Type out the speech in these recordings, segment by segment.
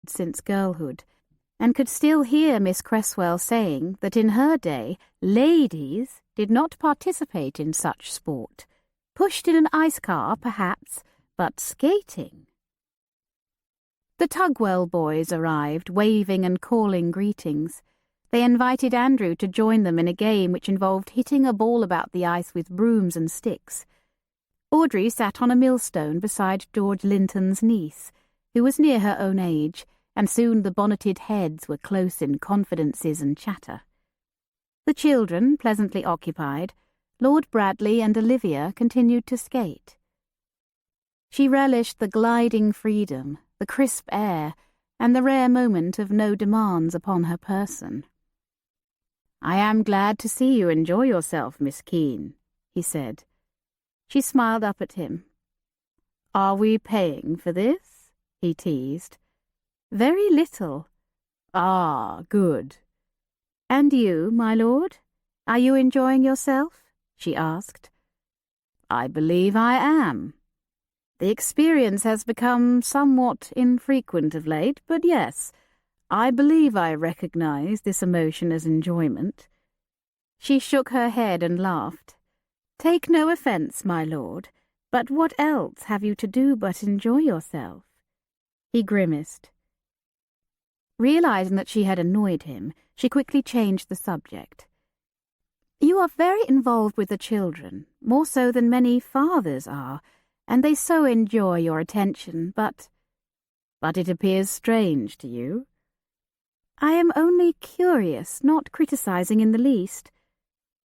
since girlhood, and could still hear Miss Cresswell saying that in her day ladies did not participate in such sport. Pushed in an ice car, perhaps, but skating. The Tugwell boys arrived, waving and calling greetings. They invited Andrew to join them in a game which involved hitting a ball about the ice with brooms and sticks. Audrey sat on a millstone beside George Linton's niece, who was near her own age, and soon the bonneted heads were close in confidences and chatter. The children, pleasantly occupied, Lord Bradley and Olivia continued to skate. She relished the gliding freedom, the crisp air, and the rare moment of no demands upon her person. "I am glad to see you enjoy yourself, Miss Keene," he said. She smiled up at him. "Are we paying for this?" he teased. "Very little." "Ah, good." "And you, my lord? Are you enjoying yourself?" she asked. "I believe I am. The experience has become somewhat infrequent of late, but yes, I believe I recognize this emotion as enjoyment." She shook her head and laughed. "Take no offence, my lord, but what else have you to do but enjoy yourself?" He grimaced. Realizing that she had annoyed him, she quickly changed the subject. "You are very involved with the children, more so than many fathers are, and they so enjoy your attention, but it appears strange to you." "I am only curious, not criticizing in the least."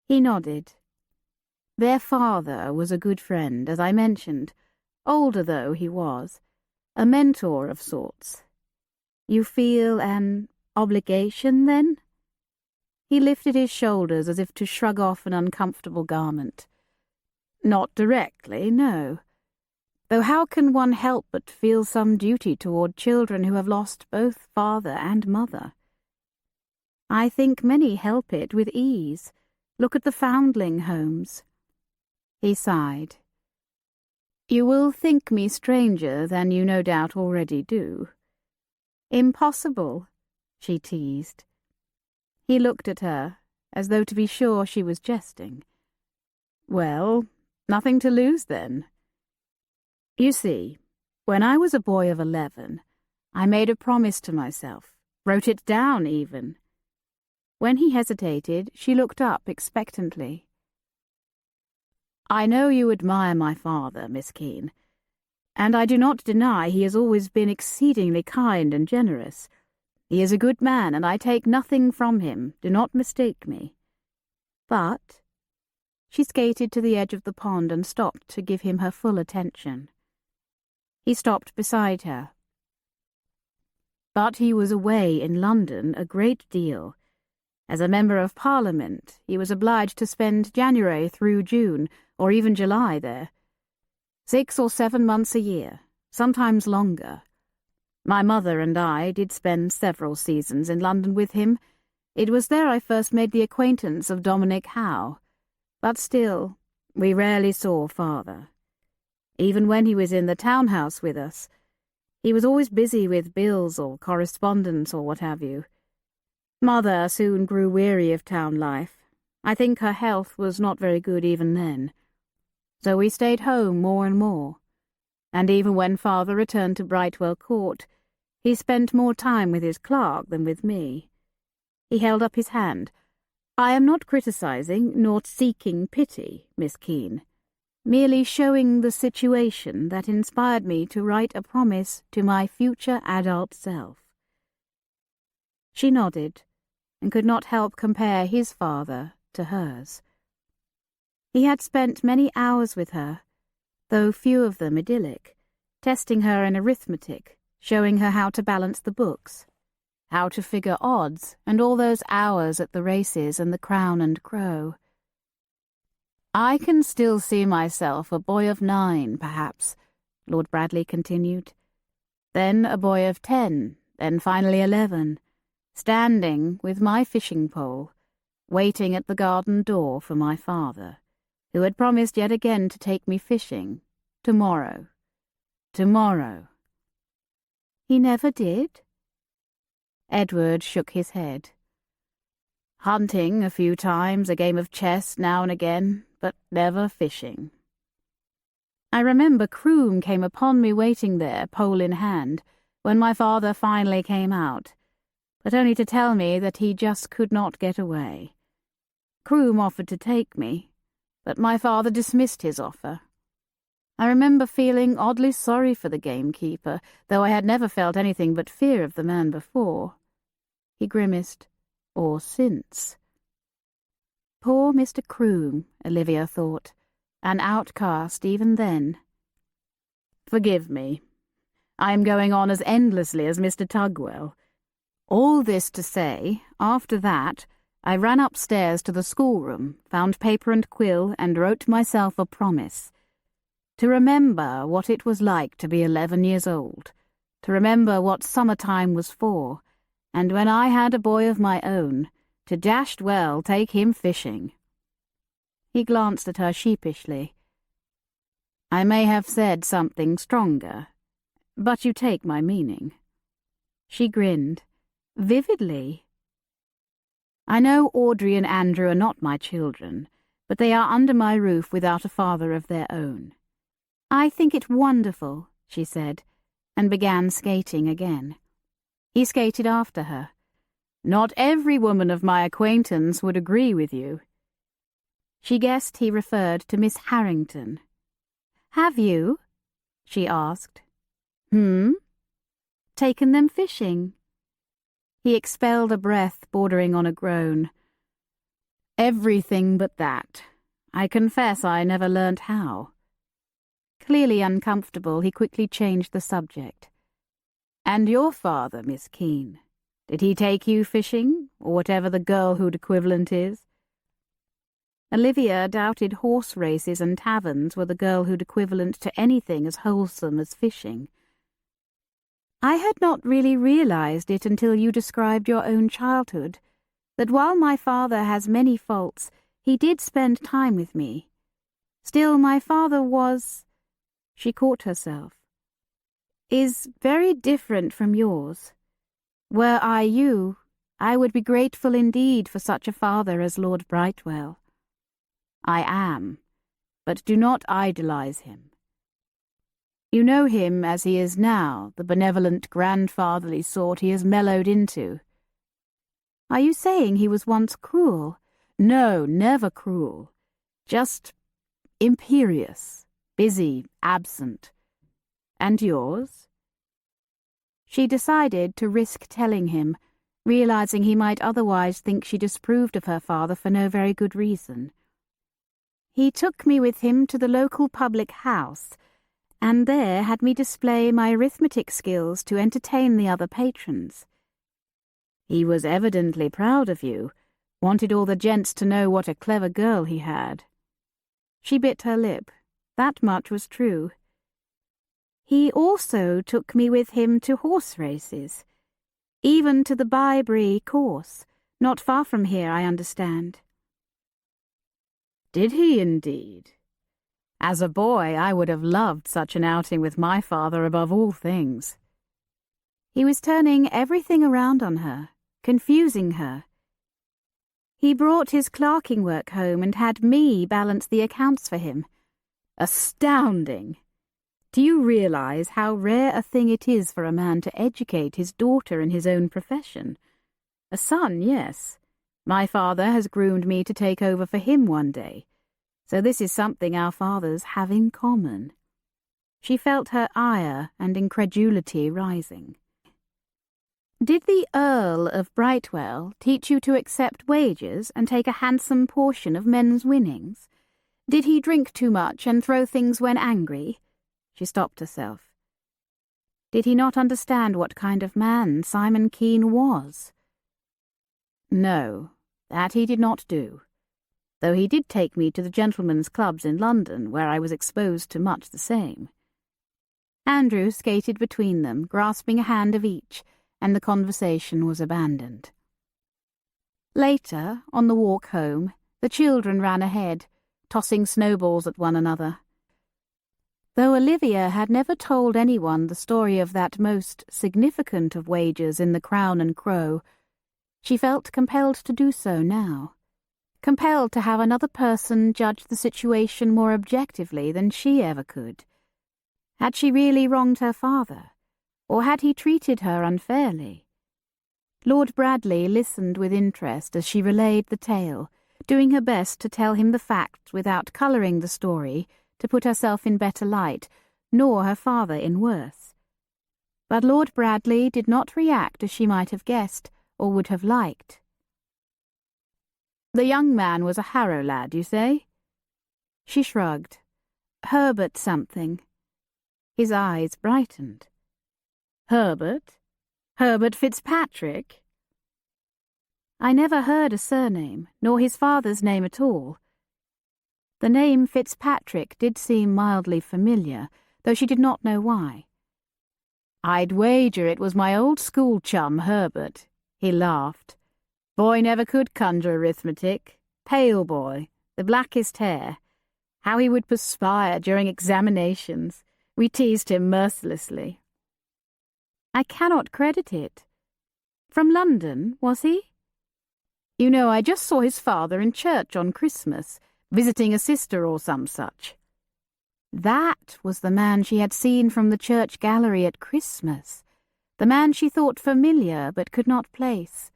He nodded. "Their father was a good friend, as I mentioned, older though he was, a mentor of sorts. You feel an obligation, then?" He lifted his shoulders as if to shrug off an uncomfortable garment. "Not directly, no. Though how can one help but feel some duty toward children who have lost both father and mother? I think many help it with ease. Look at the foundling homes." He sighed. "You will think me stranger than you no doubt already do." "Impossible," she teased. He looked at her, as though to be sure she was jesting. "Well, nothing to lose, then. You see, when I was a boy of 11, I made a promise to myself, wrote it down even." When he hesitated, she looked up expectantly. "I know you admire my father, Miss Keene, and I do not deny he has always been exceedingly kind and generous. He is a good man, and I take nothing from him, do not mistake me. But—" She skated to the edge of the pond and stopped to give him her full attention. He stopped beside her. "But he was away in London a great deal. As a member of Parliament, he was obliged to spend January through June, or even July there. 6 or 7 months a year, sometimes longer. My mother and I did spend several seasons in London with him. It was there I first made the acquaintance of Dominic Howe. But still, we rarely saw father. Even when he was in the townhouse with us, he was always busy with bills or correspondence or what have you. Mother soon grew weary of town life. I think her health was not very good even then. So we stayed home more and more. And even when father returned to Brightwell Court, he spent more time with his clerk than with me." He held up his hand. "I am not criticizing nor seeking pity, Miss Keene, merely showing the situation that inspired me to write a promise to my future adult self." She nodded, and could not help compare his father to hers. He had spent many hours with her, though few of them idyllic, testing her in arithmetic, showing her how to balance the books, how to figure odds, and all those hours at the races and the Crown and Crow. "I can still see myself a boy of 9, perhaps," Lord Bradley continued. "Then a boy of 10, then finally 11, standing with my fishing pole, waiting at the garden door for my father, who had promised yet again to take me fishing, tomorrow. Tomorrow." "He never did?" Edward shook his head. Hunting a few times, a game of chess now and again, but never fishing. I remember Croom came upon me waiting there, pole in hand, when my father finally came out, but only to tell me that he just could not get away. Croom offered to take me, but my father dismissed his offer. I remember feeling oddly sorry for the gamekeeper, though I had never felt anything but fear of the man before. He grimaced. Or since. Poor Mr. Croom, Olivia thought, an outcast even then. Forgive me. I am going on as endlessly as Mr. Tugwell. All this to say, after that, I ran upstairs to the schoolroom, found paper and quill, and wrote myself a promise. To remember what it was like to be 11 years old, to remember what summertime was for, and when I had a boy of my own, to dashed well take him fishing. He glanced at her sheepishly. I may have said something stronger, but you take my meaning. She grinned, vividly. I know Audrey and Andrew are not my children, but they are under my roof without a father of their own. I think it wonderful, she said, and began skating again. He skated after her. Not every woman of my acquaintance would agree with you. She guessed he referred to Miss Harrington. Have you? She asked. Taken them fishing? He expelled a breath bordering on a groan. Everything but that. I confess I never learnt how. Clearly uncomfortable, he quickly changed the subject. And your father, Miss Keene, did he take you fishing, or whatever the girlhood equivalent is? Olivia doubted horse races and taverns were the girlhood equivalent to anything as wholesome as fishing. I had not really realized it until you described your own childhood, that while my father has many faults, he did spend time with me. Still, my father was... She caught herself. Is very different from yours. Were I you, I would be grateful indeed for such a father as Lord Brightwell. I am, but do not idolize him. You know him as he is now, the benevolent grandfatherly sort he has mellowed into. Are you saying he was once cruel? No, never cruel. Just imperious, busy, absent. And yours? She decided to risk telling him, realizing he might otherwise think she disapproved of her father for no very good reason. He took me with him to the local public house, and there had me display my arithmetic skills to entertain the other patrons. He was evidently proud of you, wanted all the gents to know what a clever girl he had. She bit her lip. That much was true. He also took me with him to horse races, even to the Bybury course, not far from here, I understand. Did he indeed? As a boy, I would have loved such an outing with my father above all things. He was turning everything around on her, confusing her. He brought his clerking work home and had me balance the accounts for him. Astounding! Do you realize how rare a thing it is for a man to educate his daughter in his own profession? A son, yes. My father has groomed me to take over for him one day, so this is something our fathers have in common. She felt her ire and incredulity rising. Did the Earl of Brightwell teach you to accept wages and take a handsome portion of men's winnings? Did he drink too much and throw things when angry? She stopped herself. Did he not understand what kind of man Simon Keene was? No, that he did not do, though he did take me to the gentlemen's clubs in London, where I was exposed to much the same. Andrew skated between them, grasping a hand of each, and the conversation was abandoned. Later, on the walk home, the children ran ahead, tossing snowballs at one another. Though Olivia had never told anyone the story of that most significant of wagers in the Crown and Crow, she felt compelled to do so now, compelled to have another person judge the situation more objectively than she ever could. Had she really wronged her father, or had he treated her unfairly? Lord Bradley listened with interest as she relayed the tale, doing her best to tell him the facts without colouring the story to put herself in better light, nor her father in worse. But Lord Bradley did not react as she might have guessed, or would have liked. "The young man was a Harrow lad, you say?" She shrugged. "Herbert something." His eyes brightened. "Herbert? Herbert Fitzpatrick?" "I never heard a surname, nor his father's name at all." The name Fitzpatrick did seem mildly familiar, though she did not know why. "I'd wager it was my old school chum, Herbert." He laughed. "Boy never could conjure arithmetic. Pale boy, the blackest hair. How he would perspire during examinations. We teased him mercilessly." "I cannot credit it. From London, was he?" "You know, I just saw his father in church on Christmas, visiting a sister or some such." That was the man she had seen from the church gallery at Christmas, the man she thought familiar but could not place.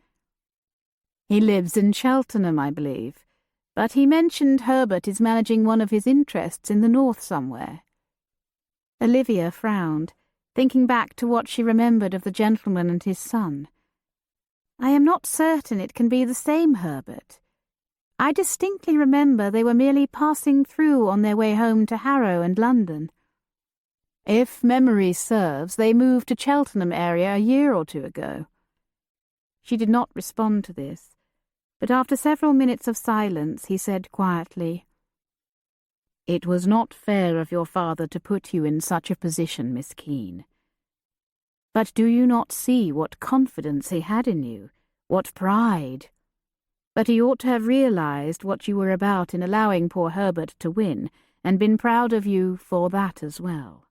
"He lives in Cheltenham, I believe, but he mentioned Herbert is managing one of his interests in the north somewhere." Olivia frowned, thinking back to what she remembered of the gentleman and his son. "I am not certain it can be the same Herbert. I distinctly remember they were merely passing through on their way home to Harrow and London. If memory serves, they moved to Cheltenham area a year or two ago." She did not respond to this, but after several minutes of silence he said quietly, "It was not fair of your father to put you in such a position, Miss Keene. But do you not see what confidence he had in you, what pride? But he ought to have realized what you were about in allowing poor Herbert to win, and been proud of you for that as well.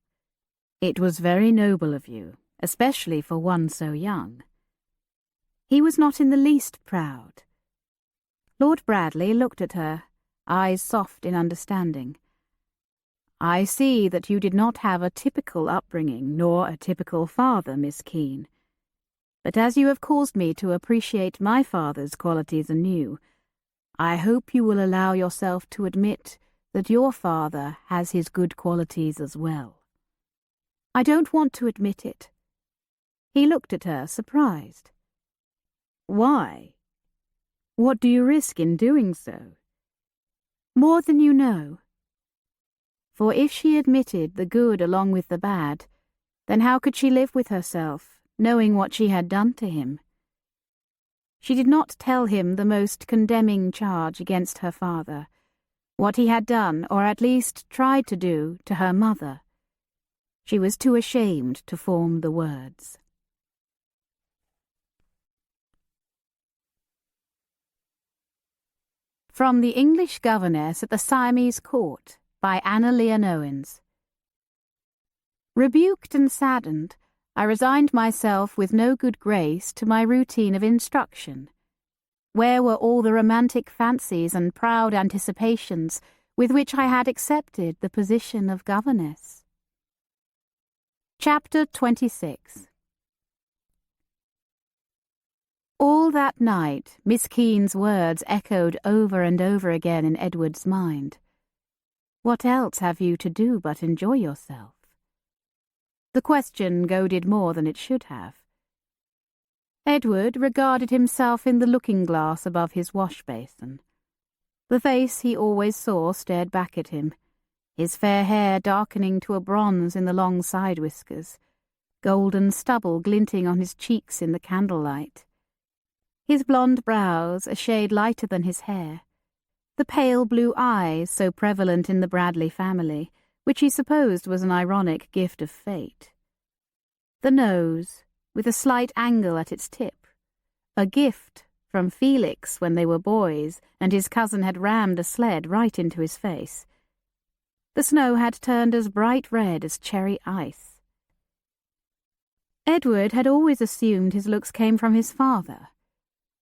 It was very noble of you, especially for one so young." He was not in the least proud. Lord Bradley looked at her, eyes soft in understanding. "I see that you did not have a typical upbringing, nor a typical father, Miss Keene. But as you have caused me to appreciate my father's qualities anew, I hope you will allow yourself to admit that your father has his good qualities as well." "I don't want to admit it." He looked at her, surprised. "Why? What do you risk in doing so?" "More than you know." For if she admitted the good along with the bad, then how could she live with herself, knowing what she had done to him? She did not tell him the most condemning charge against her father, what he had done, or at least tried to do, to her mother. She was too ashamed to form the words. From the English Governess at the Siamese Court, by Anna Leon Owens. Rebuked and saddened, I resigned myself with no good grace to my routine of instruction. Where were all the romantic fancies and proud anticipations with which I had accepted the position of governess? Chapter 26. All that night Miss Keene's words echoed over and over again in Edward's mind. What else have you to do but enjoy yourself? The question goaded more than it should have. Edward regarded himself in the looking-glass above his wash-basin. The face he always saw stared back at him, his fair hair darkening to a bronze in the long side-whiskers, golden stubble glinting on his cheeks in the candlelight. His blonde brows a shade lighter than his hair, the pale blue eyes so prevalent in the Bradley family, which he supposed was an ironic gift of fate. The nose, with a slight angle at its tip, a gift from Felix when they were boys and his cousin had rammed a sled right into his face. The snow had turned as bright red as cherry ice. Edward had always assumed his looks came from his father.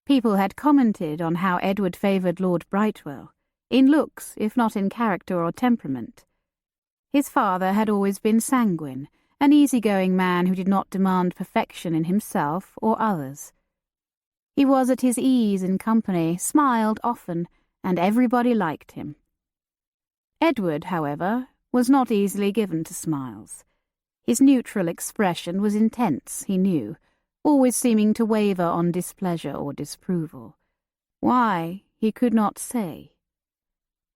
People had commented on how Edward favoured Lord Brightwell, in looks if not in character or temperament. His father had always been sanguine, an easygoing man who did not demand perfection in himself or others. He was at his ease in company, smiled often, and everybody liked him. Edward, however, was not easily given to smiles. His neutral expression was intense, he knew, always seeming to waver on displeasure or disapproval. Why, he could not say.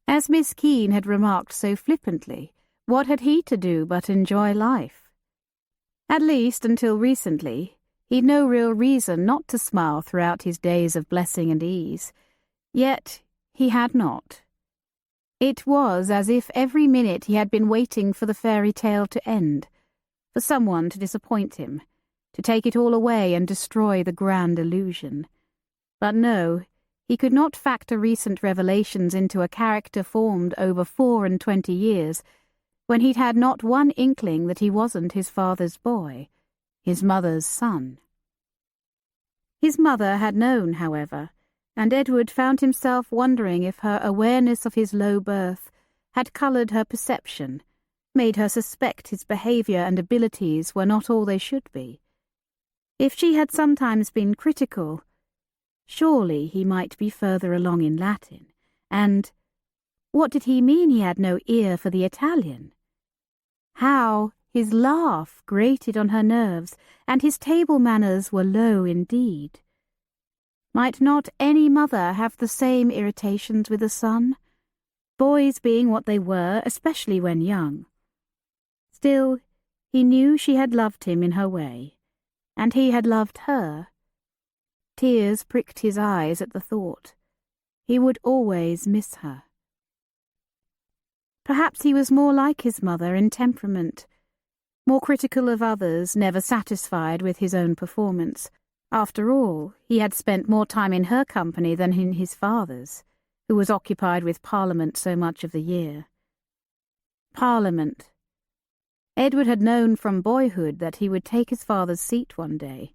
As Miss Keene had remarked so flippantly, what had he to do but enjoy life? At least until recently, he'd no real reason not to smile throughout his days of blessing and ease. Yet he had not. It was as if every minute he had been waiting for the fairy tale to end, for someone to disappoint him, to take it all away and destroy the grand illusion. But no, he could not factor recent revelations into a character formed over 24 years, when he'd had not one inkling that he wasn't his father's boy, his mother's son. His mother had known, however, and Edward found himself wondering if her awareness of his low birth had coloured her perception, made her suspect his behaviour and abilities were not all they should be. If she had sometimes been critical, surely he might be further along in Latin, and what did he mean he had no ear for the Italian? How his laugh grated on her nerves, and his table manners were low indeed. Might not any mother have the same irritations with a son, boys being what they were, especially when young? Still, he knew she had loved him in her way, and he had loved her. Tears pricked his eyes at the thought. He would always miss her. Perhaps he was more like his mother in temperament, more critical of others, never satisfied with his own performance. After all, he had spent more time in her company than in his father's, who was occupied with Parliament so much of the year. Parliament. Edward had known from boyhood that he would take his father's seat one day.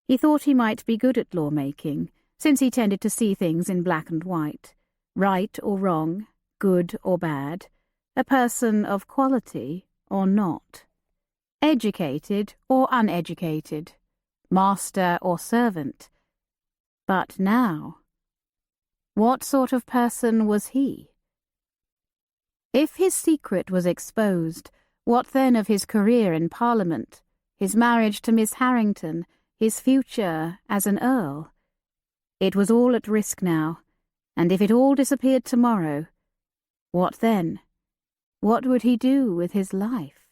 He thought he might be good at lawmaking, since he tended to see things in black and white, right or wrong, good or bad, a person of quality or not, educated or uneducated, master or servant. But now, what sort of person was he? If his secret was exposed, what then of his career in Parliament, his marriage to Miss Harrington, his future as an earl? It was all at risk now, and if it all disappeared tomorrow, what then? What would he do with his life?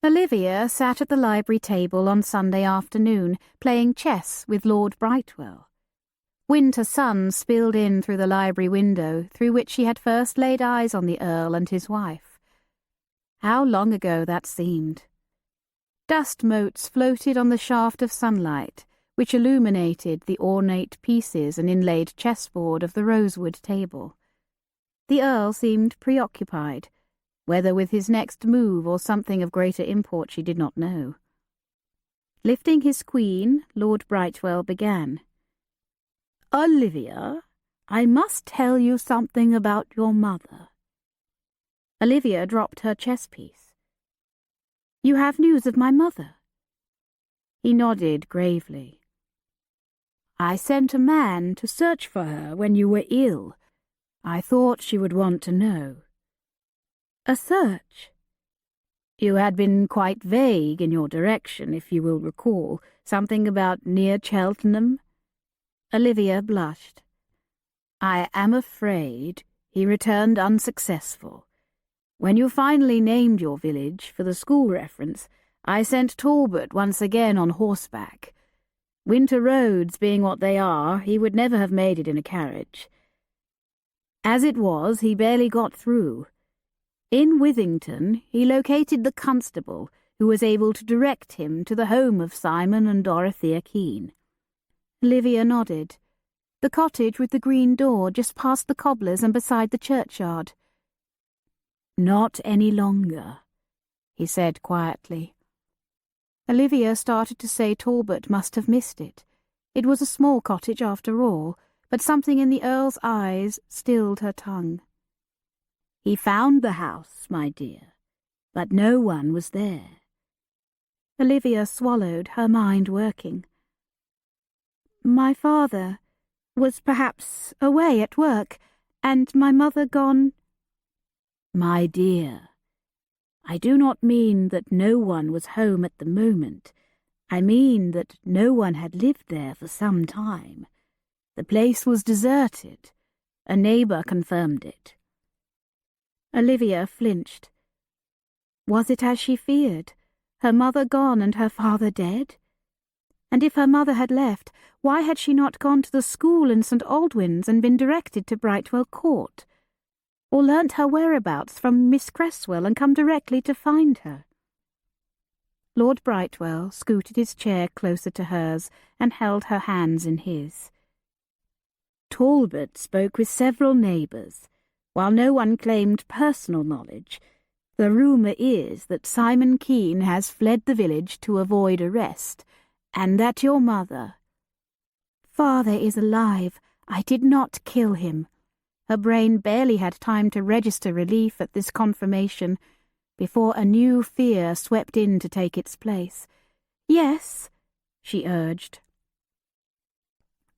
Olivia sat at the library table on Sunday afternoon, playing chess with Lord Brightwell. Winter sun spilled in through the library window through which she had first laid eyes on the Earl and his wife. How long ago that seemed! Dust motes floated on the shaft of sunlight, which illuminated the ornate pieces and inlaid chessboard of the rosewood table. The Earl seemed preoccupied, whether with his next move or something of greater import she did not know. Lifting his queen, Lord Brightwell began. "Olivia, I must tell you something about your mother." Olivia dropped her chess piece. "You have news of my mother?" He nodded gravely. "I sent a man to search for her when you were ill. I thought she would want to know." "A search?" "You had been quite vague in your direction, if you will recall. Something about near Cheltenham." Olivia blushed. "I am afraid he returned unsuccessful. When you finally named your village for the school reference, I sent Talbot once again on horseback. Winter roads being what they are, he would never have made it in a carriage. As it was, he barely got through. In Withington, he located the constable, who was able to direct him to the home of Simon and Dorothea Keene." Olivia nodded. The cottage with the green door just past the cobbler's and beside the churchyard. Not any longer, he said quietly. Olivia started to say Talbot must have missed it. It was a small cottage after all, but something in the Earl's eyes stilled her tongue. He found the house, my dear, but no one was there. Olivia swallowed, her mind working. My father was perhaps away at work, and my mother gone. My dear, I do not mean that no one was home at the moment. I mean that no one had lived there for some time. The place was deserted. A neighbour confirmed it. Olivia flinched. Was it as she feared? Her mother gone and her father dead? And if her mother had left, why had she not gone to the school in St. Aldwyn's and been directed to Brightwell Court? Or learnt her whereabouts from Miss Cresswell and come directly to find her? Lord Brightwell scooted his chair closer to hers and held her hands in his. Talbot spoke with several neighbours. While no one claimed personal knowledge, the rumour is that Simon Keene has fled the village to avoid arrest, and that your mother— Father is alive. I did not kill him. Her brain barely had time to register relief at this confirmation before a new fear swept in to take its place. Yes, she urged.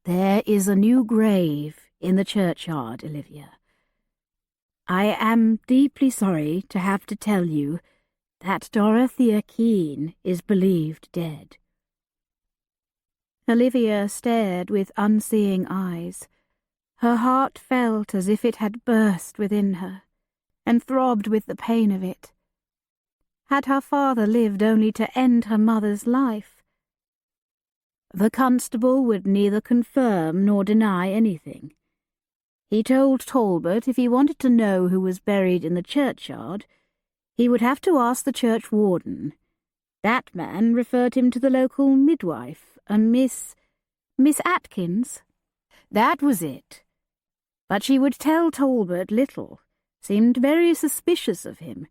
There is a new grave in the churchyard, Olivia. I am deeply sorry to have to tell you that Dorothea Keene is believed dead. Olivia stared with unseeing eyes. Her heart felt as if it had burst within her, and throbbed with the pain of it. Had her father lived only to end her mother's life? The constable would neither confirm nor deny anything. He told Talbot if he wanted to know who was buried in the churchyard, he would have to ask the church warden. That man referred him to the local midwife, a Miss Atkins. That was it. But she would tell Talbot little, seemed very suspicious of him,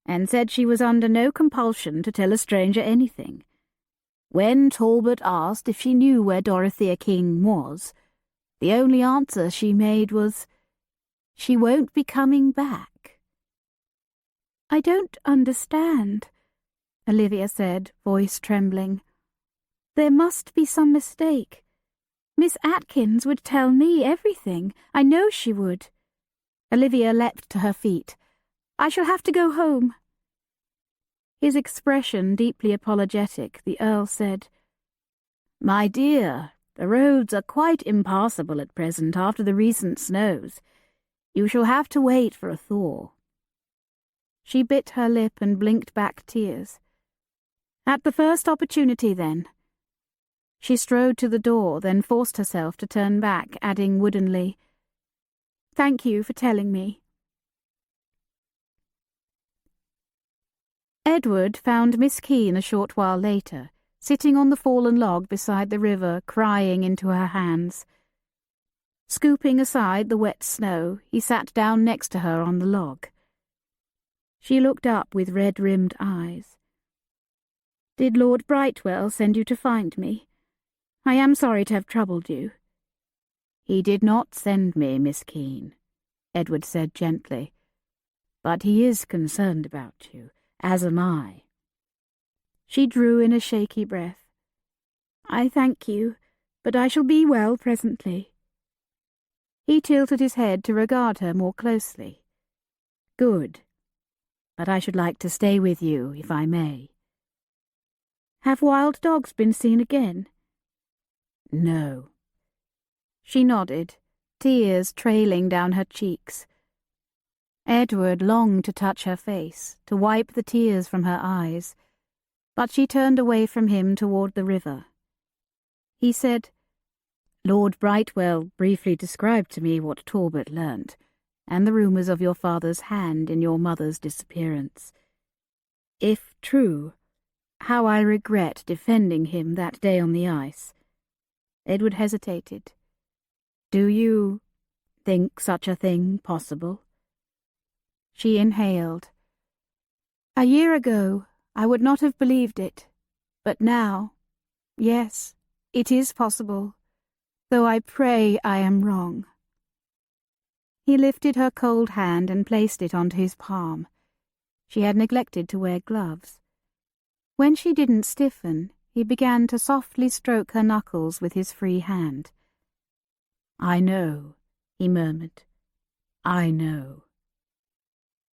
and said she was under no compulsion to tell a stranger anything. When Talbot asked if she knew where Dorothea King was, the only answer she made was, "She won't be coming back." I don't understand, Olivia said, voice trembling. There must be some mistake. Miss Atkins would tell me everything. I know she would. Olivia leapt to her feet. I shall have to go home. His expression deeply apologetic, the Earl said, My dear, the roads are quite impassable at present after the recent snows. You shall have to wait for a thaw. She bit her lip and blinked back tears. At the first opportunity, then. She strode to the door, then forced herself to turn back, adding woodenly, Thank you for telling me. Edward found Miss Keene a short while later, sitting on the fallen log beside the river, crying into her hands. Scooping aside the wet snow, he sat down next to her on the log. She looked up with red-rimmed eyes. Did Lord Brightwell send you to find me? I am sorry to have troubled you. He did not send me, Miss Keene, Edward said gently. But he is concerned about you, as am I. She drew in a shaky breath. I thank you, but I shall be well presently. He tilted his head to regard her more closely. Good. But I should like to stay with you, if I may. Have wild dogs been seen again? No. She nodded, tears trailing down her cheeks. Edward longed to touch her face, to wipe the tears from her eyes, but she turned away from him toward the river. He said, Lord Brightwell briefly described to me what Talbot learnt, and the rumours of your father's hand in your mother's disappearance. If true, how I regret defending him that day on the ice. Edward hesitated. Do you think such a thing possible? She inhaled. A year ago, I would not have believed it, but now, yes, it is possible, though I pray I am wrong. He lifted her cold hand and placed it onto his palm. She had neglected to wear gloves. When she didn't stiffen, he began to softly stroke her knuckles with his free hand. I know, he murmured. I know.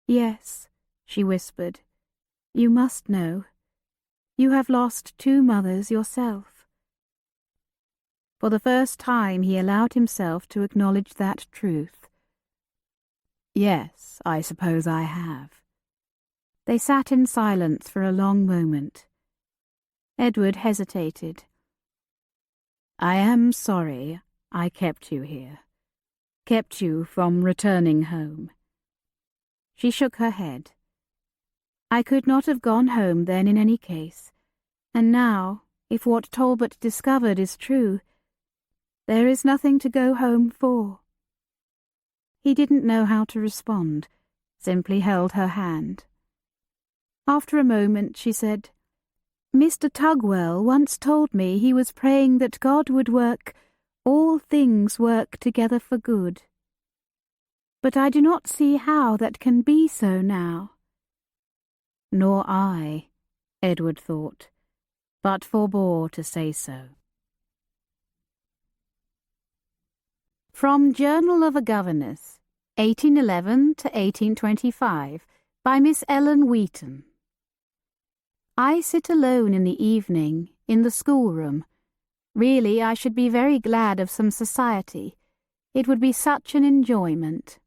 Yes, she whispered. You must know. You have lost 2 mothers yourself. For the first time he allowed himself to acknowledge that truth. Yes, I suppose I have. They sat in silence for a long moment. Edward hesitated. I am sorry I kept you here. Kept you from returning home. She shook her head. I could not have gone home then in any case, and now, if what Talbot discovered is true, there is nothing to go home for. He didn't know how to respond, simply held her hand. After a moment she said, Mr. Tugwell once told me he was praying that God would work, all things work together for good. But I do not see how that can be so now. Nor I, Edward thought, but forbore to say so. From Journal of a Governess, 1811 to 1825, by Miss Ellen Wheaton. I sit alone in the evening, in the schoolroom. Really, I should be very glad of some society. It would be such an enjoyment.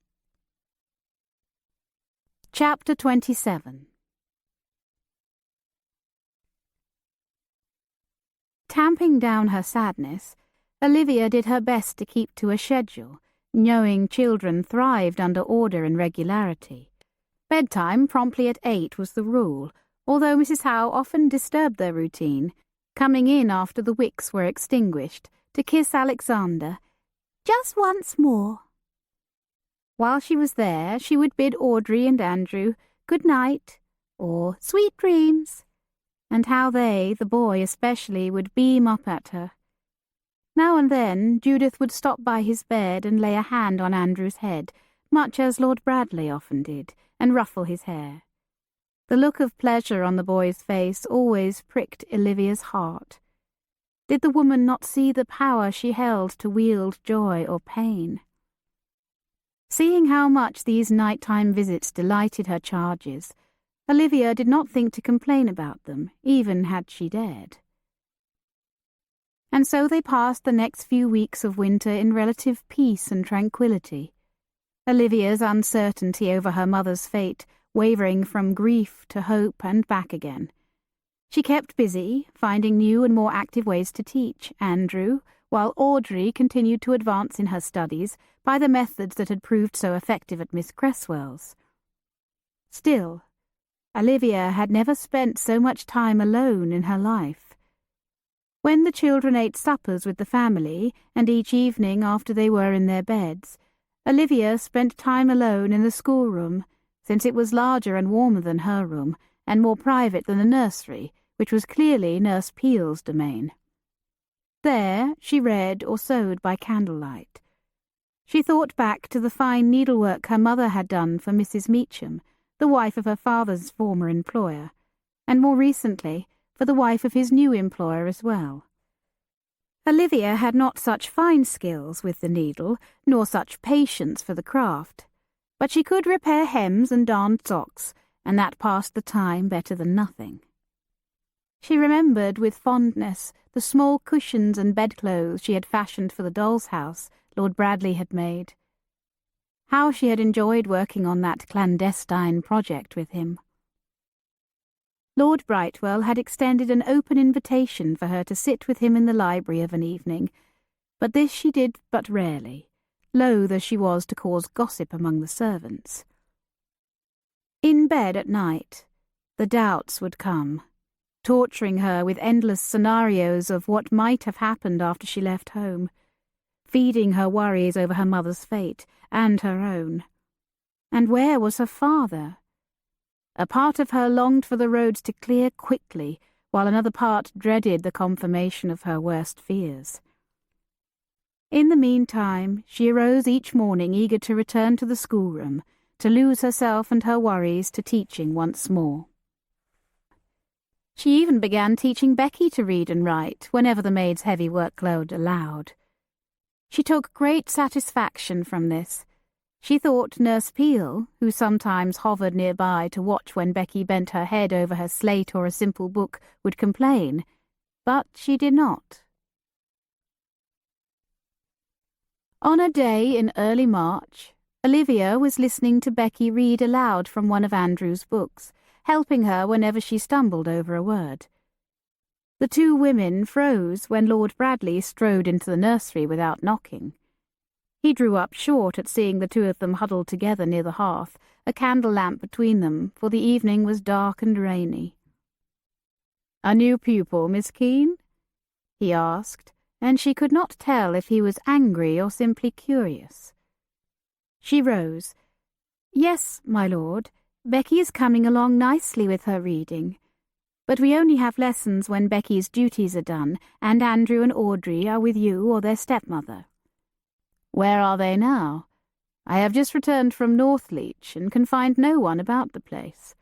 Chapter 27. Tamping down her sadness, Olivia did her best to keep to a schedule, knowing children thrived under order and regularity. Bedtime promptly at 8 was the rule, although Mrs. Howe often disturbed their routine, coming in after the wicks were extinguished to kiss Alexander, just once more. While she was there, she would bid Audrey and Andrew good night, or sweet dreams, and how they, the boy especially, would beam up at her. Now and then Judith would stop by his bed and lay a hand on Andrew's head, much as Lord Bradley often did, and ruffle his hair. The look of pleasure on the boy's face always pricked Olivia's heart. Did the woman not see the power she held to wield joy or pain? Seeing how much these nighttime visits delighted her charges, Olivia did not think to complain about them, even had she dared. And so they passed the next few weeks of winter in relative peace and tranquillity. Olivia's uncertainty over her mother's fate wavering from grief to hope and back again. She kept busy, finding new and more active ways to teach Andrew, while Audrey continued to advance in her studies by the methods that had proved so effective at Miss Cresswell's. Still, Olivia had never spent so much time alone in her life. When the children ate suppers with the family, and each evening after they were in their beds, Olivia spent time alone in the schoolroom, since it was larger and warmer than her room, and more private than the nursery, which was clearly Nurse Peel's domain. There she read or sewed by candlelight. She thought back to the fine needlework her mother had done for Mrs. Meacham, the wife of her father's former employer, and more recently for the wife of his new employer as well. Olivia had not such fine skills with the needle, nor such patience for the craft, but she could repair hems and darn socks, and that passed the time better than nothing. She remembered with fondness the small cushions and bedclothes she had fashioned for the doll's house Lord Bradley had made. How she had enjoyed working on that clandestine project with him. Lord Brightwell had extended an open invitation for her to sit with him in the library of an evening, but this she did but rarely, loath as she was to cause gossip among the servants. In bed at night, the doubts would come, torturing her with endless scenarios of what might have happened after she left home. feeding her worries over her mother's fate and her own. And where was her father? A part of her longed for the roads to clear quickly, while another part dreaded the confirmation of her worst fears. In the meantime, she arose each morning eager to return to the schoolroom, to lose herself and her worries to teaching once more. She even began teaching Becky to read and write whenever the maid's heavy workload allowed. She took great satisfaction from this. She thought Nurse Peel, who sometimes hovered nearby to watch when Becky bent her head over her slate or a simple book, would complain, but she did not. On a day in early March, Olivia was listening to Becky read aloud from one of Andrew's books, helping her whenever she stumbled over a word. The two women froze when Lord Bradley strode into the nursery without knocking. He drew up short at seeing the two of them huddled together near the hearth, a candle lamp between them, for the evening was dark and rainy. "A new pupil, Miss Keene?" he asked, and she could not tell if he was angry or simply curious. She rose. "Yes, my lord, Becky is coming along nicely with her reading. But we only have lessons when Becky's duties are done, and Andrew and Audrey are with you or their stepmother." "Where are they now? I have just returned from Northleach and can find no one about the place."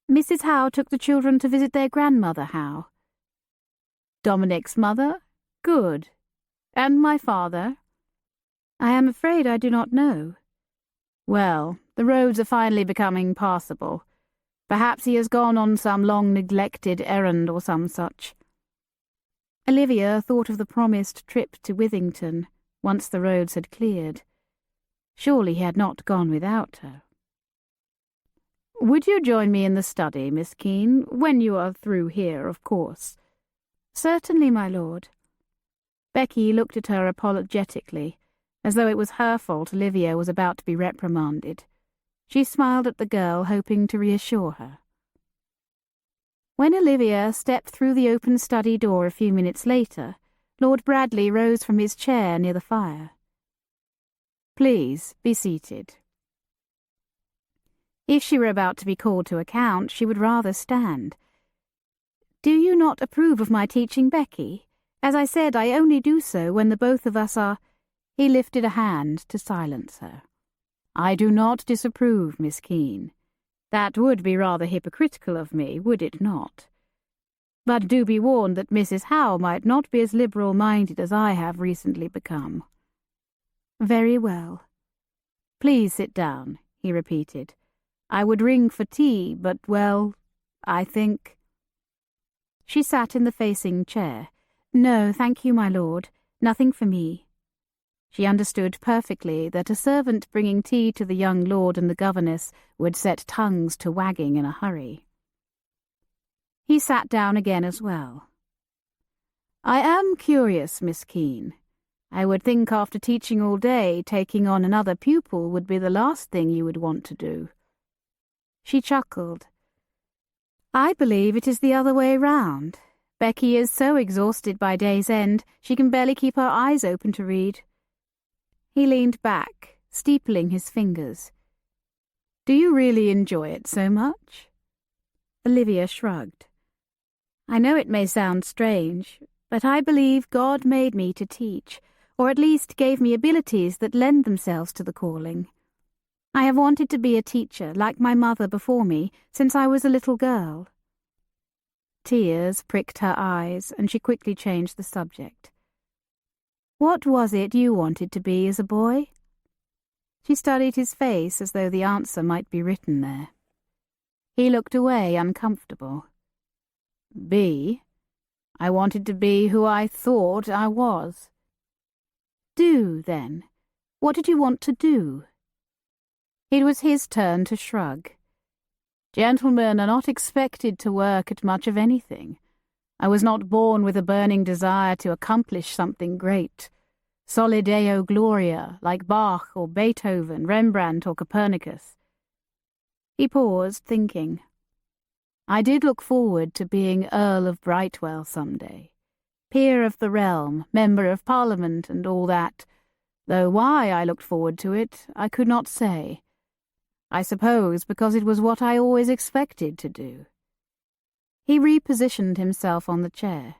"Mrs. Howe took the children to visit their grandmother Howe." "Dominic's mother? Good. And my father?" "I am afraid I do not know." "Well, the roads are finally becoming passable. Perhaps he has gone on some long-neglected errand or some such." Olivia thought of the promised trip to Withington, once the roads had cleared. Surely he had not gone without her. "Would you join me in the study, Miss Keene, when you are through here, of course?" "Certainly, my lord." Becky looked at her apologetically, as though it was her fault Olivia was about to be reprimanded. She smiled at the girl, hoping to reassure her. When Olivia stepped through the open study door a few minutes later, Lord Bradley rose from his chair near the fire. "Please, be seated." If she were about to be called to account, she would rather stand. "Do you not approve of my teaching Becky? As I said, I only do so when the both of us are—" He lifted a hand to silence her. "I do not disapprove, Miss Keene. That would be rather hypocritical of me, would it not? But do be warned that Mrs. Howe might not be as liberal-minded as I have recently become." "Very well." "Please sit down," he repeated. "I would ring for tea, but, well, I think—" She sat in the facing chair. "No, thank you, my lord. Nothing for me." She understood perfectly that a servant bringing tea to the young lord and the governess would set tongues to wagging in a hurry. He sat down again as well. "I am curious, Miss Keene. I would think after teaching all day, taking on another pupil would be the last thing you would want to do." She chuckled. "I believe it is the other way round. Becky is so exhausted by day's end, she can barely keep her eyes open to read." He leaned back, steepling his fingers. "Do you really enjoy it so much?" Olivia shrugged. "I know it may sound strange, but I believe God made me to teach, or at least gave me abilities that lend themselves to the calling. I have wanted to be a teacher, like my mother before me, since I was a little girl." Tears pricked her eyes, and she quickly changed the subject. "What was it you wanted to be as a boy?" She studied his face as though the answer might be written there. He looked away, uncomfortable. I wanted to be who I thought I was." "Do, then. What did you want to do?" It was his turn to shrug. "Gentlemen are not expected to work at much of anything. I was not born with a burning desire to accomplish something great. Soli Deo Gloria, like Bach or Beethoven, Rembrandt or Copernicus." He paused, thinking. "I did look forward to being Earl of Brightwell some day. peer of the realm, member of Parliament, and all that, though why I looked forward to it I could not say. I suppose because it was what I always expected to do. He repositioned himself on the chair.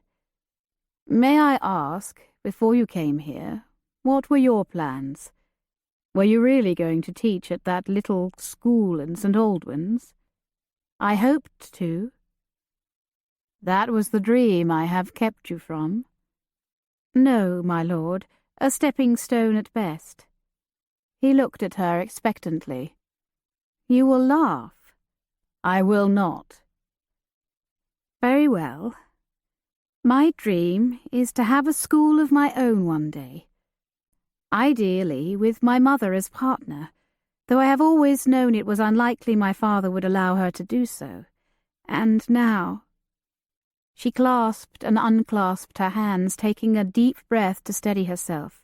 May I ask, before you came here, what were your plans? Were you really going to teach at that little school in St. Aldwyn's? I hoped to. That was the dream I have kept you from? No, my lord, a stepping stone at best. He looked at her expectantly. You will laugh. I will not. Very well. My dream is to have a school of my own one day. Ideally, with my mother as partner, though I have always known it was unlikely my father would allow her to do so. And now... She clasped and unclasped her hands, taking a deep breath to steady herself.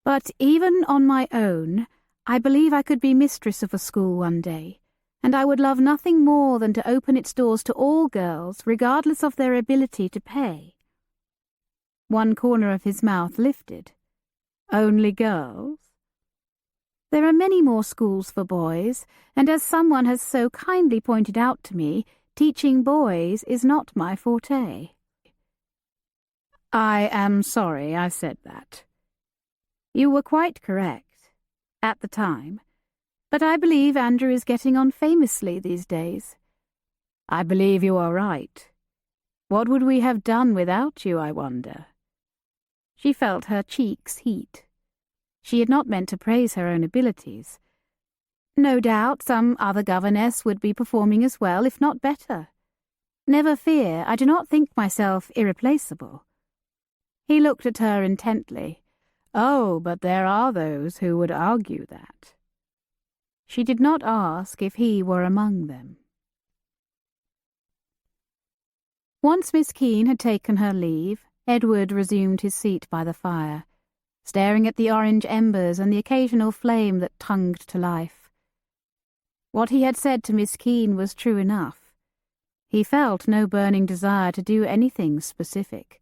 But even on my own, I believe I could be mistress of a school one day, and I would love nothing more than to open its doors to all girls, regardless of their ability to pay. One corner of his mouth lifted. Only girls? There are many more schools for boys, and as someone has so kindly pointed out to me, teaching boys is not my forte. I am sorry I said that. You were quite correct, at the time, but I believe Andrew is getting on famously these days. I believe you are right. What would we have done without you, I wonder? She felt her cheeks heat. She had not meant to praise her own abilities. No doubt some other governess would be performing as well, if not better. Never fear, I do not think myself irreplaceable. He looked at her intently. Oh, but there are those who would argue that. She did not ask if he were among them. Once Miss Keene had taken her leave, Edward resumed his seat by the fire, staring at the orange embers and the occasional flame that tongued to life. What he had said to Miss Keene was true enough. He felt no burning desire to do anything specific.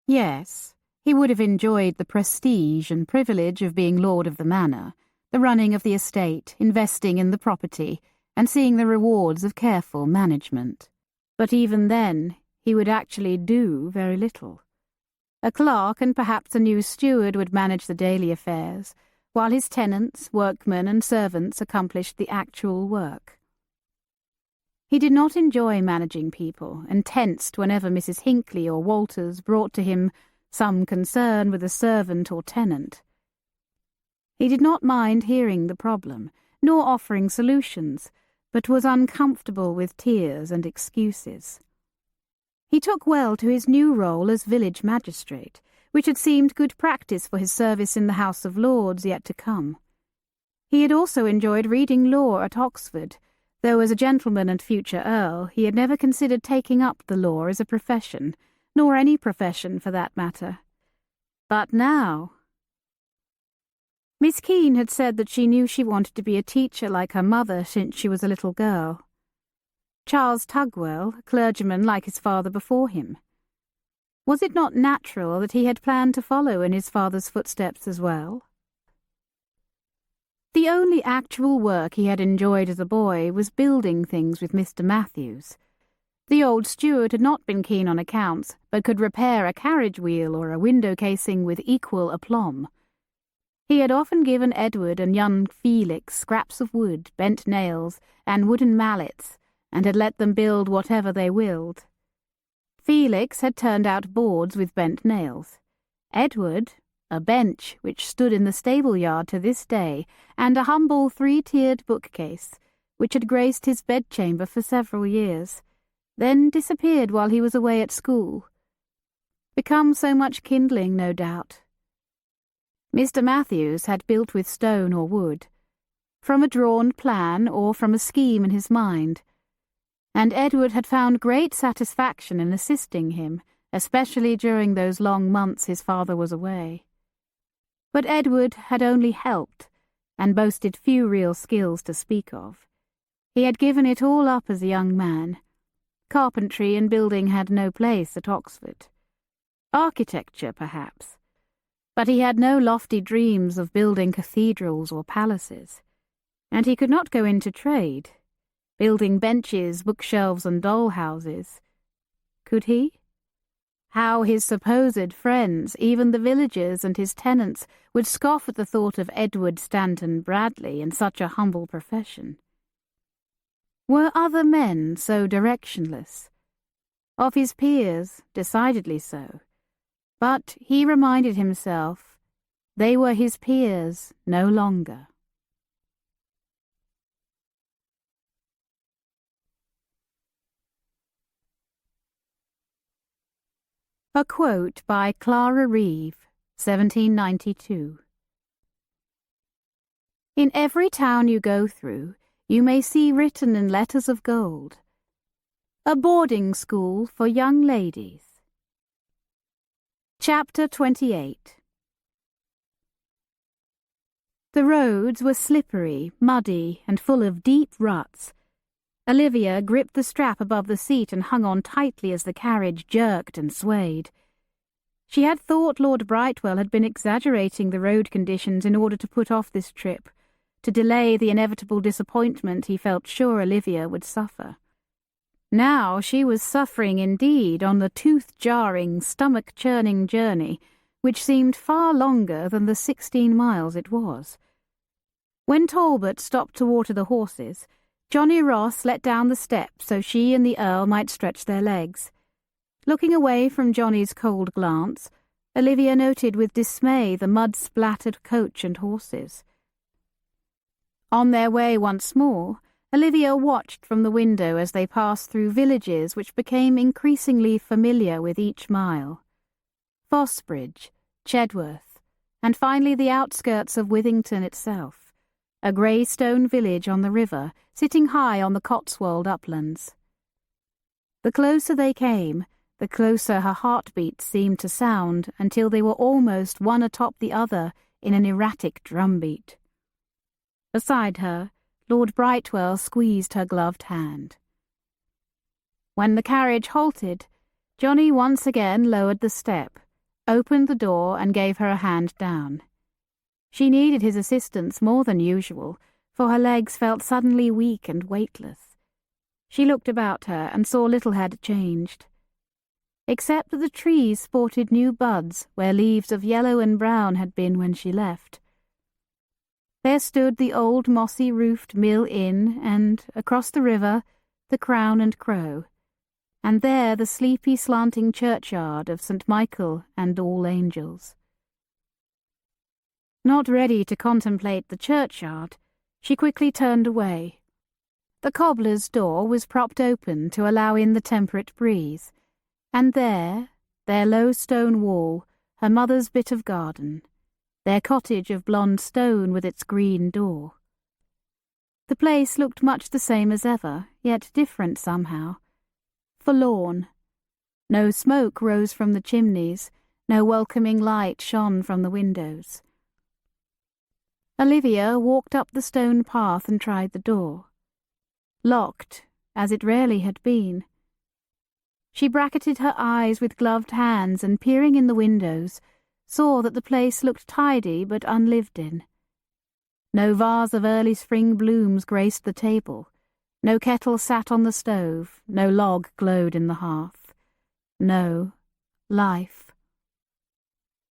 Yes, he would have enjoyed the prestige and privilege of being lord of the manor, the running of the estate, investing in the property, and seeing the rewards of careful management. But even then, he would actually do very little. A clerk and perhaps a new steward would manage the daily affairs, while his tenants, workmen, and servants accomplished the actual work. He did not enjoy managing people, and tensed whenever Mrs. Hinckley or Walters brought to him some concern with a servant or tenant. He did not mind hearing the problem, nor offering solutions, but was uncomfortable with tears and excuses. He took well to his new role as village magistrate, which had seemed good practice for his service in the House of Lords yet to come. He had also enjoyed reading law at Oxford, though as a gentleman and future earl he had never considered taking up the law as a profession, nor any profession for that matter. But now... Miss Keene had said that she knew she wanted to be a teacher like her mother since she was a little girl. Charles Tugwell, a clergyman like his father before him. Was it not natural that he had planned to follow in his father's footsteps as well? The only actual work he had enjoyed as a boy was building things with Mr. Matthews. The old steward had not been keen on accounts, but could repair a carriage wheel or a window casing with equal aplomb. He had often given Edward and young Felix scraps of wood, bent nails, and wooden mallets, and had let them build whatever they willed. Felix had turned out boards with bent nails. Edward, a bench which stood in the stable-yard to this day, and a humble three-tiered bookcase, which had graced his bedchamber for several years, then disappeared while he was away at school. Become so much kindling, no doubt. Mr. Matthews had built with stone or wood, from a drawn plan or from a scheme in his mind, and Edward had found great satisfaction in assisting him, especially during those long months his father was away. But Edward had only helped, and boasted few real skills to speak of. He had given it all up as a young man. Carpentry and building had no place at Oxford. Architecture, perhaps. But he had no lofty dreams of building cathedrals or palaces, and he could not go into trade, building benches, bookshelves, and doll-houses. Could he? How his supposed friends, even the villagers and his tenants, would scoff at the thought of Edward Stanton Bradley in such a humble profession. Were other men so directionless? Of his peers, decidedly so. But he reminded himself, they were his peers no longer. A quote by Clara Reeve, 1792. In every town you go through, you may see written in letters of gold, a boarding school for young ladies. Chapter 28. The roads were slippery, muddy, and full of deep ruts. Olivia gripped the strap above the seat and hung on tightly as the carriage jerked and swayed. She had thought Lord Brightwell had been exaggerating the road conditions in order to put off this trip, to delay the inevitable disappointment he felt sure Olivia would suffer. Now she was suffering indeed on the tooth-jarring, stomach-churning journey, which seemed far longer than the 16 miles it was. When Talbot stopped to water the horses, Johnny Ross let down the step so she and the Earl might stretch their legs. Looking away from Johnny's cold glance, Olivia noted with dismay the mud-splattered coach and horses. On their way once more, Olivia watched from the window as they passed through villages which became increasingly familiar with each mile. Fossbridge, Chedworth, and finally the outskirts of Withington itself, a grey stone village on the river, sitting high on the Cotswold uplands. The closer they came, the closer her heartbeats seemed to sound until they were almost one atop the other in an erratic drumbeat. Beside her, Lord Brightwell squeezed her gloved hand. When the carriage halted, Johnny once again lowered the step, opened the door and gave her a hand down. She needed his assistance more than usual, for her legs felt suddenly weak and weightless. She looked about her and saw little had changed, except that the trees sported new buds where leaves of yellow and brown had been when she left. There stood the old mossy-roofed Mill Inn and, across the river, the Crown and Crow, and there the sleepy slanting churchyard of St. Michael and All Angels. Not ready to contemplate the churchyard, she quickly turned away. The cobbler's door was propped open to allow in the temperate breeze, and there, their low stone wall, her mother's bit of garden, their cottage of blonde stone with its green door. The place looked much the same as ever, yet different somehow. Forlorn. No smoke rose from the chimneys, no welcoming light shone from the windows. Olivia walked up the stone path and tried the door. Locked, as it rarely had been. She bracketed her eyes with gloved hands and, peering in the windows, saw that the place looked tidy but unlived in. No vase of early spring blooms graced the table, no kettle sat on the stove, no log glowed in the hearth. No life.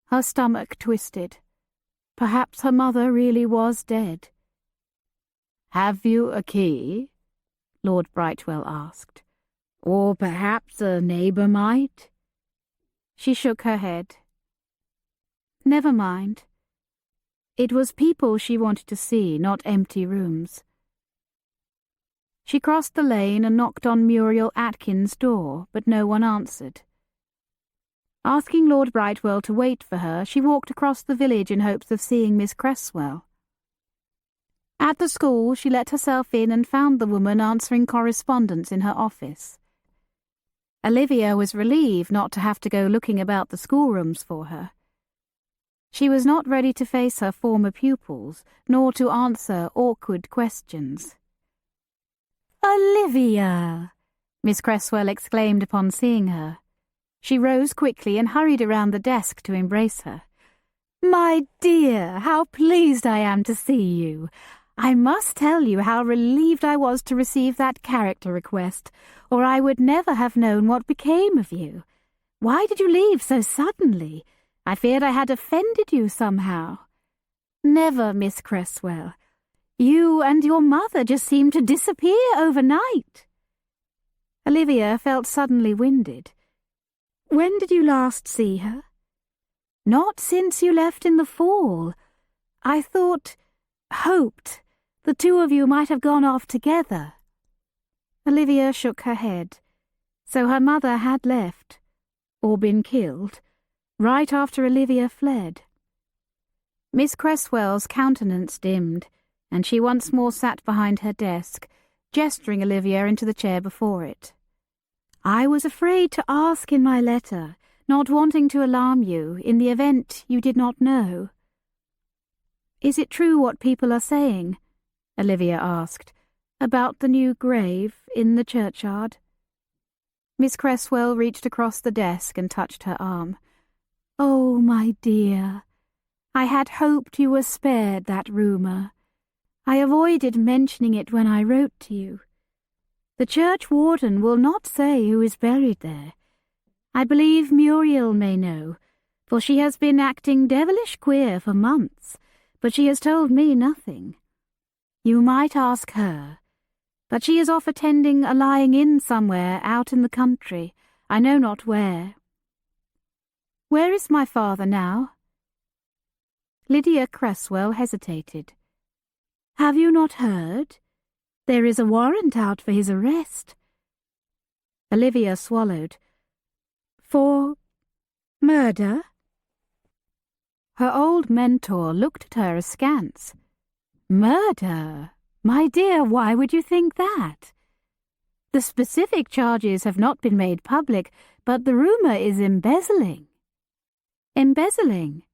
Her stomach twisted. Perhaps her mother really was dead. "Have you a key?" Lord Brightwell asked. "Or perhaps a neighbour might?" She shook her head. Never mind. It was people she wanted to see, not empty rooms. She crossed the lane and knocked on Muriel Atkins's door, but no one answered. Asking Lord Brightwell to wait for her, she walked across the village in hopes of seeing Miss Cresswell. At the school, she let herself in and found the woman answering correspondence in her office. Olivia was relieved not to have to go looking about the schoolrooms for her. She was not ready to face her former pupils, nor to answer awkward questions. "Olivia!" Miss Cresswell exclaimed upon seeing her. She rose quickly and hurried around the desk to embrace her. "My dear, how pleased I am to see you. I must tell you how relieved I was to receive that character request, or I would never have known what became of you. Why did you leave so suddenly? I feared I had offended you somehow." "Never, Miss Cresswell. You and your mother just seemed to disappear overnight." Olivia felt suddenly winded. "When did you last see her?" "Not since you left in the fall. I hoped, the two of you might have gone off together." Olivia shook her head. So her mother had left, or been killed, right after Olivia fled. Miss Cresswell's countenance dimmed, and she once more sat behind her desk, gesturing Olivia into the chair before it. "I was afraid to ask in my letter, not wanting to alarm you in the event you did not know." "Is it true what people are saying?" Olivia asked, "about the new grave in the churchyard?" Miss Cresswell reached across the desk and touched her arm. "Oh, my dear, I had hoped you were spared that rumour. I avoided mentioning it when I wrote to you. The church warden will not say who is buried there. I believe Muriel may know, for she has been acting devilish queer for months, but she has told me nothing. You might ask her, but she is off attending a lying-in somewhere out in the country, I know not where." "Where is my father now?" Lydia Cresswell hesitated. "Have you not heard? There is a warrant out for his arrest." Olivia swallowed. "For murder?" Her old mentor looked at her askance. "Murder? My dear, why would you think that? The specific charges have not been made public, but the rumour is embezzling." "Embezzling?"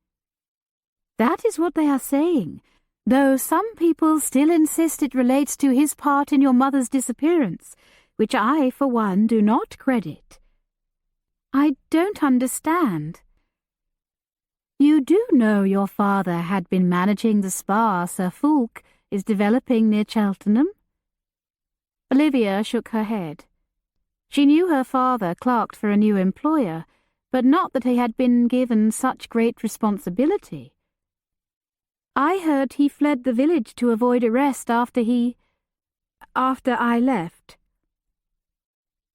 "That is what they are saying, though some people still insist it relates to his part in your mother's disappearance, which I, for one, do not credit." "I don't understand." "You do know your father had been managing the spa Sir Fulk is developing near Cheltenham?" Olivia shook her head. She knew her father clerked for a new employer, but not that he had been given such great responsibility. "I heard he fled the village to avoid arrest after I left."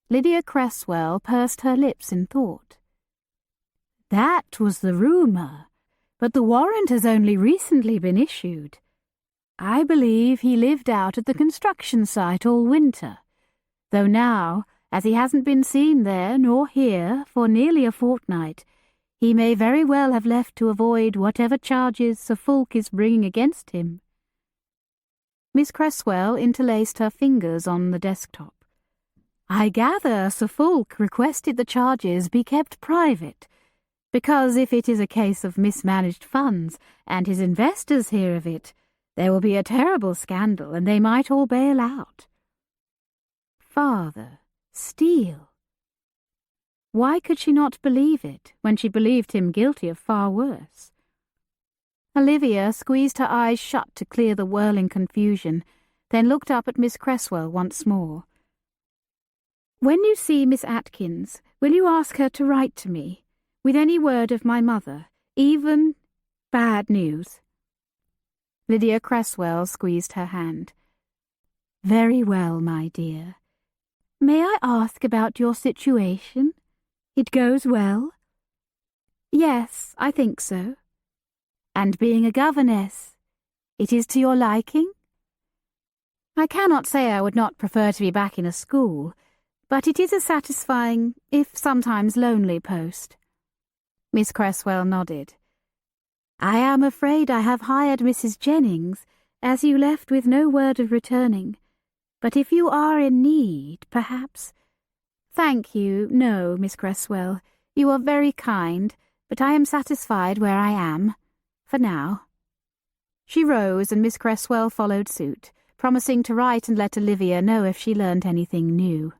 Lydia Cresswell pursed her lips in thought. "That was the rumour, but the warrant has only recently been issued. I believe he lived out at the construction site all winter, though now, as he hasn't been seen there nor here for nearly a fortnight, he may very well have left to avoid whatever charges Sir Fulk is bringing against him." Miss Cresswell interlaced her fingers on the desktop. "I gather Sir Fulk requested the charges be kept private, because if it is a case of mismanaged funds and his investors hear of it, there will be a terrible scandal and they might all bail out." Father steal. Why could she not believe it when she believed him guilty of far worse? Olivia squeezed her eyes shut to clear the whirling confusion, then looked up at Miss Cresswell once more. "When you see Miss Atkins, will you ask her to write to me, with any word of my mother, even bad news?" Lydia Cresswell squeezed her hand. "Very well, my dear. May I ask about your situation? It goes well?" "Yes, I think so." "And being a governess, it is to your liking?" "I cannot say I would not prefer to be back in a school, but it is a satisfying, if sometimes lonely, post." Miss Cresswell nodded. "I am afraid I have hired Mrs. Jennings, as you left with no word of returning. But if you are in need, perhaps—" "Thank you, no, Miss Cresswell. You are very kind, but I am satisfied where I am, for now." She rose, and Miss Cresswell followed suit, promising to write and let Olivia know if she learned anything new.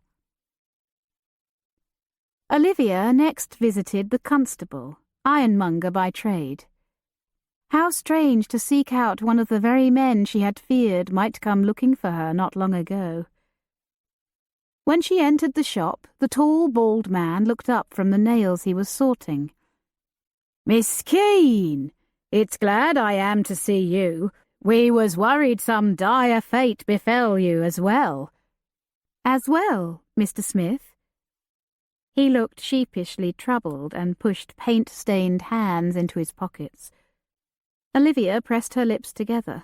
Olivia next visited the constable, ironmonger by trade. How strange to seek out one of the very men she had feared might come looking for her not long ago. When she entered the shop, the tall, bald man looked up from the nails he was sorting. "Miss Keene, it's glad I am to see you. We was worried some dire fate befell you as well." "As well, Mr. Smith?" He looked sheepishly troubled and pushed paint-stained hands into his pockets. Olivia pressed her lips together.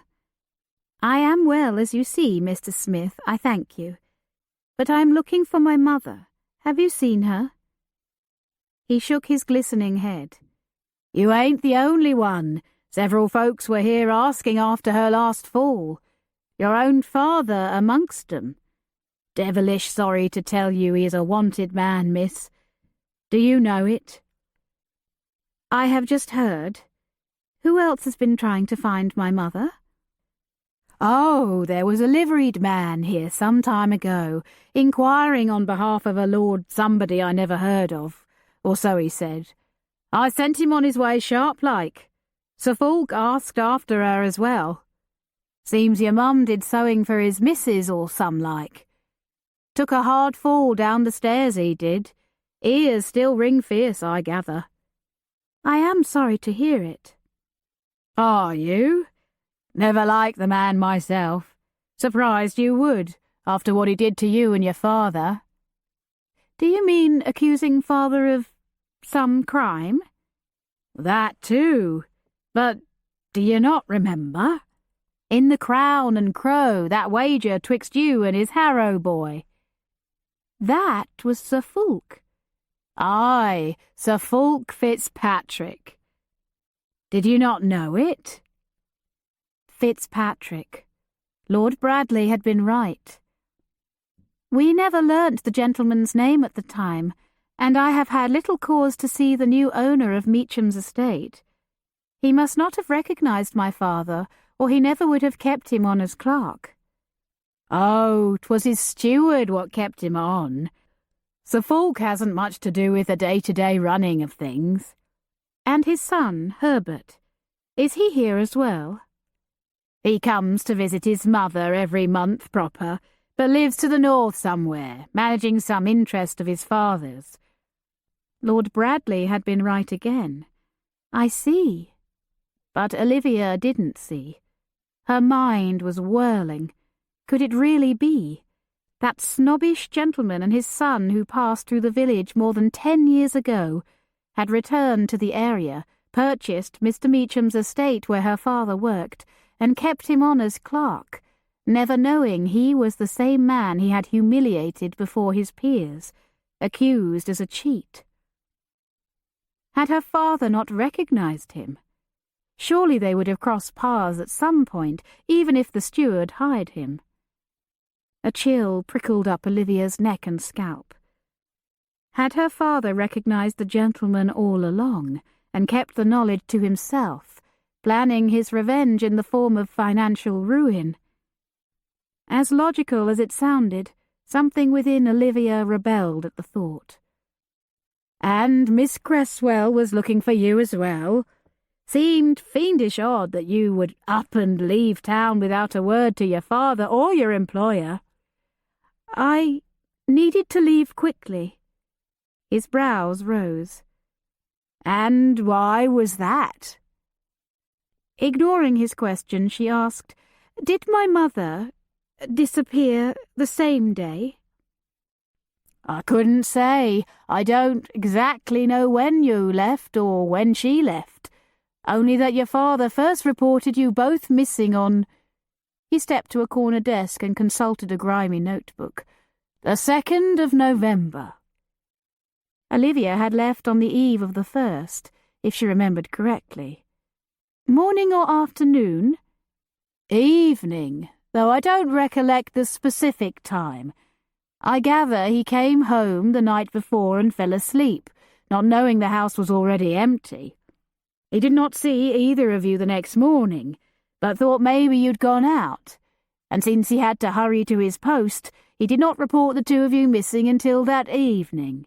"I am well, as you see, Mr. Smith, I thank you. But I am looking for my mother. Have you seen her?" He shook his glistening head. "You ain't the only one. Several folks were here asking after her last fall. Your own father amongst 'em. Devilish sorry to tell you he is a wanted man, miss. Do you know it?" "I have just heard. Who else has been trying to find my mother?" "Oh, there was a liveried man here some time ago, inquiring on behalf of a Lord somebody I never heard of, or so he said. I sent him on his way sharp-like. Sir Fulk asked after her as well. Seems your mum did sewing for his missus or some like. Took a hard fall down the stairs, he did. Ears still ring fierce, I gather." "I am sorry to hear it." "Are you? Never liked the man myself. Surprised you would, after what he did to you and your father." "Do you mean accusing father of some crime?" "That too. But do you not remember? In the Crown and Crow, that wager twixt you and his Harrow boy." "That was Sir Fulk." "Aye, Sir Fulk Fitzpatrick. Did you not know it?" Fitzpatrick. Lord Bradley had been right. "We never learnt the gentleman's name at the time, and I have had little cause to see the new owner of Meacham's estate. He must not have recognised my father, or he never would have kept him on as clerk." "Oh, 'twas his steward what kept him on. Sir Fulk hasn't much to do with the day-to-day running of things." "And his son, Herbert, is he here as well?" "He comes to visit his mother every month proper, but lives to the north somewhere, managing some interest of his father's." Lord Bradley had been right again. "I see." But Olivia didn't see. Her mind was whirling. Could it really be? That snobbish gentleman and his son who passed through the village more than 10 years ago had returned to the area, purchased Mr. Meacham's estate where her father worked, and kept him on as clerk, never knowing he was the same man he had humiliated before his peers, accused as a cheat. Had her father not recognised him? Surely they would have crossed paths at some point, even if the steward hired him. A chill prickled up Olivia's neck and scalp. Had her father recognised the gentleman all along, and kept the knowledge to himself, planning his revenge in the form of financial ruin? As logical as it sounded, something within Olivia rebelled at the thought. "And Miss Cresswell was looking for you as well? Seemed fiendish odd that you would up and leave town without a word to your father or your employer." "I needed to leave quickly." His brows rose. "And why was that?" Ignoring his question, she asked, "Did my mother disappear the same day?" "I couldn't say. I don't exactly know when you left or when she left. Only that your father first reported you both missing on—" He stepped to a corner desk and consulted a grimy notebook. "The 2nd of November. Olivia had left on the eve of the 1st, if she remembered correctly. "Morning or afternoon?" "Evening, though I don't recollect the specific time. I gather he came home the night before and fell asleep, not knowing the house was already empty. He did not see either of you the next morning, but thought maybe you'd gone out, and since he had to hurry to his post, he did not report the two of you missing until that evening.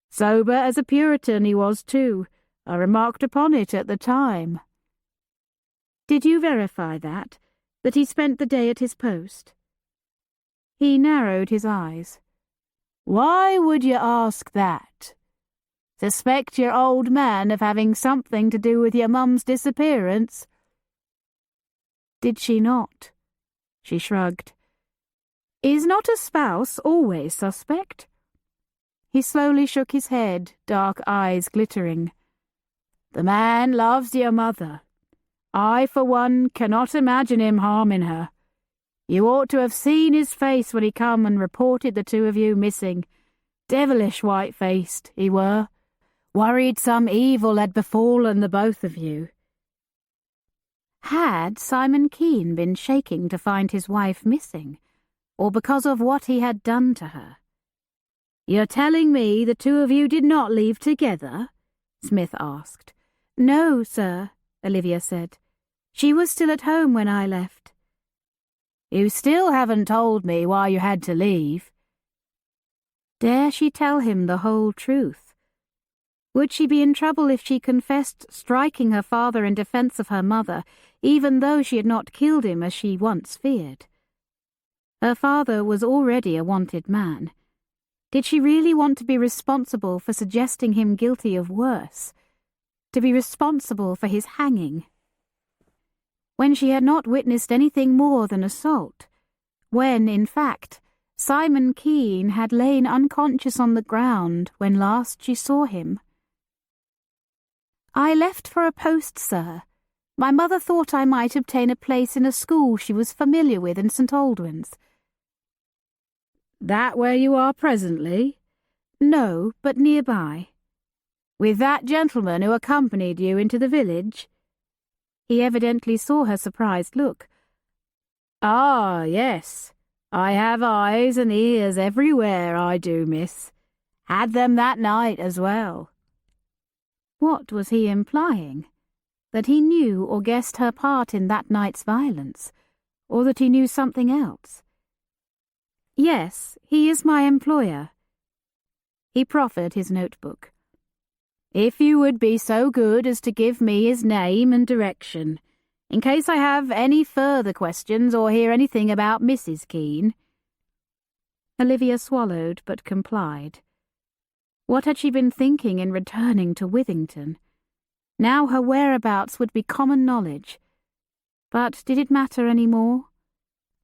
Sober as a Puritan he was too. I remarked upon it at the time." "Did you verify that he spent the day at his post?" He narrowed his eyes. "Why would you ask that? Suspect your old man of having something to do with your mum's disappearance?" "Did she not?" She shrugged. "Is not a spouse always suspect?" He slowly shook his head, dark eyes glittering. "The man loves your mother. I, for one, cannot imagine him harming her. You ought to have seen his face when he come and reported the two of you missing. Devilish white-faced, he were. Worried some evil had befallen the both of you." Had Simon Keen been shaking to find his wife missing, or because of what he had done to her? "You're telling me the two of you did not leave together?" Smith asked. "No, sir," Olivia said. "She was still at home when I left." "You still haven't told me why you had to leave." Dare she tell him the whole truth? Would she be in trouble if she confessed striking her father in defense of her mother, even though she had not killed him as she once feared? Her father was already a wanted man. Did she really want to be responsible for suggesting him guilty of worse? To be responsible for his hanging? When she had not witnessed anything more than assault, when, in fact, Simon Keen had lain unconscious on the ground when last she saw him. "I left for a post, sir. My mother thought I might obtain a place in a school she was familiar with in St. Aldwyn's." "That where you are presently?" "No, but nearby." "With that gentleman who accompanied you into the village?" He evidently saw her surprised look. "Ah, yes. I have eyes and ears everywhere, I do, miss. Had them that night as well." What was he implying? That he knew or guessed her part in that night's violence, or that he knew something else? "Yes, he is my employer." He proffered his notebook. "If you would be so good as to give me his name and direction, in case I have any further questions or hear anything about Mrs. Keen." Olivia swallowed but complied. What had she been thinking in returning to Withington? Now her whereabouts would be common knowledge. But did it matter any more?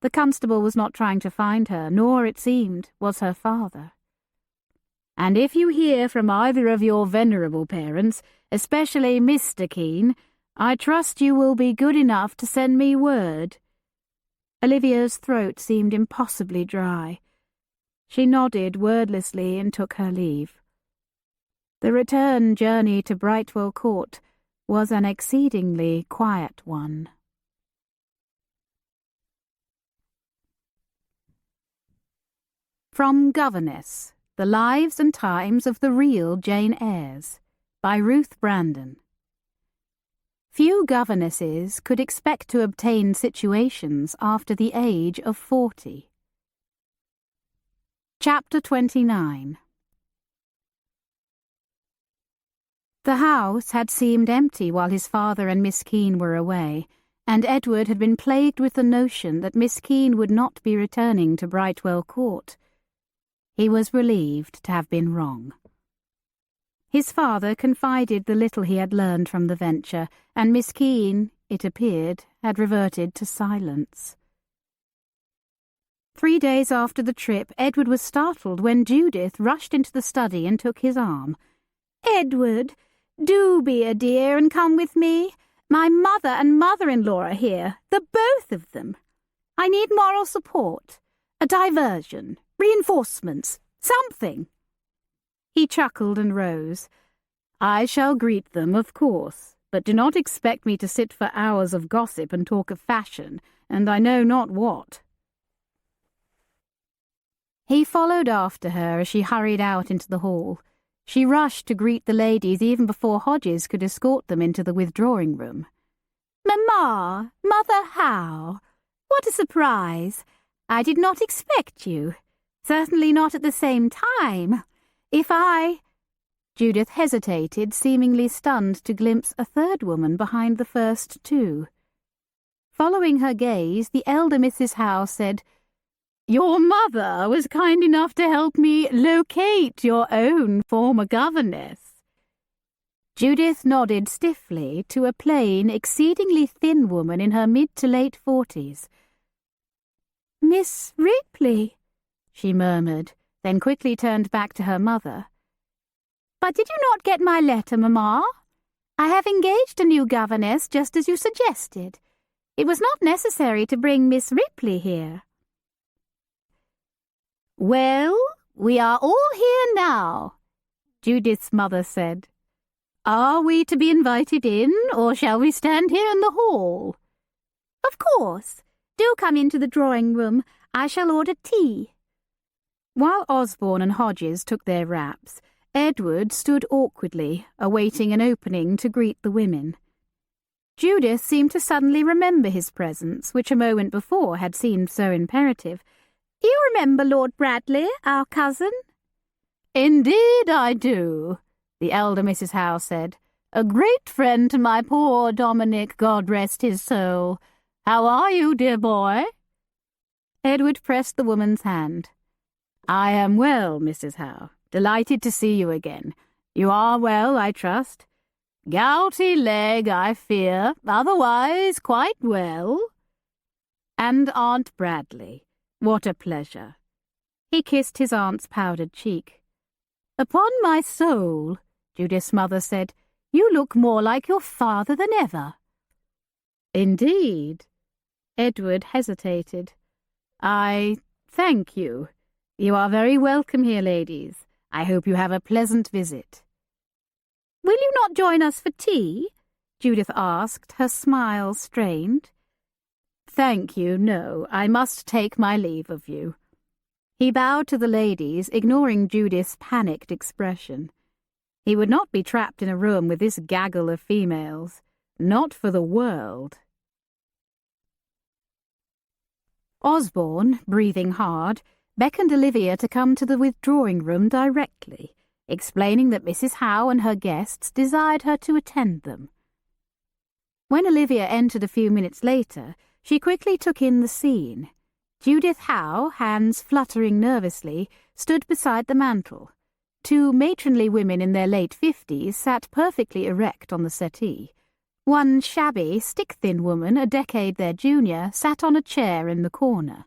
The constable was not trying to find her, nor, it seemed, was her father. "And if you hear from either of your venerable parents, especially Mr. Keen, I trust you will be good enough to send me word." Olivia's throat seemed impossibly dry. She nodded wordlessly and took her leave. The return journey to Brightwell Court was an exceedingly quiet one. From Governess, The Lives and Times of the Real Jane Eyres, by Ruth Brandon. Few governesses could expect to obtain situations after the age of 40. Chapter 29. The house had seemed empty while his father and Miss Keen were away, and Edward had been plagued with the notion that Miss Keen would not be returning to Brightwell Court. He was relieved to have been wrong. His father confided the little he had learned from the venture, and Miss Keen, it appeared, had reverted to silence. 3 days after the trip, Edward was startled when Judith rushed into the study and took his arm. "Edward, do be a dear and come with me. My mother and mother-in-law are here, the both of them. I need moral support, a diversion, reinforcements, something." He chuckled and rose. "I shall greet them, of course, but do not expect me to sit for hours of gossip and talk of fashion, and I know not what." He followed after her as she hurried out into the hall. She rushed to greet the ladies even before Hodges could escort them into the withdrawing room. "Mamma, Mother Howe, what a surprise! I did not expect you. Certainly not at the same time. If I—" Judith hesitated, seemingly stunned to glimpse a third woman behind the first two. Following her gaze, the elder Mrs. Howe said, "Your mother was kind enough to help me locate your own former governess." Judith nodded stiffly to a plain, exceedingly thin woman in her mid to late 40s. "Miss Ripley," she murmured, then quickly turned back to her mother. "But did you not get my letter, Mamma? I have engaged a new governess, just as you suggested. It was not necessary to bring Miss Ripley here." "Well, we are all here now," Judith's mother said. "Are we to be invited in, or shall we stand here in the hall?" "Of course. Do come into the drawing-room. I shall order tea." While Osborne and Hodges took their wraps, Edward stood awkwardly, awaiting an opening to greet the women. Judith seemed to suddenly remember his presence, which a moment before had seemed so imperative. "You remember Lord Bradley, our cousin?" "Indeed I do," the elder Mrs. Howe said. "A great friend to my poor Dominic, God rest his soul. How are you, dear boy?" Edward pressed the woman's hand. "I am well, Mrs. Howe. Delighted to see you again. You are well, I trust? Gouty leg, I fear, otherwise quite well. And Aunt Bradley, what a pleasure." He kissed his aunt's powdered cheek. "Upon my soul," Judith's mother said, "you look more like your father than ever." "Indeed?" Edward hesitated. "I thank you. You are very welcome here, ladies. I hope you have a pleasant visit." "Will you not join us for tea?" Judith asked, her smile strained. "Thank you, no. I must take my leave of you." He bowed to the ladies, ignoring Judith's panicked expression. He would not be trapped in a room with this gaggle of females. Not for the world. Osborne, breathing hard, beckoned Olivia to come to the withdrawing-room directly, explaining that Mrs. Howe and her guests desired her to attend them. When Olivia entered a few minutes later, she quickly took in the scene. Judith Howe, hands fluttering nervously, stood beside the mantel. Two matronly women in their late 50s sat perfectly erect on the settee. One shabby, stick-thin woman, a decade their junior, sat on a chair in the corner.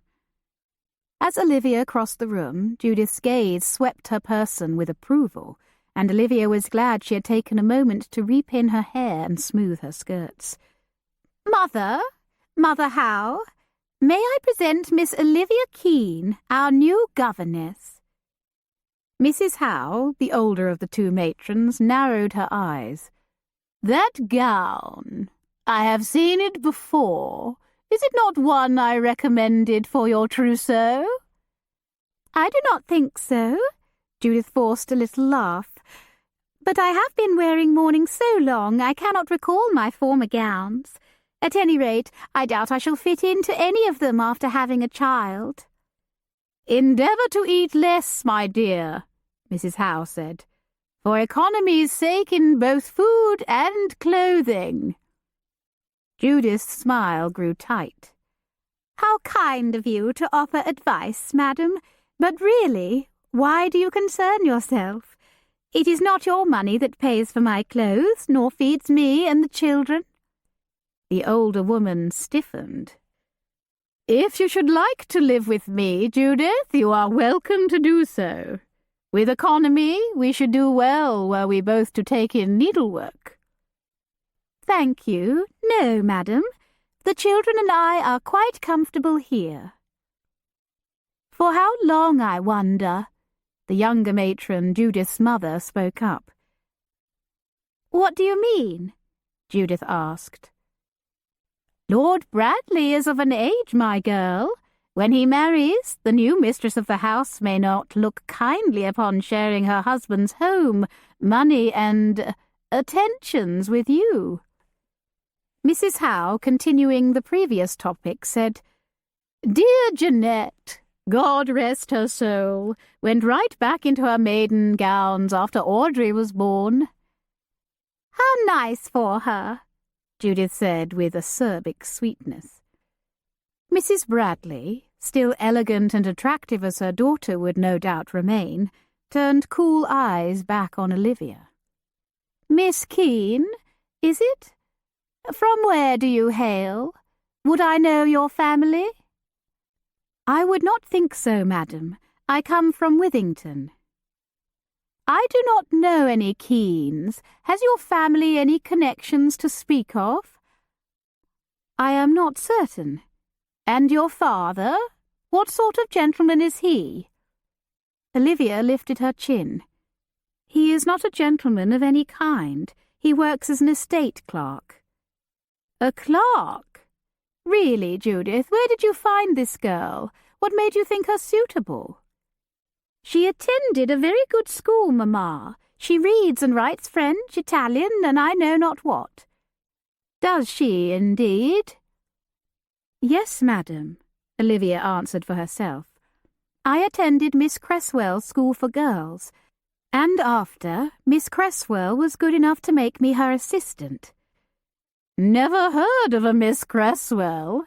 As Olivia crossed the room, Judith's gaze swept her person with approval, and Olivia was glad she had taken a moment to repin her hair and smooth her skirts. Mother Howe, may I present Miss Olivia Keene, our new governess?" Mrs. Howe, the older of the two matrons, narrowed her eyes. "That gown! I have seen it before. Is it not one I recommended for your trousseau?" "I do not think so." Judith forced a little laugh. "But I have been wearing mourning so long I cannot recall my former gowns. At any rate, I doubt I shall fit into any of them after having a child." "Endeavour to eat less, my dear," Mrs. Howe said, "for economy's sake in both food and clothing." Judith's smile grew tight. "How kind of you to offer advice, madam. But really, why do you concern yourself? It is not your money that pays for my clothes, nor feeds me and the children." The older woman stiffened. "If you should like to live with me, Judith, you are welcome to do so. With economy, we should do well were we both to take in needlework." "Thank you. No, madam. The children and I are quite comfortable here." "For how long, I wonder?" The younger matron, Judith's mother, spoke up. "What do you mean?" Judith asked. "Lord Bradley is of an age, my girl. When he marries, the new mistress of the house may not look kindly upon sharing her husband's home, money, and attentions with you." Mrs. Howe, continuing the previous topic, said, "Dear Jeanette, God rest her soul, went right back into her maiden gowns after Audrey was born." "How nice for her," Judith said with acerbic sweetness. Mrs. Bradley, still elegant and attractive as her daughter would no doubt remain, turned cool eyes back on Olivia. "Miss Keene, is it? From where do you hail? Would I know your family?" "I would not think so, madam. I come from Withington." "I do not know any Keenes. Has your family any connections to speak of?" "I am not certain." "And your father? What sort of gentleman is he?" Olivia lifted her chin. "He is not a gentleman of any kind. He works as an estate clerk." "A clerk? Really, Judith, where did you find this girl? What made you think her suitable?" "She attended a very good school, mamma. She reads and writes French, Italian, and I know not what." "Does she, indeed?" "Yes, madam," Olivia answered for herself. "I attended Miss Cresswell's school for girls, and after, Miss Cresswell was good enough to make me her assistant." "Never heard of a Miss Cresswell,"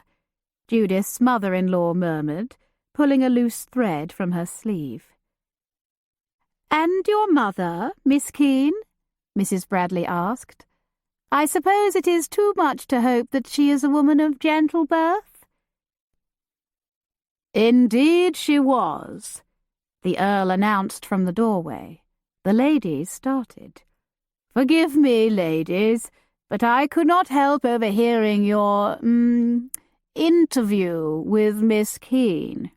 Judith's mother-in-law murmured, pulling a loose thread from her sleeve. "And your mother, Miss Keene?" Mrs. Bradley asked. "I suppose it is too much to hope that she is a woman of gentle birth?" "Indeed she was," the Earl announced from the doorway. The ladies started. "Forgive me, ladies, but I could not help overhearing your, interview with Miss Keene."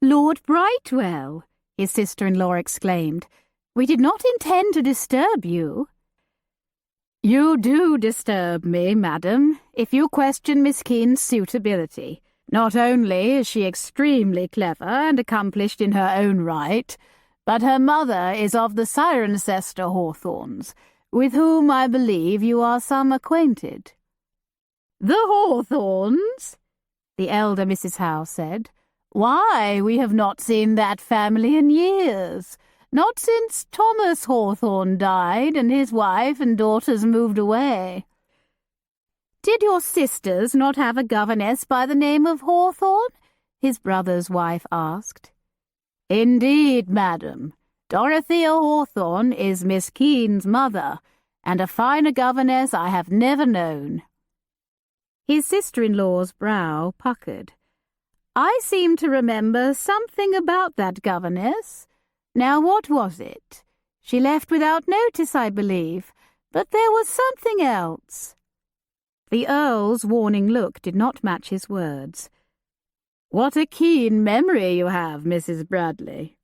"Lord Brightwell!" his sister-in-law exclaimed. "We did not intend to disturb you." "You do disturb me, madam, if you question Miss Keene's suitability. Not only is she extremely clever and accomplished in her own right, but her mother is of the Cirencester Hawthorns, with whom I believe you are some acquainted." "The Hawthorns?" the elder Mrs. Howe said. "Why, we have not seen that family in years. Not since Thomas Hawthorn died and his wife and daughters moved away." "Did your sisters not have a governess by the name of Hawthorn?" his brother's wife asked. "Indeed, madam. Dorothea Hawthorn is Miss Keene's mother, and a finer governess I have never known." His sister-in-law's brow puckered. "I seem to remember something about that governess. Now, what was it? She left without notice, I believe, but there was something else." The Earl's warning look did not match his words. "What a keen memory you have, Mrs. Bradley."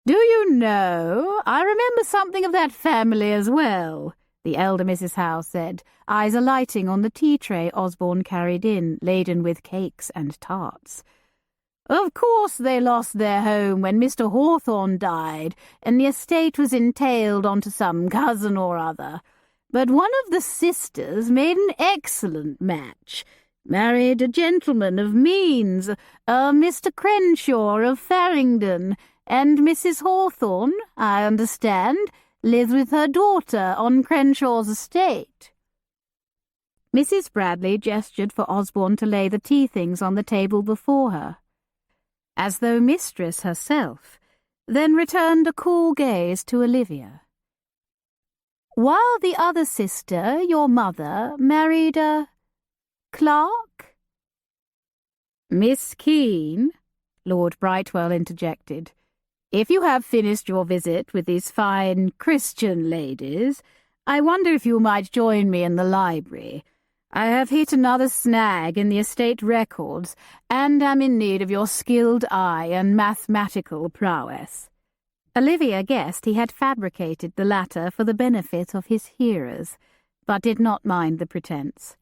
"Do you know, I remember something of that family as well," the elder Mrs. Howe said, eyes alighting on the tea-tray Osborne carried in, laden with cakes and tarts. "Of course they lost their home when Mr. Hawthorn died, and the estate was entailed onto some cousin or other. But one of the sisters made an excellent match, married a gentleman of means, Mr. Crenshaw of Farringdon, and Mrs. Hawthorn, I understand, lives with her daughter on Crenshaw's estate." Mrs. Bradley gestured for Osborne to lay the tea things on the table before her, as though mistress herself, then returned a cool gaze to Olivia. "While the other sister, your mother, married a clerk?" "Miss Keene," Lord Brightwell interjected, "if you have finished your visit with these fine Christian ladies, I wonder if you might join me in the library. I have hit another snag in the estate records, and am in need of your skilled eye and mathematical prowess." Olivia guessed he had fabricated the latter for the benefit of his hearers, but did not mind the pretence.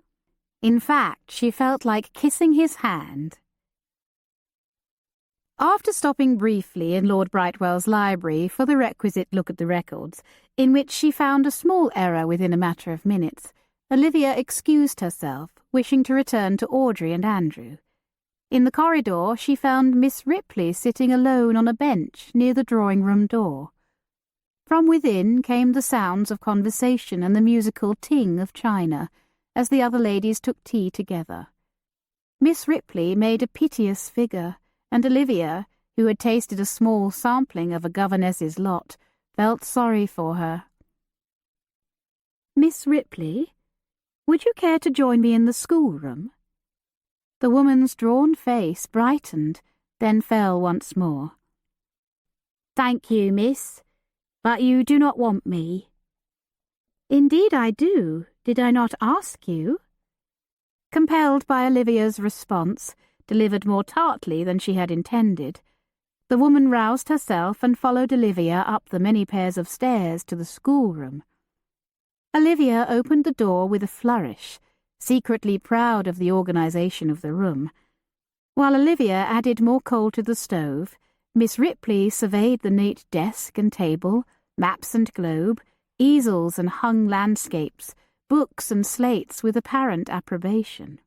In fact, she felt like kissing his hand. After stopping briefly in Lord Brightwell's library for the requisite look at the records, in which she found a small error within a matter of minutes, Olivia excused herself, wishing to return to Audrey and Andrew. In the corridor, she found Miss Ripley sitting alone on a bench near the drawing-room door. From within came the sounds of conversation and the musical ting of china as the other ladies took tea together. Miss Ripley made a piteous figure, and Olivia, who had tasted a small sampling of a governess's lot, felt sorry for her. "Miss Ripley, would you care to join me in the schoolroom?" The woman's drawn face brightened, then fell once more. "Thank you, miss, but you do not want me." "Indeed I do. Did I not ask you?" Compelled by Olivia's response, delivered more tartly than she had intended, the woman roused herself and followed Olivia up the many pairs of stairs to the schoolroom. Olivia opened the door with a flourish, secretly proud of the organization of the room. While Olivia added more coal to the stove, Miss Ripley surveyed the neat desk and table, maps and globe, easels and hung landscapes, books and slates with apparent approbation.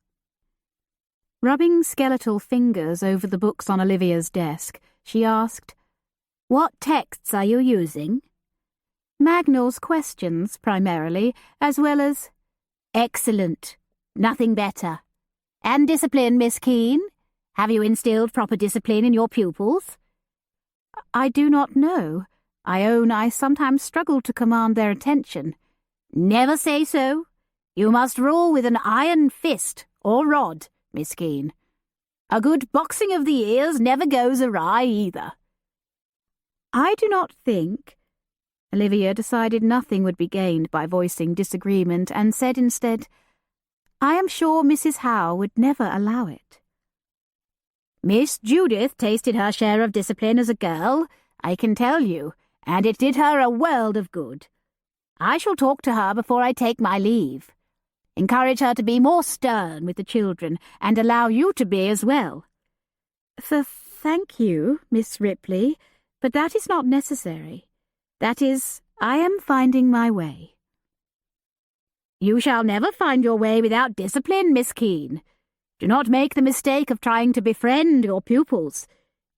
Rubbing skeletal fingers over the books on Olivia's desk, she asked, "What texts are you using?" "Magnall's Questions, primarily, as well as—" "Excellent. Nothing better. And discipline, Miss Keene? Have you instilled proper discipline in your pupils?" "I do not know. I own I sometimes struggle to command their attention." "Never say so. You must rule with an iron fist or rod, Miss Keene. A good boxing of the ears never goes awry either." "I do not think—" Olivia decided nothing would be gained by voicing disagreement and said instead, "I am sure Mrs. Howe would never allow it." "Miss Judith tasted her share of discipline as a girl, I can tell you, and it did her a world of good. I shall talk to her before I take my leave. Encourage her to be more stern with the children, and allow you to be as well." Thank you, Miss Ripley, but that is not necessary. That is, I am finding my way." "You shall never find your way without discipline, Miss Keene. Do not make the mistake of trying to befriend your pupils.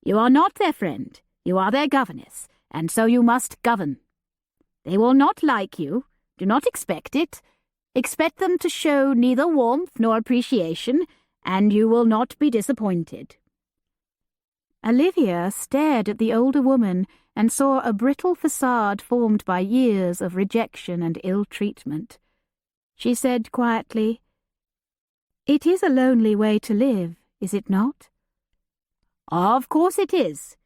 You are not their friend, you are their governess, and so you must govern. They will not like you, do not expect it. Expect them to show neither warmth nor appreciation, and you will not be disappointed." Olivia stared at the older woman and saw a brittle facade formed by years of rejection and ill-treatment. She said quietly, "It is a lonely way to live, is it not?" "Of course it is.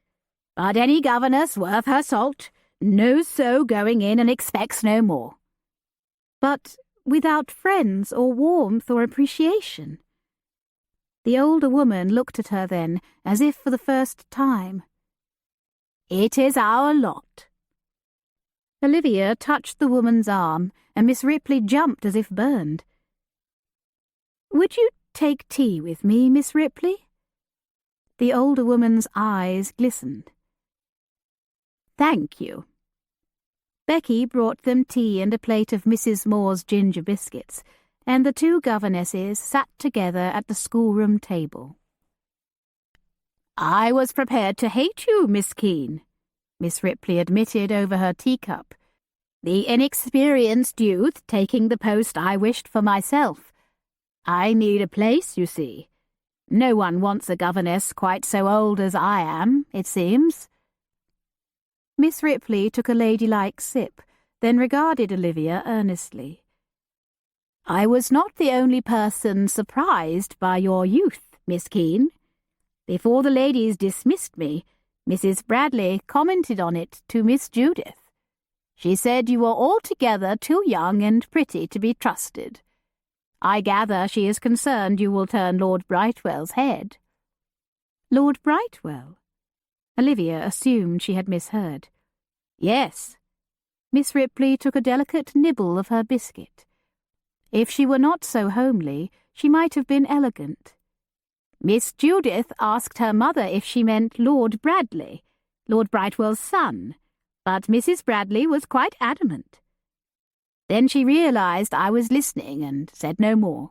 But any governess worth her salt knows so going in and expects no more." "But without friends or warmth or appreciation?" The older woman looked at her then, as if for the first time. "It is our lot." Olivia touched the woman's arm, and Miss Ripley jumped as if burned. "Would you take tea with me, Miss Ripley?" The older woman's eyes glistened. "Thank you." Becky brought them tea and a plate of Mrs. Moore's ginger biscuits, and the two governesses sat together at the schoolroom table. "I was prepared to hate you, Miss Keene," Miss Ripley admitted over her teacup. "The inexperienced youth taking the post I wished for myself. I need a place, you see. No one wants a governess quite so old as I am, it seems." Miss Ripley took a ladylike sip, then regarded Olivia earnestly. "I was not the only person surprised by your youth, Miss Keene. Before the ladies dismissed me, Mrs. Bradley commented on it to Miss Judith. She said you were altogether too young and pretty to be trusted. I gather she is concerned you will turn Lord Brightwell's head." "Lord Brightwell?" Olivia assumed she had misheard. "Yes." Miss Ripley took a delicate nibble of her biscuit. If she were not so homely, she might have been elegant. "Miss Judith asked her mother if she meant Lord Bradley, Lord Brightwell's son, but Mrs. Bradley was quite adamant. Then she realized I was listening and said no more."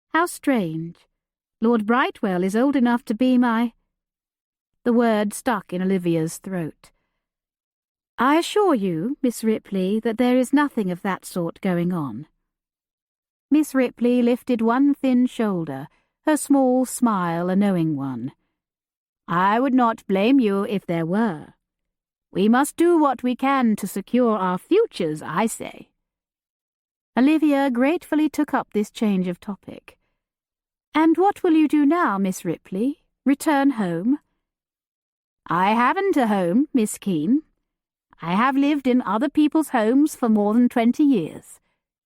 "How strange. Lord Brightwell is old enough to be my—" The word stuck in Olivia's throat. "I assure you, Miss Ripley, that there is nothing of that sort going on." Miss Ripley lifted one thin shoulder, her small smile a knowing one. "I would not blame you if there were. We must do what we can to secure our futures, I say." Olivia gratefully took up this change of topic. "And what will you do now, Miss Ripley? Return home?" "I haven't a home, Miss Keene. I have lived in other people's homes for more than 20 years,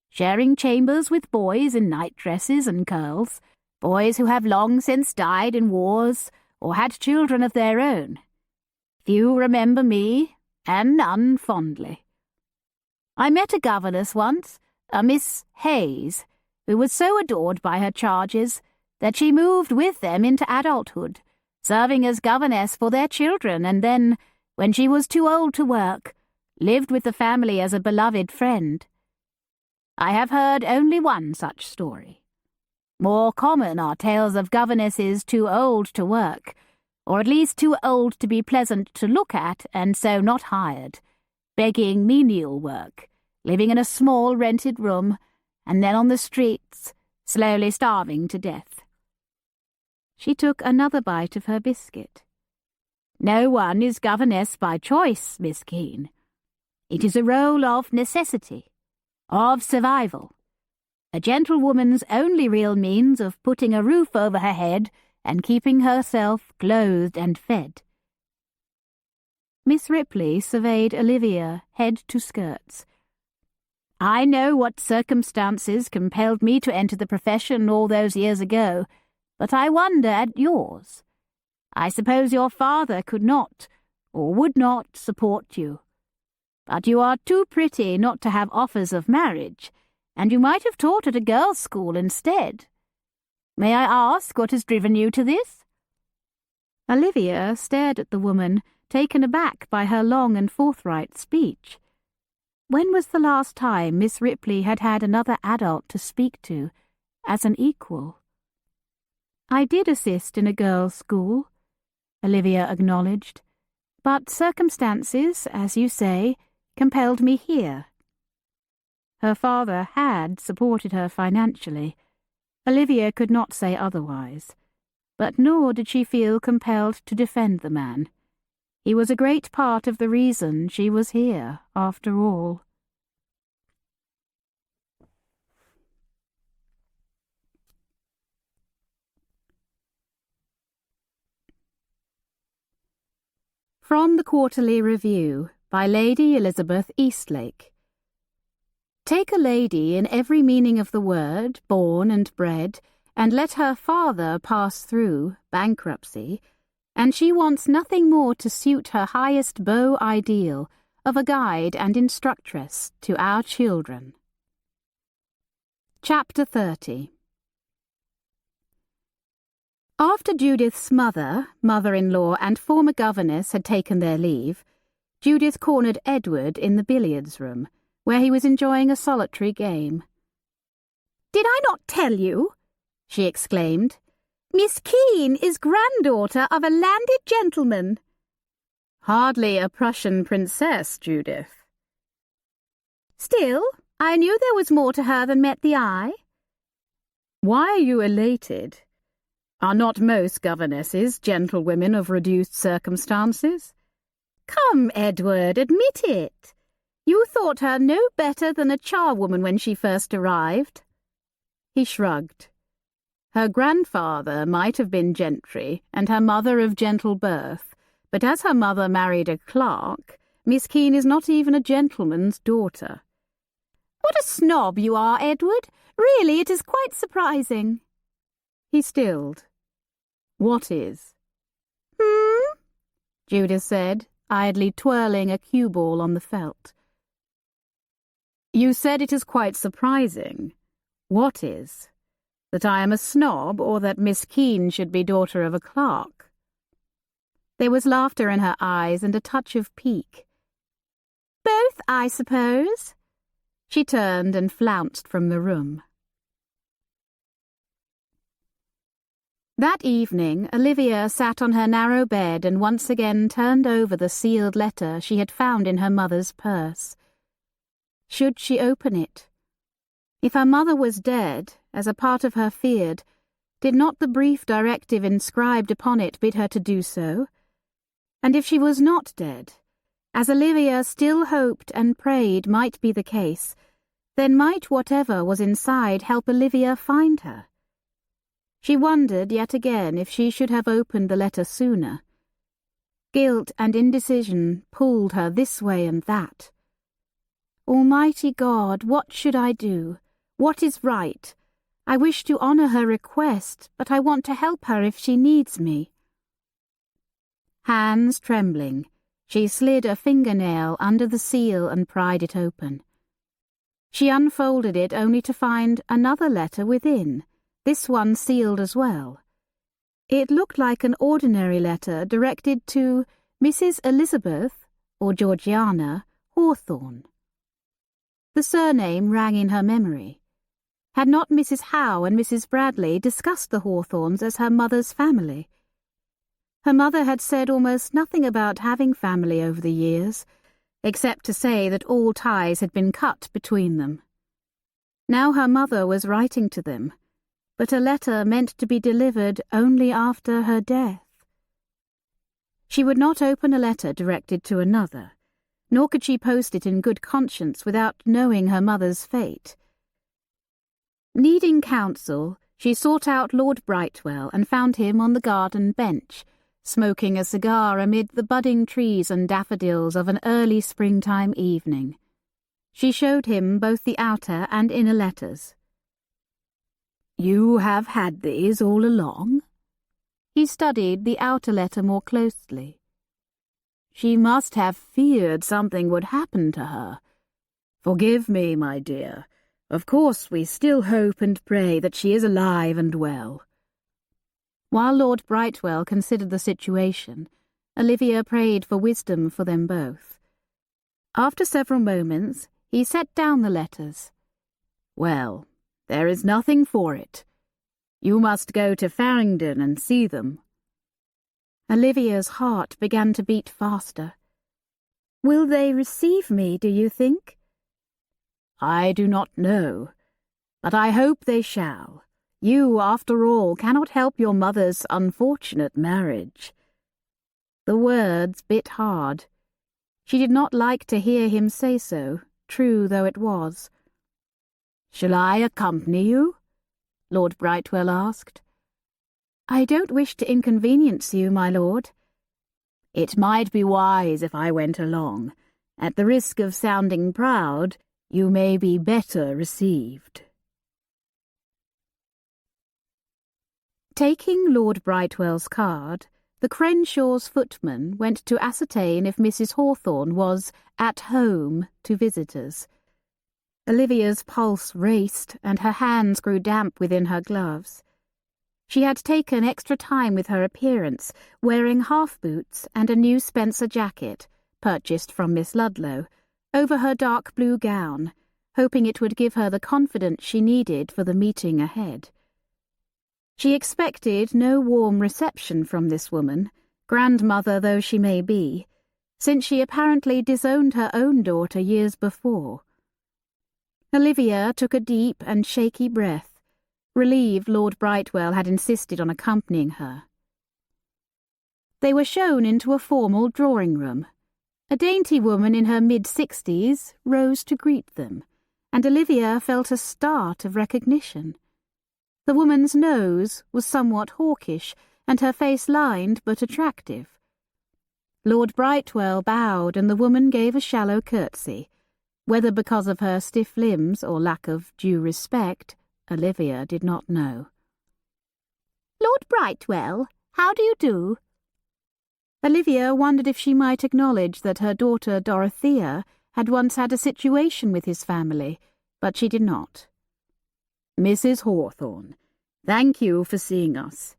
sharing chambers with boys in night-dresses and curls, boys who have long since died in wars or had children of their own. Few remember me, and none fondly. I met a governess once, a Miss Hayes, who was so adored by her charges that she moved with them into adulthood, serving as governess for their children, and then, when she was too old to work, lived with the family as a beloved friend. I have heard only one such story. More common are tales of governesses too old to work, or at least too old to be pleasant to look at and so not hired, begging menial work, living in a small rented room, and then on the streets, slowly starving to death. She took another bite of her biscuit. "No one is governess by choice, Miss Keene. It is a role of necessity, of survival. A gentlewoman's only real means of putting a roof over her head and keeping herself clothed and fed." Miss Ripley surveyed Olivia head to skirts. "I know what circumstances compelled me to enter the profession all those years ago, but I wonder at yours. I suppose your father could not, or would not, support you. But you are too pretty not to have offers of marriage, and you might have taught at a girls' school instead. May I ask what has driven you to this?" Olivia stared at the woman, taken aback by her long and forthright speech. When was the last time Miss Ripley had had another adult to speak to, as an equal? "I did assist in a girls' school," Olivia acknowledged, "but circumstances, as you say, compelled me here." Her father had supported her financially. Olivia could not say otherwise, but nor did she feel compelled to defend the man. He was a great part of the reason she was here, after all. From the Quarterly Review, by Lady Elizabeth Eastlake. Take a lady in every meaning of the word, born and bred, and let her father pass through bankruptcy, and she wants nothing more to suit her highest beau ideal of a guide and instructress to our children. Chapter 30. After Judith's mother, mother-in-law, and former governess had taken their leave, Judith cornered Edward in the billiards room, where he was enjoying a solitary game. "Did I not tell you?" she exclaimed. "Miss Keene is granddaughter of a landed gentleman." "Hardly a Prussian princess, Judith." "Still, I knew there was more to her than met the eye." "Why are you elated? Are not most governesses gentlewomen of reduced circumstances?" "Come, Edward, admit it. You thought her no better than a charwoman when she first arrived." He shrugged. Her grandfather might have been gentry, and her mother of gentle birth, but as her mother married a clerk, Miss Keene is not even a gentleman's daughter. "What a snob you are, Edward! Really, it is quite surprising." He stilled. "What is?" Judith said, idly twirling a cue ball on the felt. "You said it is quite surprising. What is? That I am a snob, or that Miss Keene should be daughter of a clerk?" There was laughter in her eyes and a touch of pique. "Both, I suppose." She turned and flounced from the room. That evening, Olivia sat on her narrow bed and once again turned over the sealed letter she had found in her mother's purse. Should she open it? If her mother was dead, as a part of her feared, did not the brief directive inscribed upon it bid her to do so? And if she was not dead, as Olivia still hoped and prayed might be the case, then might whatever was inside help Olivia find her? She wondered yet again if she should have opened the letter sooner. Guilt and indecision pulled her this way and that. Almighty God, what should I do? What is right? I wish to honour her request, but I want to help her if she needs me. Hands trembling, she slid a fingernail under the seal and pried it open. She unfolded it only to find another letter within, this one sealed as well. It looked like an ordinary letter directed to Mrs. Elizabeth, or Georgiana, Hawthorne. The surname rang in her memory. Had not Mrs. Howe and Mrs. Bradley discussed the Hawthornes as her mother's family? Her mother had said almost nothing about having family over the years, except to say that all ties had been cut between them. Now her mother was writing to them, but a letter meant to be delivered only after her death. She would not open a letter directed to another, nor could she post it in good conscience without knowing her mother's fate. Needing counsel, she sought out Lord Brightwell and found him on the garden bench, smoking a cigar amid the budding trees and daffodils of an early springtime evening. She showed him both the outer and inner letters. "You have had these all along?" He studied the outer letter more closely. "She must have feared something would happen to her. Forgive me, my dear. Of course we still hope and pray that she is alive and well." While Lord Brightwell considered the situation, Olivia prayed for wisdom for them both. After several moments, he set down the letters. "Well, there is nothing for it. You must go to Farringdon and see them." Olivia's heart began to beat faster. "Will they receive me, do you think?" "I do not know, but I hope they shall. You, after all, cannot help your mother's unfortunate marriage." The words bit hard. She did not like to hear him say so, true though it was. "Shall I accompany you?" Lord Brightwell asked. "I don't wish to inconvenience you, my lord." "It might be wise if I went along. At the risk of sounding proud, you may be better received." Taking Lord Brightwell's card, the Crenshaw's footman went to ascertain if Mrs. Hawthorne was at home to visitors. Olivia's pulse raced and her hands grew damp within her gloves. She had taken extra time with her appearance, wearing half-boots and a new Spencer jacket, purchased from Miss Ludlow, over her dark blue gown, hoping it would give her the confidence she needed for the meeting ahead. She expected no warm reception from this woman, grandmother though she may be, since she apparently disowned her own daughter years before. Olivia took a deep and shaky breath, relieved Lord Brightwell had insisted on accompanying her. They were shown into a formal drawing-room. A dainty woman in her mid-60s rose to greet them, and Olivia felt a start of recognition. The woman's nose was somewhat hawkish, and her face lined but attractive. Lord Brightwell bowed, and the woman gave a shallow curtsy. Whether because of her stiff limbs or lack of due respect, Olivia did not know. "Lord Brightwell, how do you do?" Olivia wondered if she might acknowledge that her daughter Dorothea had once had a situation with his family, but she did not. "Mrs. Hawthorne, thank you for seeing us."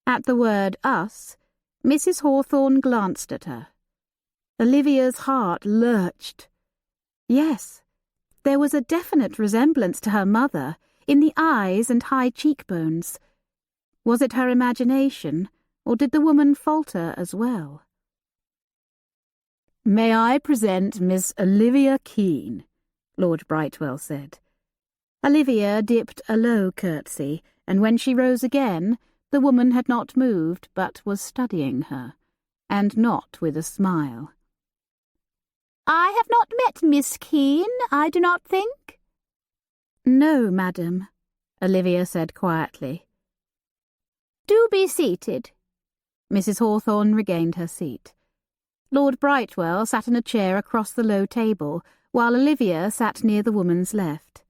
At the word us, Mrs. Hawthorne glanced at her. Olivia's heart lurched. Yes, there was a definite resemblance to her mother in the eyes and high cheekbones. Was it her imagination, or did the woman falter as well? "May I present Miss Olivia Keene?" Lord Brightwell said. Olivia dipped a low curtsy, and when she rose again, the woman had not moved, but was studying her, and not with a smile. "I have not met Miss Keene, I do not think." "No, madam," Olivia said quietly. "Do be seated." Mrs. Hawthorne regained her seat. Lord Brightwell sat in a chair across the low table, while Olivia sat near the woman's left.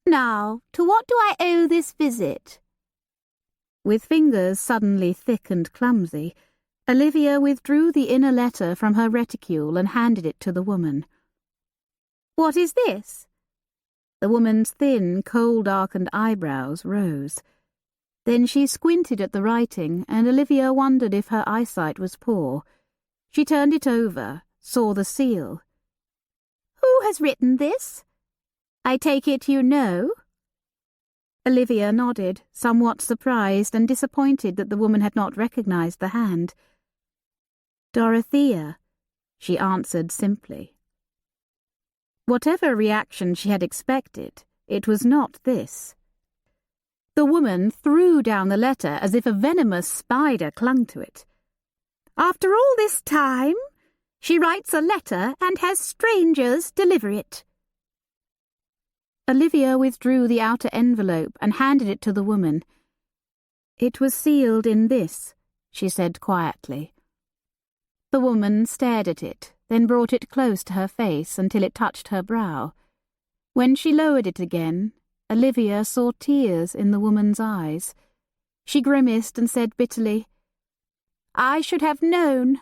"Now, to what do I owe this visit?" With fingers suddenly thick and clumsy, Olivia withdrew the inner letter from her reticule and handed it to the woman. "What is this?" The woman's thin, coal-darkened eyebrows rose. Then she squinted at the writing, and Olivia wondered if her eyesight was poor. She turned it over, saw the seal. "Who has written this? I take it you know?" Olivia nodded, somewhat surprised and disappointed that the woman had not recognized the hand. "Dorothea," she answered simply. Whatever reaction she had expected, it was not this. The woman threw down the letter as if a venomous spider clung to it. "After all this time, she writes a letter and has strangers deliver it." Olivia withdrew the outer envelope and handed it to the woman. "It was sealed in this," she said quietly. The woman stared at it, then brought it close to her face until it touched her brow. When she lowered it again, Olivia saw tears in the woman's eyes. She grimaced and said bitterly, "I should have known.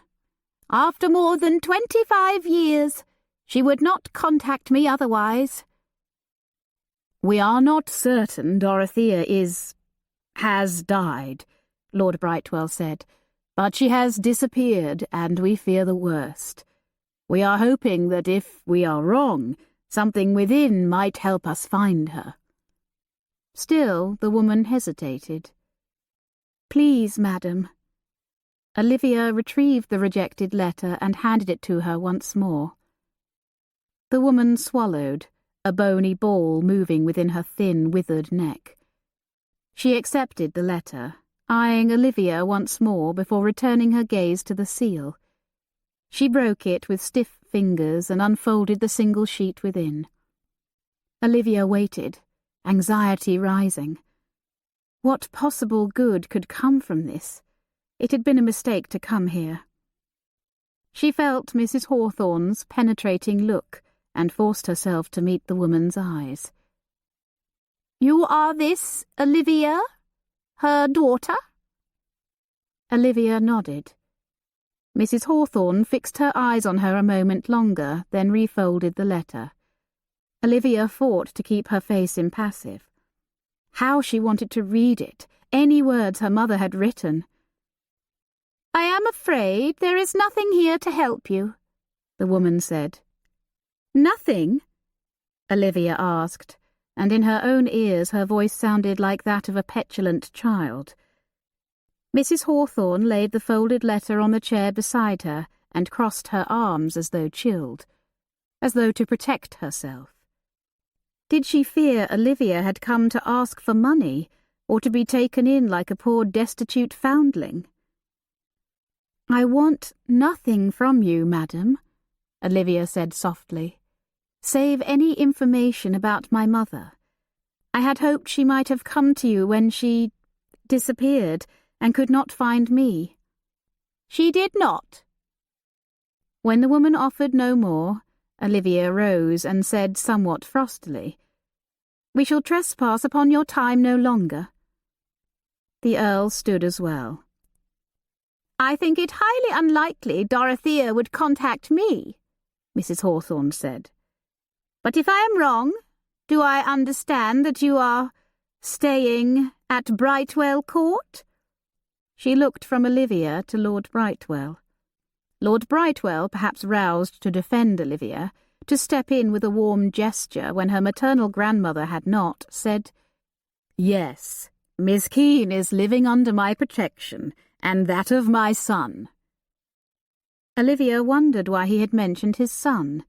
After more than 25 years, she would not contact me otherwise." "We are not certain Dorothea has died," Lord Brightwell said, "but she has disappeared, and we fear the worst. We are hoping that if we are wrong, something within might help us find her." Still, the woman hesitated. "Please, madam." Olivia retrieved the rejected letter and handed it to her once more. The woman swallowed, a bony ball moving within her thin, withered neck. She accepted the letter, eyeing Olivia once more before returning her gaze to the seal. She broke it with stiff fingers and unfolded the single sheet within. Olivia waited, anxiety rising. What possible good could come from this? It had been a mistake to come here. She felt Mrs. Hawthorne's penetrating look and forced herself to meet the woman's eyes. "You are this Olivia, her daughter?" Olivia nodded. Mrs. Hawthorne fixed her eyes on her a moment longer, then refolded the letter. Olivia fought to keep her face impassive. How she wanted to read it, any words her mother had written. "I am afraid there is nothing here to help you," the woman said. "Nothing?" Olivia asked, and in her own ears her voice sounded like that of a petulant child. Mrs. Hawthorne laid the folded letter on the chair beside her and crossed her arms as though chilled, as though to protect herself. Did she fear Olivia had come to ask for money, or to be taken in like a poor destitute foundling? "I want nothing from you, madam," Olivia said softly, "save any information about my mother. I had hoped she might have come to you when she disappeared and could not find me." "She did not." When the woman offered no more, Olivia rose and said somewhat frostily, "We shall trespass upon your time no longer." The Earl stood as well. "I think it highly unlikely Dorothea would contact me," Mrs. Hawthorne said. "But if I am wrong, do I understand that you are staying at Brightwell Court?" She looked from Olivia to Lord Brightwell. Lord Brightwell, perhaps roused to defend Olivia, to step in with a warm gesture when her maternal grandmother had not, said, "Yes." Miss Keene is living under my protection, and that of my son." Olivia wondered why he had mentioned his son.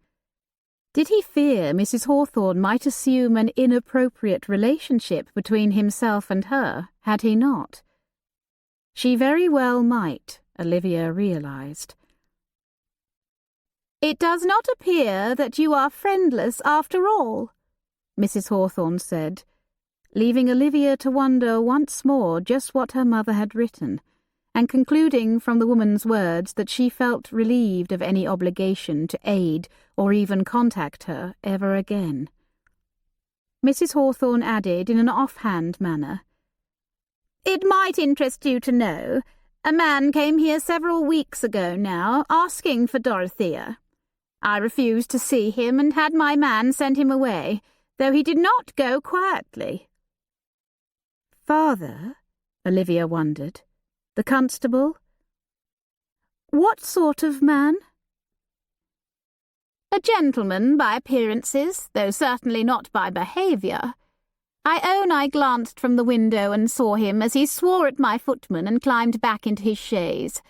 Did he fear Mrs. Hawthorne might assume an inappropriate relationship between himself and her, had he not? She very well might, Olivia realized. "It does not appear that you are friendless after all," Mrs. Hawthorne said, leaving Olivia to wonder once more just what her mother had written, and concluding from the woman's words that she felt relieved of any obligation to aid or even contact her ever again. Mrs. Hawthorne added in an offhand manner, "It might interest you to know, a man came here several weeks ago now, asking for Dorothea. I refused to see him and had my man send him away, though he did not go quietly." "Father?" Olivia wondered. "The constable? What sort of man?" "A gentleman by appearances, though certainly not by behaviour. I own I glanced from the window and saw him as he swore at my footman and climbed back into his chaise.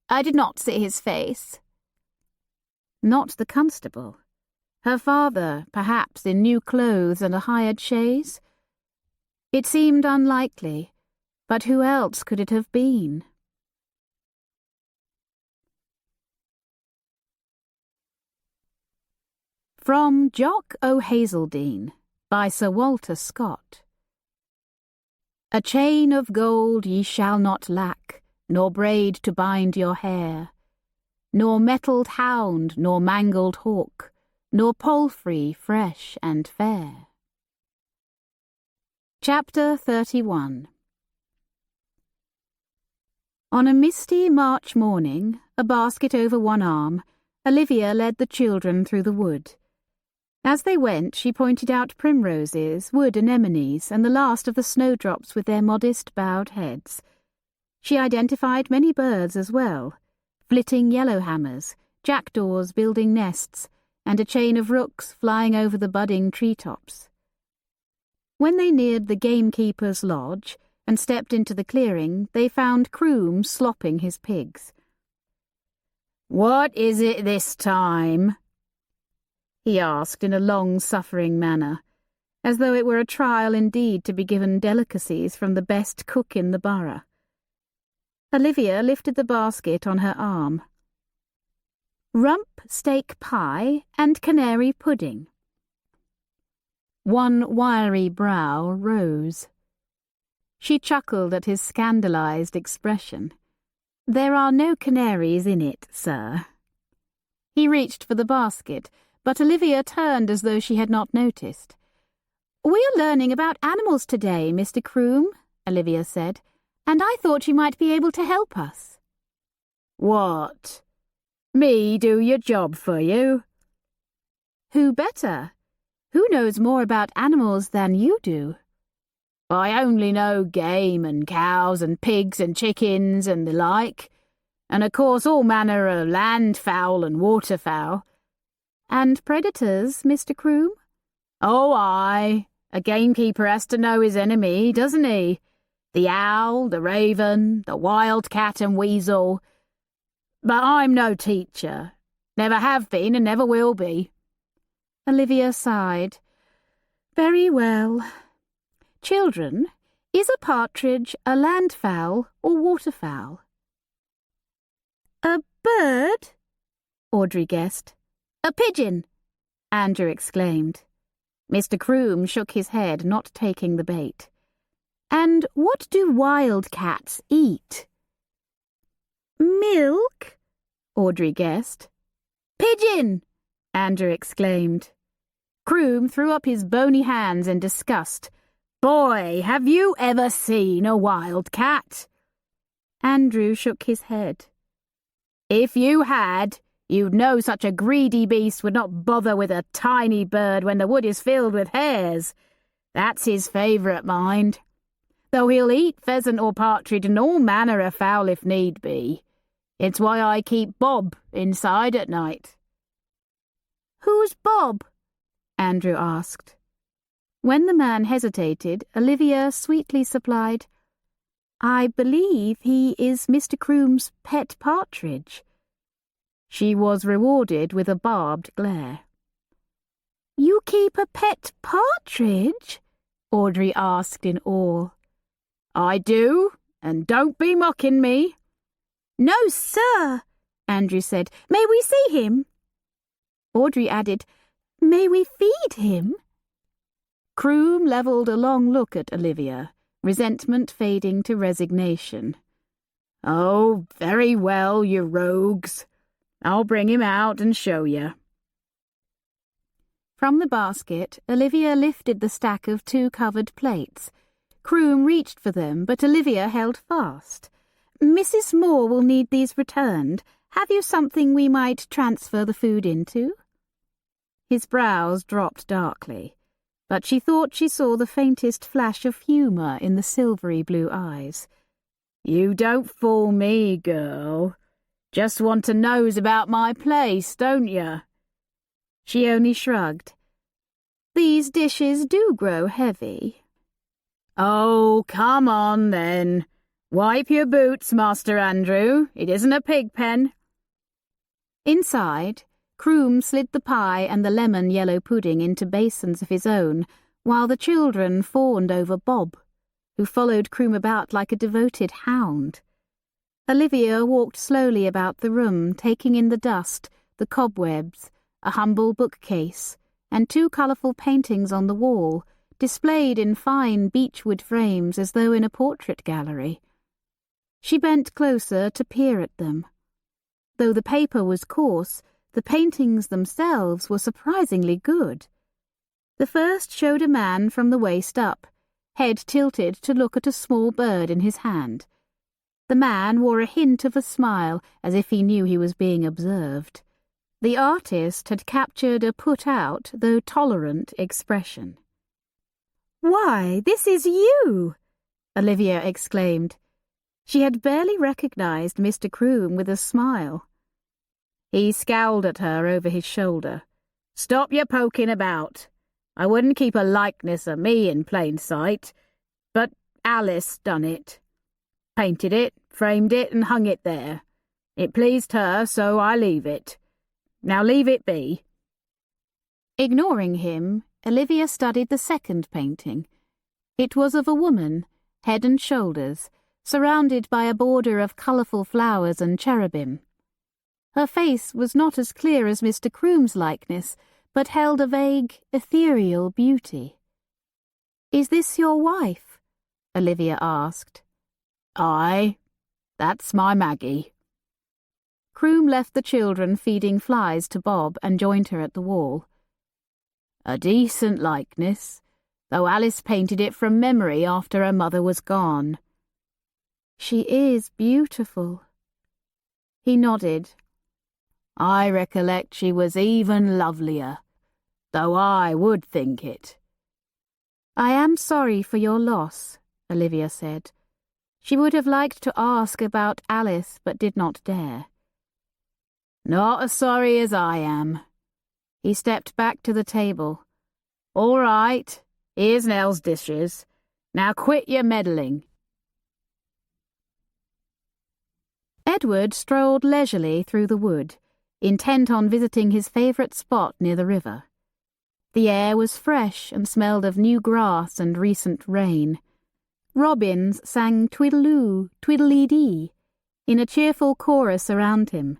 I did not see his face." Not the constable. Her father, perhaps in new clothes and a hired chaise? It seemed unlikely, but who else could it have been? From Jock o' Hazeldean, by Sir Walter Scott. A chain of gold ye shall not lack, nor braid to bind your hair, nor mettled hound, nor mangled hawk, nor palfrey fresh and fair. Chapter 31. On a misty March morning, a basket over one arm, Olivia led the children through the wood. As they went, she pointed out primroses, wood anemones, and the last of the snowdrops with their modest bowed heads. She identified many birds as well, flitting yellowhammers, jackdaws building nests, and a chain of rooks flying over the budding treetops. When they neared the gamekeeper's lodge and stepped into the clearing, they found Croom slopping his pigs. "What is it this time?" he asked in a long-suffering manner, as though it were a trial indeed to be given delicacies from the best cook in the borough. Olivia lifted the basket on her arm. "Rump steak pie and canary pudding." One wiry brow rose. She chuckled at his scandalized expression. "There are no canaries in it, sir." He reached for the basket, but Olivia turned as though she had not noticed. "We are learning about animals today, Mr. Croom," Olivia said, "and I thought you might be able to help us." "What? Me do your job for you?" "Who better? Who knows more about animals than you do?" "I only know game and cows and pigs and chickens and the like, and of course all manner of land fowl and waterfowl." "And predators, Mr. Croom?" "Oh, aye. A gamekeeper has to know his enemy, doesn't he? The owl, the raven, the wildcat and weasel. But I'm no teacher. Never have been and never will be." Olivia sighed. "Very well. Children, is a partridge a landfowl or waterfowl?" "A bird?" Audrey guessed. "A pigeon," Andrew exclaimed. Mr. Croom shook his head, not taking the bait. "And what do wildcats eat?" "Milk," Audrey guessed. "Pigeon!" Andrew exclaimed. Croom threw up his bony hands in disgust. "Boy, have you ever seen a wildcat?" Andrew shook his head. "If you had, you'd know such a greedy beast would not bother with a tiny bird when the wood is filled with hares. That's his favourite, mind. Though he'll eat pheasant or partridge and all manner of fowl if need be. It's why I keep Bob inside at night." "Who's Bob?" Andrew asked. When the man hesitated, Olivia sweetly supplied, "I believe he is Mr. Croom's pet partridge." She was rewarded with a barbed glare. "You keep a pet partridge?" Audrey asked in awe. "I do, and don't be mocking me." "No, sir," Andrew said. "May we see him?" Audrey added, "May we feed him?" Croom levelled a long look at Olivia, resentment fading to resignation. "Oh, very well, you rogues. I'll bring him out and show you." From the basket, Olivia lifted the stack of 2 covered plates. Croom reached for them, but Olivia held fast. "Mrs. Moore will need these returned. Have you something we might transfer the food into?" His brows dropped darkly, but she thought she saw the faintest flash of humour in the silvery blue eyes. "You don't fool me, girl. Just want to nose about my place, don't you?" She only shrugged. "These dishes do grow heavy." "Oh, come on, then. Wipe your boots, Master Andrew. It isn't a pig pen." Inside, Croom slid the pie and the lemon-yellow pudding into basins of his own, while the children fawned over Bob, who followed Croom about like a devoted hound. Olivia walked slowly about the room, taking in the dust, the cobwebs, a humble bookcase, and 2 colourful paintings on the wall, displayed in fine beechwood frames as though in a portrait gallery. She bent closer to peer at them. Though the paper was coarse, the paintings themselves were surprisingly good. The first showed a man from the waist up, head tilted to look at a small bird in his hand. The man wore a hint of a smile, as if he knew he was being observed. The artist had captured a put-out, though tolerant, expression. "Why, this is you!" Olivia exclaimed. She had barely recognised Mr. Croom with a smile. He scowled at her over his shoulder. "Stop your poking about. I wouldn't keep a likeness of me in plain sight, but Alice done it. Painted it, framed it, and hung it there. It pleased her, so I leave it. Now leave it be." Ignoring him, Olivia studied the second painting. It was of a woman, head and shoulders, surrounded by a border of colourful flowers and cherubim. Her face was not as clear as Mr. Croom's likeness, but held a vague, ethereal beauty. "Is this your wife?" Olivia asked. "Aye, that's my Maggie." Croom left the children feeding flies to Bob and joined her at the wall. "A decent likeness, though Alice painted it from memory after her mother was gone." "She is beautiful." He nodded. "I recollect she was even lovelier, though I would think it." "I am sorry for your loss," Olivia said. She would have liked to ask about Alice, but did not dare. "Not as sorry as I am." He stepped back to the table. "All right, here's Nell's dishes. Now quit your meddling." Edward strolled leisurely through the wood, intent on visiting his favourite spot near the river. The air was fresh and smelled of new grass and recent rain. Robins sang twiddle-oo, twiddly-dee, in a cheerful chorus around him.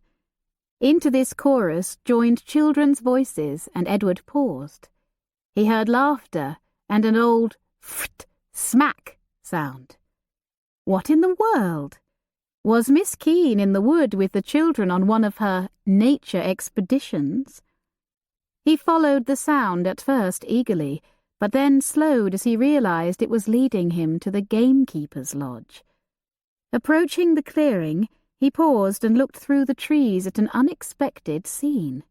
Into this chorus joined children's voices, and Edward paused. He heard laughter and an old ft, smack sound. What in the world? Was Miss Keene in the wood with the children on one of her nature expeditions? He followed the sound at first eagerly, but then slowed as he realized it was leading him to the gamekeeper's lodge. Approaching the clearing, he paused and looked through the trees at an unexpected scene.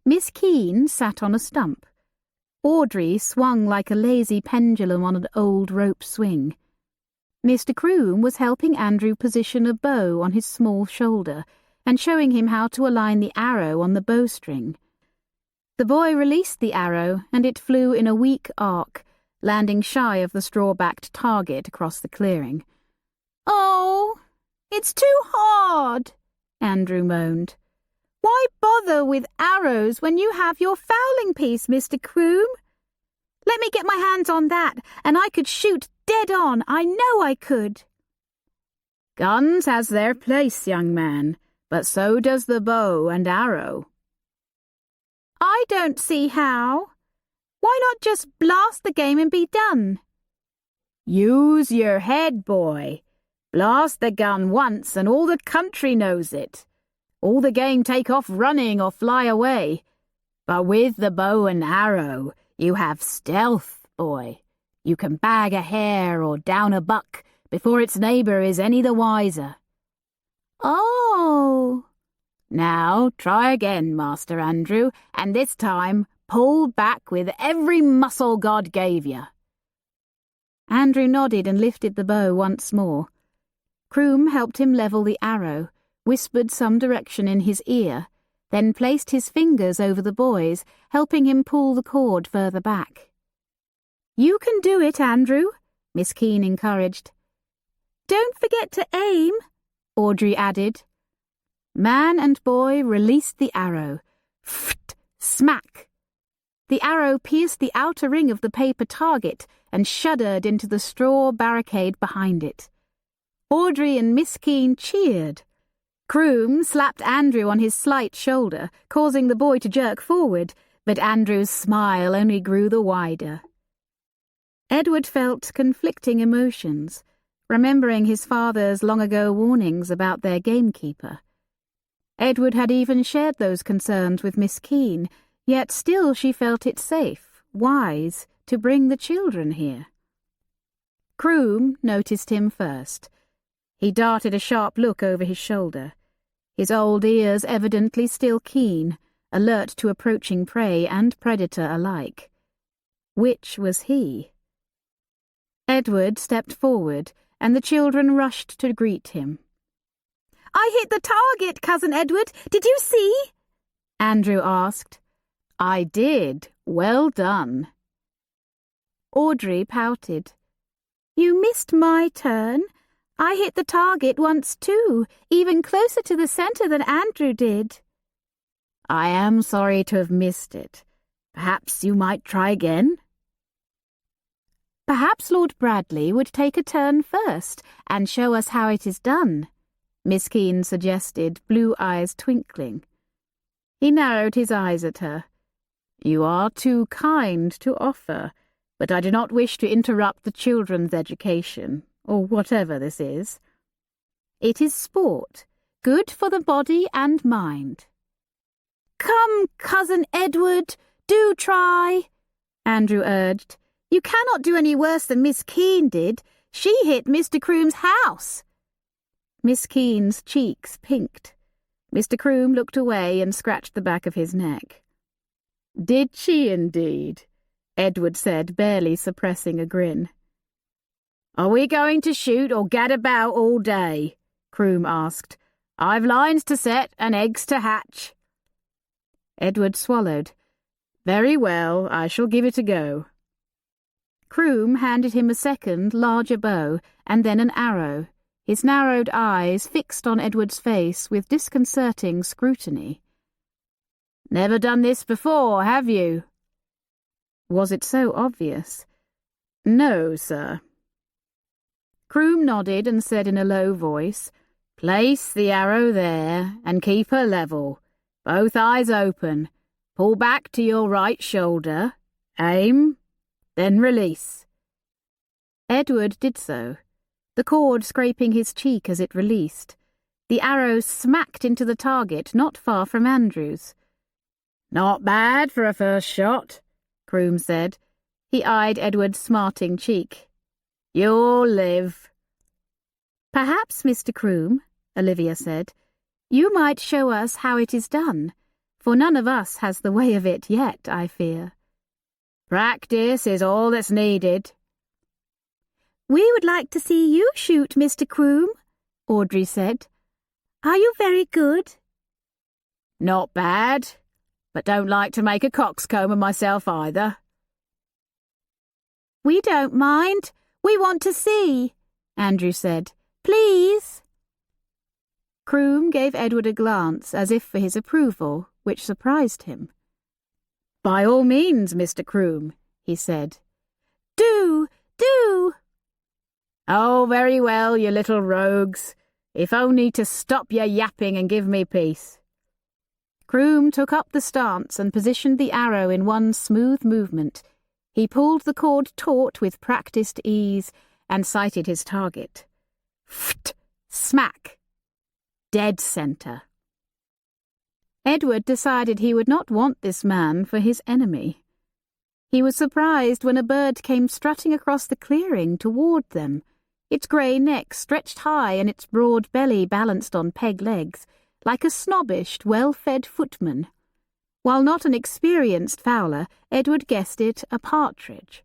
Miss Keene sat on a stump. Audrey swung like a lazy pendulum on an old rope swing. Mr. Croom was helping Andrew position a bow on his small shoulder and showing him how to align the arrow on the bowstring. The boy released the arrow, and it flew in a weak arc, landing shy of the straw-backed target across the clearing. "Oh, it's too hard," Andrew moaned. "Why bother with arrows when you have your fowling piece, Mr. Croom? Let me get my hands on that, and I could shoot dead on. I know I could." "Guns has their place, young man, but so does the bow and arrow." "I don't see how. Why not just blast the game and be done?" "Use your head, boy. Blast the gun once and all the country knows it. All the game take off running or fly away. But with the bow and arrow, you have stealth, boy. You can bag a hare or down a buck before its neighbour is any the wiser." "Oh." "Now try again, Master Andrew, and this time pull back with every muscle God gave you." Andrew nodded and lifted the bow once more. Croom helped him level the arrow, whispered some direction in his ear, then placed his fingers over the boy's, helping him pull the cord further back. "You can do it, Andrew," Miss Keene encouraged. "Don't forget to aim," Audrey added. Man and boy released the arrow. Pht! Smack! The arrow pierced the outer ring of the paper target and shuddered into the straw barricade behind it. Audrey and Miss Keene cheered. Croom slapped Andrew on his slight shoulder, causing the boy to jerk forward, but Andrew's smile only grew the wider. Edward felt conflicting emotions, remembering his father's long-ago warnings about their gamekeeper. Edward had even shared those concerns with Miss Keene, yet still she felt it safe, wise, to bring the children here. Croom noticed him first. He darted a sharp look over his shoulder, his old ears evidently still keen, alert to approaching prey and predator alike. Which was he? Edward stepped forward, and the children rushed to greet him. "I hit the target, Cousin Edward. Did you see?" Andrew asked. "I did. Well done." Audrey pouted. "You missed my turn. I hit the target once too, even closer to the centre than Andrew did." "I am sorry to have missed it. Perhaps you might try again?" "Perhaps Lord Bradley would take a turn first and show us how it is done," Miss Keene suggested, blue eyes twinkling. He narrowed his eyes at her. "You are too kind to offer, but I do not wish to interrupt the children's education, or whatever this is." "It is sport, good for the body and mind." "Come, Cousin Edward, do try," Andrew urged. "You cannot do any worse than Miss Keene did. She hit Mr. Croom's house." Miss Keene's cheeks pinked. Mr. Croom looked away and scratched the back of his neck. "Did she indeed?" Edward said, barely suppressing a grin. "Are we going to shoot or gad about all day?" Croom asked. "I've lines to set and eggs to hatch." Edward swallowed. "Very well, I shall give it a go." Croom handed him a second, larger bow, and then an arrow, his narrowed eyes fixed on Edward's face with disconcerting scrutiny. "Never done this before, have you?" Was it so obvious? "No, sir." Croom nodded and said in a low voice, "Place the arrow there and keep her level. Both eyes open. Pull back to your right shoulder. Aim. Then release." Edward did so, the cord scraping his cheek as it released. The arrow smacked into the target not far from Andrew's. "Not bad for a first shot," Croom said. He eyed Edward's smarting cheek. "You'll live." "Perhaps, Mr. Croom," Olivia said, "you might show us how it is done, for none of us has the way of it yet, I fear." "Practice is all that's needed." "We would like to see you shoot, Mr. Croom," Audrey said. "Are you very good?" "Not bad." but don't like to make a coxcomb of myself either." "We don't mind. We want to see," Andrew said. "Please." Croom gave Edward a glance as if for his approval, which surprised him. "By all means, Mr. Croom," he said. "Do! "Oh, very well, you little rogues. If only to stop your yapping and give me peace." Croom took up the stance and positioned the arrow in one smooth movement. He pulled the cord taut with practised ease and sighted his target. Pht! Smack! Dead centre. Edward decided he would not want this man for his enemy. He was surprised when a bird came strutting across the clearing toward them, its grey neck stretched high and its broad belly balanced on peg legs, like a snobbish, well-fed footman. While not an experienced fowler, Edward guessed it a partridge.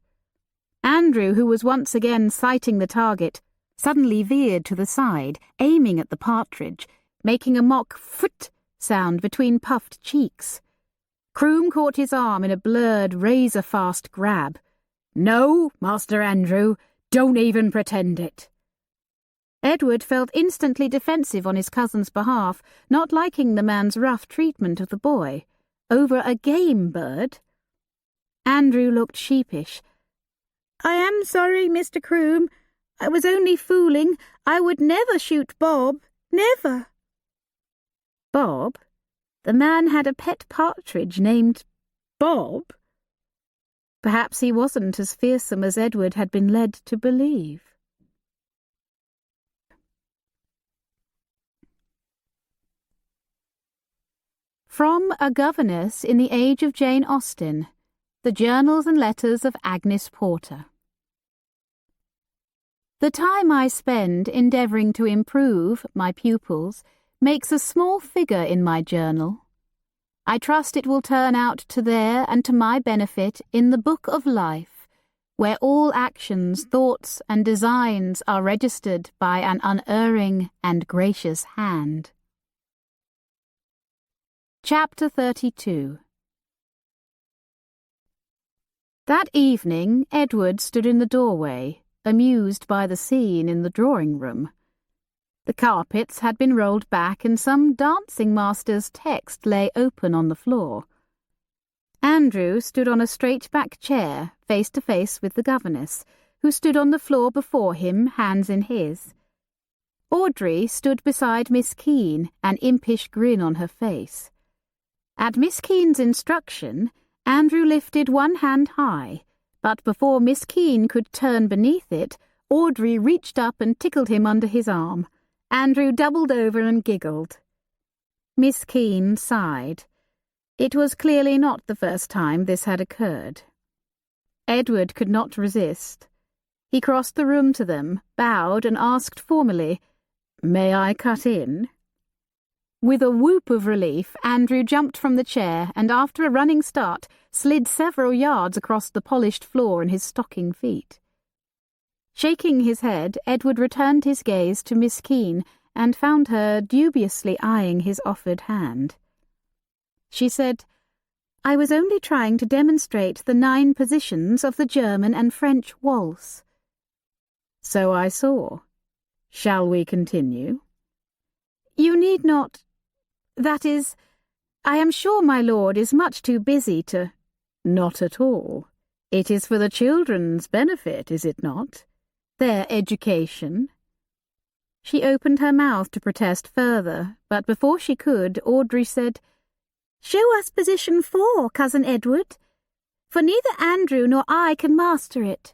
Andrew, who was once again sighting the target, suddenly veered to the side, aiming at the partridge, making a mock "foot" sound between puffed cheeks. Croom caught his arm in a blurred, razor-fast grab. "No, Master Andrew, don't even pretend it." Edward felt instantly defensive on his cousin's behalf, not liking the man's rough treatment of the boy. Over a game bird? Andrew looked sheepish. "I am sorry, Mr. Croom. I was only fooling. I would never shoot Bob. Never." Bob? The man had a pet partridge named Bob? Perhaps he wasn't as fearsome as Edward had been led to believe. From A Governess in the Age of Jane Austen, The Journals and Letters of Agnes Porter. The time I spend endeavouring to improve my pupils makes a small figure in my journal. I trust it will turn out to their and to my benefit in the book of life, where all actions, thoughts, and designs are registered by an unerring and gracious hand. Chapter 32. That evening, Edward stood in the doorway, amused by the scene in the drawing-room. The carpets had been rolled back and some dancing master's text lay open on the floor. Andrew stood on a straight-back chair, face to face with the governess, who stood on the floor before him, hands in his. Audrey stood beside Miss Keene, an impish grin on her face. At Miss Keene's instruction, Andrew lifted one hand high, but before Miss Keene could turn beneath it, Audrey reached up and tickled him under his arm. Andrew doubled over and giggled. Miss Keene sighed. It was clearly not the first time this had occurred. Edward could not resist. He crossed the room to them, bowed, and asked formally, "May I cut in?" With a whoop of relief, Andrew jumped from the chair and, after a running start, slid several yards across the polished floor in his stocking feet. Shaking his head, Edward returned his gaze to Miss Keene and found her dubiously eyeing his offered hand. She said, "I was only trying to demonstrate the 9 positions of the German and French waltz." "So I saw. Shall we continue?" "You need not. That is, I am sure my lord is much too busy to—" "Not at all. It is for the children's benefit, is it not? Their education." She opened her mouth to protest further, but before she could, Audrey said, "Show us position 4, Cousin Edward, for neither Andrew nor I can master it."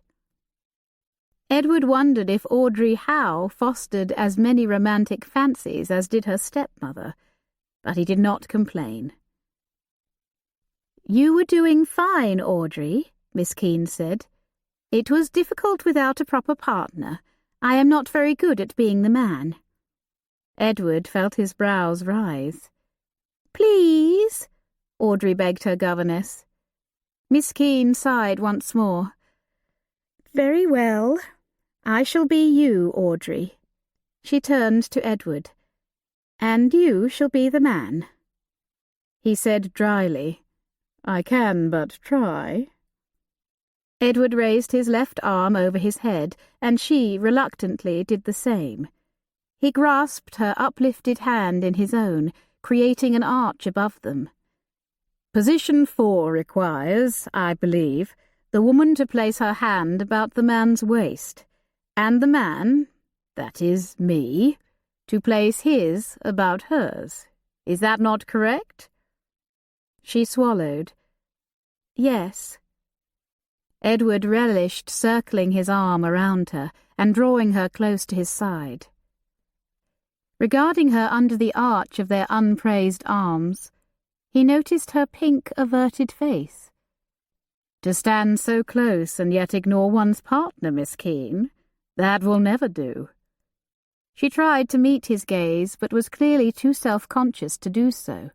Edward wondered if Audrey Howe fostered as many romantic fancies as did her stepmother, but he did not complain. "You were doing fine, Audrey," Miss Keene said. "It was difficult without a proper partner. I am not very good at being the man." Edward felt his brows rise. "Please," Audrey begged her governess. Miss Keene sighed once more. "Very well. I shall be you, Audrey." She turned to Edward. "And you shall be the man." he said dryly. "I can but try." Edward raised his left arm over his head, and she, reluctantly, did the same. He grasped her uplifted hand in his own, creating an arch above them. "Position 4 requires, I believe, the woman to place her hand about the man's waist, and the man, that is me, to place his about hers. Is that not correct?" She swallowed. "Yes." Edward relished circling his arm around her and drawing her close to his side. Regarding her under the arch of their unpraised arms, he noticed her pink, averted face. "To stand so close and yet ignore one's partner, Miss Keene, that will never do." She tried to meet his gaze, but was clearly too self-conscious to do so.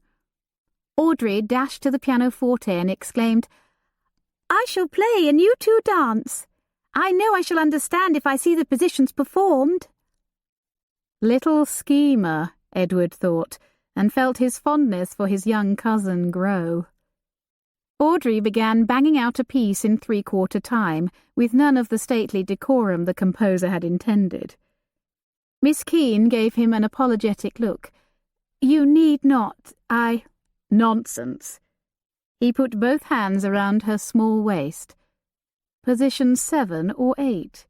Audrey dashed to the pianoforte and exclaimed, "I shall play and you two dance. I know I shall understand if I see the positions performed." Little schemer, Edward thought, and felt his fondness for his young cousin grow. Audrey began banging out a piece in 3/4 time, with none of the stately decorum the composer had intended. Miss Keene gave him an apologetic look. "You need not, "Nonsense." He put both hands around her small waist. Position 7 or 8.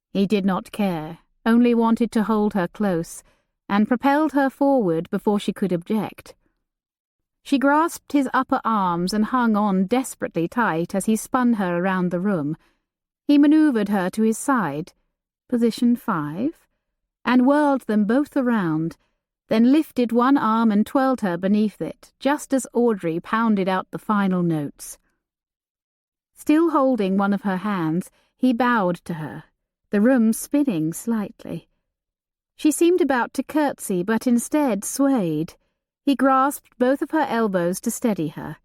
He did not care, only wanted to hold her close, and propelled her forward before she could object. She grasped his upper arms and hung on desperately tight as he spun her around the room. He manoeuvred her to his side, position 5, and whirled them both around, then lifted one arm and twirled her beneath it, just as Audrey pounded out the final notes. Still holding one of her hands, he bowed to her, the room spinning slightly. She seemed about to curtsy, but instead swayed. He grasped both of her elbows to steady her.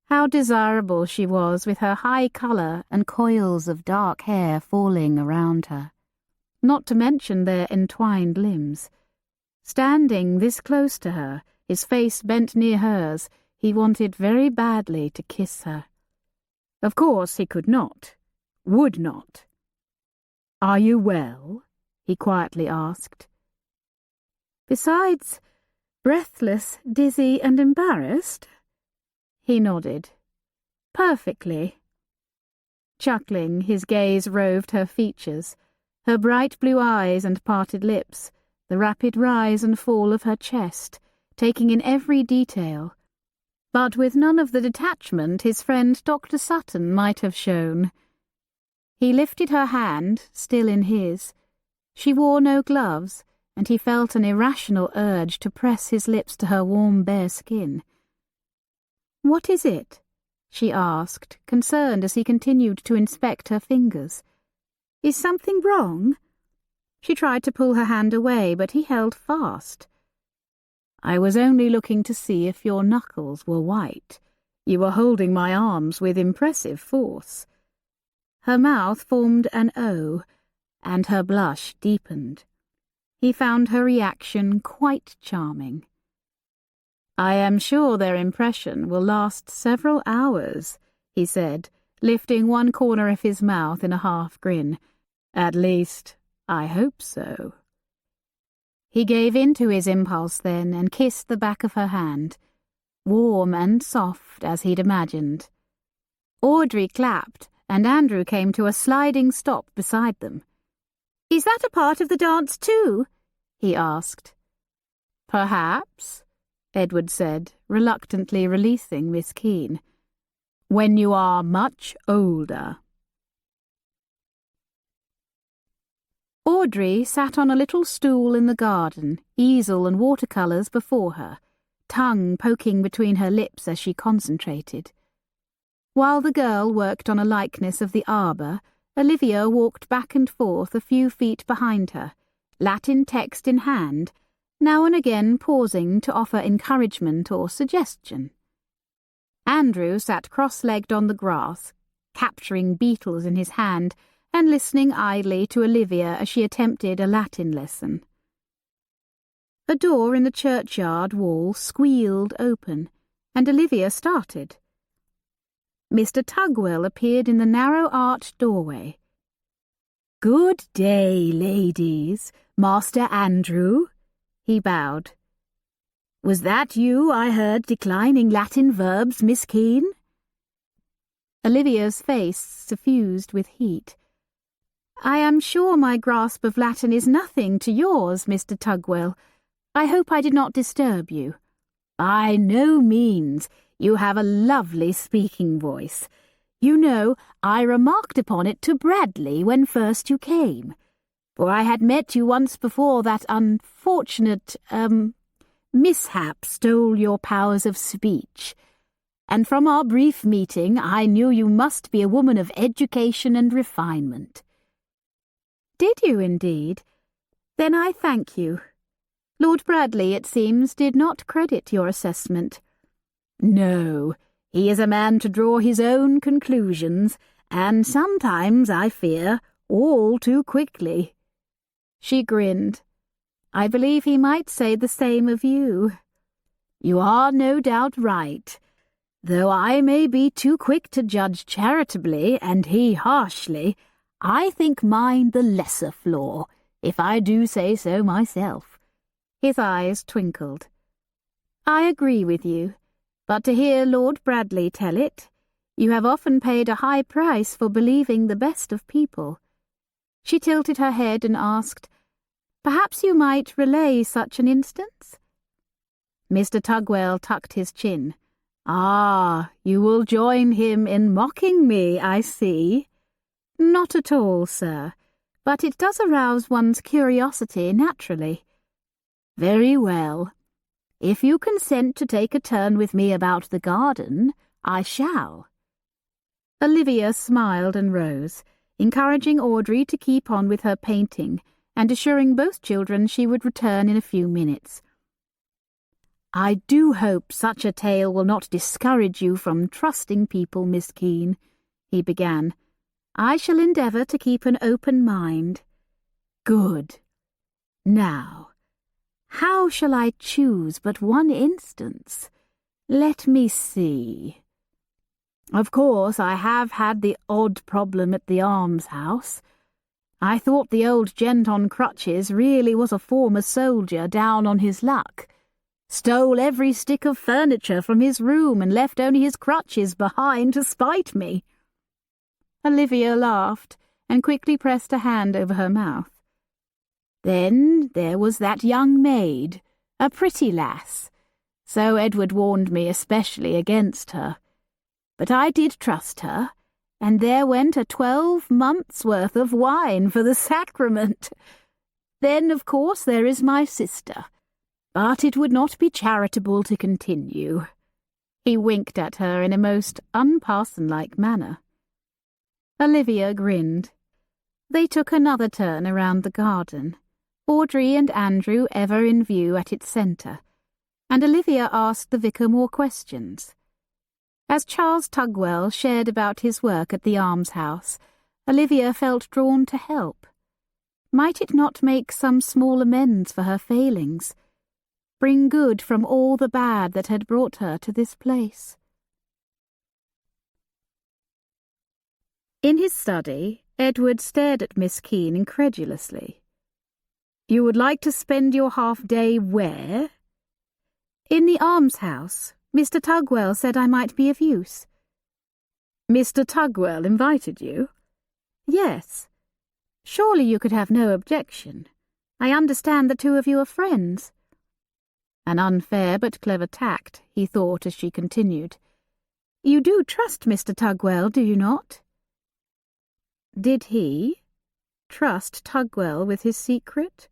How desirable she was, with her high colour and coils of dark hair falling around her, not to mention their entwined limbs. Standing this close to her, his face bent near hers, he wanted very badly to kiss her. Of course he could not, would not. "Are you well?" he quietly asked. "Besides breathless, dizzy, and embarrassed?" He nodded. "Perfectly." Chuckling, his gaze roved her features, her bright blue eyes and parted lips, the rapid rise and fall of her chest, taking in every detail, but with none of the detachment his friend Dr. Sutton might have shown. He lifted her hand, still in his. She wore no gloves, and he felt an irrational urge to press his lips to her warm, bare skin. "What is it?" she asked, concerned as he continued to inspect her fingers. "Is something wrong?" She tried to pull her hand away, but he held fast. "I was only looking to see if your knuckles were white. You were holding my arms with impressive force." Her mouth formed an O, and her blush deepened. He found her reaction quite charming. "I am sure their impression will last several hours," he said, lifting one corner of his mouth in a half grin. "At least, I hope so." He gave in to his impulse then and kissed the back of her hand, warm and soft as he'd imagined. Audrey clapped, and Andrew came to a sliding stop beside them. "Is that a part of the dance too?" he asked. "Perhaps," Edward said, reluctantly releasing Miss Keene. "When you are much older." Audrey sat on a little stool in the garden, easel and watercolours before her, tongue poking between her lips as she concentrated. While the girl worked on a likeness of the arbour, Olivia walked back and forth a few feet behind her, Latin text in hand, now and again pausing to offer encouragement or suggestion. Andrew sat cross-legged on the grass, capturing beetles in his hand, and listening idly to Olivia as she attempted a Latin lesson. A door in the churchyard wall squealed open, and Olivia started. Mr. Tugwell appeared in the narrow arched doorway. "Good day, ladies. Master Andrew," he bowed. "Was that you I heard declining Latin verbs, Miss Keene?" Olivia's face suffused with heat. "I am sure my grasp of Latin is nothing to yours, Mr. Tugwell. I hope I did not disturb you." "By no means. You have a lovely speaking voice. You know, I remarked upon it to Bradley when first you came, for I had met you once before that unfortunate, mishap stole your powers of speech. And from our brief meeting, I knew you must be a woman of education and refinement." "Did you indeed? Then I thank you. Lord Bradley, it seems, did not credit your assessment." "No, he is a man to draw his own conclusions, and sometimes, I fear, all too quickly." She grinned. "I believe he might say the same of you." "You are no doubt right. Though I may be too quick to judge charitably and he harshly, I think mine the lesser flaw, if I do say so myself." His eyes twinkled. "I agree with you, but to hear Lord Bradley tell it, you have often paid a high price for believing the best of people." She tilted her head and asked, "Perhaps you might relay such an instance?" Mr. Tugwell tucked his chin. "Ah, you will join him in mocking me, I see." "Not at all, sir, but it does arouse one's curiosity naturally." "Very well. If you consent to take a turn with me about the garden, I shall." Olivia smiled and rose, encouraging Audrey to keep on with her painting and assuring both children she would return in a few minutes. "I do hope such a tale will not discourage you from trusting people, Miss Keene," he began. "I shall endeavour to keep an open mind." "Good. Now, how shall I choose but one instance? Let me see. Of course, I have had the odd problem at the almshouse. I thought the old gent on crutches really was a former soldier down on his luck. Stole every stick of furniture from his room and left only his crutches behind to spite me." Olivia laughed and quickly pressed a hand over her mouth. "Then there was that young maid, a pretty lass. So Edward warned me especially against her. But I did trust her, and there went a 12 months' worth of wine for the sacrament. Then, of course, there is my sister. But it would not be charitable to continue." He winked at her in a most unparson-like manner. Olivia grinned. They took another turn around the garden, Audrey and Andrew ever in view at its centre, and Olivia asked the vicar more questions. As Charles Tugwell shared about his work at the almshouse, Olivia felt drawn to help. Might it not make some small amends for her failings? Bring good from all the bad that had brought her to this place? In his study, Edward stared at Miss Keene incredulously. "You would like to spend your half-day where?" "In the almshouse. Mr. Tugwell said I might be of use." "Mr. Tugwell invited you?" "Yes. Surely you could have no objection. I understand the two of you are friends." An unfair but clever tact, he thought as she continued. "You do trust Mr. Tugwell, do you not?" Did he trust Tugwell with his secret?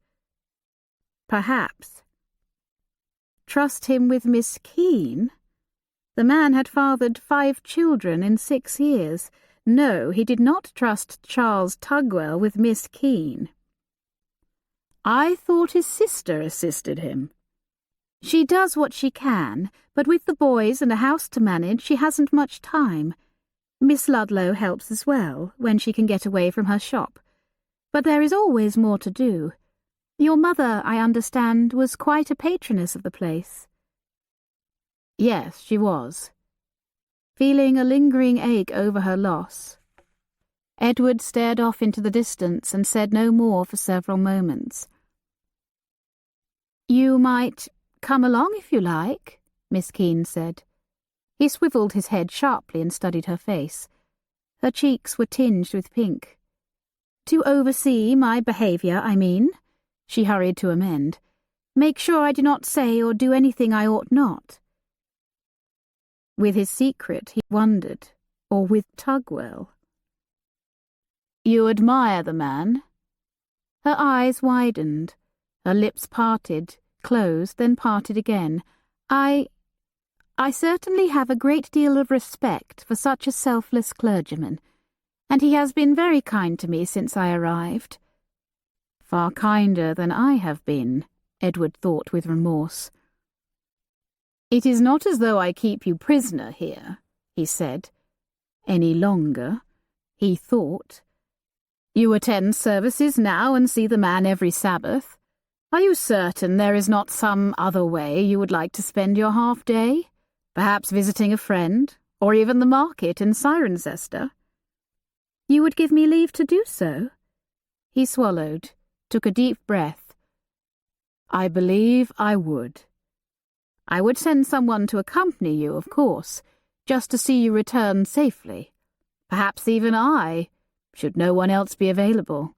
Perhaps. Trust him with Miss Keene? The man had fathered 5 children in 6 years. No, he did not trust Charles Tugwell with Miss Keene. I thought his sister assisted him. "She does what she can, but with the boys and a house to manage, she hasn't much time. Miss Ludlow helps as well, when she can get away from her shop. But there is always more to do. Your mother, I understand, was quite a patroness of the place." Yes, she was. Feeling a lingering ache over her loss, Edward stared off into the distance and said no more for several moments. "You might come along if you like," Miss Keene said. He swivelled his head sharply and studied her face. Her cheeks were tinged with pink. "To oversee my behaviour, I mean," she hurried to amend. "Make sure I do not say or do anything I ought not." With his secret, he wondered, or with Tugwell. "You admire the man?" Her eyes widened, her lips parted, closed, then parted again. I certainly have a great deal of respect for such a selfless clergyman, and he has been very kind to me since I arrived." "Far kinder than I have been," Edward thought with remorse. "It is not as though I keep you prisoner here," he said. "Any longer," he thought. "You attend services now and see the man every Sabbath. Are you certain there is not some other way you would like to spend your half-day? Perhaps visiting a friend, or even the market in Cirencester?" "You would give me leave to do so?" He swallowed, took a deep breath. "I believe I would. I would send someone to accompany you, of course, just to see you return safely. Perhaps even I, should no one else be available."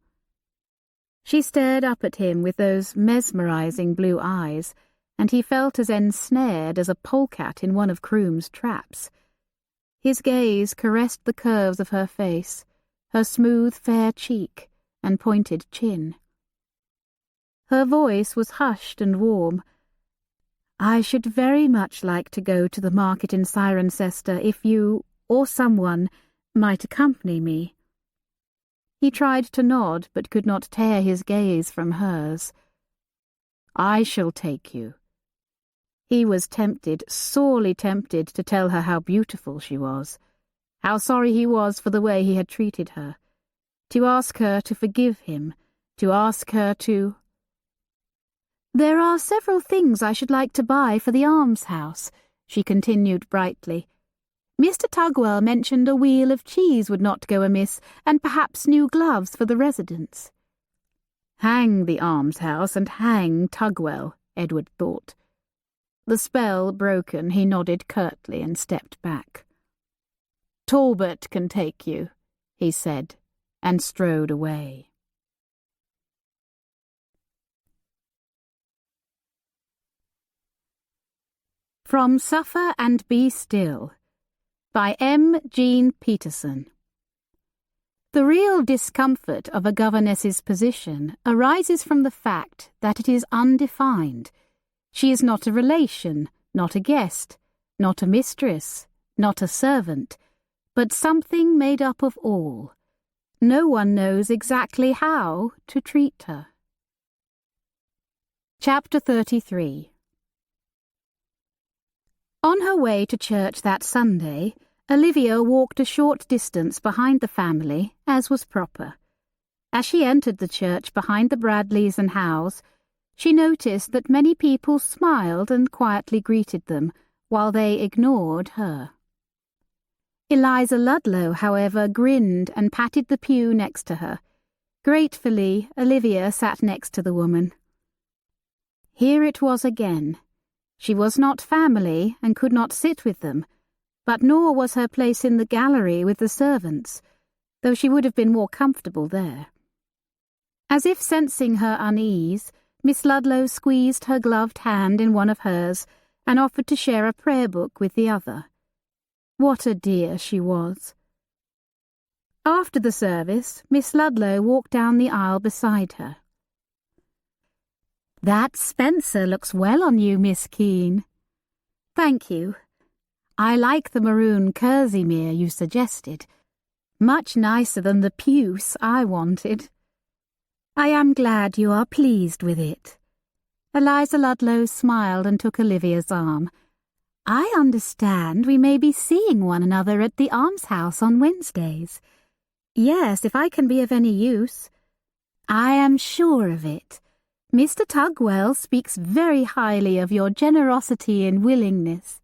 She stared up at him with those mesmerizing blue eyes, and he felt as ensnared as a polecat in one of Croom's traps. His gaze caressed the curves of her face, her smooth fair cheek and pointed chin. Her voice was hushed and warm. "I should very much like to go to the market in Cirencester if you, or someone, might accompany me." He tried to nod, but could not tear his gaze from hers. "I shall take you." He was tempted, sorely tempted, to tell her how beautiful she was, how sorry he was for the way he had treated her, to ask her to forgive him, to ask her to... "There are several things I should like to buy for the almshouse," she continued brightly. "Mr. Tugwell mentioned a wheel of cheese would not go amiss, and perhaps new gloves for the residents." Hang the almshouse and hang Tugwell, Edward thought. The spell broken, he nodded curtly and stepped back. "Talbot can take you," he said, and strode away. From Suffer and Be Still, by M. Jean Peterson. The real discomfort of a governess's position arises from the fact that it is undefined. She is not a relation, not a guest, not a mistress, not a servant, but something made up of all. No one knows exactly how to treat her. Chapter 33. On her way to church that Sunday, Olivia walked a short distance behind the family, as was proper. As she entered the church behind the Bradleys and Howes, she noticed that many people smiled and quietly greeted them, while they ignored her. Eliza Ludlow, however, grinned and patted the pew next to her. Gratefully, Olivia sat next to the woman. Here it was again. She was not family and could not sit with them, but nor was her place in the gallery with the servants, though she would have been more comfortable there. As if sensing her unease, Miss Ludlow squeezed her gloved hand in one of hers and offered to share a prayer book with the other. What a dear she was. After the service, Miss Ludlow walked down the aisle beside her. "That Spencer looks well on you, Miss Keene." "Thank you. I like the maroon kerseymere you suggested. Much nicer than the puce I wanted." "I am glad you are pleased with it." Eliza Ludlow smiled and took Olivia's arm. "I understand we may be seeing one another at the almshouse on Wednesdays." "Yes, if I can be of any use." "I am sure of it. Mr. Tugwell speaks very highly of your generosity and willingness."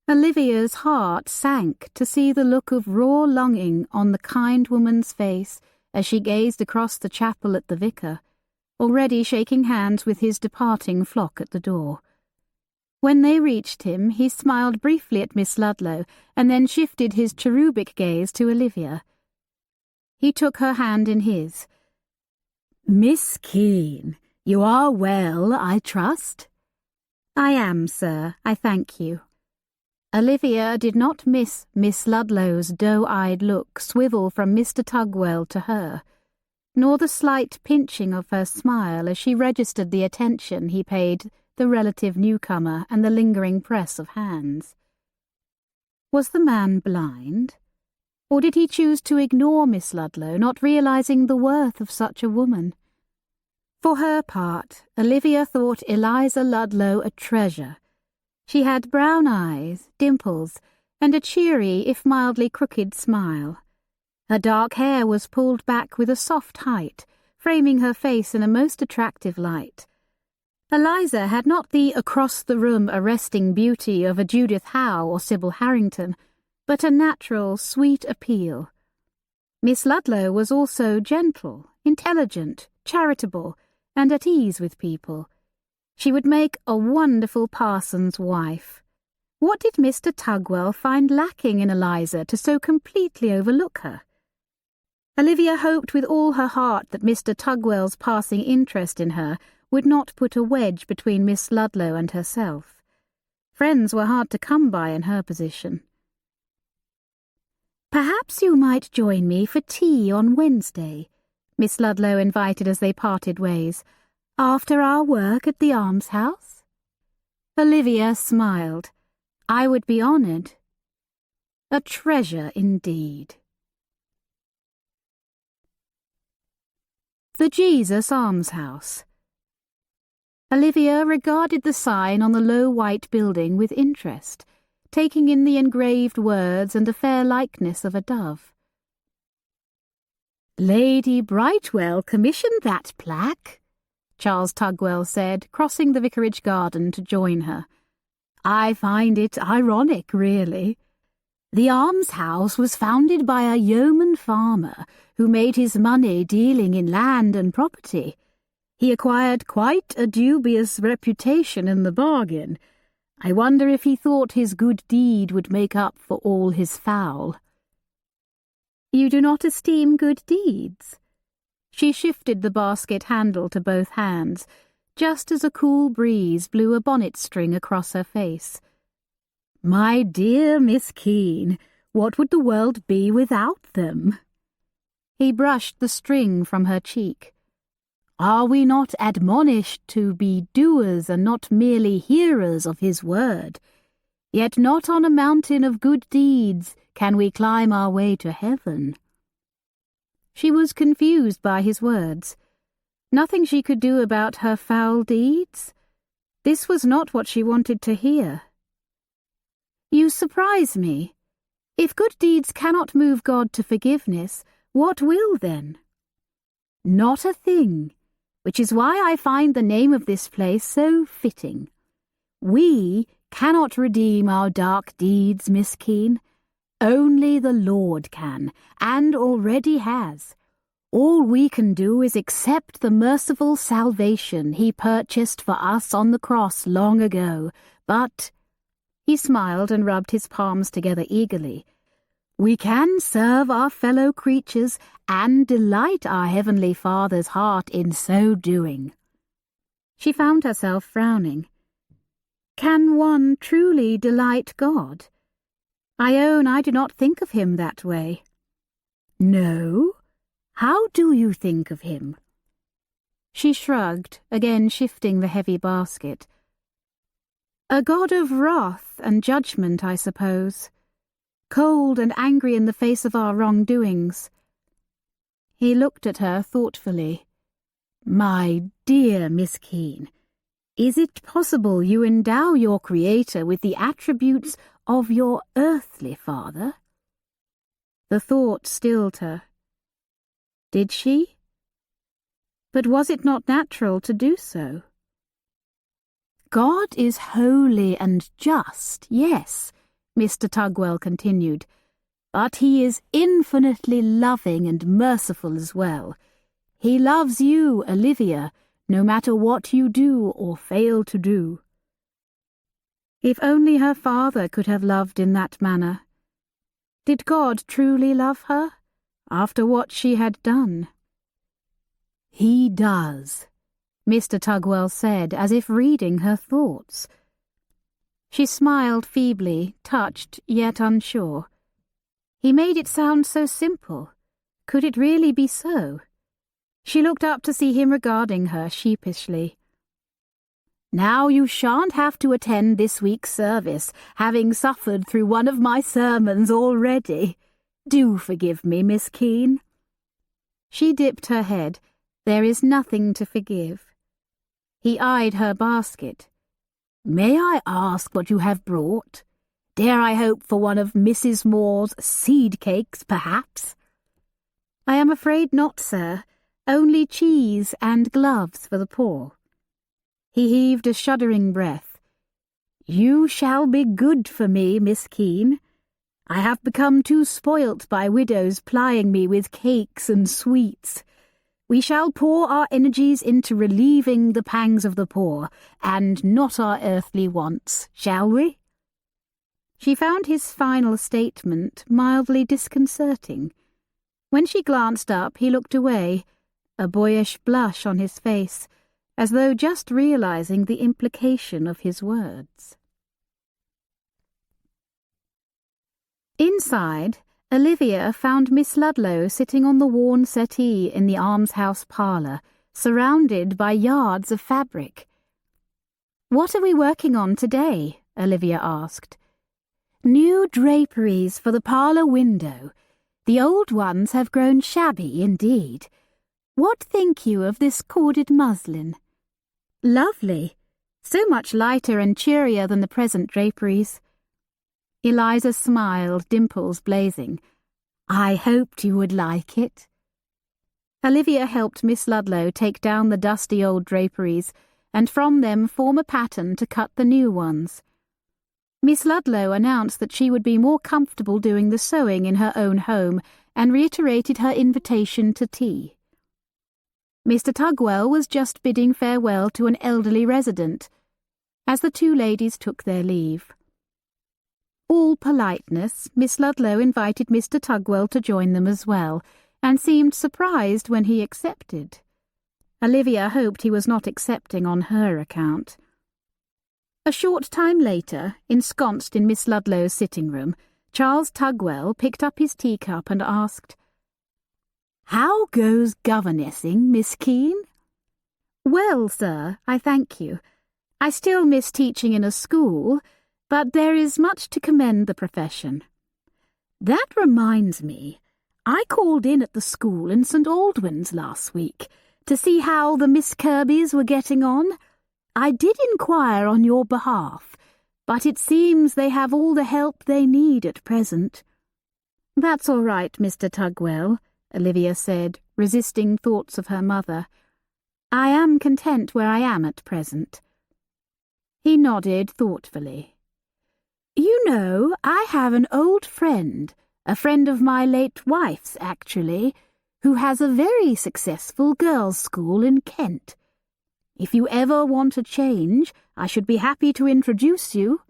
Olivia's heart sank to see the look of raw longing on the kind woman's face as she gazed across the chapel at the vicar, already shaking hands with his departing flock at the door. When they reached him, he smiled briefly at Miss Ludlow and then shifted his cherubic gaze to Olivia. He took her hand in his. "Miss Keene, you are well, I trust?" "I am, sir, I thank you." Olivia did not miss Miss Ludlow's doe-eyed look swivel from Mr. Tugwell to her, nor the slight pinching of her smile as she registered the attention he paid the relative newcomer and the lingering press of hands. Was the man blind? Or did he choose to ignore Miss Ludlow, not realizing the worth of such a woman? For her part, Olivia thought Eliza Ludlow a treasure. She had brown eyes, dimples, and a cheery, if mildly crooked smile. Her dark hair was pulled back with a soft height, framing her face in a most attractive light. Eliza had not the across-the-room arresting beauty of a Judith Howe or Sybil Harrington, but a natural, sweet appeal. Miss Ludlow was also gentle, intelligent, charitable, and at ease with people. She would make a wonderful parson's wife. What did Mr. Tugwell find lacking in Eliza to so completely overlook her? Olivia hoped with all her heart that Mr. Tugwell's passing interest in her would not put a wedge between Miss Ludlow and herself. Friends were hard to come by in her position. "Perhaps you might join me for tea on Wednesday," Miss Ludlow invited as they parted ways, "after our work at the almshouse." Olivia smiled. "I would be honoured." A treasure indeed. The Jesus Almshouse. Olivia regarded the sign on the low white building with interest, taking in the engraved words and the fair likeness of a dove. "Lady Brightwell commissioned that plaque," Charles Tugwell said, crossing the vicarage garden to join her. "I find it ironic, really. The almshouse was founded by a yeoman farmer who made his money dealing in land and property. He acquired quite a dubious reputation in the bargain. I wonder if he thought his good deed would make up for all his foul." "You do not esteem good deeds?" She shifted the basket handle to both hands, just as a cool breeze blew a bonnet string across her face. "My dear Miss Keene, what would the world be without them?" He brushed the string from her cheek. "Are we not admonished to be doers and not merely hearers of his word? Yet not on a mountain of good deeds can we climb our way to heaven." She was confused by his words. Nothing she could do about her foul deeds? This was not what she wanted to hear. "You surprise me. If good deeds cannot move God to forgiveness, what will then?" "Not a thing, which is why I find the name of this place so fitting. We cannot redeem our dark deeds, Miss Keene. Only the Lord can, and already has. All we can do is accept the merciful salvation he purchased for us on the cross long ago, but—" he smiled and rubbed his palms together eagerly. "We can serve our fellow creatures and delight our Heavenly Father's heart in so doing." She found herself frowning. Can one truly delight God? I own I do not think of him that way. "No? How do you think of him?" She shrugged, again shifting the heavy basket. "A God of wrath and judgment, I suppose. Cold and angry in the face of our wrongdoings." He looked at her thoughtfully. "My dear Miss Keene, is it possible you endow your Creator with the attributes of your earthly father?" The thought stilled her. Did she? But was it not natural to do so? God is holy and just, yes, Mr. Tugwell continued, "but he is infinitely loving and merciful as well. He loves you, Olivia, no matter what you do or fail to do." If only her father could have loved in that manner. Did God truly love her, after what she had done? "He does," Mr. Tugwell said, as if reading her thoughts. She smiled feebly, touched yet unsure. He made it sound so simple. Could it really be so? She looked up to see him regarding her sheepishly. "Now you shan't have to attend this week's service, having suffered through one of my sermons already. Do forgive me, Miss Keene." She dipped her head. "There is nothing to forgive." He eyed her basket. "May I ask what you have brought? Dare I hope for one of Mrs. Moore's seed cakes, perhaps?" "I am afraid not, sir. Only cheese and gloves for the poor." He heaved a shuddering breath. "You shall be good for me, Miss Keene. I have become too spoilt by widows plying me with cakes and sweets. We shall pour our energies into relieving the pangs of the poor, and not our earthly wants, shall we?" She found his final statement mildly disconcerting. When she glanced up, he looked away, a boyish blush on his face, as though just realizing the implication of his words. Inside, Olivia found Miss Ludlow sitting on the worn settee in the almshouse parlour, surrounded by yards of fabric. "What are we working on today?" Olivia asked. "New draperies for the parlour window. The old ones have grown shabby indeed. What think you of this corded muslin?" "Lovely. So much lighter and cheerier than the present draperies." Eliza smiled, dimples blazing. "I hoped you would like it." Olivia helped Miss Ludlow take down the dusty old draperies, and from them form a pattern to cut the new ones. Miss Ludlow announced that she would be more comfortable doing the sewing in her own home, and reiterated her invitation to tea. Mr. Tugwell was just bidding farewell to an elderly resident, as the two ladies took their leave. All politeness, Miss Ludlow invited Mr. Tugwell to join them as well, and seemed surprised when he accepted. Olivia hoped he was not accepting on her account. A short time later, ensconced in Miss Ludlow's sitting room, Charles Tugwell picked up his teacup and asked, "How goes governessing, Miss Keene?" "Well, sir, I thank you. I still miss teaching in a school, but there is much to commend the profession." "That reminds me, I called in at the school in St. Aldwyn's last week to see how the Miss Kirbys were getting on. I did inquire on your behalf, but it seems they have all the help they need at present." "That's all right, Mr. Tugwell," Olivia said, resisting thoughts of her mother. "I am content where I am at present." He nodded thoughtfully. "You know, I have an old friend, a friend of my late wife's, actually, who has a very successful girls' school in Kent. If you ever want a change, I should be happy to introduce you."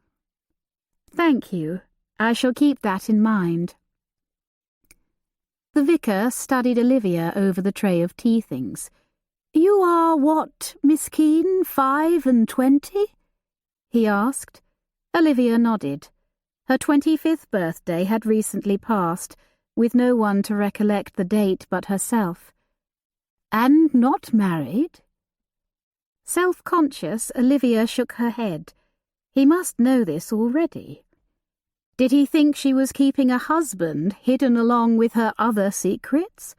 "Thank you. I shall keep that in mind." The vicar studied Olivia over the tray of tea things. "You are what, Miss Keene, 25?" he asked. Olivia nodded. Her 25th birthday had recently passed, with no one to recollect the date but herself. "And not married?" Self-conscious, Olivia shook her head. He must know this already. Did he think she was keeping a husband hidden along with her other secrets?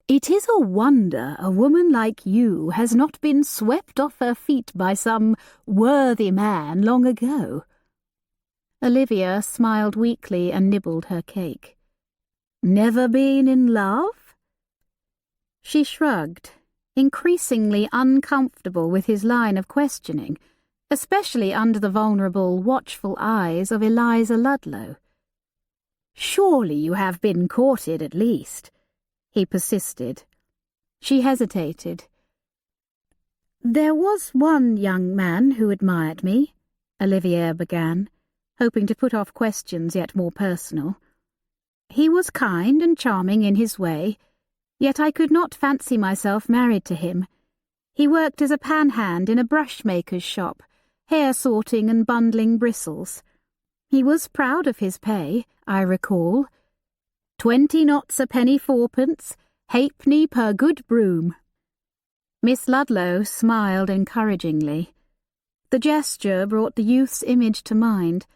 "It is a wonder a woman like you has not been swept off her feet by some worthy man long ago." Olivia smiled weakly and nibbled her cake. "Never been in love?" She shrugged, increasingly uncomfortable with his line of questioning. especially under the vulnerable, watchful eyes of Eliza Ludlow. "Surely you have been courted at least," he persisted. She hesitated. "There was one young man who admired me," Olivier began, hoping to put off questions yet more personal. "He was kind and charming in his way, yet I could not fancy myself married to him. He worked as a panhand in a brushmaker's shop, hair sorting and bundling bristles. He was proud of his pay, I recall. 20 knots a penny fourpence, halfpenny per good broom." Miss Ludlow smiled encouragingly. The gesture brought the youth's image to mind: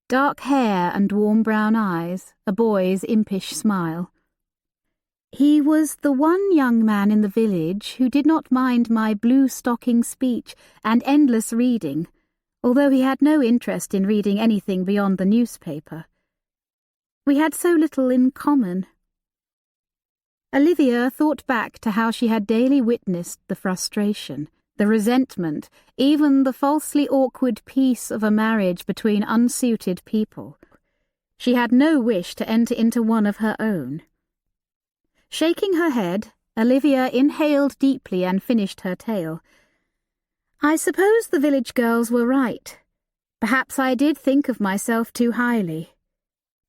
dark hair and warm brown eyes, a boy's impish smile. "He was the one young man in the village who did not mind my blue-stocking speech and endless reading, although he had no interest in reading anything beyond the newspaper. We had so little in common." Olivia thought back to how she had daily witnessed the frustration, the resentment, even the falsely awkward peace of a marriage between unsuited people. She had no wish to enter into one of her own. Shaking her head, Olivia inhaled deeply and finished her tale. "I suppose the village girls were right. Perhaps I did think of myself too highly.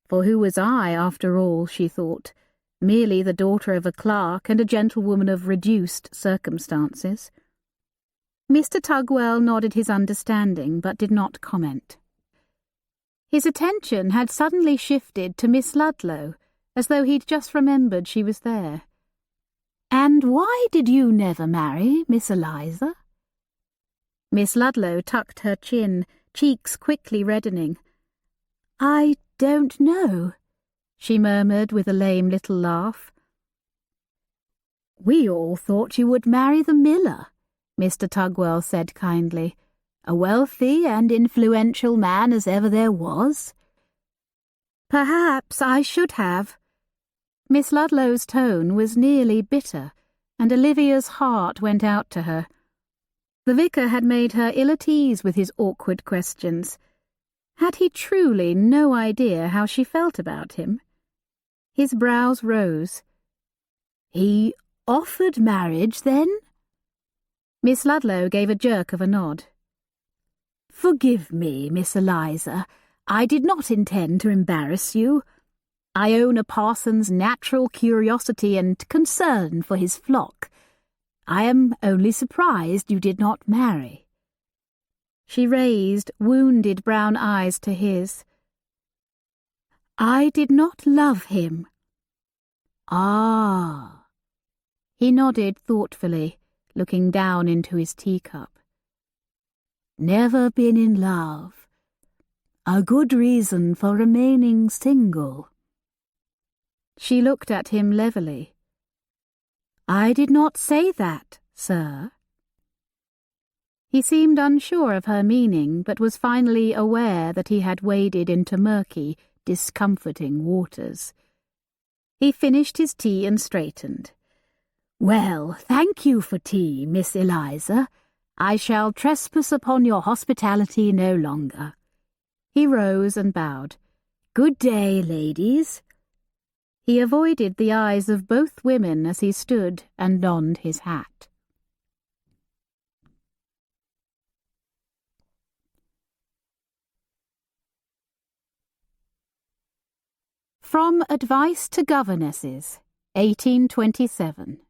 For who was I, after all, she thought, merely the daughter of a clerk and a gentlewoman of reduced circumstances?" Mr. Tugwell nodded his understanding, but did not comment. His attention had suddenly shifted to Miss Ludlow, as though he'd just remembered she was there. "And why did you never marry, Miss Eliza?" Miss Ludlow tucked her chin, cheeks quickly reddening. "I don't know," she murmured with a lame little laugh. "We all thought you would marry the miller," Mr. Tugwell said kindly. "A wealthy and influential man as ever there was." "Perhaps I should have." Miss Ludlow's tone was nearly bitter, and Olivia's heart went out to her. The vicar had made her ill at ease with his awkward questions. Had he truly no idea how she felt about him? His brows rose. "He offered marriage, then?" Miss Ludlow gave a jerk of a nod. "Forgive me, Miss Eliza. I did not intend to embarrass you. I own a parson's natural curiosity and concern for his flock. I am only surprised you did not marry." She raised wounded brown eyes to his. "I did not love him." "Ah." He nodded thoughtfully, looking down into his teacup. "Never been in love. A good reason for remaining single." She looked at him levelly. "I did not say that, sir." He seemed unsure of her meaning, but was finally aware that he had waded into murky, discomforting waters. He finished his tea and straightened. "Well, thank you for tea, Miss Eliza. I shall trespass upon your hospitality no longer." He rose and bowed. "Good day, ladies." He avoided the eyes of both women as he stood and donned his hat. From Advice to Governesses, 1827.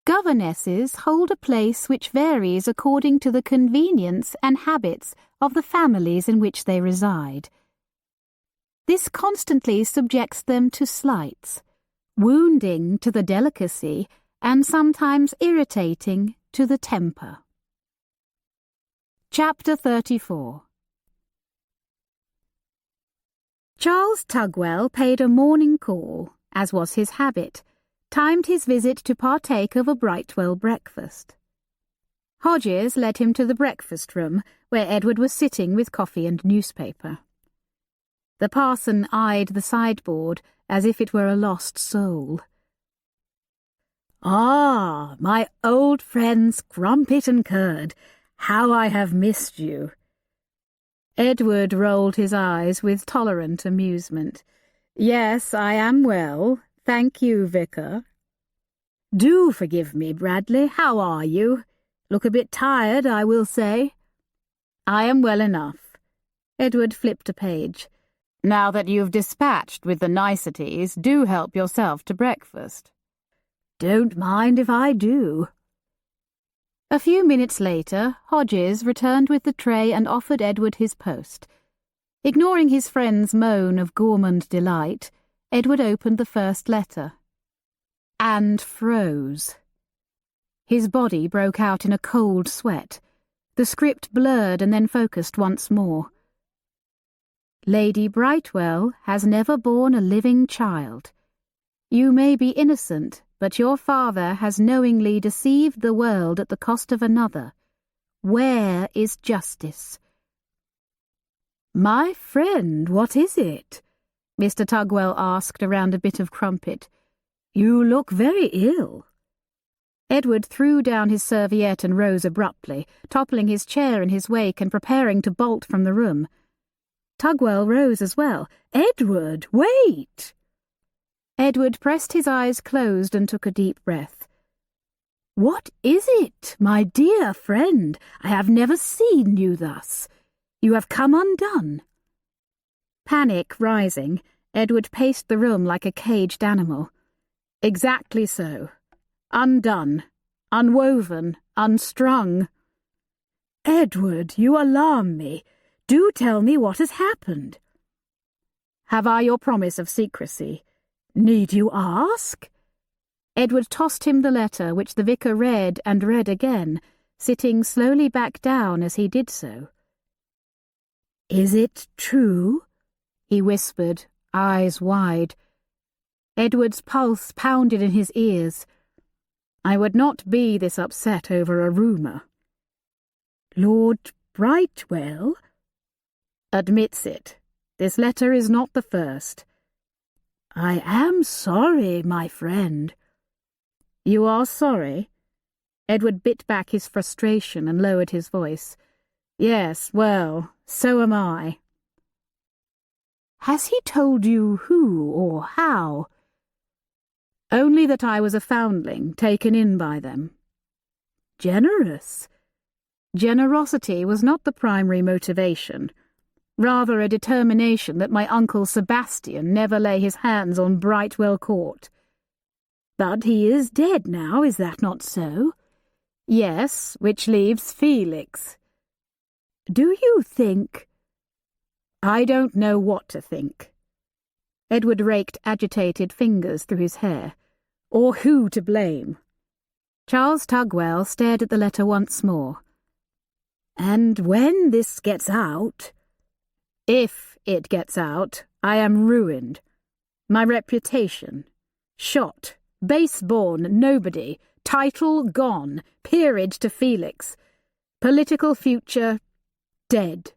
Governesses hold a place which varies according to the convenience and habits of the families in which they reside. This constantly subjects them to slights, wounding to the delicacy and sometimes irritating to the temper. Chapter 34. Charles Tugwell paid a morning call, as was his habit, timed his visit to partake of a Brightwell breakfast. Hodges led him to the breakfast room, where Edward was sitting with coffee and newspaper. The parson eyed the sideboard as if it were a lost soul. "Ah, my old friends Crumpet and Curd, How I have missed you." Edward rolled his eyes with tolerant amusement. "Yes, I am well, thank you, Vicar." "Do forgive me, Bradley. How are you? Look a bit tired, I will say." "I am well enough." Edward flipped a page. "Now that you've dispatched with the niceties, do help yourself to breakfast." "Don't mind if I do." A few minutes later, Hodges returned with the tray and offered Edward his post. Ignoring his friend's moan of gourmand delight, Edward opened the first letter. And froze. His body broke out in a cold sweat. The script blurred and then focused once more. "Lady Brightwell has never borne a living child. You may be innocent, but your father has knowingly deceived the world at the cost of another. Where is justice?" "My friend, what is it?" Mr. Tugwell asked around a bit of crumpet. "You look very ill." Edward threw down his serviette and rose abruptly, toppling his chair in his wake and preparing to bolt from the room. Tugwell rose as well. "Edward, wait!" Edward pressed his eyes closed and took a deep breath. "What is it, my dear friend? I have never seen you thus. You have come undone." Panic rising, Edward paced the room like a caged animal. "Exactly so. Undone, unwoven, unstrung." "Edward, you alarm me. Do tell me what has happened." "Have I your promise of secrecy?" "Need you ask?" Edward tossed him the letter, which the vicar read and read again, sitting slowly back down as he did so. "Is it true?" he whispered, eyes wide. Edward's pulse pounded in his ears. "I would not be this upset over a rumour." "Lord Brightwell?" "Admits it. This letter is not the first." "I am sorry, my friend." "You are sorry?" Edward bit back his frustration and lowered his voice. "Yes, well, so am I." "Has he told you who or how?" "Only that I was a foundling, taken in by them." "Generous." "Generosity was not the primary motivation. Rather a determination that my uncle Sebastian never lay his hands on Brightwell Court." "But he is dead now, is that not so?" "Yes, which leaves Felix." "Do you think—" "I don't know what to think." Edward raked agitated fingers through his hair. "Or who to blame." Charles Tugwell stared at the letter once more. "And when this gets out—" "If it gets out, I am ruined. My reputation, shot, base-born nobody, title gone, peerage to Felix, political future dead.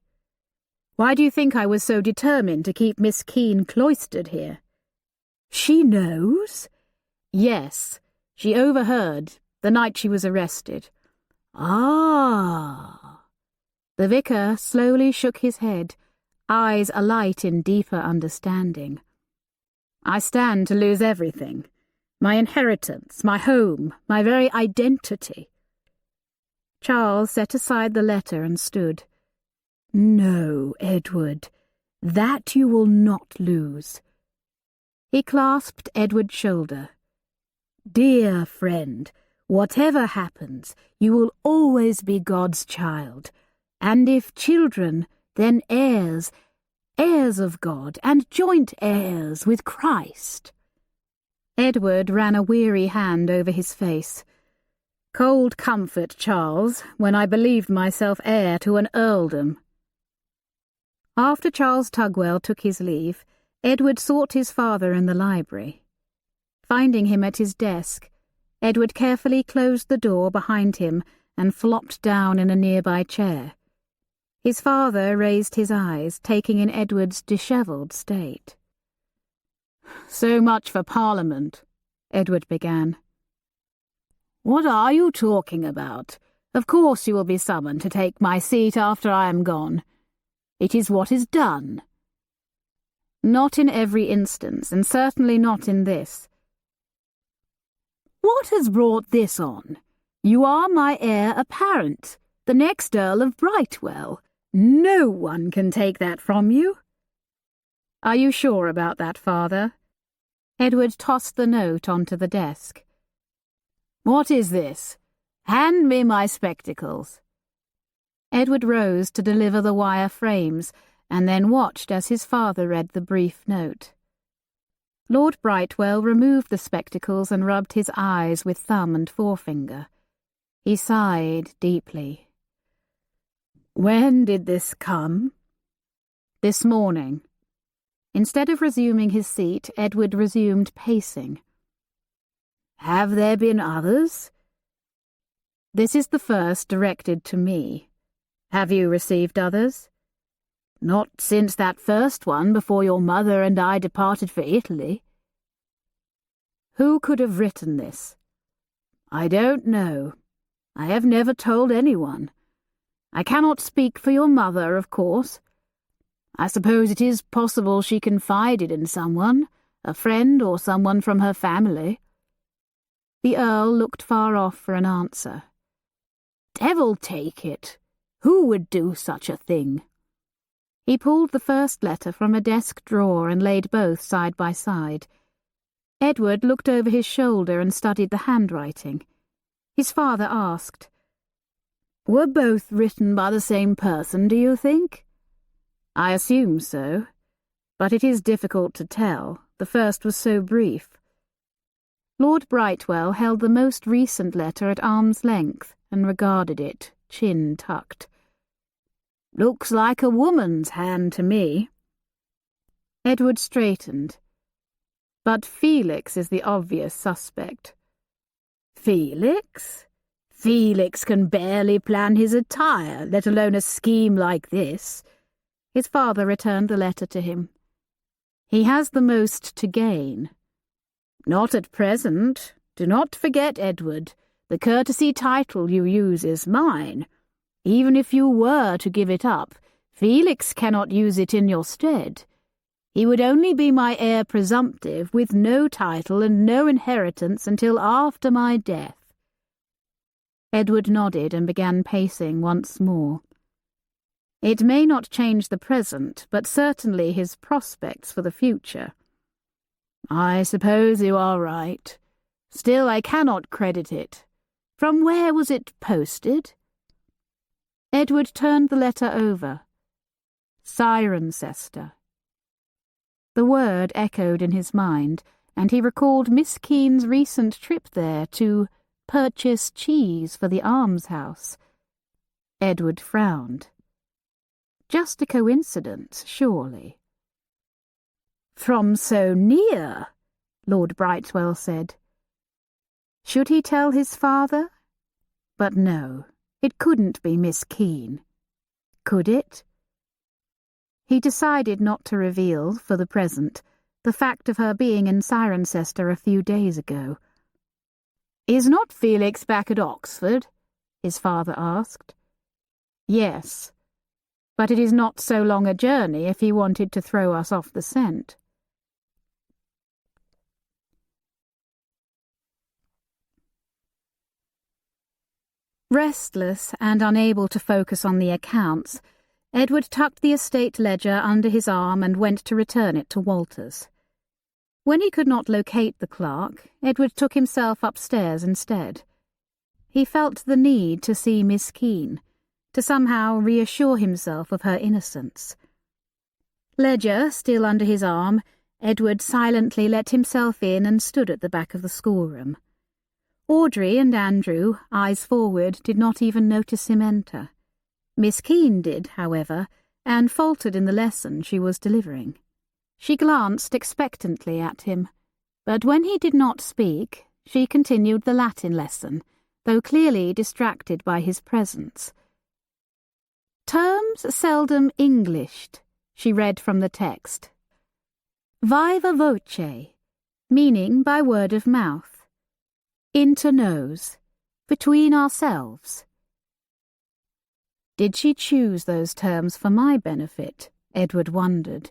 Why do you think I was so determined to keep Miss Keene cloistered here?" "She knows?" "Yes, she overheard the night she was arrested." "Ah." The vicar slowly shook his head, eyes alight in deeper understanding. "I stand to lose everything. My inheritance, my home, my very identity." Charles set aside the letter and stood. "No, Edward, that you will not lose." He clasped Edward's shoulder. "Dear friend, whatever happens, you will always be God's child, and if children, then heirs, heirs of God, and joint heirs with Christ." Edward ran a weary hand over his face. "Cold comfort, Charles, when I believed myself heir to an earldom." After Charles Tugwell took his leave, Edward sought his father in the library. Finding him at his desk, Edward carefully closed the door behind him and flopped down in a nearby chair. His father raised his eyes, taking in Edward's dishevelled state. "So much for Parliament," Edward began. "What are you talking about? Of course you will be summoned to take my seat after I am gone. It is what is done. Not in every instance, and certainly not in this. What has brought this on? You are my heir apparent, the next Earl of Brightwell. No one can take that from you. Are you sure about that, Father? Edward tossed the note onto the desk. What is this? Hand me my spectacles. Edward rose to deliver the wire frames, and then watched as his father read the brief note. Lord Brightwell removed the spectacles and rubbed his eyes with thumb and forefinger. He sighed deeply. When did this come? This morning. Instead of resuming his seat, Edward resumed pacing. Have there been others? This is the first directed to me. Have you received others? Not since that first one before your mother and I departed for Italy. Who could have written this? I don't know. I have never told anyone. I cannot speak for your mother, of course. I suppose it is possible she confided in someone, a friend or someone from her family. The Earl looked far off for an answer. Devil take it! Who would do such a thing? He pulled the first letter from a desk drawer and laid both side by side. Edward looked over his shoulder and studied the handwriting. His father asked, Were both written by the same person, do you think? I assume so, but it is difficult to tell. The first was so brief. Lord Brightwell held the most recent letter at arm's length and regarded it, chin tucked. Looks like a woman's hand to me. Edward straightened. But Felix is the obvious suspect. Felix? Felix can barely plan his attire, let alone a scheme like this. His father returned the letter to him. He has the most to gain. Not at present. Do not forget, Edward, the courtesy title you use is mine. Even if you were to give it up, Felix cannot use it in your stead. He would only be my heir presumptive, with no title and no inheritance until after my death. Edward nodded and began pacing once more. It may not change the present, but certainly his prospects for the future. I suppose you are right. Still, I cannot credit it. From where was it posted? Edward turned the letter over. Cirencester. The word echoed in his mind, and he recalled Miss Keene's recent trip there to purchase cheese for the almshouse. Edward frowned. Just a coincidence, surely. From so near, Lord Brightwell said. Should he tell his father? But no, it couldn't be Miss Keene. Could it? He decided not to reveal, for the present, the fact of her being in Cirencester a few days ago. Is not Felix back at Oxford? His father asked. Yes, but it is not so long a journey if he wanted to throw us off the scent. Restless and unable to focus on the accounts, Edward tucked the estate ledger under his arm and went to return it to Walter's. When he could not locate the clerk, Edward took himself upstairs instead. He felt the need to see Miss Keene, to somehow reassure himself of her innocence. Ledger still under his arm, Edward silently let himself in and stood at the back of the schoolroom. Audrey and Andrew, eyes forward, did not even notice him enter. Miss Keene did, however, and faltered in the lesson she was delivering. She glanced expectantly at him, but when he did not speak, she continued the Latin lesson, though clearly distracted by his presence. Terms seldom Englished, she read from the text. Viva voce, meaning by word of mouth. Inter nos, between ourselves. Did she choose those terms for my benefit? Edward wondered.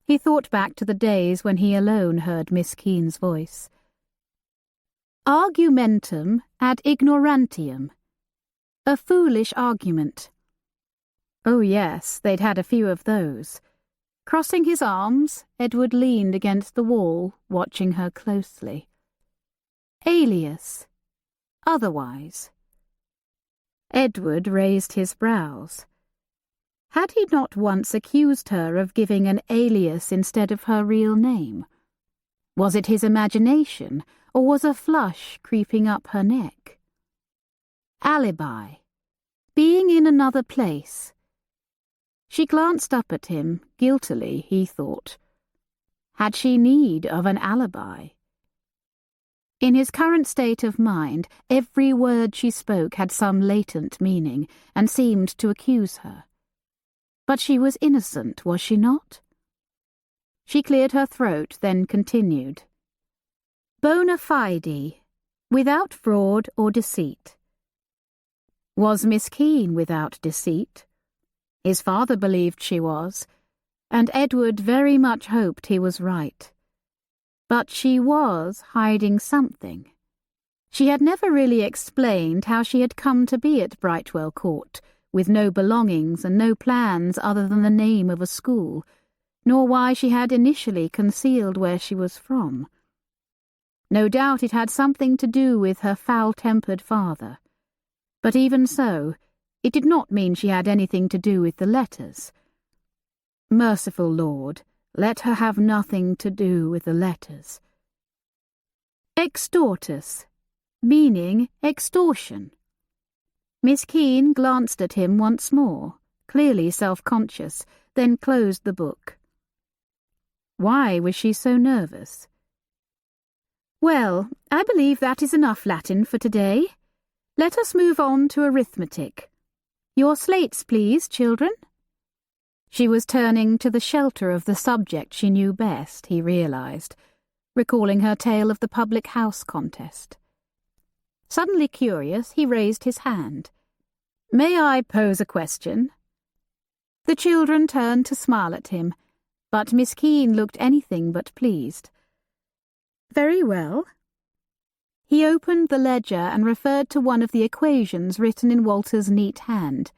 He thought back to the days when he alone heard Miss Keene's voice. Argumentum ad ignorantium. A foolish argument. Oh yes, they'd had a few of those. Crossing his arms, Edward leaned against the wall, watching her closely. Alias. Otherwise. Edward raised his brows. Had he not once accused her of giving an alias instead of her real name? Was it his imagination, or was a flush creeping up her neck? Alibi. Being in another place. She glanced up at him, guiltily, he thought. Had she need of an alibi? In his current state of mind, every word she spoke had some latent meaning, and seemed to accuse her. But she was innocent, was she not? She cleared her throat, then continued. Bona fide, without fraud or deceit. Was Miss Keene without deceit? His father believed she was, and Edward very much hoped he was right. But she was hiding something. She had never really explained how she had come to be at Brightwell Court, with no belongings and no plans other than the name of a school, nor why she had initially concealed where she was from. No doubt it had something to do with her foul-tempered father. But even so, it did not mean she had anything to do with the letters. Merciful Lord, let her have nothing to do with the letters. Extortus, meaning extortion. Miss Keene glanced at him once more, clearly self-conscious, then closed the book. Why was she so nervous? Well, I believe that is enough Latin for today. Let us move on to arithmetic. Your slates, please, children. She was turning to the shelter of the subject she knew best, he realized, recalling her tale of the public house contest. Suddenly curious, he raised his hand. May I pose a question? The children turned to smile at him, but Miss Keene looked anything but pleased. Very well. He opened the ledger and referred to one of the equations written in Walter's neat hand.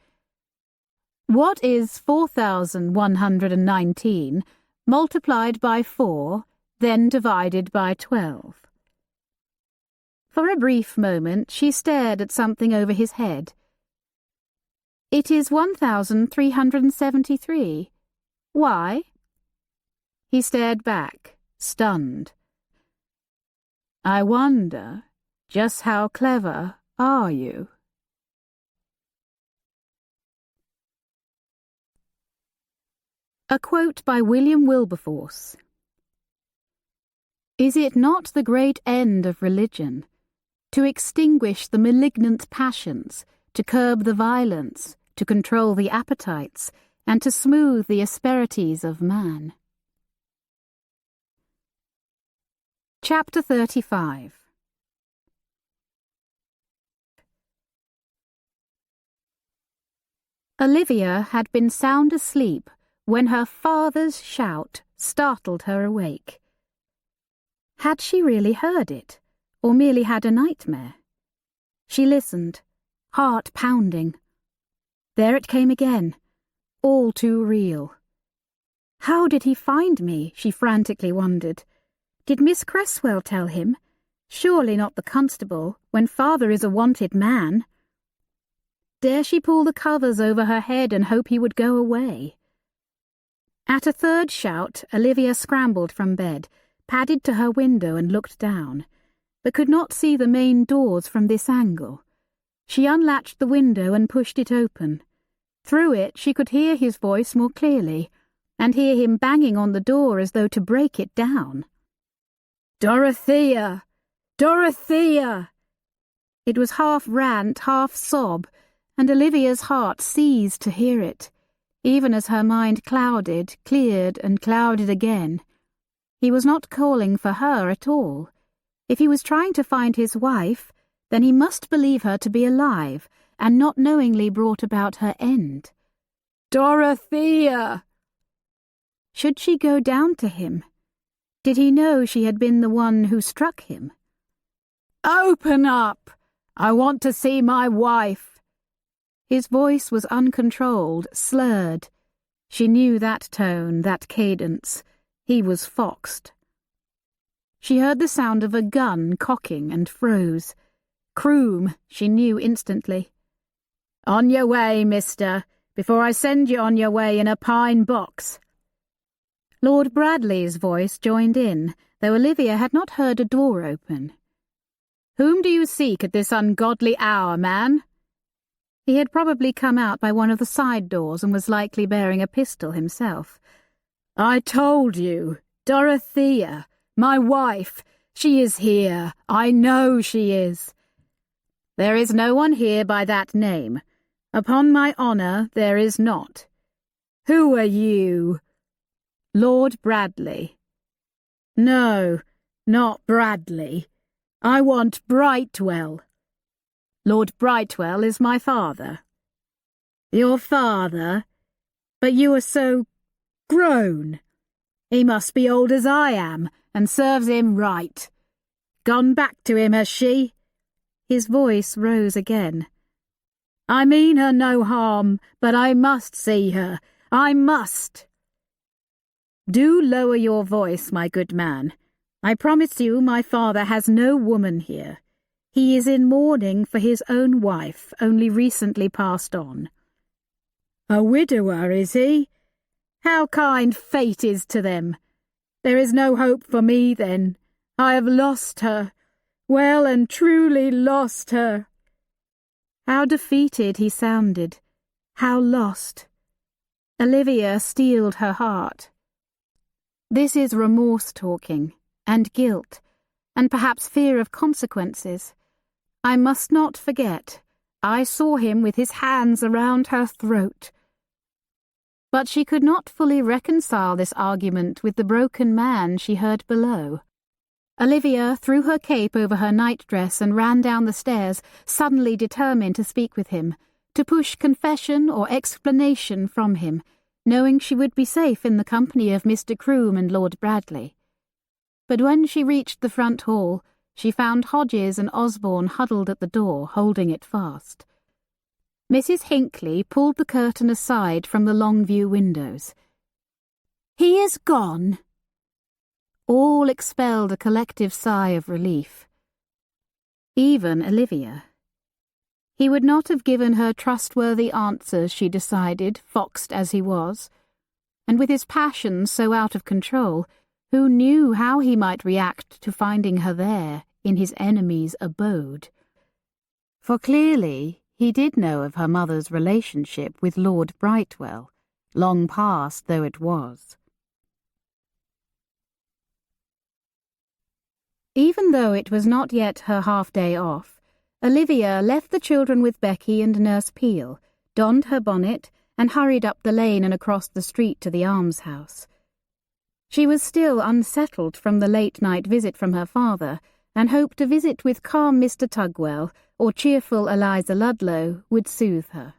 What is 4,119 multiplied by 4, then divided by 12? For a brief moment she stared at something over his head. It is 1,373. Why? He stared back, stunned. I wonder, just how clever are you? A quote by William Wilberforce. Is it not the great end of religion to extinguish the malignant passions, to curb the violence, to control the appetites, and to smooth the asperities of man? Chapter 35. Olivia had been sound asleep when her father's shout startled her awake. Had she really heard it, or merely had a nightmare? She listened, heart pounding. There it came again, all too real. How did he find me, she frantically wondered. Did Miss Cresswell tell him? Surely not the constable, when father is a wanted man. Dare she pull the covers over her head and hope he would go away? At a third shout, Olivia scrambled from bed, padded to her window and looked down, but could not see the main doors from this angle. She unlatched the window and pushed it open. Through it she could hear his voice more clearly, and hear him banging on the door as though to break it down. Dorothea! Dorothea! It was half rant, half sob, and Olivia's heart seized to hear it, even as her mind clouded, cleared, and clouded again. He was not calling for her at all. If he was trying to find his wife, then he must believe her to be alive, and not knowingly brought about her end. "Dorothea!" Should she go down to him? Did he know she had been the one who struck him? "Open up! I want to see my wife." His voice was uncontrolled, slurred. She knew that tone, that cadence. He was foxed. She heard the sound of a gun cocking and froze. Croom, she knew instantly. "On your way, mister, before I send you on your way in a pine box." Lord Bradley's voice joined in, though Olivia had not heard a door open. "Whom do you seek at this ungodly hour, man?" He had probably come out by one of the side doors and was likely bearing a pistol himself. "I told you, Dorothea, my wife, she is here. I know she is." "There is no one here by that name. Upon my honour, there is not." "Who are you?" "Lord Bradley." "No, not Bradley. I want Brightwell." "Lord Brightwell is my father." "Your father? But you are so grown. He must be old as I am, and serves him right. Gone back to him, has she?" His voice rose again. "I mean her no harm, but I must see her. I must." "Do lower your voice, my good man. I promise you my father has no woman here. He is in mourning for his own wife, only recently passed on." "A widower, is he? How kind fate is to them. There is no hope for me, then. I have lost her, well and truly lost her." How defeated he sounded, how lost. Olivia steeled her heart. This is remorse talking, and guilt, and perhaps fear of consequences. I must not forget, I saw him with his hands around her throat. But she could not fully reconcile this argument with the broken man she heard below. Olivia threw her cape over her nightdress and ran down the stairs, suddenly determined to speak with him, to push confession or explanation from him, knowing she would be safe in the company of Mr. Croom and Lord Bradley. But when she reached the front hall, she found Hodges and Osborne huddled at the door, holding it fast. Mrs. Hinckley pulled the curtain aside from the Longview windows. "He is gone." All expelled a collective sigh of relief. Even Olivia. He would not have given her trustworthy answers, she decided, foxed as he was. And with his passions so out of control, who knew how he might react to finding her there, in his enemy's abode? For clearly he did know of her mother's relationship with Lord Brightwell, long past though it was. Even though it was not yet her half-day off, Olivia left the children with Becky and Nurse Peel, donned her bonnet, and hurried up the lane and across the street to the almshouse. She was still unsettled from the late-night visit from her father, and hoped a visit with calm Mr. Tugwell or cheerful Eliza Ludlow would soothe her.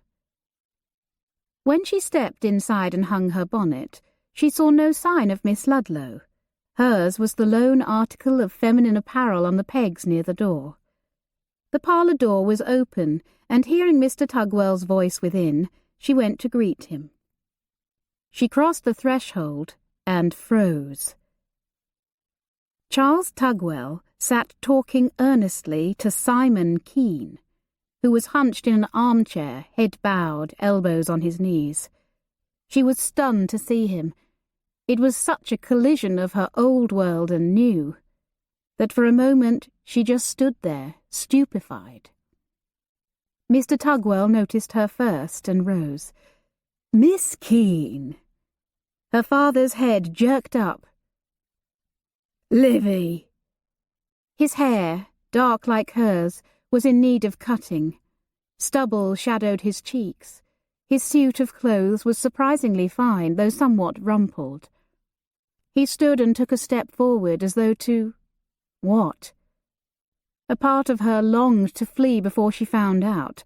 When she stepped inside and hung her bonnet, she saw no sign of Miss Ludlow. Hers was the lone article of feminine apparel on the pegs near the door. The parlour door was open, and hearing Mr. Tugwell's voice within, she went to greet him. She crossed the threshold and froze. Charles Tugwell sat talking earnestly to Simon Keene, who was hunched in an armchair, head bowed, elbows on his knees. She was stunned to see him. It was such a collision of her old world and new, that for a moment she just stood there, stupefied. Mr. Tugwell noticed her first and rose. "Miss Keene." Her father's head jerked up. "Livy." His hair, dark like hers, was in need of cutting. Stubble shadowed his cheeks. His suit of clothes was surprisingly fine, though somewhat rumpled. He stood and took a step forward as though to... what? A part of her longed to flee before she found out,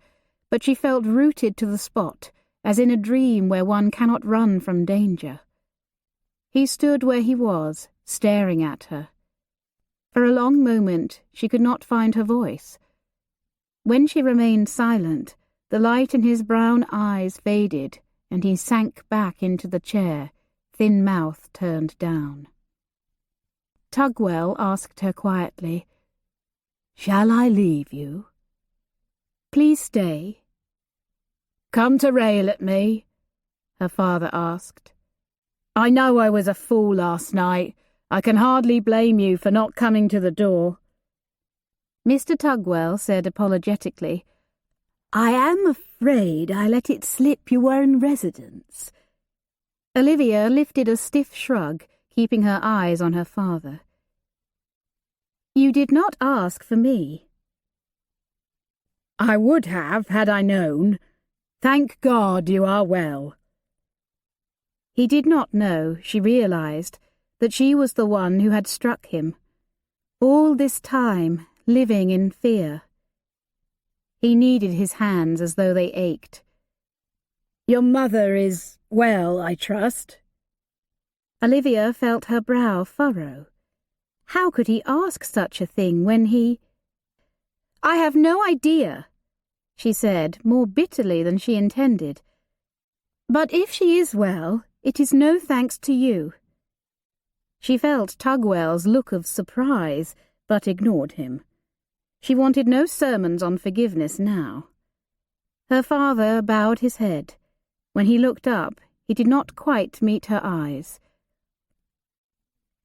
but she felt rooted to the spot, as in a dream where one cannot run from danger. He stood where he was, staring at her. For a long moment she could not find her voice. When she remained silent, the light in his brown eyes faded, and he sank back into the chair, thin mouth turned down. Tugwell asked her quietly, "Shall I leave you?" "Please stay." "Come to rail at me?" her father asked. "I know I was a fool last night. I can hardly blame you for not coming to the door." Mr. Tugwell said apologetically, "I am afraid I let it slip you were in residence." Olivia lifted a stiff shrug, keeping her eyes on her father. "You did not ask for me." "I would have, had I known. Thank God you are well." He did not know, she realized, that she was the one who had struck him. All this time, living in fear. He kneaded his hands as though they ached. "Your mother is well, I trust?" Olivia felt her brow furrow. How could he ask such a thing when he... "I have no idea," she said, more bitterly than she intended. "But if she is well, it is no thanks to you." She felt Tugwell's look of surprise, but ignored him. She wanted no sermons on forgiveness now. Her father bowed his head. When he looked up, he did not quite meet her eyes.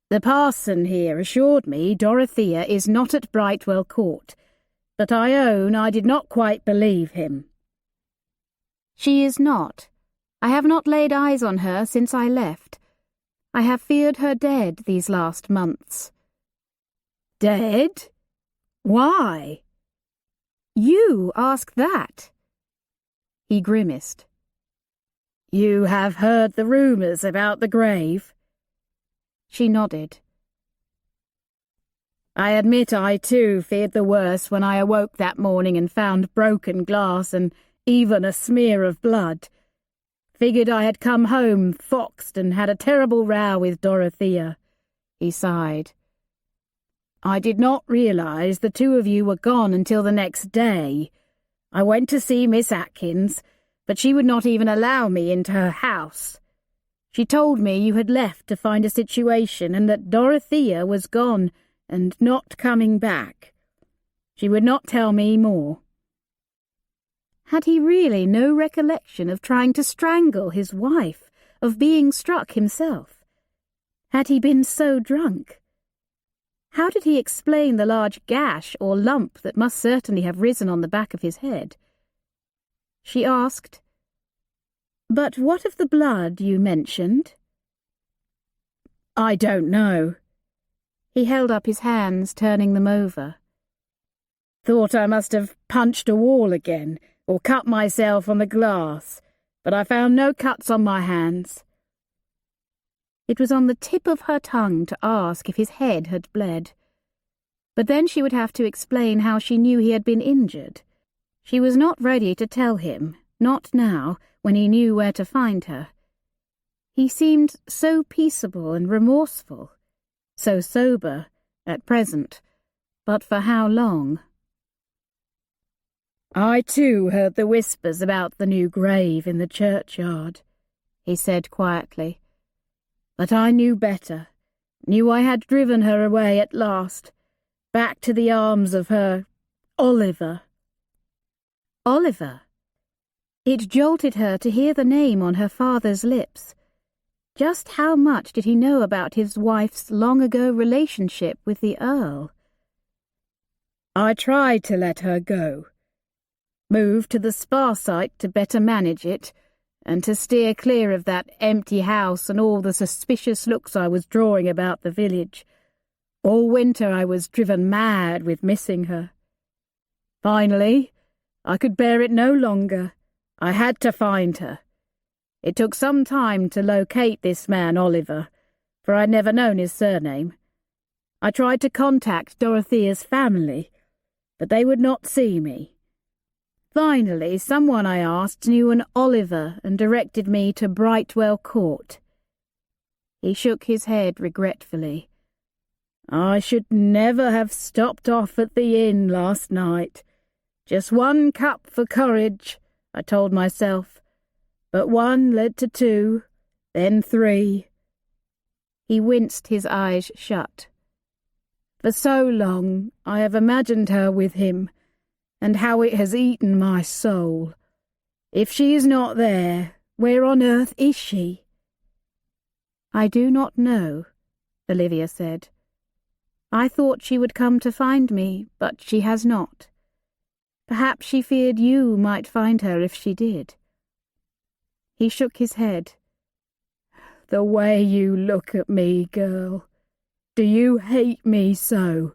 "The parson here assured me Dorothea is not at Brightwell Court, but I own I did not quite believe him." "She is not. I have not laid eyes on her since I left. I have feared her dead these last months." "Dead? Why?" "You ask that." He grimaced. "You have heard the rumours about the grave?" She nodded. "I admit I too feared the worst when I awoke that morning and found broken glass and even a smear of blood. Figured I had come home foxed and had a terrible row with Dorothea." He sighed. "I did not realise the two of you were gone until the next day. I went to see Miss Atkins, but she would not even allow me into her house. She told me you had left to find a situation and that Dorothea was gone and not coming back. She would not tell me more." Had he really no recollection of trying to strangle his wife, of being struck himself? Had he been so drunk? How did he explain the large gash or lump that must certainly have risen on the back of his head? She asked, "But what of the blood you mentioned?" "I don't know." He held up his hands, turning them over. "Thought I must have punched a wall again, or cut myself on the glass, but I found no cuts on my hands." It was on the tip of her tongue to ask if his head had bled. But then she would have to explain how she knew he had been injured. She was not ready to tell him, not now, when he knew where to find her. He seemed so peaceable and remorseful, so sober, at present, but for how long? "I too heard the whispers about the new grave in the churchyard," he said quietly. "But I knew better, knew I had driven her away at last, back to the arms of her Oliver." Oliver? It jolted her to hear the name on her father's lips. Just how much did he know about his wife's long-ago relationship with the Earl? "I tried to let her go. Moved to the spa site to better manage it, and to steer clear of that empty house and all the suspicious looks I was drawing about the village. All winter I was driven mad with missing her. Finally, I could bear it no longer. I had to find her. It took some time to locate this man Oliver, for I'd never known his surname. I tried to contact Dorothea's family, but they would not see me. Finally, someone I asked knew an Oliver and directed me to Brightwell Court. He shook his head regretfully. I should never have stopped off at the inn last night. Just one cup for courage, I told myself. But one led to two, then three. He winced, his eyes shut. For so long I have imagined her with him, and how it has eaten my soul. If she is not there, where on earth is she? I do not know, Olivia said. I thought she would come to find me, but she has not. Perhaps she feared you might find her if she did. He shook his head. The way you look at me, girl. Do you hate me so?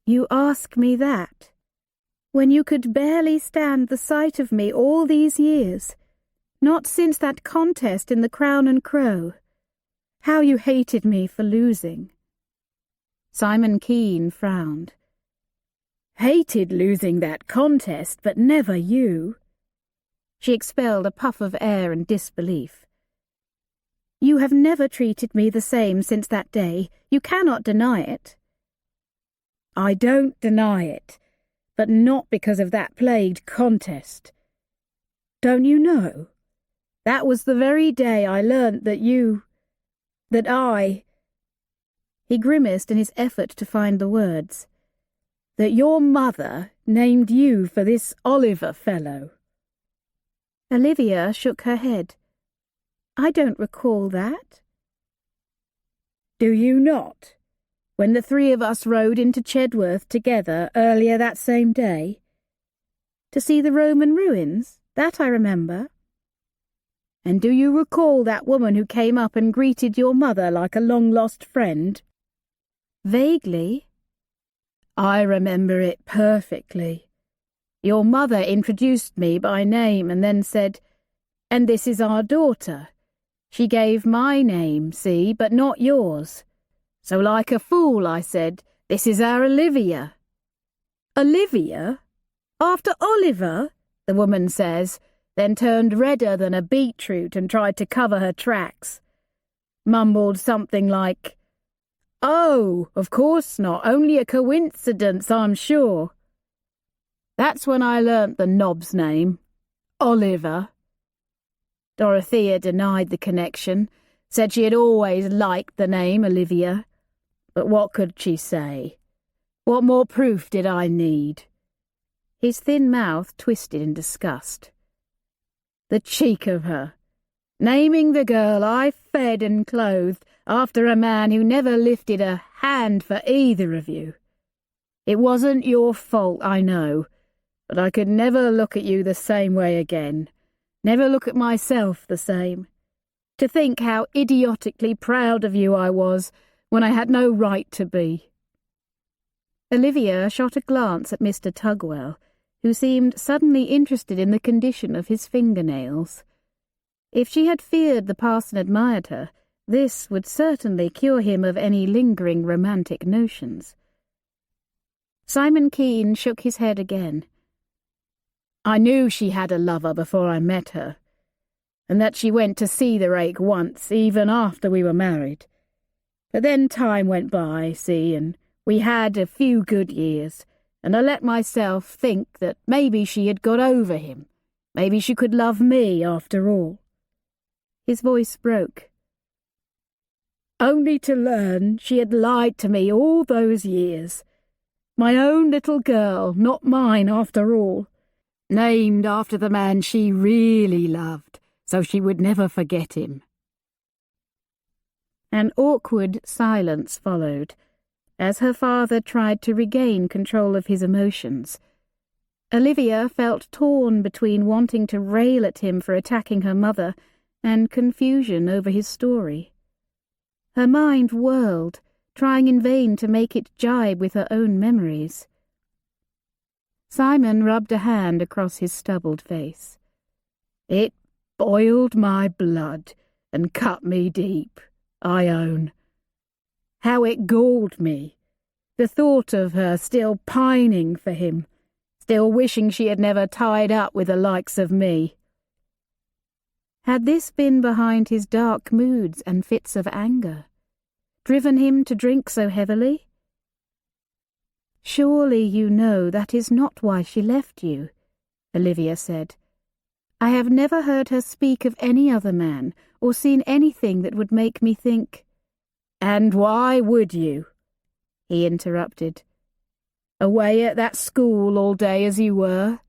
You ask me that, when you could barely stand the sight of me all these years, not since that contest in the Crown and Crow. How you hated me for losing. Simon Keene frowned. Hated losing that contest, but never you. She expelled a puff of air in disbelief. You have never treated me the same since that day. You cannot deny it. I don't deny it, but not because of that plagued contest. Don't you know? That was the very day I learnt that I... He grimaced in his effort to find the words. That your mother named you for this Oliver fellow. Olivia shook her head. I don't recall that. Do you not? When the three of us rode into Chedworth together earlier that same day? To see the Roman ruins? That I remember. And do you recall that woman who came up and greeted your mother like a long-lost friend? Vaguely. I remember it perfectly. Your mother introduced me by name and then said, "And this is our daughter." She gave my name, see, but not yours. So like a fool I said, "This is our Olivia." Olivia? After Oliver? The woman says, then turned redder than a beetroot and tried to cover her tracks. Mumbled something like, "Oh, of course not, only a coincidence, I'm sure." That's when I learnt the knob's name. Oliver. Dorothea denied the connection, said she had always liked the name Olivia. But what could she say? What more proof did I need? His thin mouth twisted in disgust. The cheek of her, naming the girl I fed and clothed after a man who never lifted a hand for either of you. It wasn't your fault, I know, but I could never look at you the same way again, never look at myself the same. To think how idiotically proud of you I was when I had no right to be. Olivia shot a glance at Mr. Tugwell, who seemed suddenly interested in the condition of his fingernails. If she had feared the parson admired her, this would certainly cure him of any lingering romantic notions. Simon Keene shook his head again. I knew she had a lover before I met her, and that she went to see the rake once, even after we were married. But then time went by, see, and we had a few good years, and I let myself think that maybe she had got over him. Maybe she could love me after all. His voice broke. Only to learn she had lied to me all those years. My own little girl, not mine after all. Named after the man she really loved, so she would never forget him. An awkward silence followed, as her father tried to regain control of his emotions. Olivia felt torn between wanting to rail at him for attacking her mother and confusion over his story. Her mind whirled, trying in vain to make it jibe with her own memories. Simon rubbed a hand across his stubbled face. It boiled my blood and cut me deep, I own. How it galled me, the thought of her still pining for him, still wishing she had never tied up with the likes of me. Had this been behind his dark moods and fits of anger, driven him to drink so heavily? Surely you know that is not why she left you, Olivia said. I have never heard her speak of any other man, or seen anything that would make me think— And why would you? He interrupted. Away at that school all day as you were,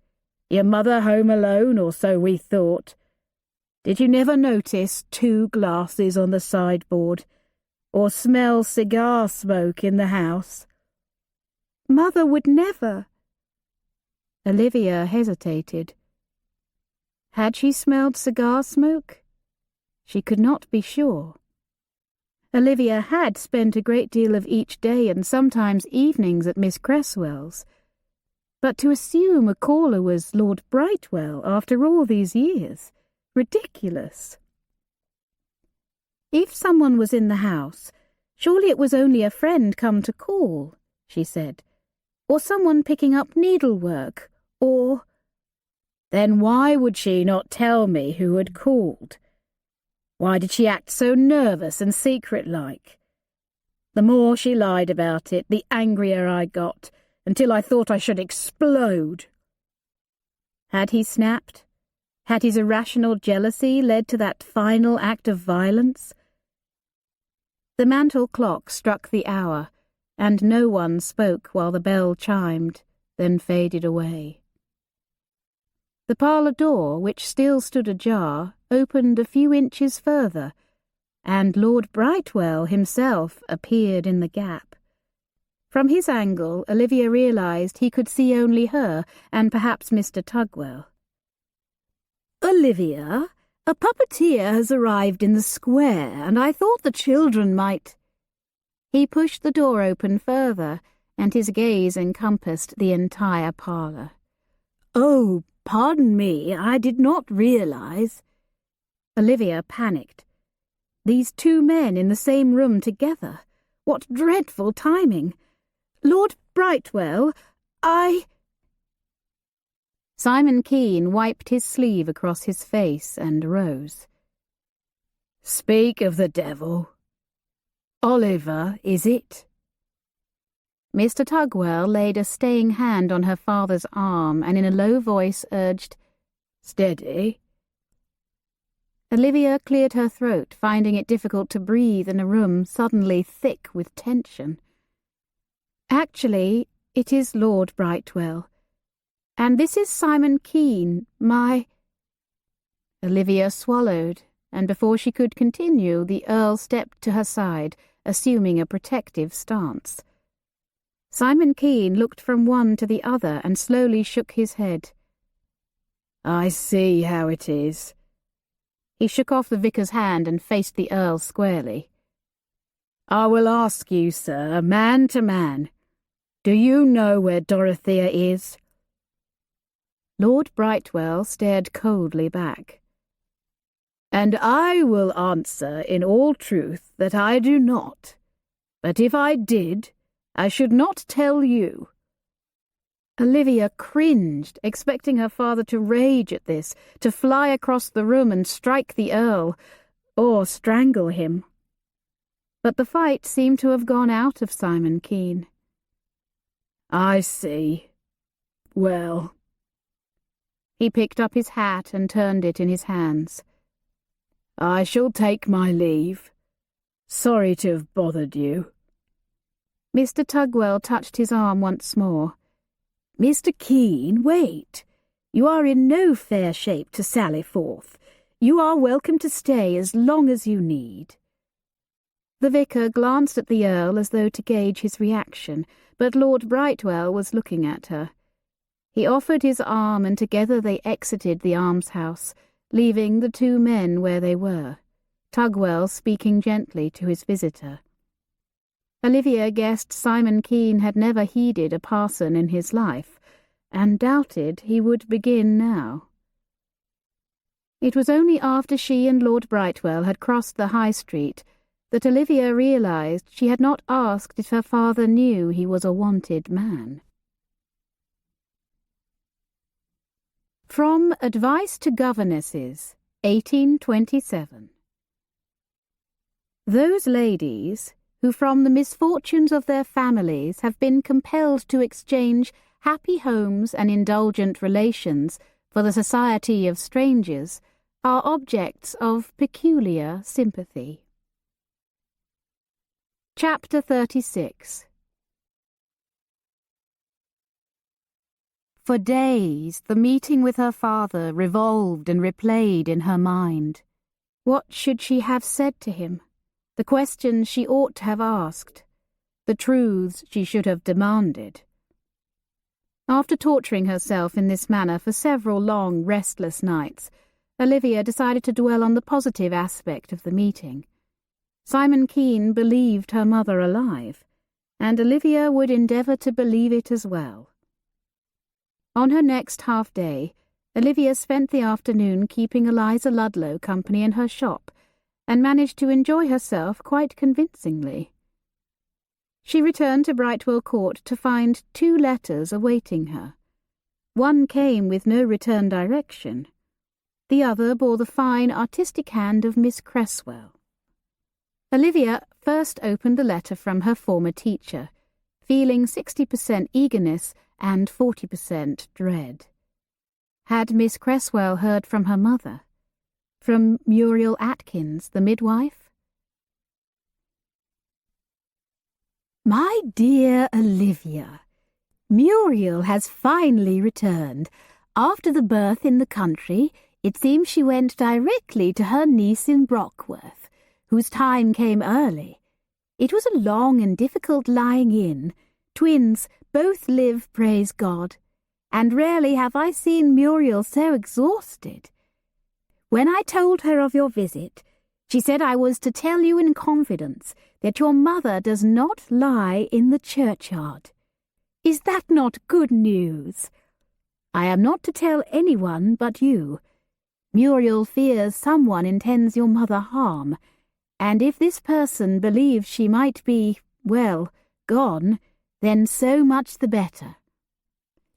your mother home alone, or so we thought. Did you never notice 2 glasses on the sideboard, or smell cigar smoke in the house? Mother would never. Olivia hesitated. Had she smelled cigar smoke? She could not be sure. Olivia had spent a great deal of each day and sometimes evenings at Miss Cresswell's, but to assume a caller was Lord Brightwell after all these years— ridiculous. If someone was in the house, surely it was only a friend come to call, she said, or someone picking up needlework, or— Then why would she not tell me who had called? Why did she act so nervous and secret-like? The more she lied about it, the angrier I got, until I thought I should explode. Had he snapped? Had his irrational jealousy led to that final act of violence? The mantel clock struck the hour, and no one spoke while the bell chimed, then faded away. The parlour door, which still stood ajar, opened a few inches further, and Lord Brightwell himself appeared in the gap. From his angle, Olivia realised he could see only her and perhaps Mr. Tugwell. Olivia, a puppeteer has arrived in the square, and I thought the children might— He pushed the door open further, and his gaze encompassed the entire parlour. Oh, pardon me, I did not realise. Olivia panicked. These 2 men in the same room together. What dreadful timing! Lord Brightwell, Simon Keene wiped his sleeve across his face and rose. Speak of the devil. Oliver, is it? Mr. Tugwell laid a staying hand on her father's arm and in a low voice urged, Steady. Olivia cleared her throat, finding it difficult to breathe in a room suddenly thick with tension. Actually, it is Lord Brightwell. And this is Simon Keene, my— Olivia swallowed, and before she could continue, the Earl stepped to her side, assuming a protective stance. Simon Keene looked from one to the other and slowly shook his head. I see how it is. He shook off the vicar's hand and faced the Earl squarely. I will ask you, sir, man to man. Do you know where Dorothea is? Lord Brightwell stared coldly back. And I will answer in all truth that I do not. But if I did, I should not tell you. Olivia cringed, expecting her father to rage at this, to fly across the room and strike the Earl, or strangle him. But the fight seemed to have gone out of Simon Keene. I see. Well. He picked up his hat and turned it in his hands. I shall take my leave. Sorry to have bothered you. Mr. Tugwell touched his arm once more. Mr. Keene, wait. You are in no fair shape to sally forth. You are welcome to stay as long as you need. The vicar glanced at the Earl as though to gauge his reaction, but Lord Brightwell was looking at her. He offered his arm, and together they exited the almshouse, leaving the 2 men where they were, Tugwell speaking gently to his visitor. Olivia guessed Simon Keene had never heeded a parson in his life, and doubted he would begin now. It was only after she and Lord Brightwell had crossed the High Street that Olivia realised she had not asked if her father knew he was a wanted man. From Advice to Governesses, 1827. Those ladies who from the misfortunes of their families have been compelled to exchange happy homes and indulgent relations for the society of strangers are objects of peculiar sympathy. Chapter 36. For days the meeting with her father revolved and replayed in her mind. What should she have said to him? The questions she ought to have asked. The truths she should have demanded. After torturing herself in this manner for several long, restless nights, Olivia decided to dwell on the positive aspect of the meeting. Simon Keene believed her mother alive, and Olivia would endeavour to believe it as well. On her next half-day, Olivia spent the afternoon keeping Eliza Ludlow company in her shop, and managed to enjoy herself quite convincingly. She returned to Brightwell Court to find 2 letters awaiting her. One came with no return direction. The other bore the fine, artistic hand of Miss Cresswell. Olivia first opened the letter from her former teacher, feeling 60% eagerness and 40% dread. Had Miss Cresswell heard from her mother? From Muriel Atkins, the midwife? My dear Olivia, Muriel has finally returned. After the birth in the country, it seems she went directly to her niece in Brockworth, whose time came early. It was a long and difficult lying in. Twins both live, praise God, and rarely have I seen Muriel so exhausted. When I told her of your visit, she said I was to tell you in confidence that your mother does not lie in the churchyard. Is that not good news? I am not to tell anyone but you. Muriel fears someone intends your mother harm, and if this person believes she might be, well, gone, then so much the better.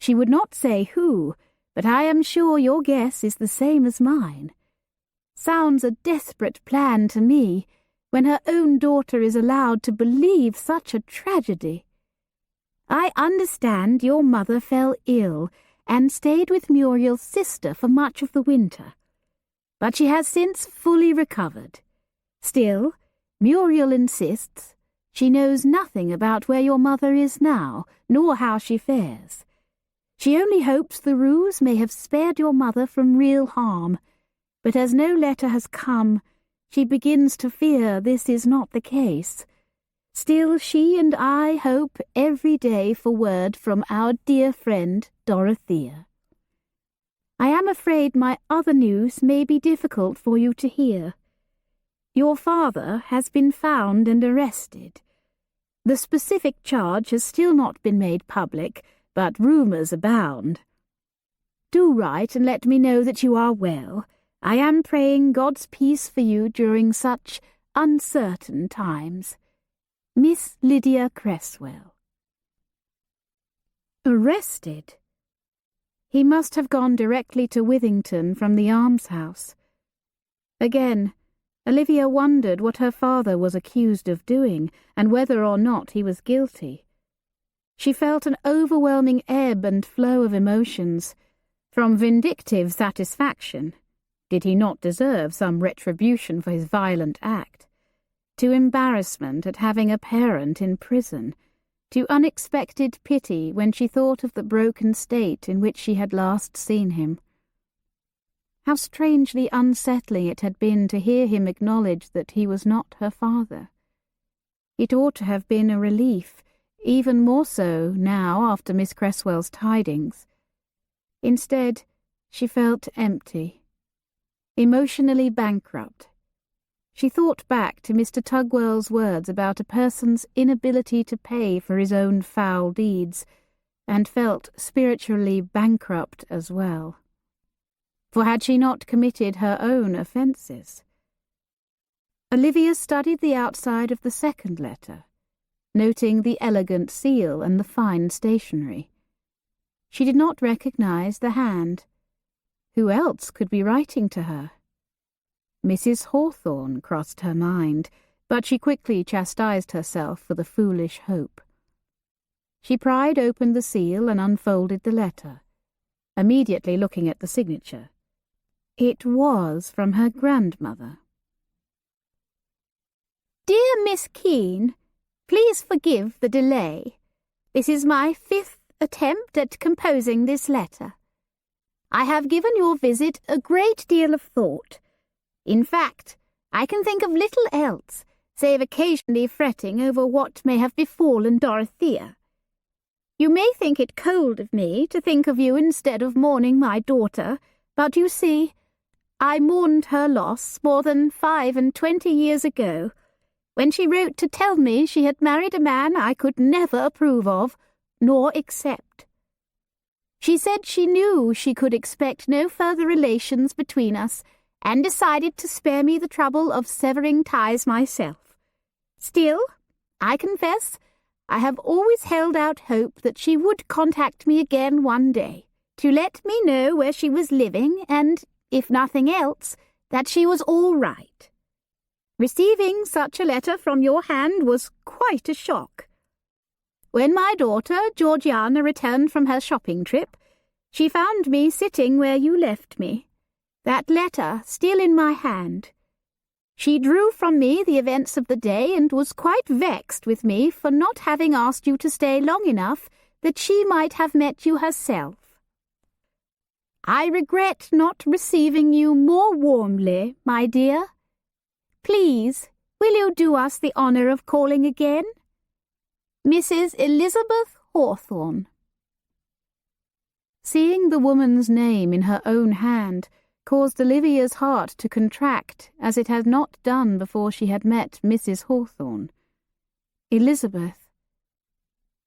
She would not say who, but I am sure your guess is the same as mine. Sounds a desperate plan to me, when her own daughter is allowed to believe such a tragedy. I understand your mother fell ill and stayed with Muriel's sister for much of the winter, but she has since fully recovered. Still, Muriel insists she knows nothing about where your mother is now, nor how she fares. She only hopes the ruse may have spared your mother from real harm, but as no letter has come, she begins to fear this is not the case. Still, she and I hope every day for word from our dear friend Dorothea. I am afraid my other news may be difficult for you to hear. Your father has been found and arrested. The specific charge has still not been made public, but rumours abound. Do write and let me know that you are well. I am praying God's peace for you during such uncertain times. Miss Lydia Cresswell. Arrested? He must have gone directly to Withington from the almshouse. Again, Olivia wondered what her father was accused of doing, and whether or not he was guilty. She felt an overwhelming ebb and flow of emotions, from vindictive satisfaction, did he not deserve some retribution for his violent act, to embarrassment at having a parent in prison, to unexpected pity when she thought of the broken state in which she had last seen him. How strangely unsettling it had been to hear him acknowledge that he was not her father. It ought to have been a relief, even more so now after Miss Cresswell's tidings. Instead, she felt empty, emotionally bankrupt. She thought back to Mr. Tugwell's words about a person's inability to pay for his own foul deeds, and felt spiritually bankrupt as well. For had she not committed her own offences? Olivia studied the outside of the second letter, noting the elegant seal and the fine stationery. She did not recognize the hand. Who else could be writing to her? Mrs. Hawthorne crossed her mind, but she quickly chastised herself for the foolish hope. She pried open the seal and unfolded the letter, immediately looking at the signature. It was from her grandmother. Dear Miss Keene, please forgive the delay. This is my 5th attempt at composing this letter. I have given your visit a great deal of thought. In fact, I can think of little else, save occasionally fretting over what may have befallen Dorothea. You may think it cold of me to think of you instead of mourning my daughter, but you see, I mourned her loss more than 25 years ago, when she wrote to tell me she had married a man I could never approve of, nor accept. She said she knew she could expect no further relations between us, and decided to spare me the trouble of severing ties myself. Still, I confess, I have always held out hope that she would contact me again one day, to let me know where she was living and, if nothing else, that she was all right. Receiving such a letter from your hand was quite a shock. When my daughter, Georgiana, returned from her shopping trip, she found me sitting where you left me, that letter still in my hand. She drew from me the events of the day and was quite vexed with me for not having asked you to stay long enough that she might have met you herself. I regret not receiving you more warmly, my dear. Please, will you do us the honour of calling again? Mrs. Elizabeth Hawthorne. Seeing the woman's name in her own hand caused Olivia's heart to contract as it had not done before she had met Mrs. Hawthorne. Elizabeth.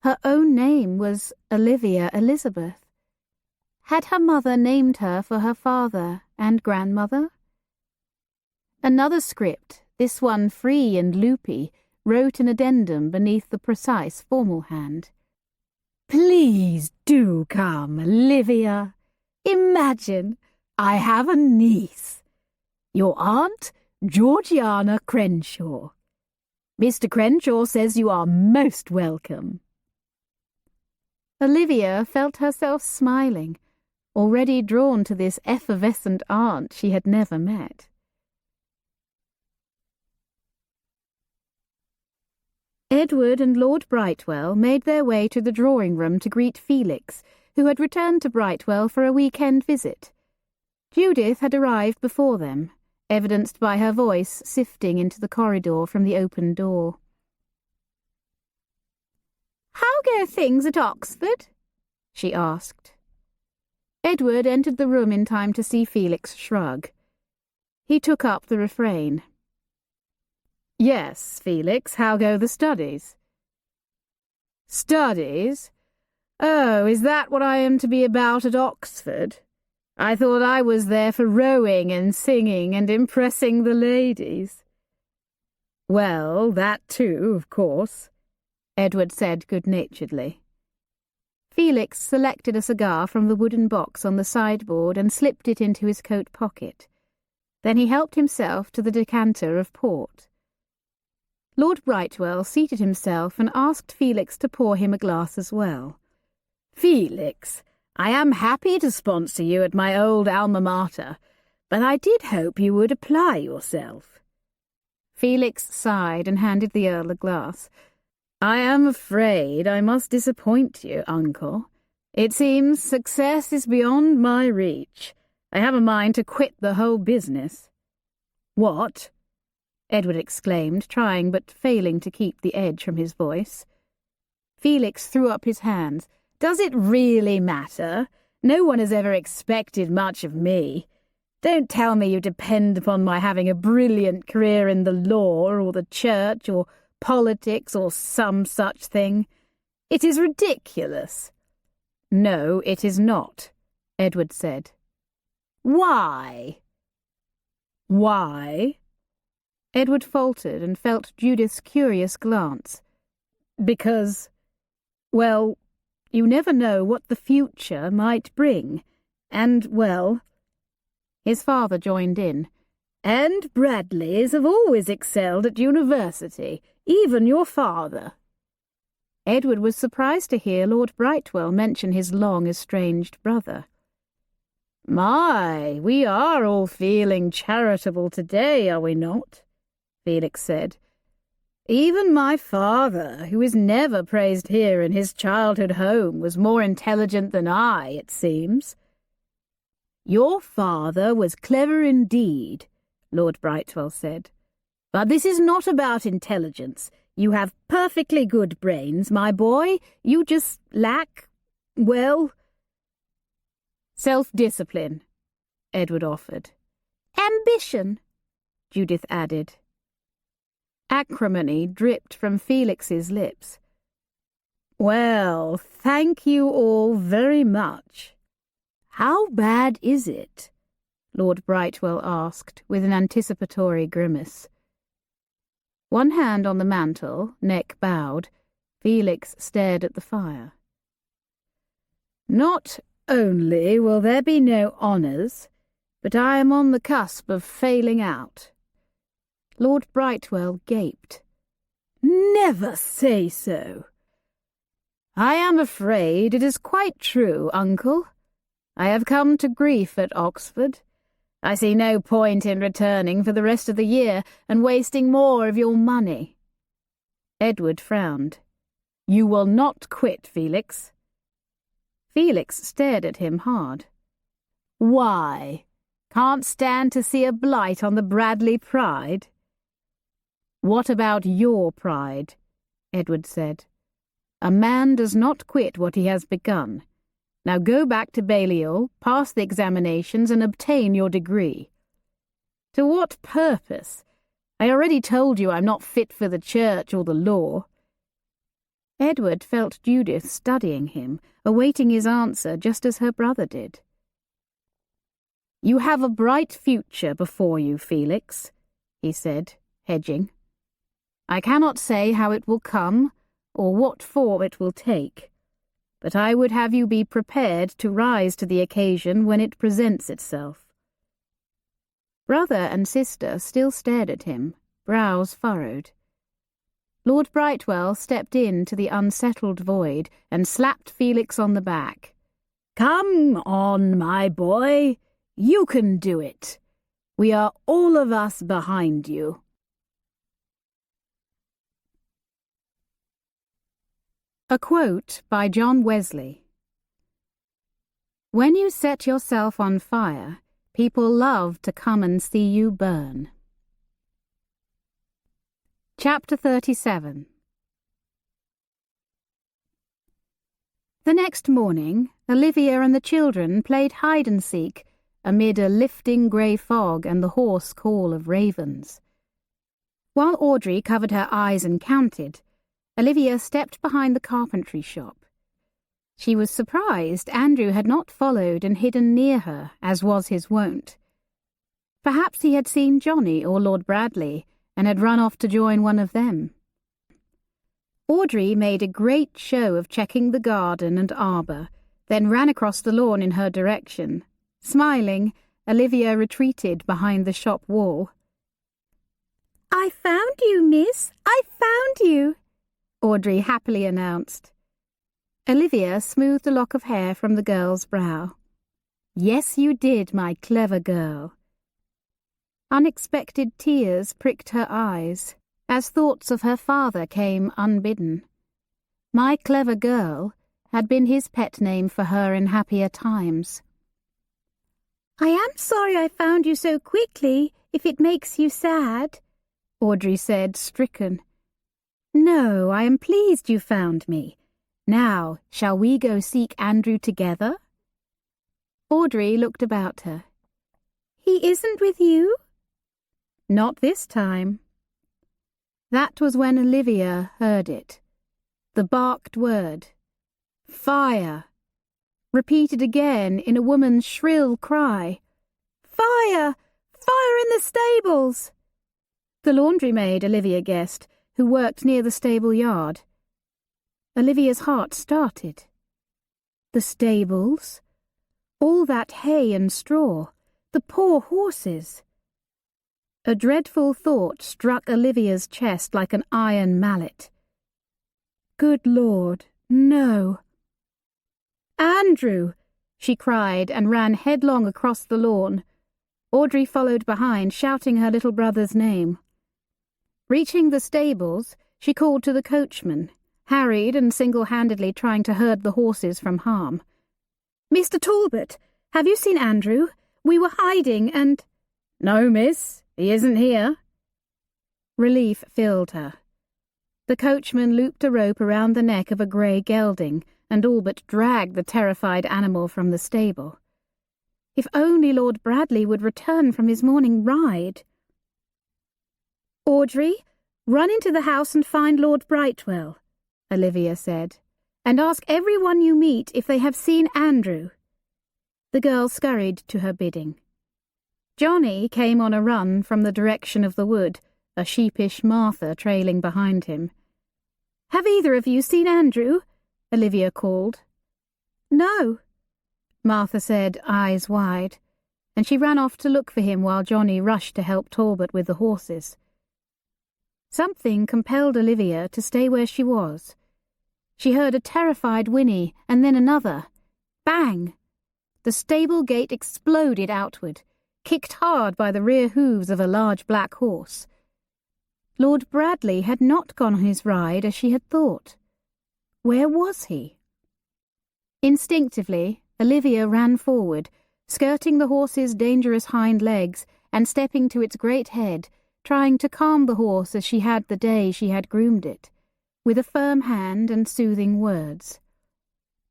Her own name was Olivia Elizabeth. Had her mother named her for her father and grandmother? Another script, this one free and loopy, wrote an addendum beneath the precise formal hand. Please do come, Olivia. Imagine, I have a niece. Your aunt, Georgiana Crenshaw. Mr. Crenshaw says you are most welcome. Olivia felt herself smiling, already drawn to this effervescent aunt she had never met. Edward and Lord Brightwell made their way to the drawing-room to greet Felix, who had returned to Brightwell for a weekend visit. Judith had arrived before them, evidenced by her voice sifting into the corridor from the open door. "How go things at Oxford?" she asked. Edward entered the room in time to see Felix shrug. He took up the refrain. "Yes, Felix, how go the studies?" "Studies? Oh, is that what I am to be about at Oxford? I thought I was there for rowing and singing and impressing the ladies." "Well, that too, of course," Edward said good-naturedly. Felix selected a cigar from the wooden box on the sideboard and slipped it into his coat pocket. Then he helped himself to the decanter of port. Lord Brightwell seated himself and asked Felix to pour him a glass as well. "Felix, I am happy to sponsor you at my old alma mater, but I did hope you would apply yourself." Felix sighed and handed the Earl a glass. "I am afraid I must disappoint you, Uncle. It seems success is beyond my reach. I have a mind to quit the whole business." "What?" Edward exclaimed, trying but failing to keep the edge from his voice. Felix threw up his hands. "Does it really matter? No one has ever expected much of me. Don't tell me you depend upon my having a brilliant career in the law or the church or politics or some such thing. It is ridiculous." "No, it is not," Edward said. "Why?" "Why?" Edward faltered and felt Judith's curious glance. "Because, well, you never know what the future might bring, and, well, His father joined in. "And Bradleys have always excelled at university, even your father." Edward was surprised to hear Lord Brightwell mention his long-estranged brother. "My, we are all feeling charitable today, are we not?" Felix said. "Even my father, who is never praised here in his childhood home, was more intelligent than I, it seems." "Your father was clever indeed," Lord Brightwell said. "But this is not about intelligence. You have perfectly good brains, my boy. You just lack, well, self-discipline," Edward offered. "Ambition," Judith added. Acrimony dripped from Felix's lips. "Well, thank you all very much. How bad is it?" Lord Brightwell asked, with an anticipatory grimace. One hand on the mantel, neck bowed, Felix stared at the fire. "Not only will there be no honours, but I am on the cusp of failing out." Lord Brightwell gaped. "Never say so." "I am afraid it is quite true, uncle. I have come to grief at Oxford. I see no point in returning for the rest of the year and wasting more of your money." Edward frowned. "You will not quit, Felix." Felix stared at him hard. "Why? Can't stand to see a blight on the Bradley pride?" "What about your pride?" Edward said. "A man does not quit what he has begun. Now go back to Balliol, pass the examinations, and obtain your degree." "To what purpose? I already told you I'm not fit for the church or the law." Edward felt Judith studying him, awaiting his answer just as her brother did. "You have a bright future before you, Felix," he said, hedging. "I cannot say how it will come, or what form it will take. But I would have you be prepared to rise to the occasion when it presents itself." Brother and sister still stared at him, brows furrowed. Lord Brightwell stepped into the unsettled void and slapped Felix on the back. "Come on, my boy. You can do it. We are all of us behind you." A quote by John Wesley. "When you set yourself on fire, people love to come and see you burn." Chapter 37. The next morning, Olivia and the children played hide-and-seek amid a lifting grey fog and the hoarse call of ravens. While Audrey covered her eyes and counted, Olivia stepped behind the carpentry shop. She was surprised Andrew had not followed and hidden near her, as was his wont. Perhaps he had seen Johnny or Lord Bradley and had run off to join one of them. Audrey made a great show of checking the garden and arbour, then ran across the lawn in her direction. Smiling, Olivia retreated behind the shop wall. "I found you, miss. I found you," Audrey happily announced. Olivia smoothed a lock of hair from the girl's brow. "Yes, you did, my clever girl." Unexpected tears pricked her eyes, as thoughts of her father came unbidden. "My clever girl" had been his pet name for her in happier times. "I am sorry I found you so quickly, if it makes you sad," Audrey said, stricken. "No, I am pleased you found me. Now, shall we go seek Andrew together?" Audrey looked about her. "He isn't with you?" "Not this time." That was when Olivia heard it. The barked word. "Fire!" Repeated again in a woman's shrill cry. "Fire! Fire in the stables!" The laundry maid, Olivia guessed, who worked near the stable yard. Olivia's heart started. The stables? All that hay and straw, The poor horses! A dreadful thought struck Olivia's chest like an iron mallet. Good Lord, no! Andrew! She cried and ran headlong across the lawn. Audrey followed behind, shouting her little brother's name. Reaching the stables, she called to the coachman, harried and single-handedly trying to herd the horses from harm. "Mr. Talbot, have you seen Andrew? We were hiding and—" "No, miss, he isn't here." Relief filled her. The coachman looped a rope around the neck of a grey gelding and all but dragged the terrified animal from the stable. If only Lord Bradley would return from his morning ride. "Audrey, run into the house and find Lord Brightwell," Olivia said, "and ask everyone you meet if they have seen Andrew." The girl scurried to her bidding. Johnny came on a run from the direction of the wood, a sheepish Martha trailing behind him. "Have either of you seen Andrew?" Olivia called. "No," Martha said, eyes wide, and she ran off to look for him while Johnny rushed to help Talbot with the horses. Something compelled Olivia to stay where she was. She heard a terrified whinny, and then another. Bang! The stable gate exploded outward, kicked hard by the rear hooves of a large black horse. Lord Bradley had not gone on his ride as she had thought. Where was he? Instinctively, Olivia ran forward, skirting the horse's dangerous hind legs and stepping to its great head, trying to calm the horse as she had the day she had groomed it, with a firm hand and soothing words.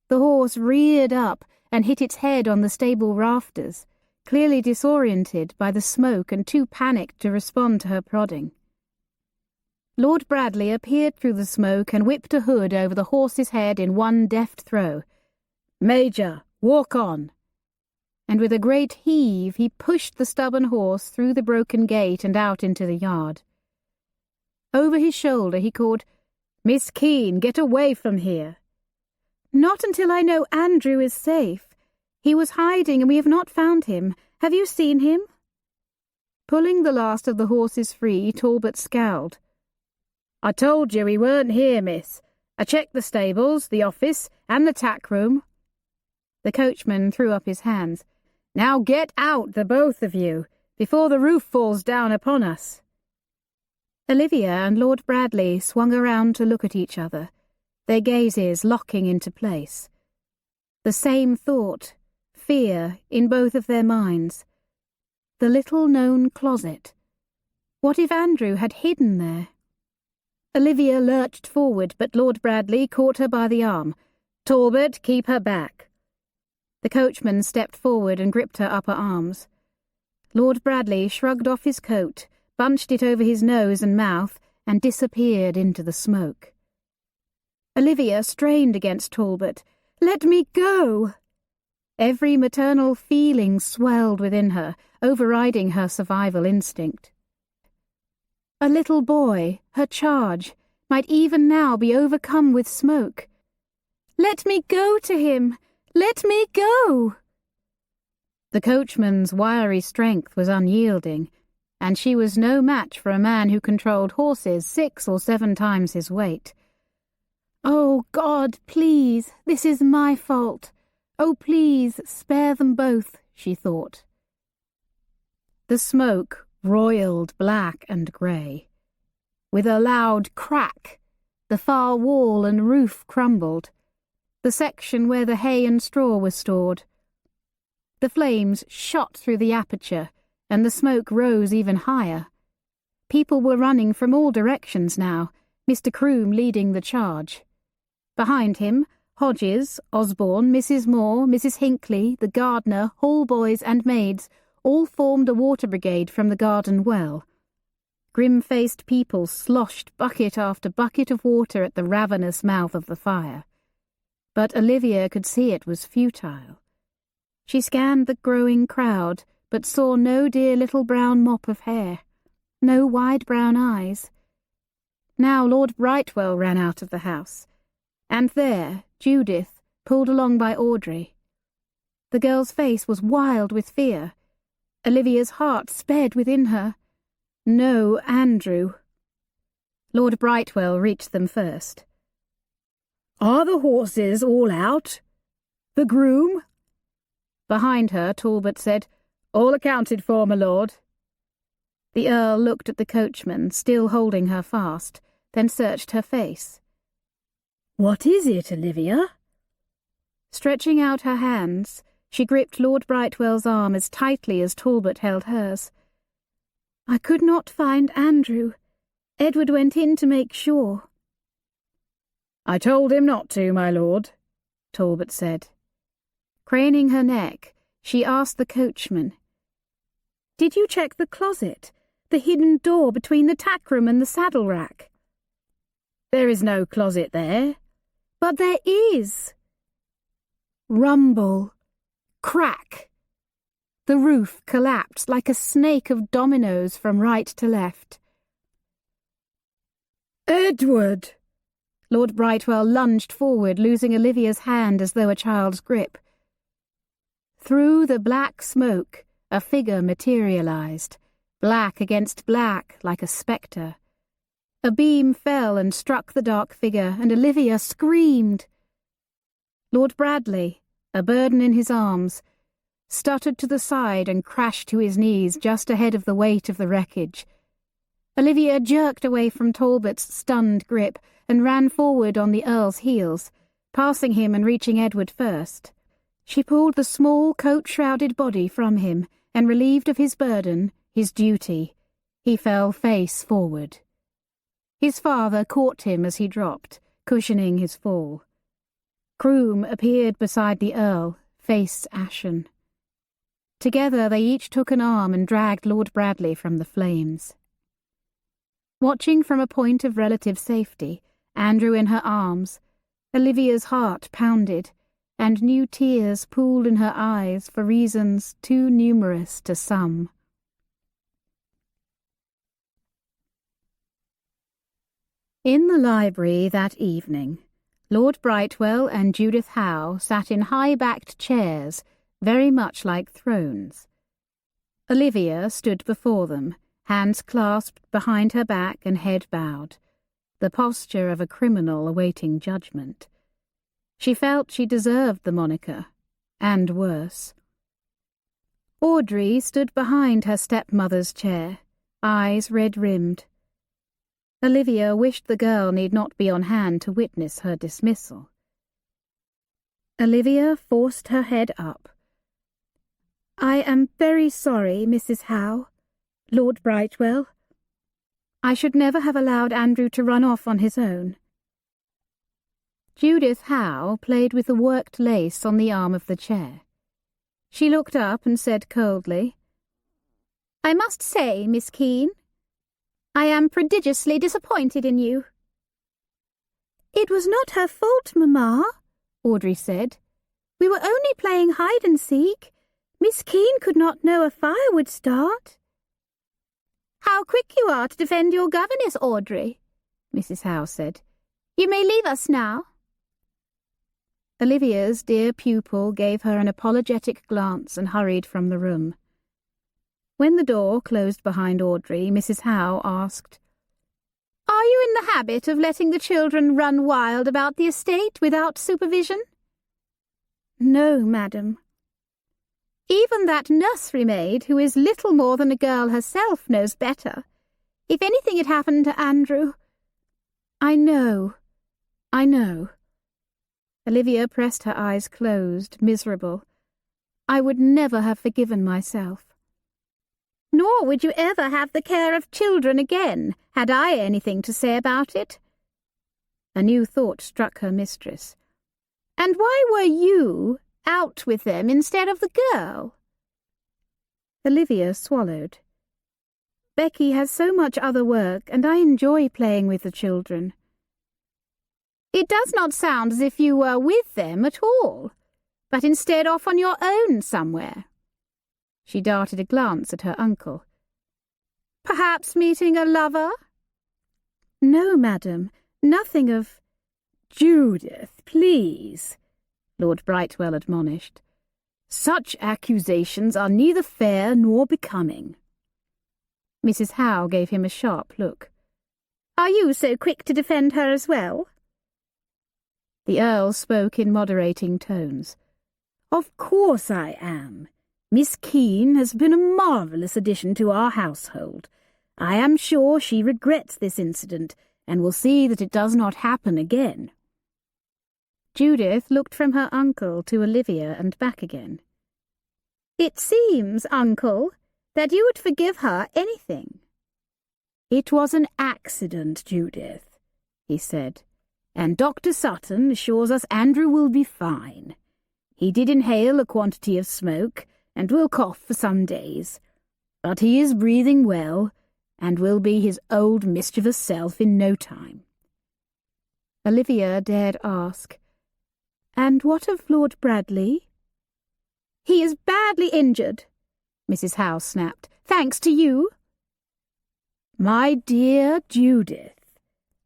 The horse reared up and hit its head on the stable rafters, clearly disoriented by the smoke and too panicked to respond to her prodding. Lord Bradley appeared through the smoke and whipped a hood over the horse's head in one deft throw. "Major, walk on!" And with a great heave he pushed the stubborn horse through the broken gate and out into the yard. Over his shoulder he called, "Miss Keene, get away from here." "Not until I know Andrew is safe. He was hiding and we have not found him. Have you seen him?" Pulling the last of the horses free, Talbot scowled. "I told you he weren't here, miss. I checked the stables, the office, and the tack room." The coachman threw up his hands. "Now get out, the both of you, before the roof falls down upon us." Olivia and Lord Bradley swung around to look at each other, their gazes locking into place. The same thought, fear, in both of their minds. The little-known closet. What if Andrew had hidden there? Olivia lurched forward, but Lord Bradley caught her by the arm. "Talbot, keep her back." The coachman stepped forward and gripped her upper arms. Lord Bradley shrugged off his coat, bunched it over his nose and mouth, and disappeared into the smoke. Olivia strained against Talbot. "Let me go!" Every maternal feeling swelled within her, overriding her survival instinct. A little boy, her charge, might even now be overcome with smoke. "Let me go to him! Let me go!" The coachman's wiry strength was unyielding, and she was no match for a man who controlled horses 6 or 7 times his weight. "Oh, God, please, this is my fault. Oh, please, spare them both," she thought. The smoke roiled black and grey. With a loud crack, the far wall and roof crumbled, the section where the hay and straw was stored. The flames shot through the aperture, and the smoke rose even higher. People were running from all directions now, Mr. Croom leading the charge. Behind him, Hodges, Osborne, Mrs. Moore, Mrs. Hinckley, the gardener, hall boys and maids all formed a water brigade from the garden well. Grim-faced people sloshed bucket after bucket of water at the ravenous mouth of the fire. But Olivia could see it was futile. She scanned the growing crowd, but saw no dear little brown mop of hair, no wide brown eyes. Now Lord Brightwell ran out of the house, and there Judith, pulled along by Audrey. The girl's face was wild with fear. Olivia's heart sped within her. No, Andrew. Lord Brightwell reached them first. "Are the horses all out? The groom?" Behind her, Talbot said, "All accounted for, my lord." The Earl looked at the coachman, still holding her fast, then searched her face. "What is it, Olivia?" Stretching out her hands, she gripped Lord Brightwell's arm as tightly as Talbot held hers. "I could not find Andrew. Edward went in to make sure." "I told him not to, my lord," Talbot said. Craning her neck, she asked the coachman, "Did you check the closet, the hidden door between the tack-room and the saddle-rack?" "There is no closet there." "But there is." Rumble. Crack. The roof collapsed like a snake of dominoes from right to left. "Edward!" Lord Brightwell lunged forward, losing Olivia's hand as though a child's grip. Through the black smoke, a figure materialized, black against black like a spectre. A beam fell and struck the dark figure, and Olivia screamed. Lord Bradley, a burden in his arms, stuttered to the side and crashed to his knees just ahead of the weight of the wreckage. Olivia jerked away from Talbot's stunned grip and ran forward on the Earl's heels, passing him and reaching Edward first. She pulled the small coat-shrouded body from him and, relieved of his burden, his duty, he fell face forward. His father caught him as he dropped, cushioning his fall. Croom appeared beside the Earl, face ashen. Together they each took an arm and dragged Lord Bradley from the flames. Watching from a point of relative safety, Andrew in her arms, Olivia's heart pounded, and new tears pooled in her eyes for reasons too numerous to sum. In the library that evening, Lord Brightwell and Judith Howe sat in high-backed chairs, very much like thrones. Olivia stood before them, hands clasped behind her back and head bowed, the posture of a criminal awaiting judgment. She felt she deserved the moniker, and worse. Audrey stood behind her stepmother's chair, eyes red-rimmed. Olivia wished the girl need not be on hand to witness her dismissal. Olivia forced her head up. "I am very sorry, Mrs. Howe. Lord Brightwell. I should never have allowed Andrew to run off on his own." Judith Howe played with the worked lace on the arm of the chair. She looked up and said coldly, "I must say, Miss Keene, I am prodigiously disappointed in you." "It was not her fault, Mamma," Audrey said. "We were only playing hide-and-seek. Miss Keene could not know a fire would start." "How quick you are to defend your governess, Audrey," Mrs. Howe said. "You may leave us now." Olivia's dear pupil gave her an apologetic glance and hurried from the room. When the door closed behind Audrey, Mrs. Howe asked, "Are you in the habit of letting the children run wild about the estate without supervision?" "No, madam." "Even that nursery maid, who is little more than a girl herself, knows better. If anything had happened to Andrew—" I know. Olivia pressed her eyes closed, miserable. "I would never have forgiven myself." "Nor would you ever have the care of children again, had I anything to say about it." A new thought struck her mistress. "And why were you out with them instead of the girl?" Olivia swallowed. "Becky has so much other work, and I enjoy playing with the children." "It does not sound as if you were with them at all, but instead off on your own somewhere." She darted a glance at her uncle. "Perhaps meeting a lover?" "No, madam, nothing of—" "Judith, please," Lord Brightwell admonished. Such accusations are neither fair nor becoming. Mrs. Howe gave him a sharp look. Are you so quick to defend her as well? The Earl spoke in moderating tones. Of course I am. Miss Keene has been a marvellous addition to our household. I am sure she regrets this incident, and will see that it does not happen again. Judith looked from her uncle to Olivia and back again. It seems, uncle, that you would forgive her anything. It was an accident, Judith, he said, and Dr. Sutton assures us Andrew will be fine. He did inhale a quantity of smoke, and will cough for some days, but he is breathing well, and will be his old mischievous self in no time. Olivia dared ask, "And what of Lord Bradley?" "He is badly injured," Mrs. Howe snapped, "thanks to you." "My dear Judith,"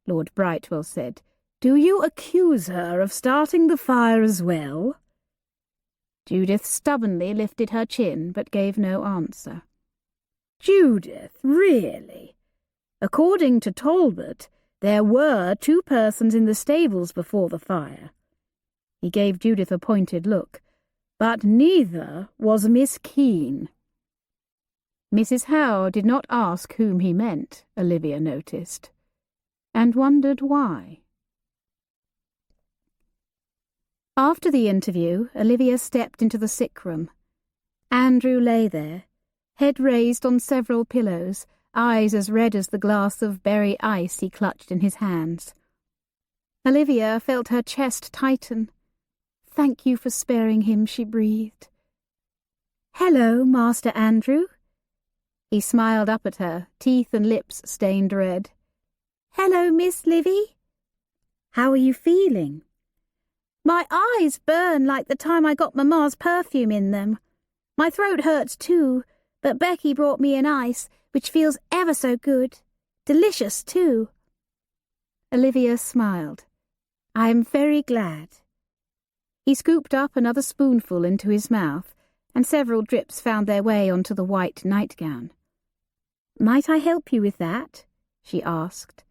Lord Brightwell said, "do you accuse her of starting the fire as well?" Judith stubbornly lifted her chin, but gave no answer. "Judith, really? According to Talbot, there were 2 persons in the stables before the fire." He gave Judith a pointed look. "But neither was Miss Keene." Mrs. Howe did not ask whom he meant, Olivia noticed, and wondered why. After the interview, Olivia stepped into the sick room. Andrew lay there, head raised on several pillows, eyes as red as the glass of berry ice he clutched in his hands. Olivia felt her chest tighten. "Thank you for sparing him," she breathed. "Hello, Master Andrew." He smiled up at her, teeth and lips stained red. "Hello, Miss Livy." "How are you feeling?" "My eyes burn like the time I got Mamma's perfume in them. My throat hurts too, but Becky brought me an ice, which feels ever so good. Delicious too." Olivia smiled. "I am very glad." He scooped up another spoonful into his mouth, and several drips found their way onto the white nightgown. "Might I help you with that?" she asked.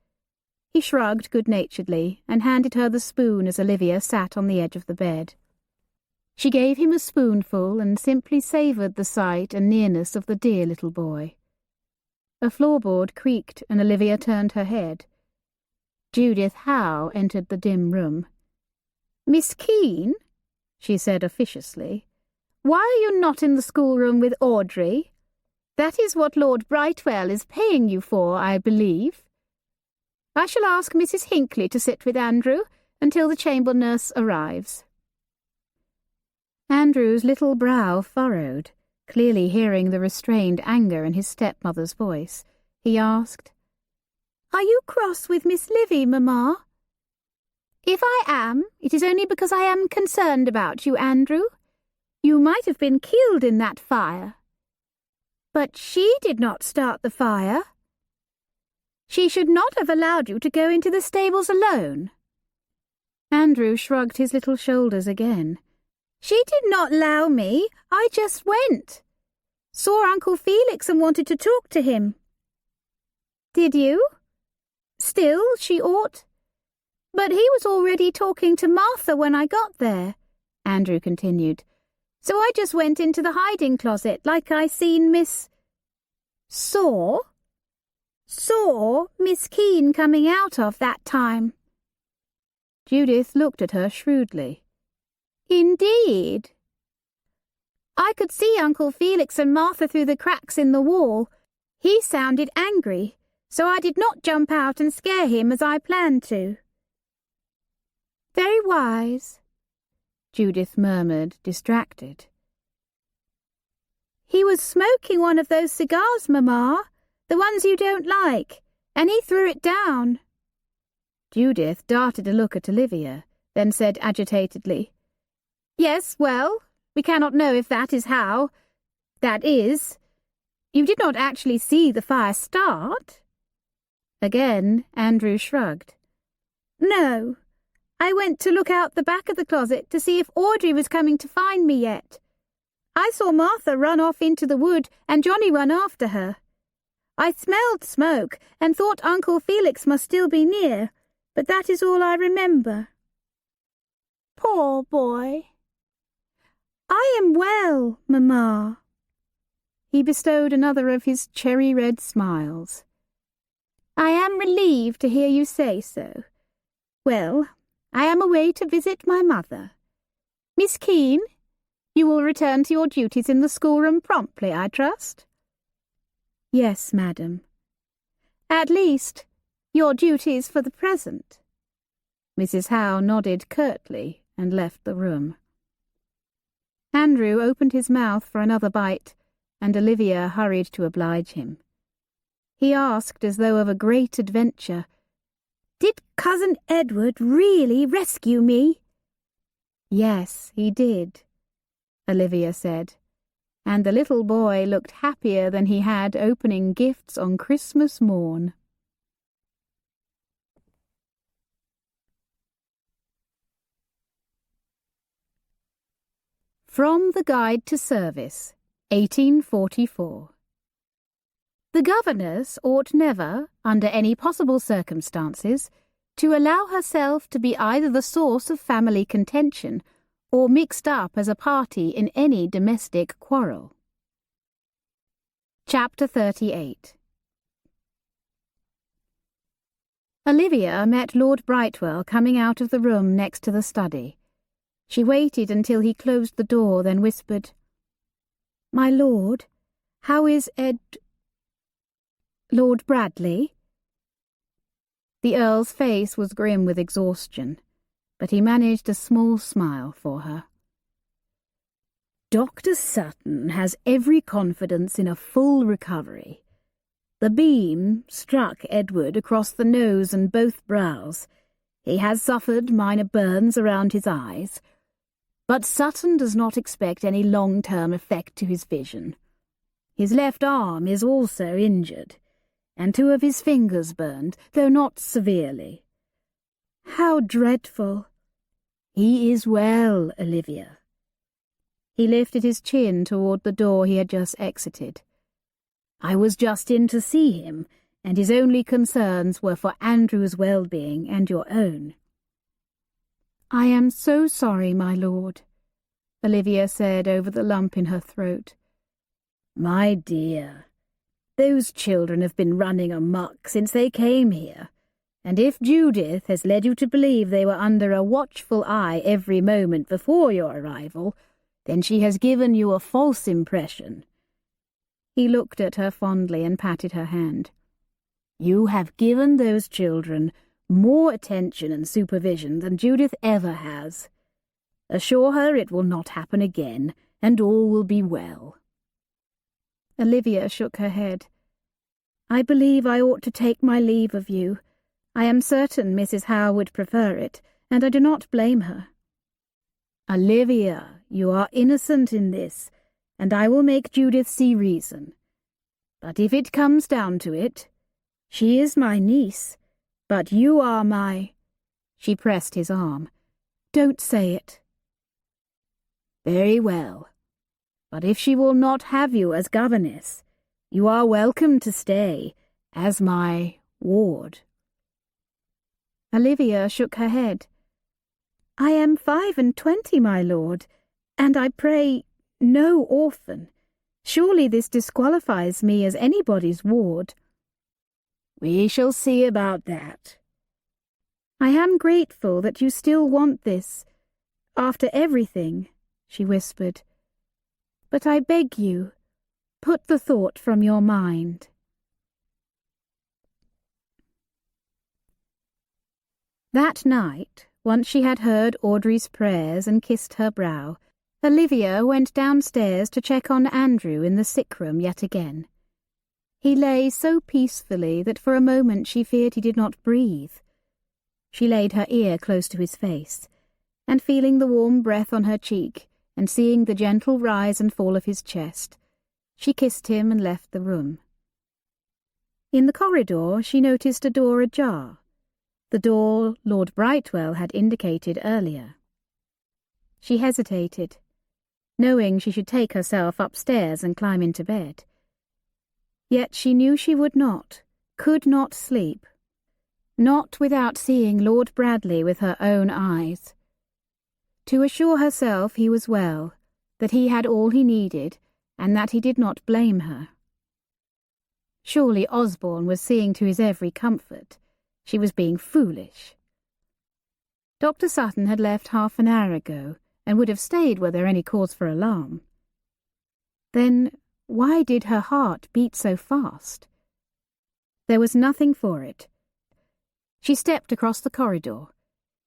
He shrugged good-naturedly and handed her the spoon as Olivia sat on the edge of the bed. She gave him a spoonful and simply savoured the sight and nearness of the dear little boy. A floorboard creaked and Olivia turned her head. Judith Howe entered the dim room. "Miss Keene," she said officiously, "why are you not in the schoolroom with Audrey? That is what Lord Brightwell is paying you for, I believe. I shall ask Mrs. Hinckley to sit with Andrew until the chamber nurse arrives." Andrew's little brow furrowed, clearly hearing the restrained anger in his stepmother's voice. He asked, "Are you cross with Miss Livy, Mamma?" "If I am, it is only because I am concerned about you, Andrew. You might have been killed in that fire." "But she did not start the fire." "She should not have allowed you to go into the stables alone." Andrew shrugged his little shoulders again. "She did not allow me. I just went. Saw Uncle Felix and wanted to talk to him." "Did you? Still, she ought." "But he was already talking to Martha when I got there," Andrew continued. "So I just went into the hiding closet like I seen Saw Miss Keene coming out of that time." Judith looked at her shrewdly. "Indeed?" "I could see Uncle Felix and Martha through the cracks in the wall. He sounded angry, so I did not jump out and scare him as I planned to." "Very wise," Judith murmured, distracted. "He was smoking one of those cigars, Mamma, the ones you don't like, and he threw it down." Judith darted a look at Olivia, then said agitatedly, "Yes, well, we cannot know if that is how. That is, you did not actually see the fire start?" Again, Andrew shrugged. "No. I went to look out the back of the closet to see if Audrey was coming to find me yet. I saw Martha run off into the wood and Johnny run after her. I smelled smoke and thought Uncle Felix must still be near, but that is all I remember." "Poor boy." "I am well, Mamma." He bestowed another of his cherry-red smiles. "I am relieved to hear you say so. Well, I am away to visit my mother. Miss Keene, you will return to your duties in the schoolroom promptly, I trust?" "Yes, madam." "At least, your duties for the present." Mrs. Howe nodded curtly and left the room. Andrew opened his mouth for another bite, and Olivia hurried to oblige him. He asked, as though of a great adventure, "Did Cousin Edward really rescue me?" "Yes, he did," Olivia said, and the little boy looked happier than he had opening gifts on Christmas morn. From the Guide to Service, 1844. The governess ought never, under any possible circumstances, to allow herself to be either the source of family contention or mixed up as a party in any domestic quarrel. Chapter 38. Olivia met Lord Brightwell coming out of the room next to the study. She waited until he closed the door, then whispered, "My lord, how is Lord Bradley?" The Earl's face was grim with exhaustion, but he managed a small smile for her. "Dr. Sutton has every confidence in a full recovery. The beam struck Edward across the nose and both brows. He has suffered minor burns around his eyes, but Sutton does not expect any long-term effect to his vision. His left arm is also injured, and 2 of his fingers burned, though not severely." "How dreadful!" "He is well, Olivia." He lifted his chin toward the door he had just exited. "I was just in to see him, and his only concerns were for Andrew's well-being and your own." "I am so sorry, my lord," Olivia said over the lump in her throat. "My dear, those children have been running amok since they came here, and if Judith has led you to believe they were under a watchful eye every moment before your arrival, then she has given you a false impression." He looked at her fondly and patted her hand. "You have given those children more attention and supervision than Judith ever has. Assure her it will not happen again, and all will be well." Olivia shook her head. "I believe I ought to take my leave of you. I am certain Mrs. Howe would prefer it, and I do not blame her." "Olivia, you are innocent in this, and I will make Judith see reason. But if it comes down to it, she is my niece, but you are my—" She pressed his arm. "Don't say it." "Very well. But if she will not have you as governess, you are welcome to stay as my ward." Olivia shook her head. "I am 25, my lord, and I pray no orphan. Surely this disqualifies me as anybody's ward." "We shall see about that." "I am grateful that you still want this, after everything," she whispered. "But I beg you, put the thought from your mind." That night, once she had heard Audrey's prayers and kissed her brow, Olivia went downstairs to check on Andrew in the sick room yet again. He lay so peacefully that for a moment she feared he did not breathe. She laid her ear close to his face, and feeling the warm breath on her cheek, and seeing the gentle rise and fall of his chest, she kissed him and left the room. In the corridor she noticed a door ajar, the door Lord Brightwell had indicated earlier. She hesitated. knowing she should take herself upstairs and climb into bed. Yet she knew she would not, could not sleep, not without seeing Lord Bradley with her own eyes. To assure herself he was well, that he had all he needed, and that he did not blame her. Surely Osborne was seeing to his every comfort. She was being foolish. Dr. Sutton had left half an hour ago, and would have stayed were there any cause for alarm. Then why did her heart beat so fast? There was nothing for it. She stepped across the corridor,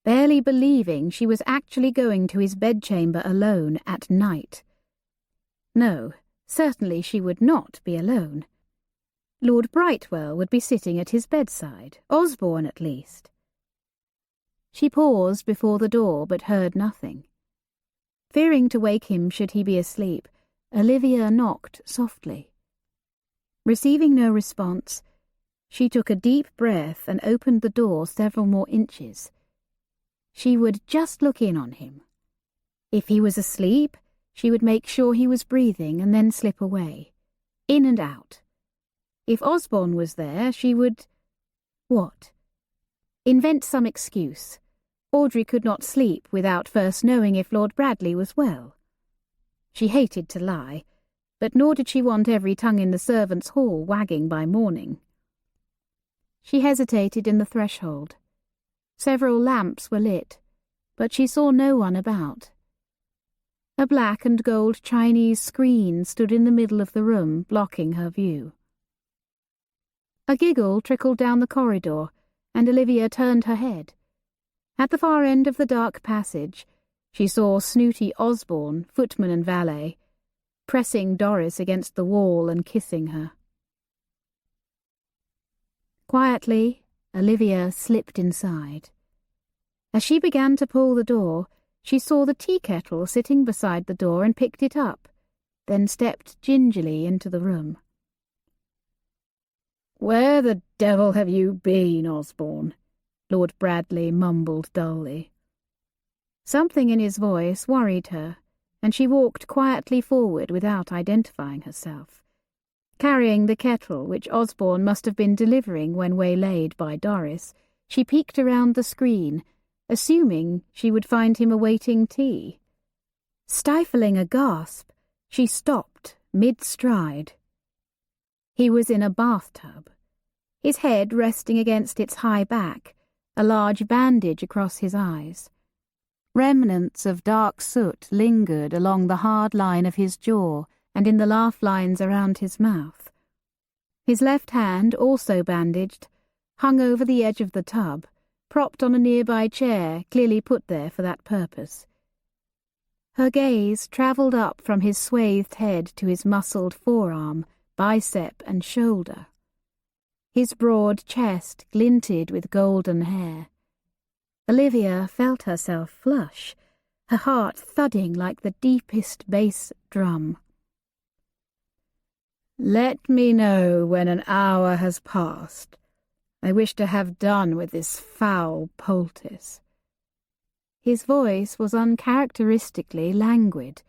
barely believing she was actually going to his bedchamber alone at night. No, certainly she would not be alone. Lord Brightwell would be sitting at his bedside, Osborne at least. She paused before the door but heard nothing. Fearing to wake him should he be asleep, Olivia knocked softly. Receiving no response, she took a deep breath and opened the door several more inches. She would just look in on him. If he was asleep, she would make sure he was breathing and then slip away, in and out. If Osborne was there, she would... What? Invent some excuse. Audrey could not sleep without first knowing if Lord Bradley was well. She hated to lie, but nor did she want every tongue in the servants' hall wagging by morning. She hesitated in the threshold. Several lamps were lit, but she saw no one about. A black and gold Chinese screen stood in the middle of the room, blocking her view. A giggle trickled down the corridor, and Olivia turned her head. At the far end of the dark passage, she saw snooty Osborne, footman and valet, pressing Doris against the wall and kissing her. Quietly, Olivia slipped inside. As she began to pull the door, she saw the tea kettle sitting beside the door and picked it up, then stepped gingerly into the room. "Where the devil have you been, Osborne?" Lord Bradley mumbled dully. Something in his voice worried her, and she walked quietly forward without identifying herself. Carrying the kettle, which Osborne must have been delivering when waylaid by Doris, she peeked around the screen, assuming she would find him awaiting tea. Stifling a gasp, she stopped mid-stride. He was in a bathtub, his head resting against its high back, a large bandage across his eyes. Remnants of dark soot lingered along the hard line of his jaw and in the laugh lines around his mouth. His left hand, also bandaged, hung over the edge of the tub, propped on a nearby chair clearly put there for that purpose. Her gaze travelled up from his swathed head to his muscled forearm, bicep and shoulder. His broad chest glinted with golden hair. Olivia felt herself flush, her heart thudding like the deepest bass drum. "Let me know when an hour has passed. I wish to have done with this foul poultice." His voice was uncharacteristically languid,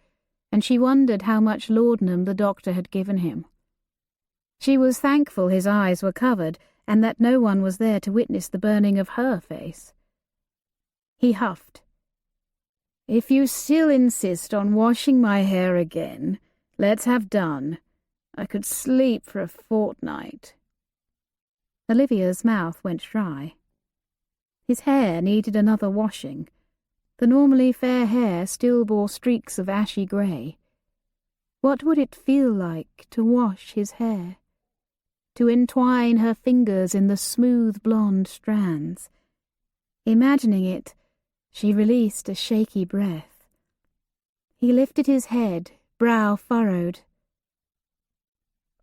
and she wondered how much laudanum the doctor had given him. She was thankful his eyes were covered, and that no one was there to witness the burning of her face. He huffed. "If you still insist on washing my hair again, let's have done. I could sleep for a fortnight." Olivia's mouth went dry. His hair needed another washing. The normally fair hair still bore streaks of ashy grey. What would it feel like to wash his hair? To entwine her fingers in the smooth blonde strands. Imagining it, she released a shaky breath. He lifted his head, brow furrowed.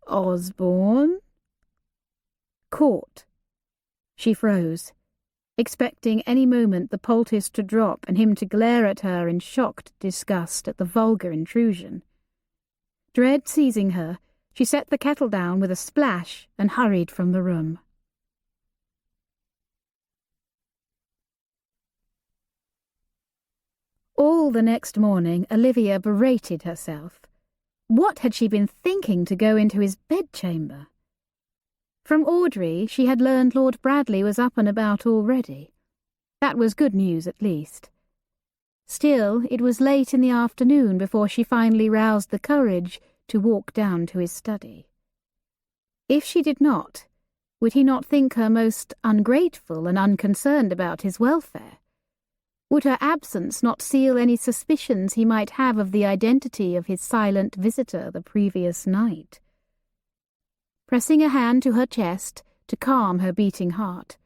"Osborne?" "Caught." She froze, expecting any moment the poultice to drop and him to glare at her in shocked disgust at the vulgar intrusion. Dread seizing her, she set the kettle down with a splash and hurried from the room. All All the next morning, Olivia berated herself. What had she been thinking to go into his bedchamber? From Audrey, she had learned Lord Bradley was up and about already. That was good news, at least. Still, it was late in the afternoon before she finally roused the courage to walk down to his study. If she did not, would he not think her most ungrateful and unconcerned about his welfare? Would her absence not seal any suspicions he might have of the identity of his silent visitor the previous night? Pressing a hand to her chest to calm her beating heart,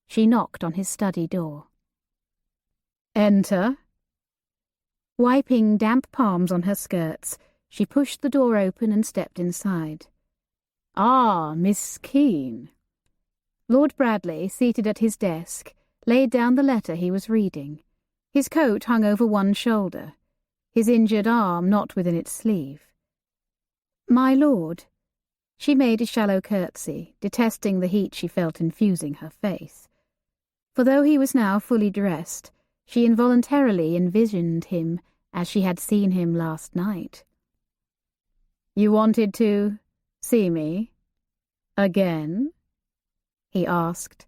she knocked on his study door. "Enter." Wiping damp palms on her skirts, she pushed the door open and stepped inside. "Ah, Miss Keene." Lord Bradley, seated at his desk, laid down the letter he was reading. His coat hung over one shoulder, his injured arm not within its sleeve. "My lord." She made a shallow curtsy, detesting the heat she felt infusing her face. For though he was now fully dressed, she involuntarily envisioned him as she had seen him last night. "You wanted to see me? Again?" he asked.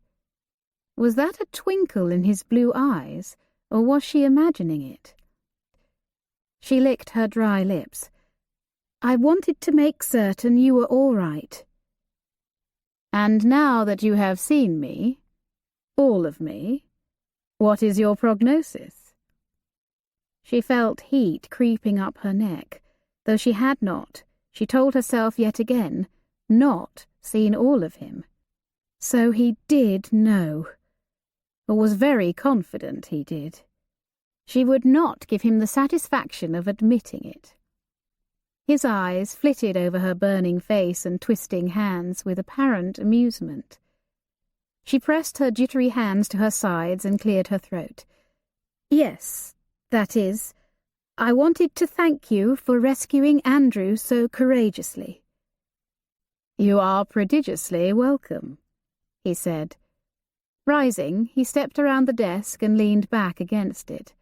Was that a twinkle in his blue eyes, or was she imagining it? She licked her dry lips. "I wanted to make certain you were all right." "And now that you have seen me, all of me, what is your prognosis?" She felt heat creeping up her neck, though she had not, she told herself yet again, not seen all of him. So he did know, or was very confident he did. She would not give him the satisfaction of admitting it. His eyes flitted over her burning face and twisting hands with apparent amusement. She pressed her jittery hands to her sides and cleared her throat. "Yes, that is, I wanted to thank you for rescuing Andrew so courageously." "You are prodigiously welcome," he said. Rising, he stepped around the desk and leaned back against it.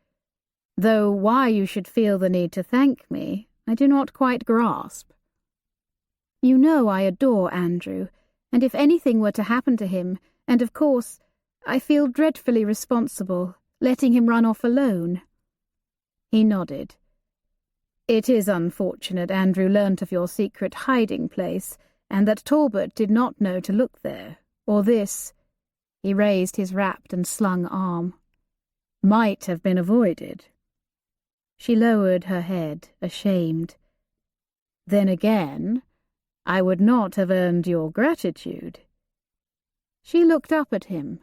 "Though why you should feel the need to thank me, I do not quite grasp." "You know I adore Andrew, and if anything were to happen to him, and of course, I feel dreadfully responsible, letting him run off alone." He nodded. "It is unfortunate Andrew learnt of your secret hiding place, and that Talbot did not know to look there, or this," he raised his wrapped and slung arm, "might have been avoided." She lowered her head, ashamed. "Then again, I would not have earned your gratitude." She looked up at him,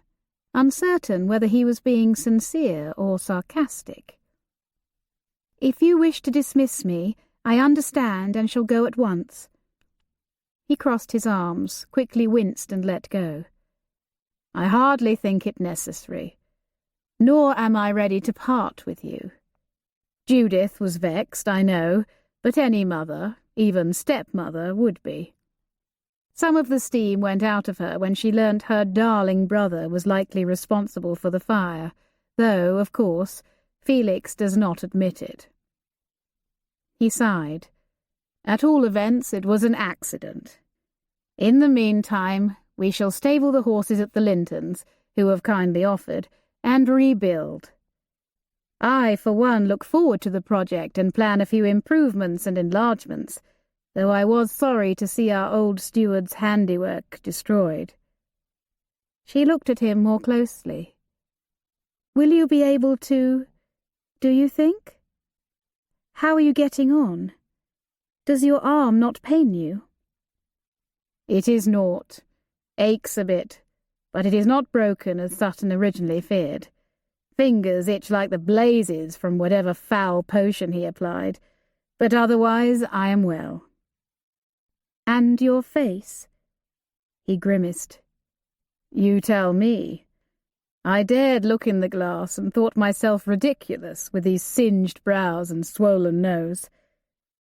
uncertain whether he was being sincere or sarcastic. "If you wish to dismiss me, I understand and shall go at once." He crossed his arms, quickly winced and let go. "I hardly think it necessary, nor am I ready to part with you. Judith was vexed, I know, but any mother, even stepmother, would be. Some of the steam went out of her when she learnt her darling brother was likely responsible for the fire, though, of course, Felix does not admit it." He sighed. "At all events, it was an accident. In the meantime, we shall stable the horses at the Lintons, who have kindly offered, and rebuild. I, for one, look forward to the project and plan a few improvements and enlargements, though I was sorry to see our old steward's handiwork destroyed." She looked at him more closely. "Will you be able to, do you think? How are you getting on? Does your arm not pain you?" "It is naught. Aches a bit, but it is not broken as Sutton originally feared. Fingers itch like the blazes from whatever foul potion he applied, but otherwise I am well." "And your face?" He grimaced. "You tell me. I dared look in the glass and thought myself ridiculous with these singed brows and swollen nose.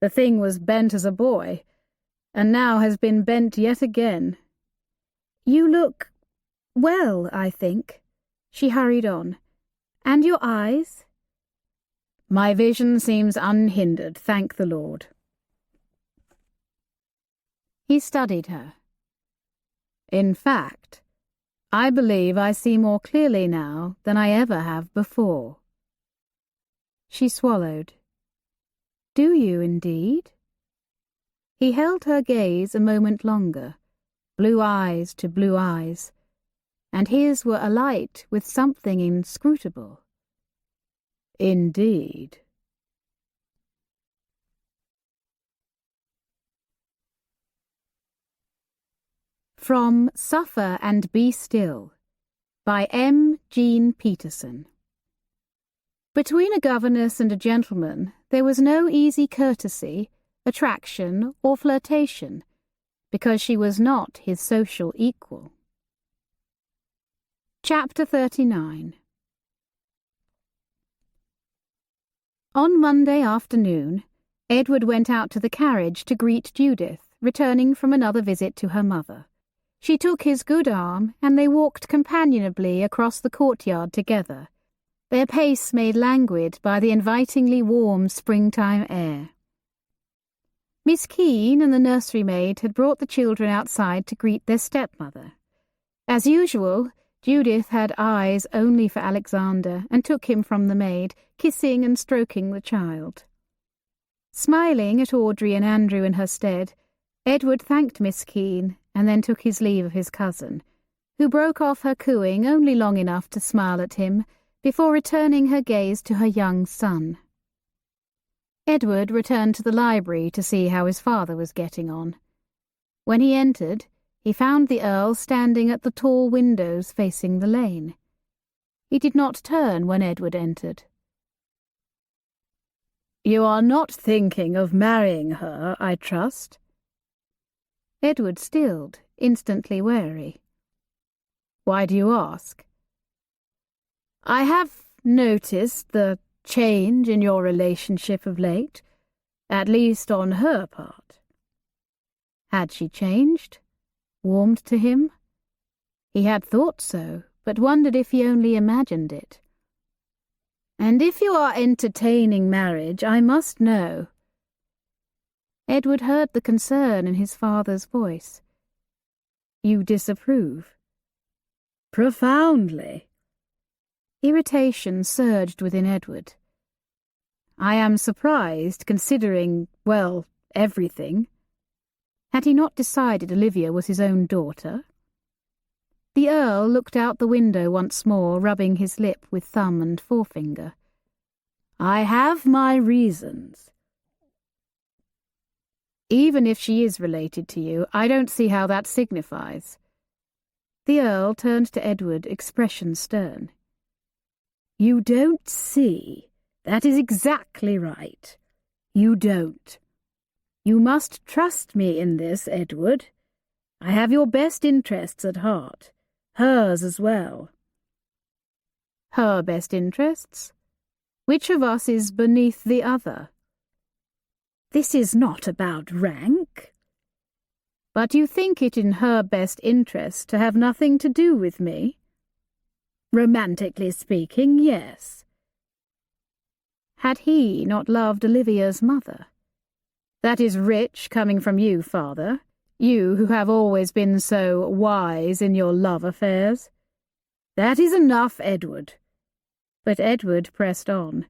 The thing was bent as a boy, and now has been bent yet again." "You look well, I think," she hurried on. "And your eyes?" My vision seems unhindered, thank the Lord. He studied her. In fact, I believe I see more clearly now than I ever have before. She swallowed. Do you indeed? He held her gaze a moment longer, blue eyes to blue eyes, and his were alight with something inscrutable. Indeed. From Suffer and Be Still, by M. Jean Peterson. Between a governess and a gentleman there was no easy courtesy, attraction, or flirtation, because she was not his social equal. Chapter 39. On Monday afternoon, Edward went out to the carriage to greet Judith, returning from another visit to her mother. She took his good arm, and they walked companionably across the courtyard together, their pace made languid by the invitingly warm springtime air. Miss Keene and the nursery maid had brought the children outside to greet their stepmother. As usual, Judith had eyes only for Alexander and took him from the maid, kissing and stroking the child. Smiling at Audrey and Andrew in her stead, Edward thanked Miss Keene and then took his leave of his cousin, who broke off her cooing only long enough to smile at him before returning her gaze to her young son. Edward returned to the library to see how his father was getting on. When he entered, he found the Earl standing at the tall windows facing the lane. He did not turn when Edward entered. "You are not thinking of marrying her, I trust?" Edward stilled, instantly wary. "Why do you ask?" "I have noticed the change in your relationship of late, at least on her part." Had she changed? Warmed to him? He had thought so, but wondered if he only imagined it. "And if you are entertaining marriage, I must know." Edward heard the concern in his father's voice. "You disapprove?" "Profoundly." Irritation surged within Edward. "I am surprised, considering, well, everything." Had he not decided Olivia was his own daughter? The Earl looked out the window once more, rubbing his lip with thumb and forefinger. "I have my reasons." "Even if she is related to you, I don't see how that signifies." The Earl turned to Edward, expression stern. "You don't see. That is exactly right. You don't. You must trust me in this, Edward. I have your best interests at heart. Hers as well." "Her best interests? Which of us is beneath the other?" "This is not about rank." "But you think it in her best interest to have nothing to do with me?" "Romantically speaking, yes." Had he not loved Olivia's mother? "That is rich coming from you, father. You who have always been so wise in your love affairs." "That is enough, Edward." But Edward pressed on.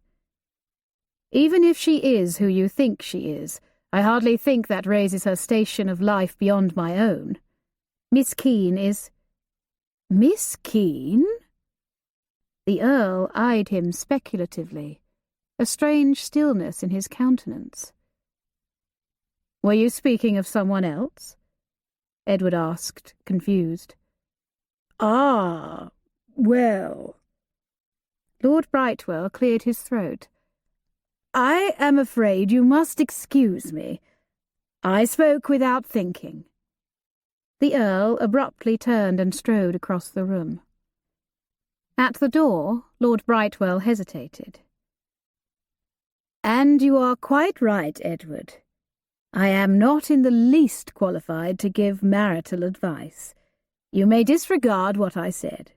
"Even if she is who you think she is, I hardly think that raises her station of life beyond my own. Miss Keene is—" "Miss Keene?" The Earl eyed him speculatively, a strange stillness in his countenance. "Were you speaking of someone else?" Edward asked, confused. "Ah, well—" Lord Brightwell cleared his throat. "I am afraid you must excuse me. I spoke without thinking." The Earl abruptly turned and strode across the room. At the door, Lord Brightwell hesitated. "And you are quite right, Edward. I am not in the least qualified to give marital advice. You may disregard what I said."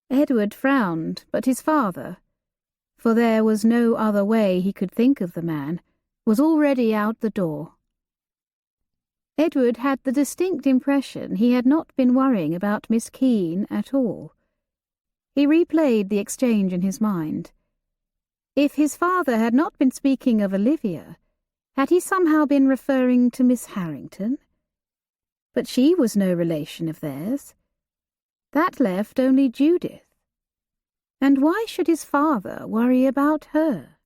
Edward frowned, but his father, for there was no other way he could think of the man, was already out the door. Edward had the distinct impression he had not been worrying about Miss Keene at all. He replayed the exchange in his mind. If his father had not been speaking of Olivia, had he somehow been referring to Miss Harrington? But she was no relation of theirs. That left only Judith. And why should his father worry about her?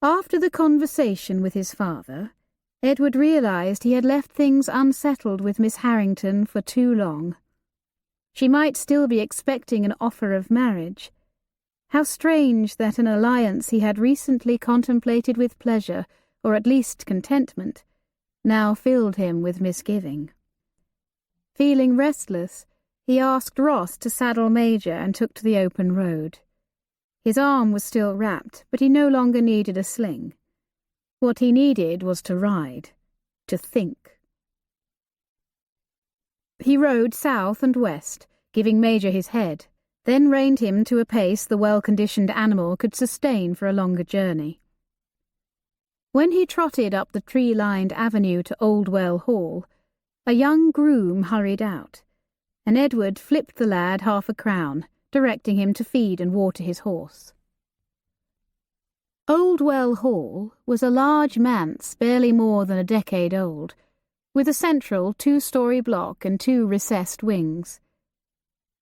After the conversation with his father, Edward realized he had left things unsettled with Miss Harrington for too long. She might still be expecting an offer of marriage. How strange that an alliance he had recently contemplated with pleasure, or at least contentment, now filled him with misgiving. Feeling restless, he asked Ross to saddle Major and took to the open road. His arm was still wrapped, but he no longer needed a sling. What he needed was to ride, to think. He rode south and west, giving Major his head, then reined him to a pace the well-conditioned animal could sustain for a longer journey. When he trotted up the tree-lined avenue to Oldwell Hall, a young groom hurried out, and Edward flipped the lad half-a-crown, directing him to feed and water his horse. Oldwell Hall was a large manse barely more than a decade old, with a central 2-story block and 2 recessed wings.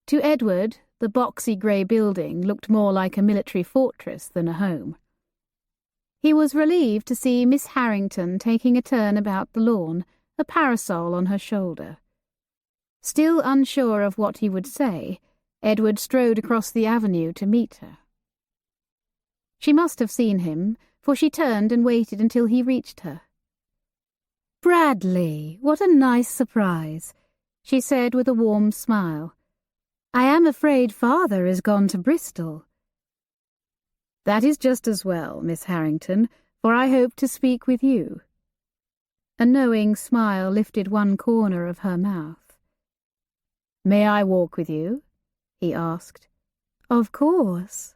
To Edward, the boxy grey building looked more like a military fortress than a home. He was relieved to see Miss Harrington taking a turn about the lawn, a parasol on her shoulder. Still unsure of what he would say, Edward strode across the avenue to meet her. She must have seen him, for she turned and waited until he reached her. "Bradley, what a nice surprise," she said with a warm smile. "I am afraid Father is gone to Bristol." "That is just as well, Miss Harrington, for I hope to speak with you." A knowing smile lifted one corner of her mouth. "May I walk with you?" he asked. "Of course."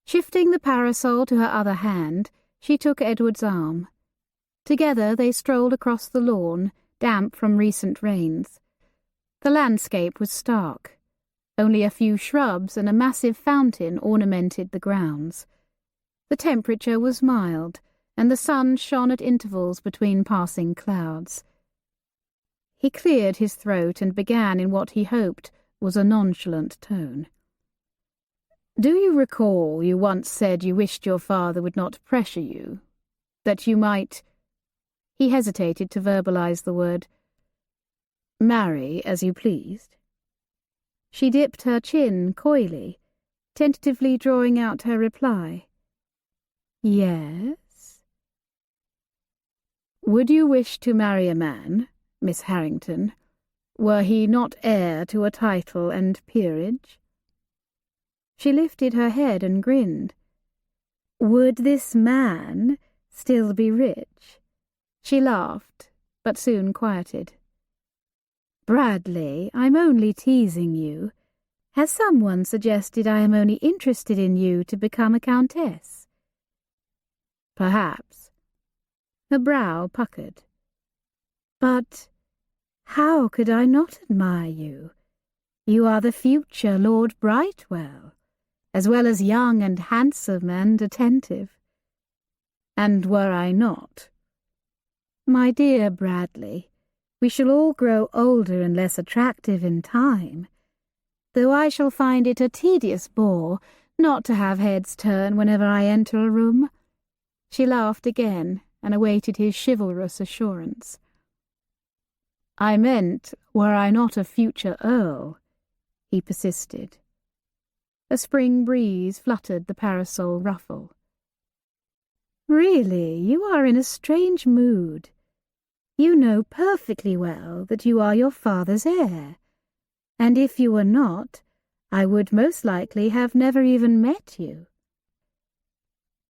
Shifting the parasol to her other hand, she took Edward's arm. Together they strolled across the lawn, damp from recent rains. The landscape was stark. Only a few shrubs and a massive fountain ornamented the grounds. The temperature was mild, and the sun shone at intervals between passing clouds. He cleared his throat and began in what he hoped was a nonchalant tone. "Do you recall you once said you wished your father would not pressure you? That you might—" He hesitated to verbalize the word. "Marry as you pleased?" She dipped her chin coyly, tentatively drawing out her reply. "Yes." "Would you wish to marry a man, Miss Harrington, were he not heir to a title and peerage?" She lifted her head and grinned. "Would this man still be rich?" She laughed, but soon quieted. "Bradley, I'm only teasing you. Has someone suggested I am only interested in you to become a countess?" "Perhaps." Her brow puckered. "But how could I not admire you? You are the future Lord Brightwell, as well as young and handsome and attentive." "And were I not?" "My dear Bradley, we shall all grow older and less attractive in time, though I shall find it a tedious bore not to have heads turn whenever I enter a room." She laughed again and awaited his chivalrous assurance. "I meant, were I not a future earl," he persisted. A spring breeze fluttered the parasol ruffle. "Really, you are in a strange mood. You know perfectly well that you are your father's heir, and if you were not, I would most likely have never even met you."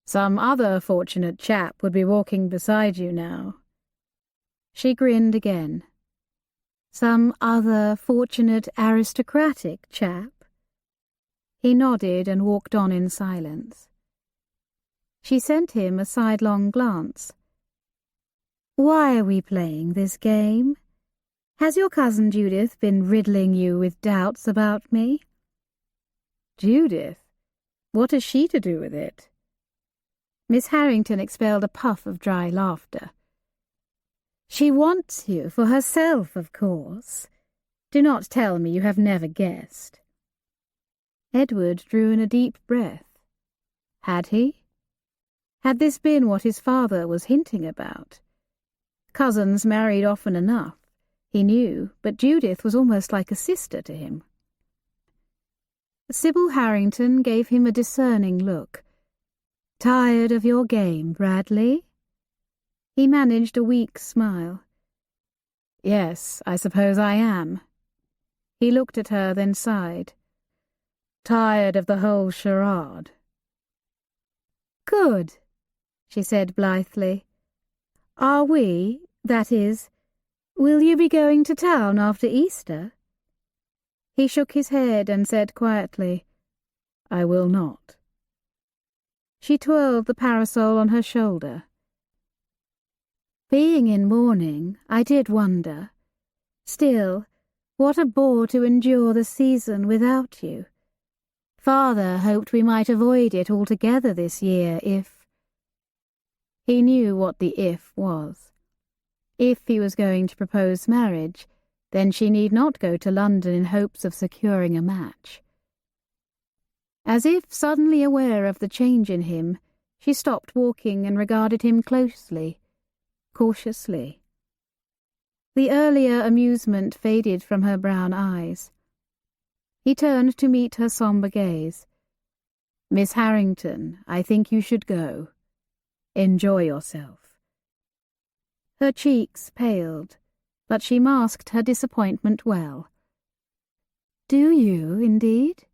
"Some other fortunate chap would be walking beside you now." She grinned again. Some other fortunate aristocratic chap? He nodded and walked on in silence. She sent him a sidelong glance. Why are we playing this game? Has your cousin Judith been riddling you with doubts about me? Judith? What has she to do with it? Miss Harrington expelled a puff of dry laughter. She wants you for herself, of course. Do not tell me you have never guessed. Edward drew in a deep breath. Had he? Had this been what his father was hinting about? Cousins married often enough, he knew, but Judith was almost like a sister to him. Sybil Harrington gave him a discerning look. Tired of your game, Bradley? He managed a weak smile. Yes, I suppose I am. He looked at her, then sighed. Tired of the whole charade. Good, she said blithely. Are we, that is, will you be going to town after Easter? He shook his head and said quietly, I will not. She twirled the parasol on her shoulder. Being in mourning, I did wonder. Still, what a bore to endure the season without you. Father hoped we might avoid it altogether this year if... He knew what the if was. If he was going to propose marriage, then she need not go to London in hopes of securing a match. As if suddenly aware of the change in him, she stopped walking and regarded him closely, cautiously. The earlier amusement faded from her brown eyes. He turned to meet her sombre gaze. Miss Harrington, I think you should go. Enjoy yourself. Her cheeks paled, but she masked her disappointment well. Do you, indeed?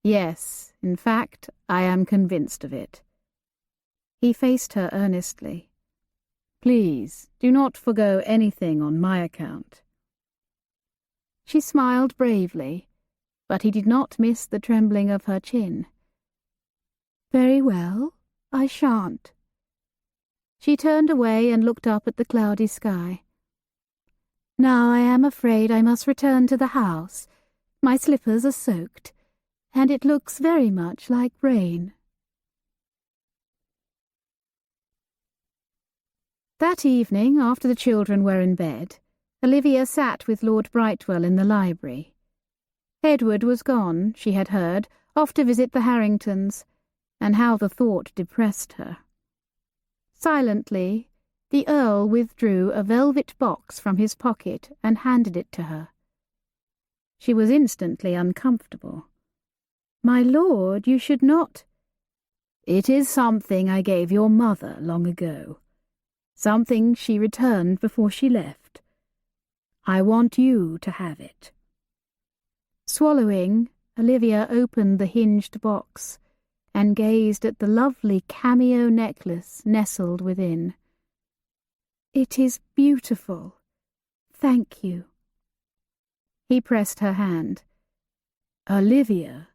Yes, in fact, I am convinced of it. He faced her earnestly. Please, do not forgo anything on my account. She smiled bravely, but he did not miss the trembling of her chin. Very well, I shan't. She turned away and looked up at the cloudy sky. Now I am afraid I must return to the house. My slippers are soaked, and it looks very much like rain. That evening, after the children were in bed, Olivia sat with Lord Brightwell in the library. Edward was gone, she had heard, off to visit the Harringtons, and how the thought depressed her. Silently, the Earl withdrew a velvet box from his pocket and handed it to her. She was instantly uncomfortable. My lord, you should not... It is something I gave your mother long ago. Something she returned before she left. I want you to have it. Swallowing, Olivia opened the hinged box and gazed at the lovely cameo necklace nestled within. It is beautiful. Thank you. He pressed her hand. Olivia,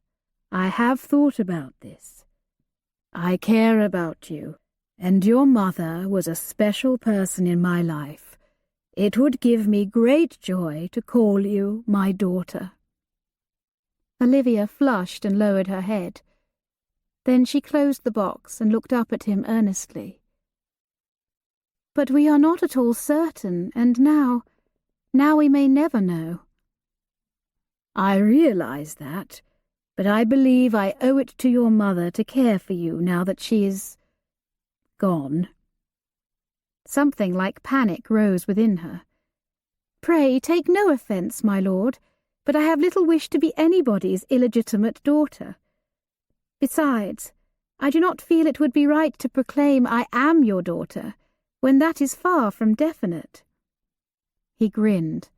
I have thought about this. I care about you, and your mother was a special person in my life. It would give me great joy to call you my daughter. Olivia flushed and lowered her head. Then she closed the box and looked up at him earnestly. But we are not at all certain, and now we may never know. I realize that, but I believe I owe it to your mother to care for you now that she is gone. Something like panic rose within her. Pray take no offence, my lord, but I have little wish to be anybody's illegitimate daughter. Besides, I do not feel it would be right to proclaim I am your daughter, when that is far from definite. He grinned.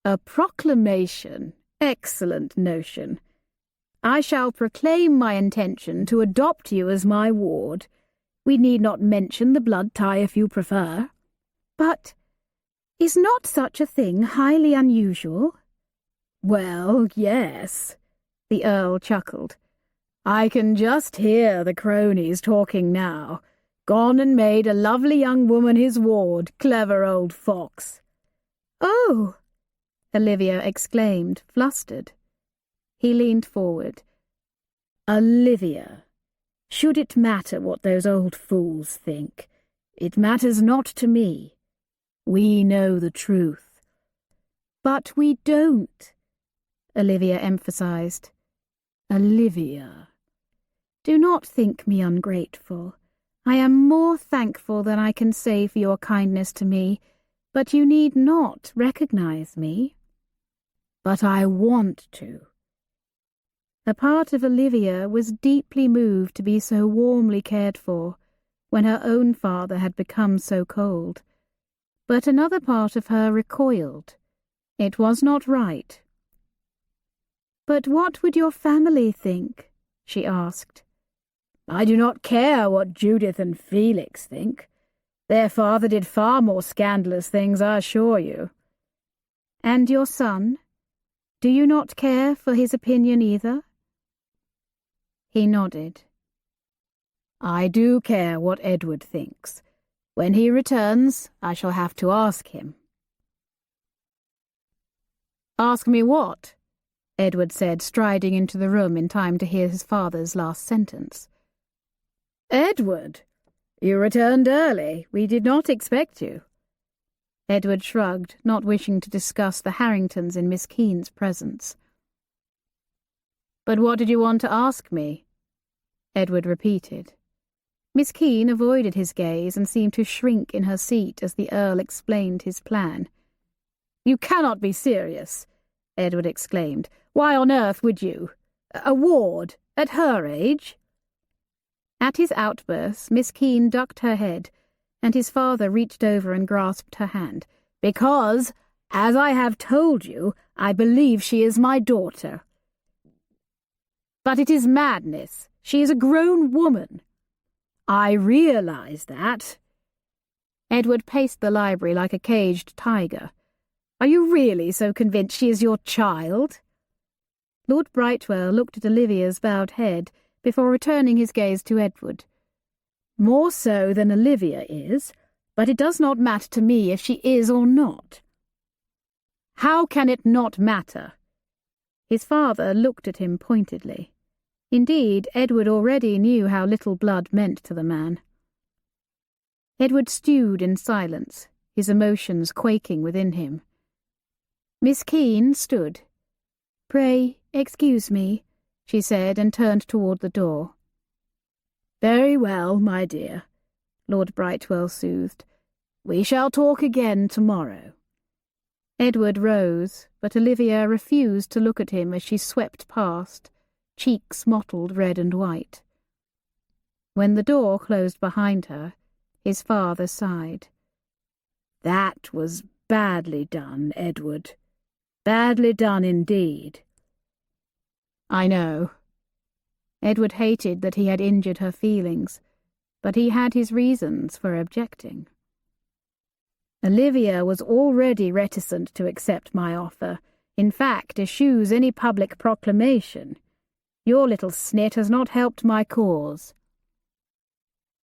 A proclamation. Excellent notion. I shall proclaim my intention to adopt you as my ward. We need not mention the blood tie if you prefer. But Is not such a thing highly unusual? Well, yes, the Earl chuckled. I can just hear the cronies talking now. Gone and made a lovely young woman his ward, clever old fox. Oh! Olivia exclaimed, flustered. He leaned forward. Olivia, should it matter what those old fools think? It matters not to me. We know the truth. But we don't, Olivia emphasized. Olivia. Do not think me ungrateful. I am more thankful than I can say for your kindness to me, but you need not recognize me. But I want to. A part of Olivia was deeply moved to be so warmly cared for, when her own father had become so cold. But another part of her recoiled. It was not right. But what would your family think? She asked. I do not care what Judith and Felix think. Their father did far more scandalous things, I assure you. And your son? Do you not care for his opinion either? He nodded. I do care what Edward thinks. When he returns, I shall have to ask him. Ask me what? Edward said, striding into the room in time to hear his father's last sentence. Edward, you returned early. We did not expect you. Edward shrugged, not wishing to discuss the Harringtons in Miss Keene's presence. But what did you want to ask me? Edward repeated. Miss Keene avoided his gaze and seemed to shrink in her seat as the Earl explained his plan. You cannot be serious, Edward exclaimed. Why on earth would you? A ward, at her age? At his outburst, Miss Keene ducked her head, and his father reached over and grasped her hand. Because, as I have told you, I believe she is my daughter. But it is madness. She is a grown woman. I realize that. Edward paced the library like a caged tiger. Are you really so convinced she is your child? Lord Brightwell looked at Olivia's bowed head before returning his gaze to Edward. More so than Olivia is, but it does not matter to me if she is or not. How can it not matter? His father looked at him pointedly. Indeed, Edward already knew how little blood meant to the man. Edward stewed in silence, his emotions quaking within him. Miss Keene stood. Pray, excuse me, she said, and turned toward the door. Very well, my dear, Lord Brightwell soothed. We shall talk again tomorrow. Edward rose, but Olivia refused to look at him as she swept past, cheeks mottled red and white. When the door closed behind her, his father sighed. That was badly done, Edward. Badly done indeed. I know. Edward hated that he had injured her feelings, but he had his reasons for objecting. Olivia was already reticent to accept my offer, in fact, eschews any public proclamation. Your little snit has not helped my cause.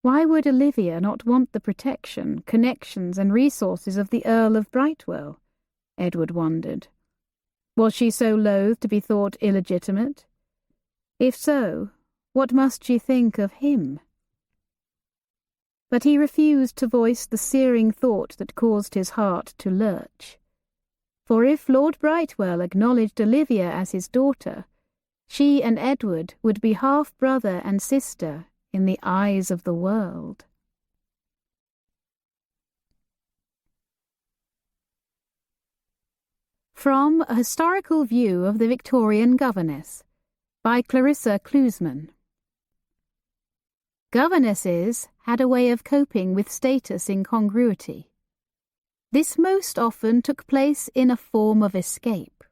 Why would Olivia not want the protection, connections, and resources of the Earl of Brightwell? Edward wondered. Was she so loath to be thought illegitimate? If so, what must she think of him? But he refused to voice the searing thought that caused his heart to lurch. For if Lord Brightwell acknowledged Olivia as his daughter, she and Edward would be half-brother and sister in the eyes of the world. From A Historical View of the Victorian Governess, by Clarissa Klusman. Governesses had a way of coping with status incongruity. This most often took place in a form of escape.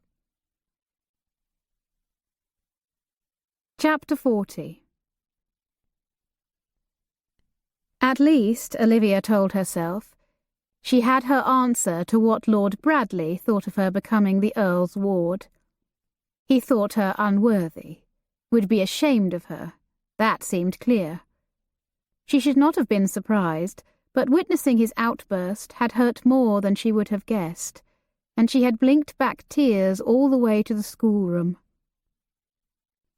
Chapter 40. At least, Olivia told herself, She had her answer to what Lord Bradley thought of her becoming the Earl's ward. He thought her unworthy, would be ashamed of her. That seemed clear. She should not have been surprised, but witnessing his outburst had hurt more than she would have guessed, and she had blinked back tears all the way to the schoolroom.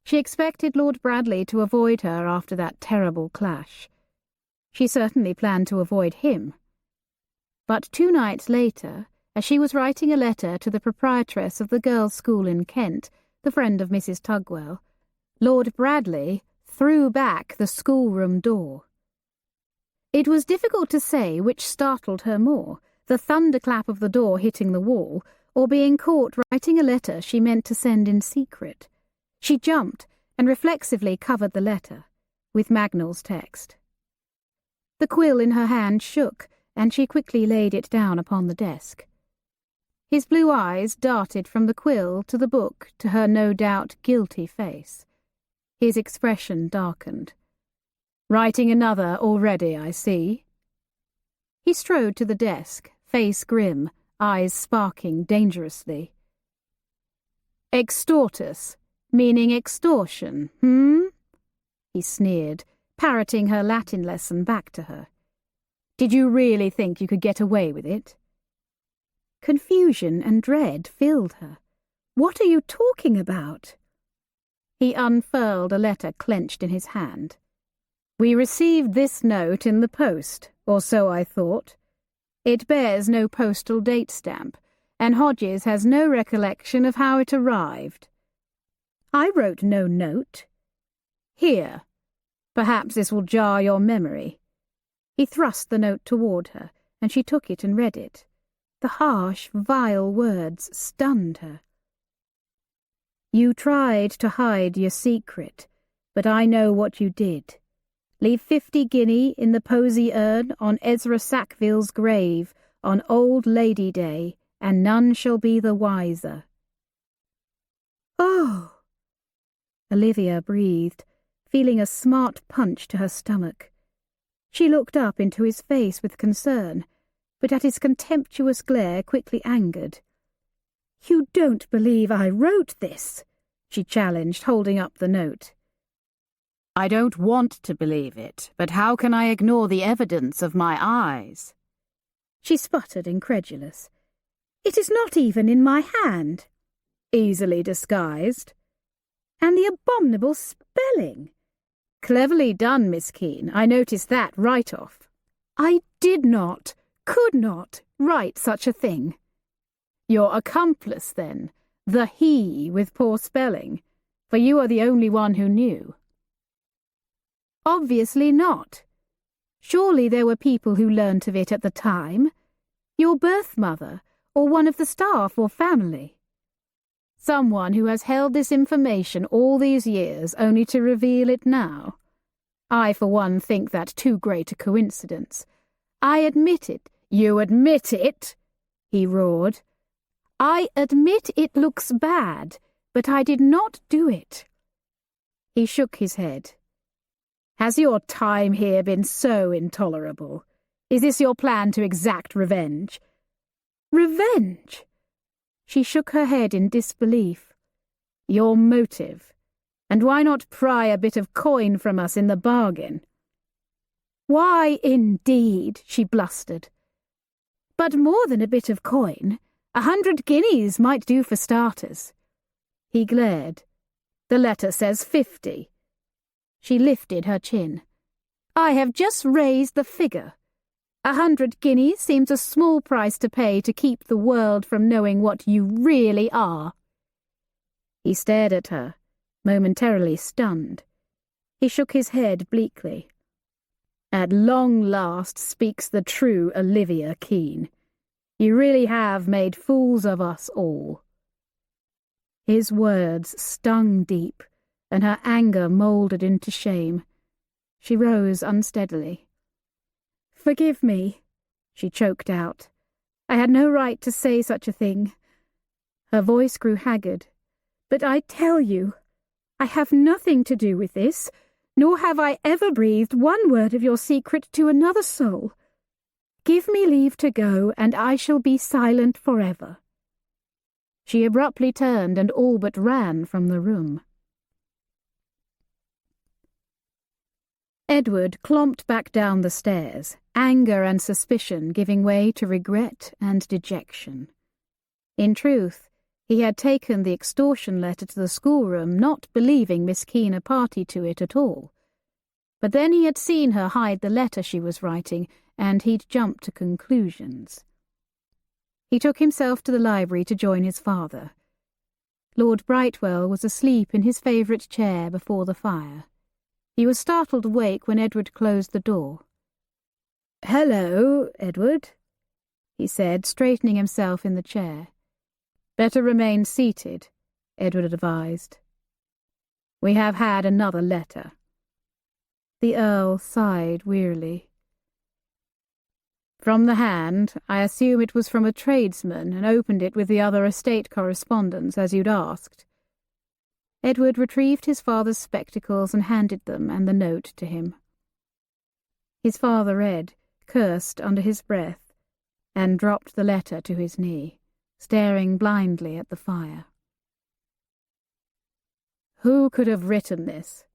She expected Lord Bradley to avoid her after that terrible clash. She certainly planned to avoid him. But 2 nights later, as she was writing a letter to the proprietress of the girls' school in Kent, the friend of Mrs. Tugwell, Lord Bradley threw back the schoolroom door. It was difficult to say which startled her more, the thunderclap of the door hitting the wall, or being caught writing a letter she meant to send in secret. She jumped and reflexively covered the letter, with Magnol's text. The quill in her hand shook, and she quickly laid it down upon the desk. His blue eyes darted from the quill to the book to her no doubt guilty face. His expression darkened. "Writing another already, I see." He strode to the desk, face grim, eyes sparking dangerously. "Extortus, meaning extortion, He sneered, parroting her Latin lesson back to her. "Did you really think you could get away with it?" Confusion and dread filled her. "What are you talking about?" He unfurled a letter clenched in his hand. "We received this note in the post, or so I thought. It bears no postal date stamp, and Hodges has no recollection of how it arrived." "I wrote no note." "Here. Perhaps this will jar your memory." He thrust the note toward her, and she took it and read it. The harsh, vile words stunned her. "You tried to hide your secret, but I know what you did. Leave 50 guinea in the posy urn on Ezra Sackville's grave on Old Lady Day, and none shall be the wiser." "Oh!" Olivia breathed, feeling a smart punch to her stomach. She looked up into his face with concern, but at his contemptuous glare quickly angered. "You don't believe I wrote this?" she challenged, holding up the note. "I don't want to believe it, but how can I ignore the evidence of my eyes?" She sputtered, incredulous. "It is not even in my hand." "Easily disguised." "And the abominable spelling." "Cleverly done, Miss Keene. I noticed that right off." "I did not, could not, write such a thing." "Your accomplice, then, the he with poor spelling, for you are the only one who knew." "Obviously not. Surely there were people who learnt of it at the time. Your birth mother, or one of the staff or family. Someone who has held this information all these years only to reveal it now. I, for one, think that too great a coincidence. I admit it." "You admit it?" he roared. "I admit it looks bad, but I did not do it." He shook his head. "Has your time here been so intolerable? Is this your plan to exact revenge?" "Revenge?" She shook her head in disbelief. "Your motive. And why not pry a bit of coin from us in the bargain?" "Why, indeed," she blustered. "But more than a bit of coin. 100 guineas might do for starters." He glared. "The letter says 50. She lifted her chin. "I have just raised the figure. 100 guineas seems a small price to pay to keep the world from knowing what you really are." He stared at her, momentarily stunned. He shook his head bleakly. "At long last speaks the true Olivia Keene. You really have made fools of us all." His words stung deep, and her anger mouldered into shame. She rose unsteadily. "Forgive me," she choked out. "I had no right to say such a thing." Her voice grew haggard. "But I tell you, I have nothing to do with this, nor have I ever breathed one word of your secret to another soul. Give me leave to go, and I shall be silent forever." She abruptly turned and all but ran from the room. Edward clomped back down the stairs, anger and suspicion giving way to regret and dejection. In truth, he had taken the extortion letter to the schoolroom, not believing Miss Keene a party to it at all. But then he had seen her hide the letter she was writing, and he'd jumped to conclusions. He took himself to the library to join his father. Lord Brightwell was asleep in his favourite chair before the fire. He was startled awake when Edward closed the door. "Hello, Edward," he said, straightening himself in the chair. "Better remain seated," Edward advised. "We have had another letter." The Earl sighed wearily. "From the hand, I assume it was from a tradesman, and opened it with the other estate correspondence, as you'd asked." Edward retrieved his father's spectacles and handed them and the note to him. His father read, cursed under his breath, and dropped the letter to his knee, staring blindly at the fire. "Who could have written this?"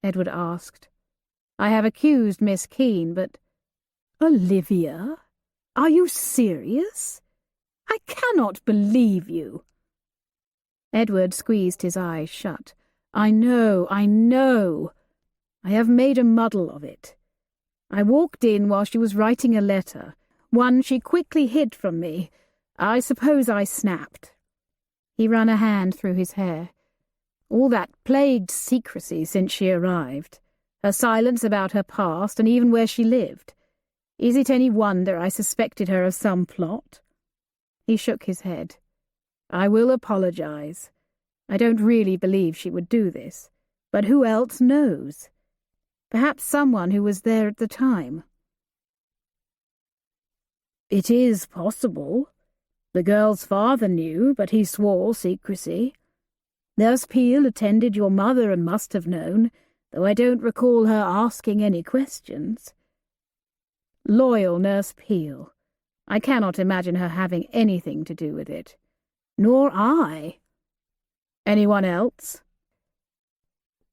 Edward asked. "I have accused Miss Keene, but—" "Olivia? Are you serious? I cannot believe you." Edward squeezed his eyes shut. I know. I have made a muddle of it. I walked in while she was writing a letter, one she quickly hid from me. I suppose I snapped." He ran a hand through his hair. "All that plagued secrecy since she arrived, her silence about her past and even where she lived. Is it any wonder I suspected her of some plot?" He shook his head. "I will apologize. I don't really believe she would do this, but who else knows? Perhaps someone who was there at the time." "It is possible. The girl's father knew, but he swore secrecy. Nurse Peel attended your mother and must have known, though I don't recall her asking any questions." "Loyal Nurse Peel. I cannot imagine her having anything to do with it." "Nor I." "Anyone else?"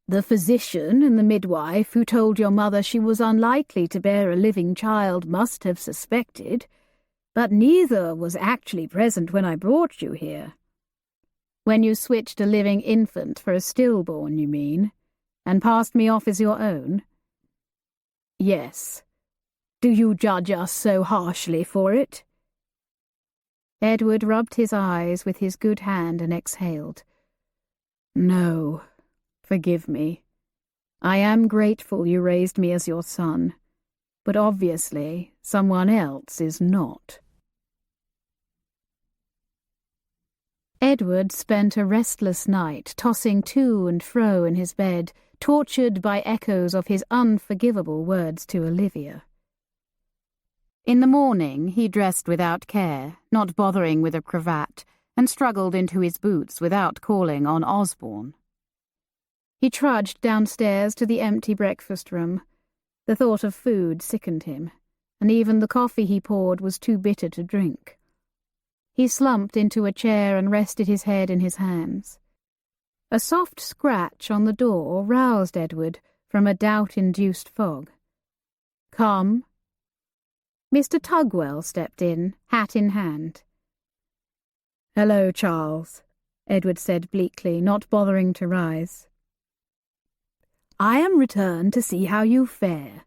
"The physician and the midwife who told your mother she was unlikely to bear a living child must have suspected, but neither was actually present when I brought you here." "When you switched a living infant for a stillborn, you mean, and passed me off as your own?" "Yes. Do you judge us so harshly for it?" Edward rubbed his eyes with his good hand and exhaled. "No, forgive me. I am grateful you raised me as your son, but obviously someone else is not." Edward spent a restless night tossing to and fro in his bed, tortured by echoes of his unforgivable words to Olivia. In the morning he dressed without care, not bothering with a cravat, and struggled into his boots without calling on Osborne. He trudged downstairs to the empty breakfast room. The thought of food sickened him, and even the coffee he poured was too bitter to drink. He slumped into a chair and rested his head in his hands. A soft scratch on the door roused Edward from a doubt-induced fog. "Come." Mr. Tugwell stepped in, hat in hand. "Hello, Charles," Edward said bleakly, not bothering to rise. "I am returned to see how you fare,"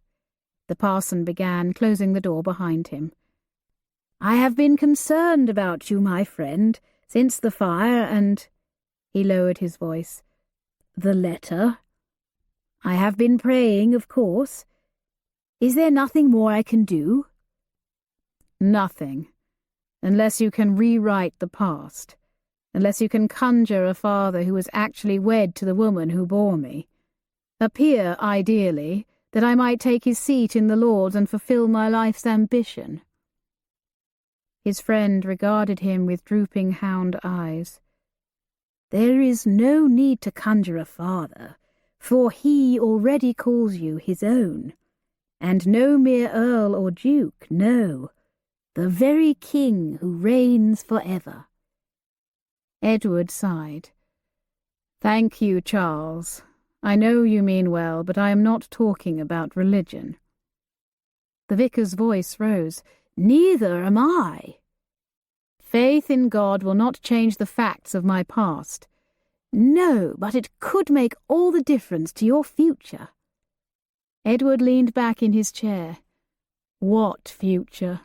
the parson began, closing the door behind him. "I have been concerned about you, my friend, since the fire and—" he lowered his voice, "the letter. I have been praying, of course. Is there nothing more I can do?" "Nothing. Unless you can rewrite the past. Unless you can conjure a father who was actually wed to the woman who bore me. A peer, ideally, that I might take his seat in the Lords and fulfill my life's ambition." His friend regarded him with drooping hound eyes. "There is no need to conjure a father, for he already calls you his own, and no mere earl or duke, no, the very king who reigns forever. Edward sighed. Thank you, Charles. I know you mean well, but I am not talking about religion. The vicar's voice rose. Neither am I. Faith in God will not change the facts of my past. No, but it could make all the difference to your future. Edward leaned back in his chair. What future?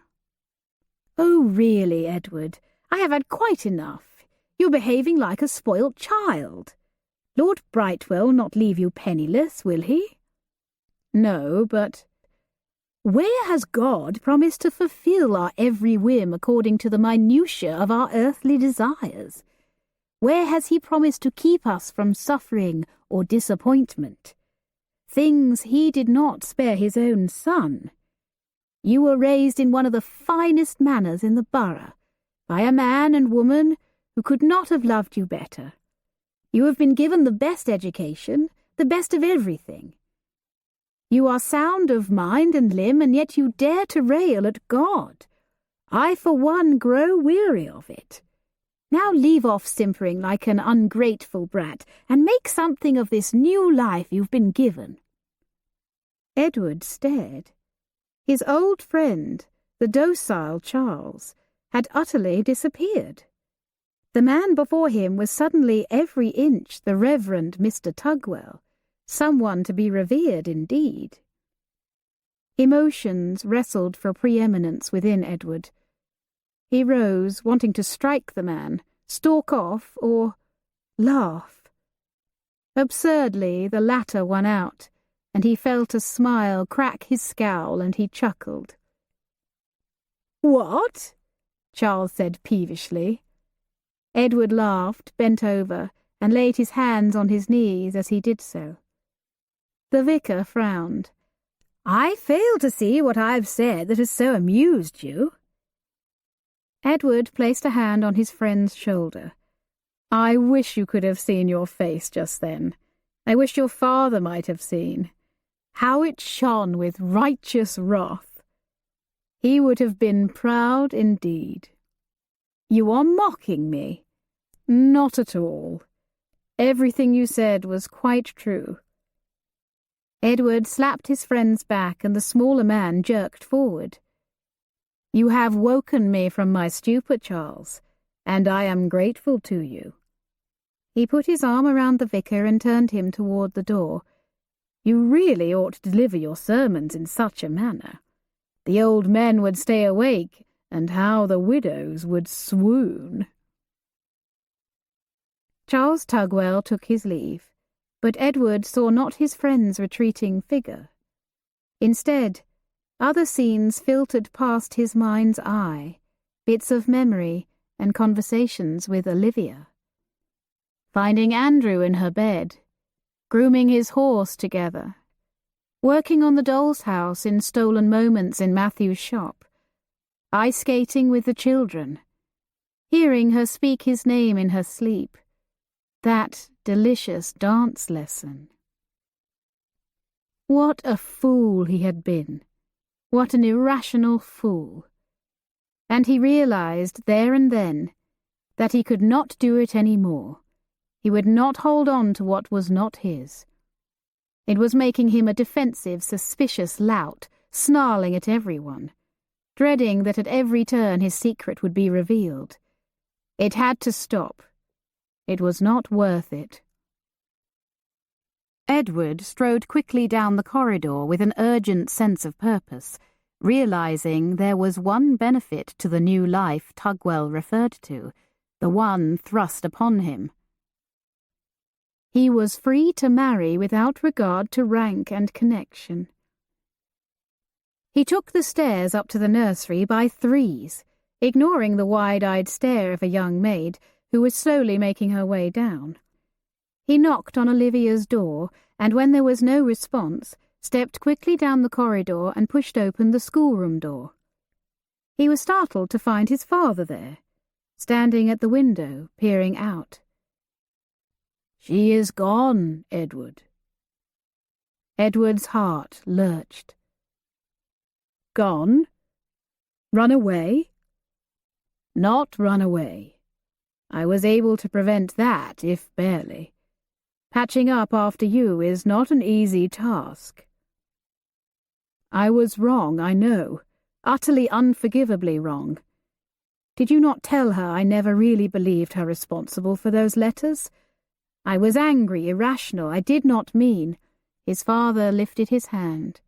Oh, really, Edward, I have had quite enough. You're behaving like a spoilt child. Lord Brightwell will not leave you penniless, will he? No, but... Where has God promised to fulfill our every whim according to the minutiae of our earthly desires? Where has he promised to keep us from suffering or disappointment? Things he did not spare his own son. You were raised in one of the finest manners in the borough, by a man and woman who could not have loved you better. You have been given the best education, the best of everything. You are sound of mind and limb, and yet you dare to rail at God. I, for one, grow weary of it. Now leave off simpering like an ungrateful brat, and make something of this new life you've been given. Edward stared. His old friend, the docile Charles, had utterly disappeared. The man before him was suddenly every inch the Reverend Mr. Tugwell, someone to be revered indeed. Emotions wrestled for preeminence within Edward. He rose, wanting to strike the man, stalk off, or laugh. Absurdly, the latter won out, and he felt a smile crack his scowl, and he chuckled. What? Charles said peevishly. Edward laughed, bent over, and laid his hands on his knees as he did so. The vicar frowned. I fail to see what I've said that has so amused you. Edward placed a hand on his friend's shoulder. I wish you could have seen your face just then. I wish your father might have seen. How it shone with righteous wrath. He would have been proud indeed. You are mocking me. Not at all. Everything you said was quite true. Edward slapped his friend's back, and the smaller man jerked forward. You have woken me from my stupor, Charles, and I am grateful to you. He put his arm around the vicar and turned him toward the door. You really ought to deliver your sermons in such a manner. The old men would stay awake, and how the widows would swoon. Charles Tugwell took his leave, but Edward saw not his friend's retreating figure. Instead, other scenes filtered past his mind's eye, bits of memory and conversations with Olivia. Finding Andrew in her bed, grooming his horse together, working on the doll's house in stolen moments in Matthew's shop, ice skating with the children, hearing her speak his name in her sleep, that delicious dance lesson. What a fool he had been! What an irrational fool! And he realized there and then that he could not do it any more. He would not hold on to what was not his. It was making him a defensive, suspicious lout, snarling at everyone, dreading that at every turn his secret would be revealed. It had to stop. It was not worth it. Edward strode quickly down the corridor with an urgent sense of purpose, realizing there was one benefit to the new life Tugwell referred to, the one thrust upon him. He was free to marry without regard to rank and connection. He took the stairs up to the nursery by threes, ignoring the wide-eyed stare of a young maid who was slowly making her way down. He knocked on Olivia's door, and when there was no response, stepped quickly down the corridor and pushed open the schoolroom door. He was startled to find his father there, standing at the window, peering out. "She is gone, Edward." Edward's heart lurched. Gone? Run away? Not run away. I was able to prevent that, if barely. Patching up after you is not an easy task. I was wrong, I know. Utterly unforgivably wrong. Did you not tell her I never really believed her responsible for those letters? I was angry, irrational, I did not mean. His father lifted his hand.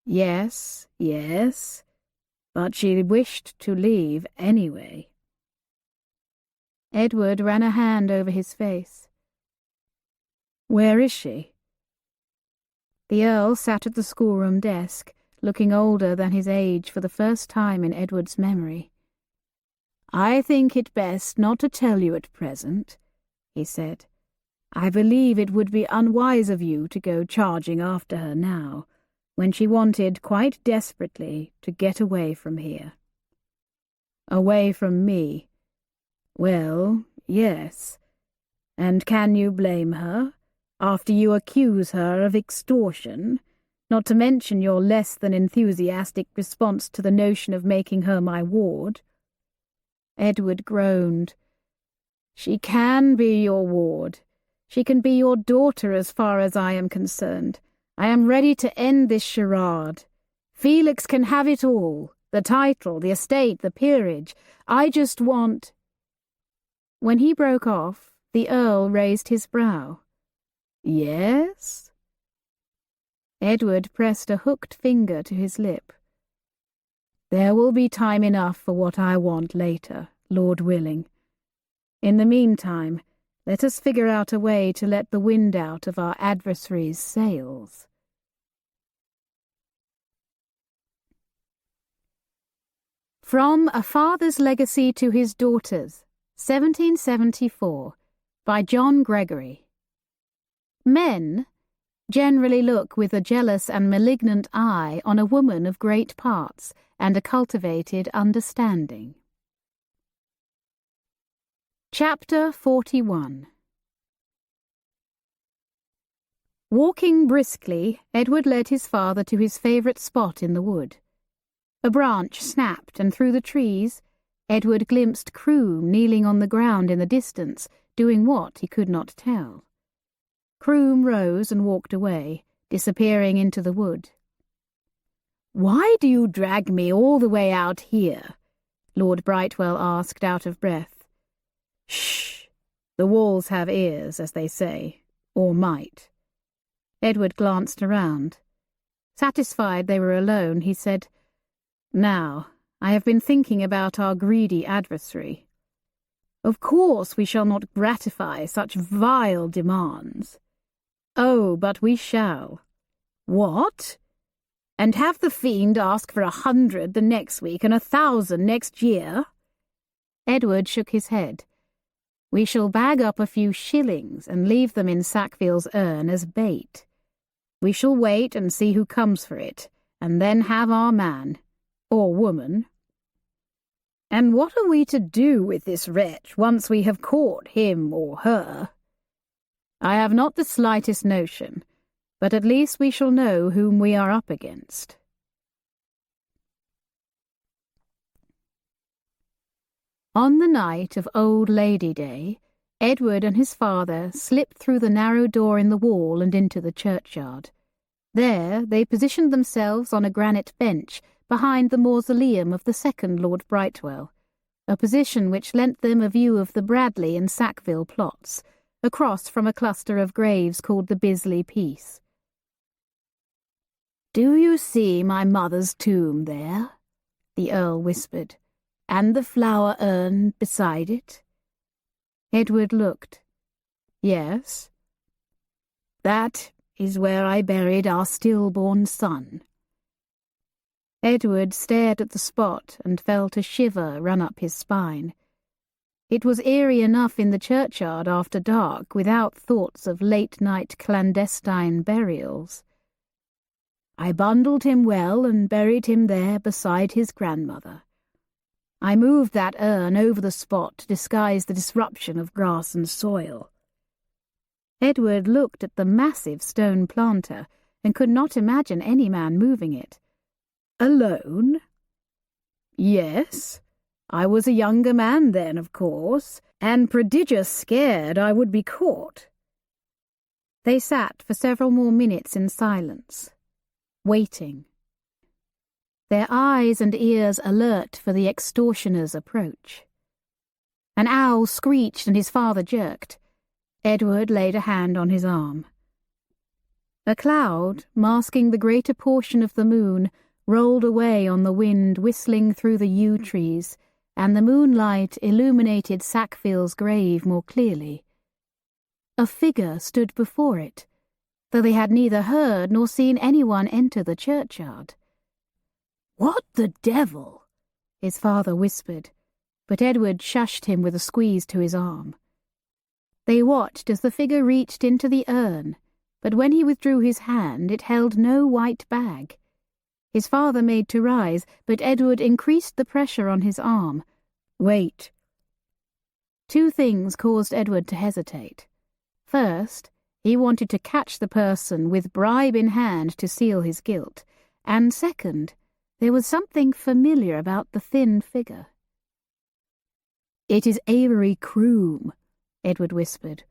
Yes, yes, but she wished to leave anyway. Edward ran a hand over his face. Where is she? The Earl sat at the schoolroom desk, looking older than his age for the first time in Edward's memory. I think it best not to tell you at present, he said. I believe it would be unwise of you to go charging after her now, when she wanted quite desperately to get away from here. Away from me. Well, yes. And can you blame her, after you accuse her of extortion, not to mention your less than enthusiastic response to the notion of making her my ward? Edward groaned. She can be your ward. She can be your daughter as far as I am concerned. I am ready to end this charade. Felix can have it all, the title, the estate, the peerage. I just want... When he broke off, the Earl raised his brow. Yes? Edward pressed a hooked finger to his lip. There will be time enough for what I want later, Lord willing. In the meantime, let us figure out a way to let the wind out of our adversaries' sails. From A Father's Legacy to His Daughters, 1774, by John Gregory. Men generally look with a jealous and malignant eye on a woman of great parts and a cultivated understanding. Chapter 41. Walking briskly, Edward led his father to his favourite spot in the wood. A branch snapped, and through the trees, Edward glimpsed Croom kneeling on the ground in the distance, doing what he could not tell. Croom rose and walked away, disappearing into the wood. "Why do you drag me all the way out here?" Lord Brightwell asked out of breath. "Shh! The walls have ears, as they say, or might." Edward glanced around. Satisfied they were alone, he said, "Now, I have been thinking about our greedy adversary. Of course we shall not gratify such vile demands." "Oh, but we shall." "What? And have the fiend ask for 100 the next week and 1,000 next year?" Edward shook his head. "We shall bag up a few shillings and leave them in Sackville's urn as bait. We shall wait and see who comes for it, and then have our man, or woman." "And what are we to do with this wretch once we have caught him or her?" "I have not the slightest notion, but at least we shall know whom we are up against." On the night of Old Lady Day, Edward and his father slipped through the narrow door in the wall and into the churchyard. There they positioned themselves on a granite bench behind the mausoleum of the second Lord Brightwell, a position which lent them a view of the Bradley and Sackville plots, across from a cluster of graves called the Bisley Peace. "Do you see my mother's tomb there?" the Earl whispered, "and the flower urn beside it?" Edward looked. "Yes." "That is where I buried our stillborn son." Edward stared at the spot and felt a shiver run up his spine. It was eerie enough in the churchyard after dark, without thoughts of late-night clandestine burials. "I bundled him well and buried him there beside his grandmother. I moved that urn over the spot to disguise the disruption of grass and soil." Edward looked at the massive stone planter and could not imagine any man moving it. Alone? Yes. I was a younger man then, of course, and prodigious scared I would be caught. They sat for several more minutes in silence, waiting, their eyes and ears alert for the extortioner's approach. An owl screeched and his father jerked. Edward laid a hand on his arm. A cloud, masking the greater portion of the moon, rolled away on the wind, whistling through the yew trees, and the moonlight illuminated Sackville's grave more clearly. A figure stood before it, though they had neither heard nor seen anyone enter the churchyard. "What the devil?" his father whispered, but Edward shushed him with a squeeze to his arm. They watched as the figure reached into the urn, but when he withdrew his hand it held no white bag. His father made to rise, but Edward increased the pressure on his arm. "Wait." Two things caused Edward to hesitate. First, he wanted to catch the person with bribe in hand to seal his guilt, and second, there was something familiar about the thin figure. "It is Avery Croom," Edward whispered.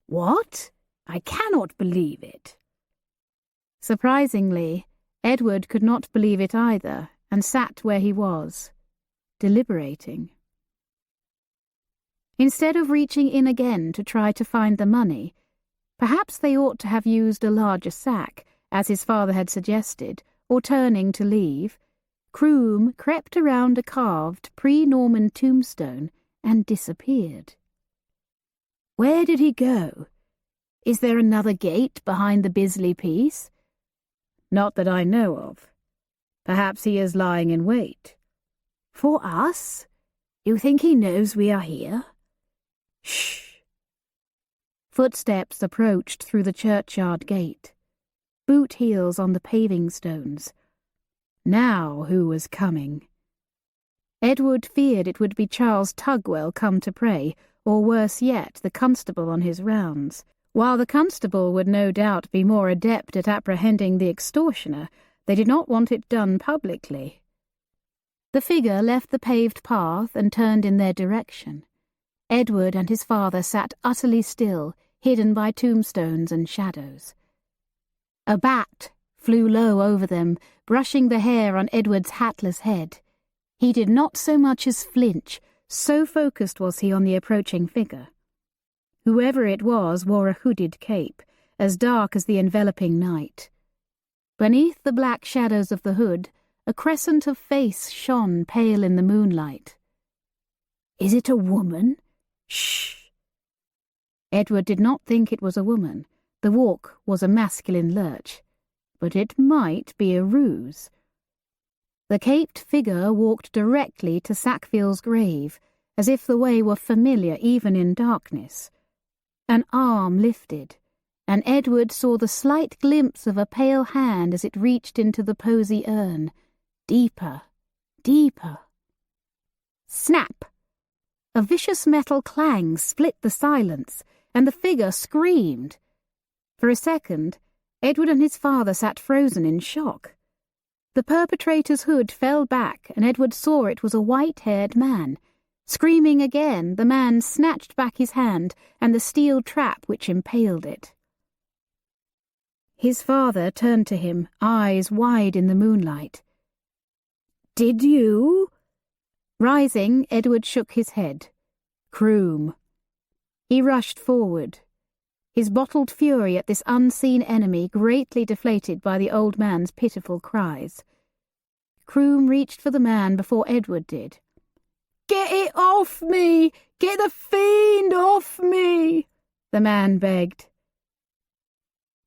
"What? I cannot believe it." Surprisingly, Edward could not believe it either, and sat where he was, deliberating. Instead of reaching in again to try to find the money, perhaps they ought to have used a larger sack, as his father had suggested, or turning to leave, Croom crept around a carved pre-Norman tombstone and disappeared. Where did he go? Is there another gate behind the Bisley piece? "Not that I know of. Perhaps he is lying in wait." For us? You think he knows we are here? "Shh." Footsteps approached through the churchyard gate, boot heels on the paving stones. Now who was coming? Edward feared it would be Charles Tugwell come to pray, or worse yet, the constable on his rounds. While the constable would no doubt be more adept at apprehending the extortioner, they did not want it done publicly. The figure left the paved path and turned in their direction. Edward and his father sat utterly still, hidden by tombstones and shadows. A bat flew low over them, brushing the hair on Edward's hatless head. He did not so much as flinch, so focused was he on the approaching figure. Whoever it was wore a hooded cape, as dark as the enveloping night. Beneath the black shadows of the hood, a crescent of face shone pale in the moonlight. Is it a woman? "Shh." Edward did not think it was a woman. The walk was a masculine lurch. But it might be a ruse. The caped figure walked directly to Sackville's grave, as if the way were familiar even in darkness. An arm lifted, and Edward saw the slight glimpse of a pale hand as it reached into the posy urn. Deeper, deeper. Snap! A vicious metal clang split the silence, and the figure screamed. For a second, Edward and his father sat frozen in shock. The perpetrator's hood fell back, and Edward saw it was a white-haired man. Screaming again, the man snatched back his hand and the steel trap which impaled it. His father turned to him, eyes wide in the moonlight. Did you? Rising, Edward shook his head. Croom. He rushed forward, his bottled fury at this unseen enemy greatly deflated by the old man's pitiful cries. Croom reached for the man before Edward did. "Get it off me! Get the fiend off me!" the man begged.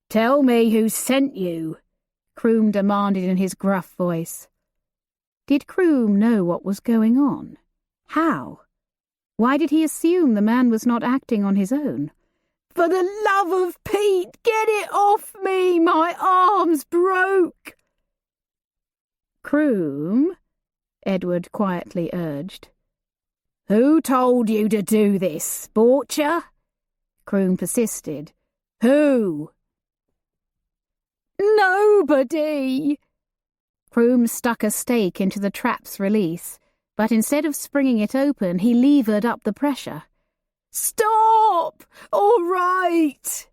"Tell me who sent you," Croom demanded in his gruff voice. Did Croom know what was going on? How? Why did he assume the man was not acting on his own? "For the love of Pete, get it off me! My arm's broke!" "Croom," Edward quietly urged. "Who told you to do this, Borcher?" Croom persisted. "Who?" "Nobody." Croom stuck a stake into the trap's release, but instead of springing it open, he levered up the pressure. "Stop! All right!"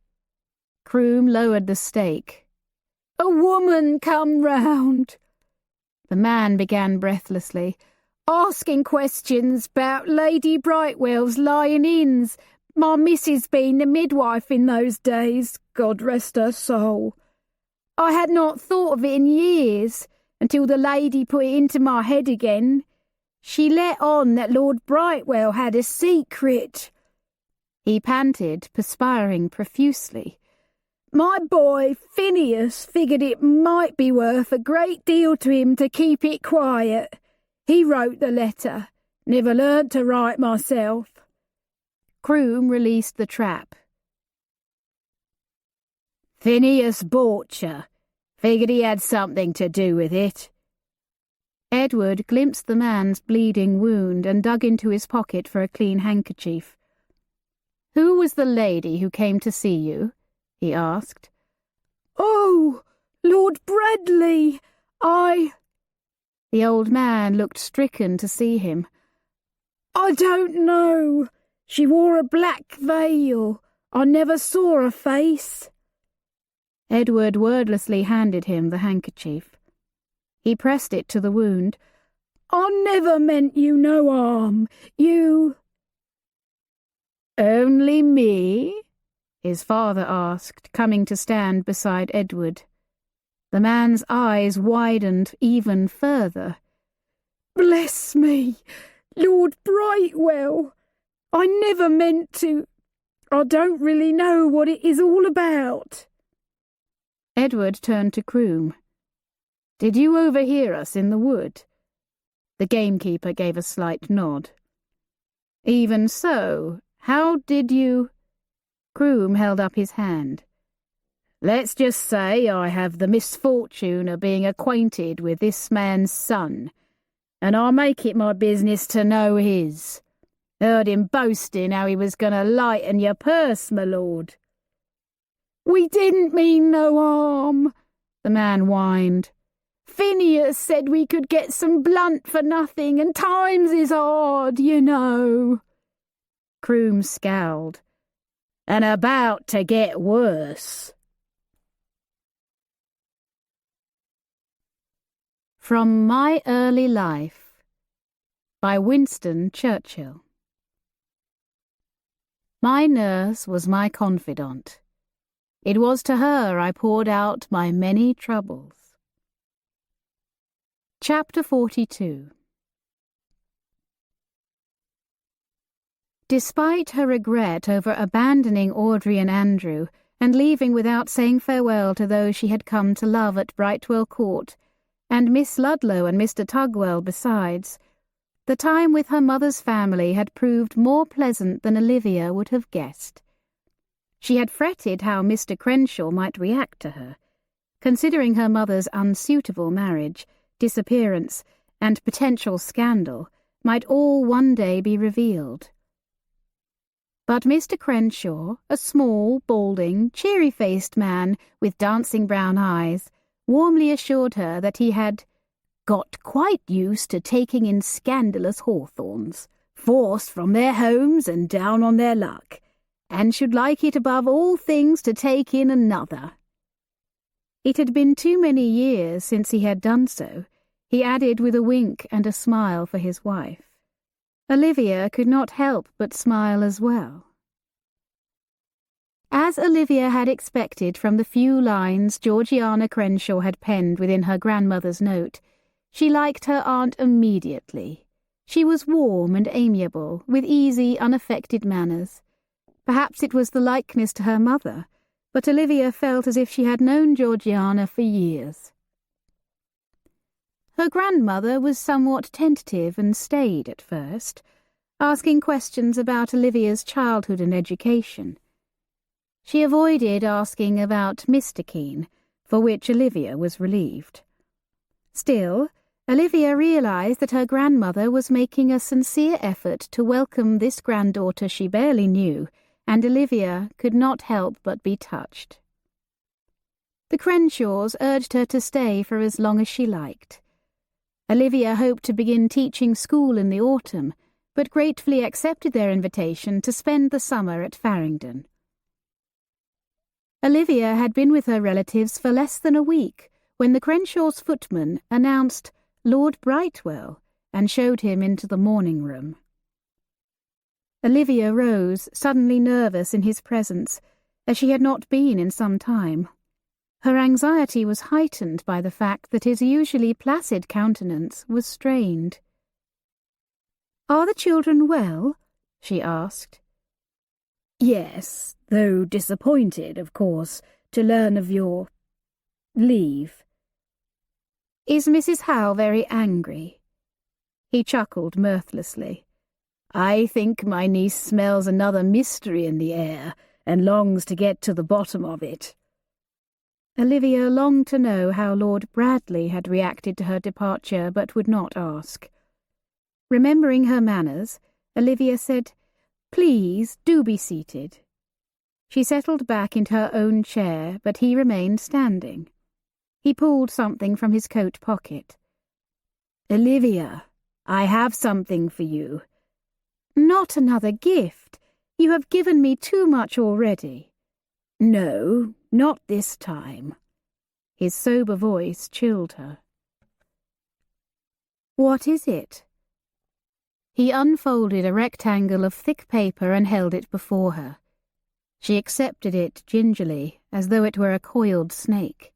Croom lowered the stake. "A woman come round." The man began breathlessly. "Asking questions about Lady Brightwell's lying-ins. My missus been the midwife in those days, God rest her soul. I had not thought of it in years, until the lady put it into my head again. She let on that Lord Brightwell had a secret." He panted, perspiring profusely. "My boy, Phineas, figured it might be worth a great deal to him to keep it quiet. He wrote the letter. Never learned to write myself." Croom released the trap. "Phineas Borcher. Figured he had something to do with it." Edward glimpsed the man's bleeding wound and dug into his pocket for a clean handkerchief. "Who was the lady who came to see you?" he asked. "Oh, Lord Bradley, The old man looked stricken to see him. "I don't know. She wore a black veil. I never saw her face." Edward wordlessly handed him the handkerchief. He pressed it to the wound. "I never meant you no harm. You—" "Only me?" his father asked, coming to stand beside Edward. The man's eyes widened even further. "Bless me, Lord Brightwell. I never meant to. I don't really know what it is all about." Edward turned to Croom. "Did you overhear us in the wood?" The gamekeeper gave a slight nod. "Even so, how did you—" Croom held up his hand. "Let's just say I have the misfortune of being acquainted with this man's son, and I make it my business to know his. Heard him boasting how he was going to lighten your purse, my lord." "We didn't mean no harm," the man whined. "Phineas said we could get some blunt for nothing, and times is hard, you know." Croom scowled. "And about to get worse." From My Early Life by Winston Churchill. My nurse was my confidant. It was to her I poured out my many troubles. Chapter 42. Despite her regret over abandoning Audrey and Andrew and leaving without saying farewell to those she had come to love at Brightwell Court, and Miss Ludlow and Mr. Tugwell besides, the time with her mother's family had proved more pleasant than Olivia would have guessed. She had fretted how Mr. Crenshaw might react to her, considering her mother's unsuitable marriage, disappearance, and potential scandal might all one day be revealed. But Mr. Crenshaw, a small, balding, cheery-faced man with dancing brown eyes, warmly assured her that he had got quite used to taking in scandalous hawthorns, forced from their homes and down on their luck, and should like it above all things to take in another. It had been too many years since he had done so, he added with a wink and a smile for his wife. Olivia could not help but smile as well. As Olivia had expected from the few lines Georgiana Crenshaw had penned within her grandmother's note, she liked her aunt immediately. She was warm and amiable, with easy, unaffected manners. Perhaps it was the likeness to her mother, but Olivia felt as if she had known Georgiana for years. Her grandmother was somewhat tentative and staid at first, asking questions about Olivia's childhood and education. She avoided asking about Mr. Keene, for which Olivia was relieved. Still, Olivia realized that her grandmother was making a sincere effort to welcome this granddaughter she barely knew, and Olivia could not help but be touched. The Crenshaws urged her to stay for as long as she liked. Olivia hoped to begin teaching school in the autumn, but gratefully accepted their invitation to spend the summer at Farringdon. Olivia had been with her relatives for less than a week when the Crenshaw's footman announced Lord Brightwell and showed him into the morning room. Olivia rose, suddenly nervous in his presence, as she had not been in some time. Her anxiety was heightened by the fact that his usually placid countenance was strained. "Are the children well?" she asked. "Yes, though disappointed, of course, to learn of your leave." "Is Mrs. Howe very angry?" He chuckled mirthlessly. "I think my niece smells another mystery in the air and longs to get to the bottom of it." Olivia longed to know how Lord Bradley had reacted to her departure, but would not ask. Remembering her manners, Olivia said, "Please, do be seated." She settled back into her own chair, but he remained standing. He pulled something from his coat pocket. "Olivia, I have something for you." "Not another gift. You have given me too much already." "No, not this time." His sober voice chilled her. "What is it?" He unfolded a rectangle of thick paper and held it before her. She accepted it gingerly, as though it were a coiled snake.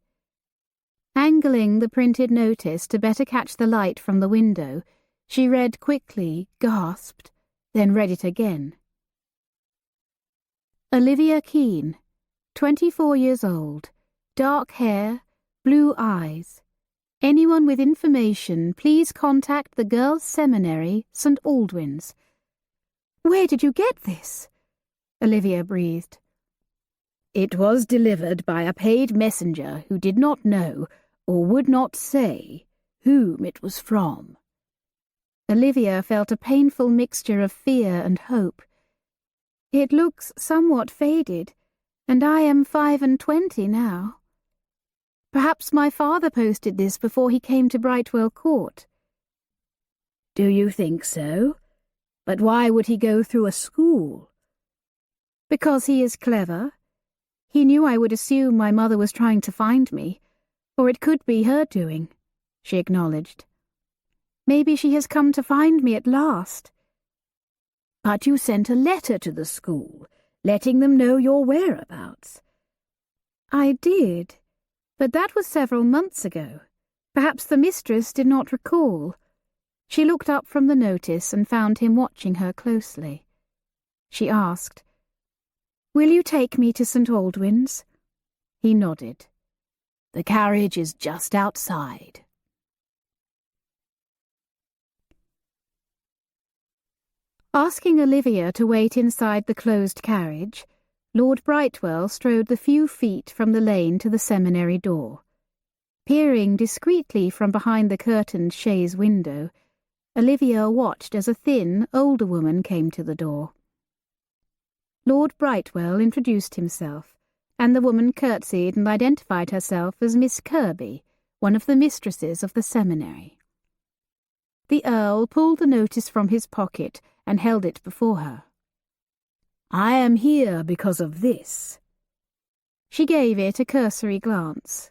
Angling the printed notice to better catch the light from the window, she read quickly, gasped, then read it again. Olivia Keene, 24 years old, dark hair, blue eyes. Anyone with information, please contact the Girls' Seminary, St. Aldwyn's. "Where did you get this?" Olivia breathed. "It was delivered by a paid messenger who did not know, or would not say, whom it was from." Olivia felt a painful mixture of fear and hope. "It looks somewhat faded, and I am 25 now. Perhaps my father posted this before he came to Brightwell Court." "Do you think so? But why would he go through a school?" "Because he is clever. He knew I would assume my mother was trying to find me, or it could be her doing," she acknowledged. "Maybe she has come to find me at last." "But you sent a letter to the school, letting them know your whereabouts." "I did, but that was several months ago. Perhaps the mistress did not recall." She looked up from the notice and found him watching her closely. She asked, "Will you take me to St. Aldwyn's?" He nodded. "The carriage is just outside." Asking Olivia to wait inside the closed carriage, Lord Brightwell strode the few feet from the lane to the seminary door. Peering discreetly from behind the curtained chaise window, Olivia watched as a thin, older woman came to the door. Lord Brightwell introduced himself, and the woman curtsied and identified herself as Miss Kirby, one of the mistresses of the seminary. The Earl pulled the notice from his pocket and held it before her. "I am here because of this." She gave it a cursory glance.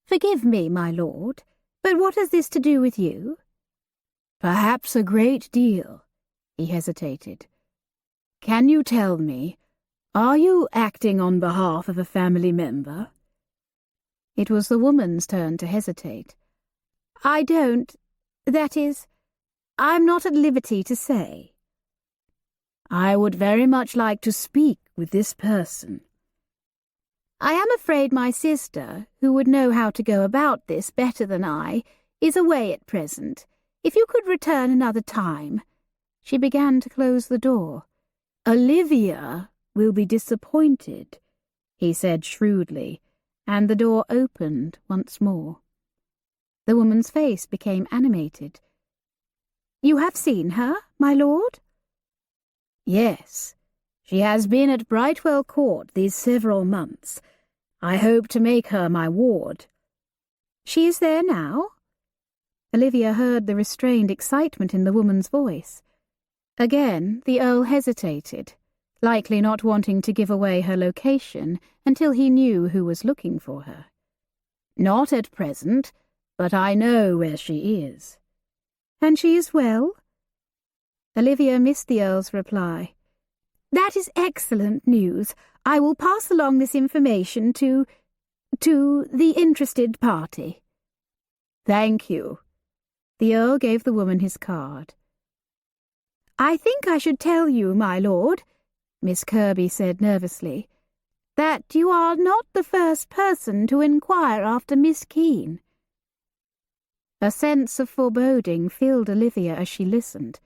"Forgive me, my lord, but what has this to do with you?" "Perhaps a great deal." He hesitated. "Can you tell me, are you acting on behalf of a family member?" It was the woman's turn to hesitate. "I don't. That is, I'm not at liberty to say." "I would very much like to speak with this person." "I am afraid my sister, who would know how to go about this better than I, is away at present. If you could return another time." She began to close the door. "Olivia will be disappointed," he said shrewdly, and the door opened once more. The woman's face became animated. "You have seen her, my lord?" "Yes. She has been at Brightwell Court these several months. I hope to make her my ward." "She is there now?" Olivia heard the restrained excitement in the woman's voice. Again, the Earl hesitated, likely not wanting to give away her location until he knew who was looking for her. "Not at present, but I know where she is." "And she is well?" Olivia missed the Earl's reply. "That is excellent news. I will pass along this information to the interested party." "Thank you." The Earl gave the woman his card. "I think I should tell you, my lord," Miss Kirby said nervously, "that you are not the first person to inquire after Miss Keene." A sense of foreboding filled Olivia as she listened.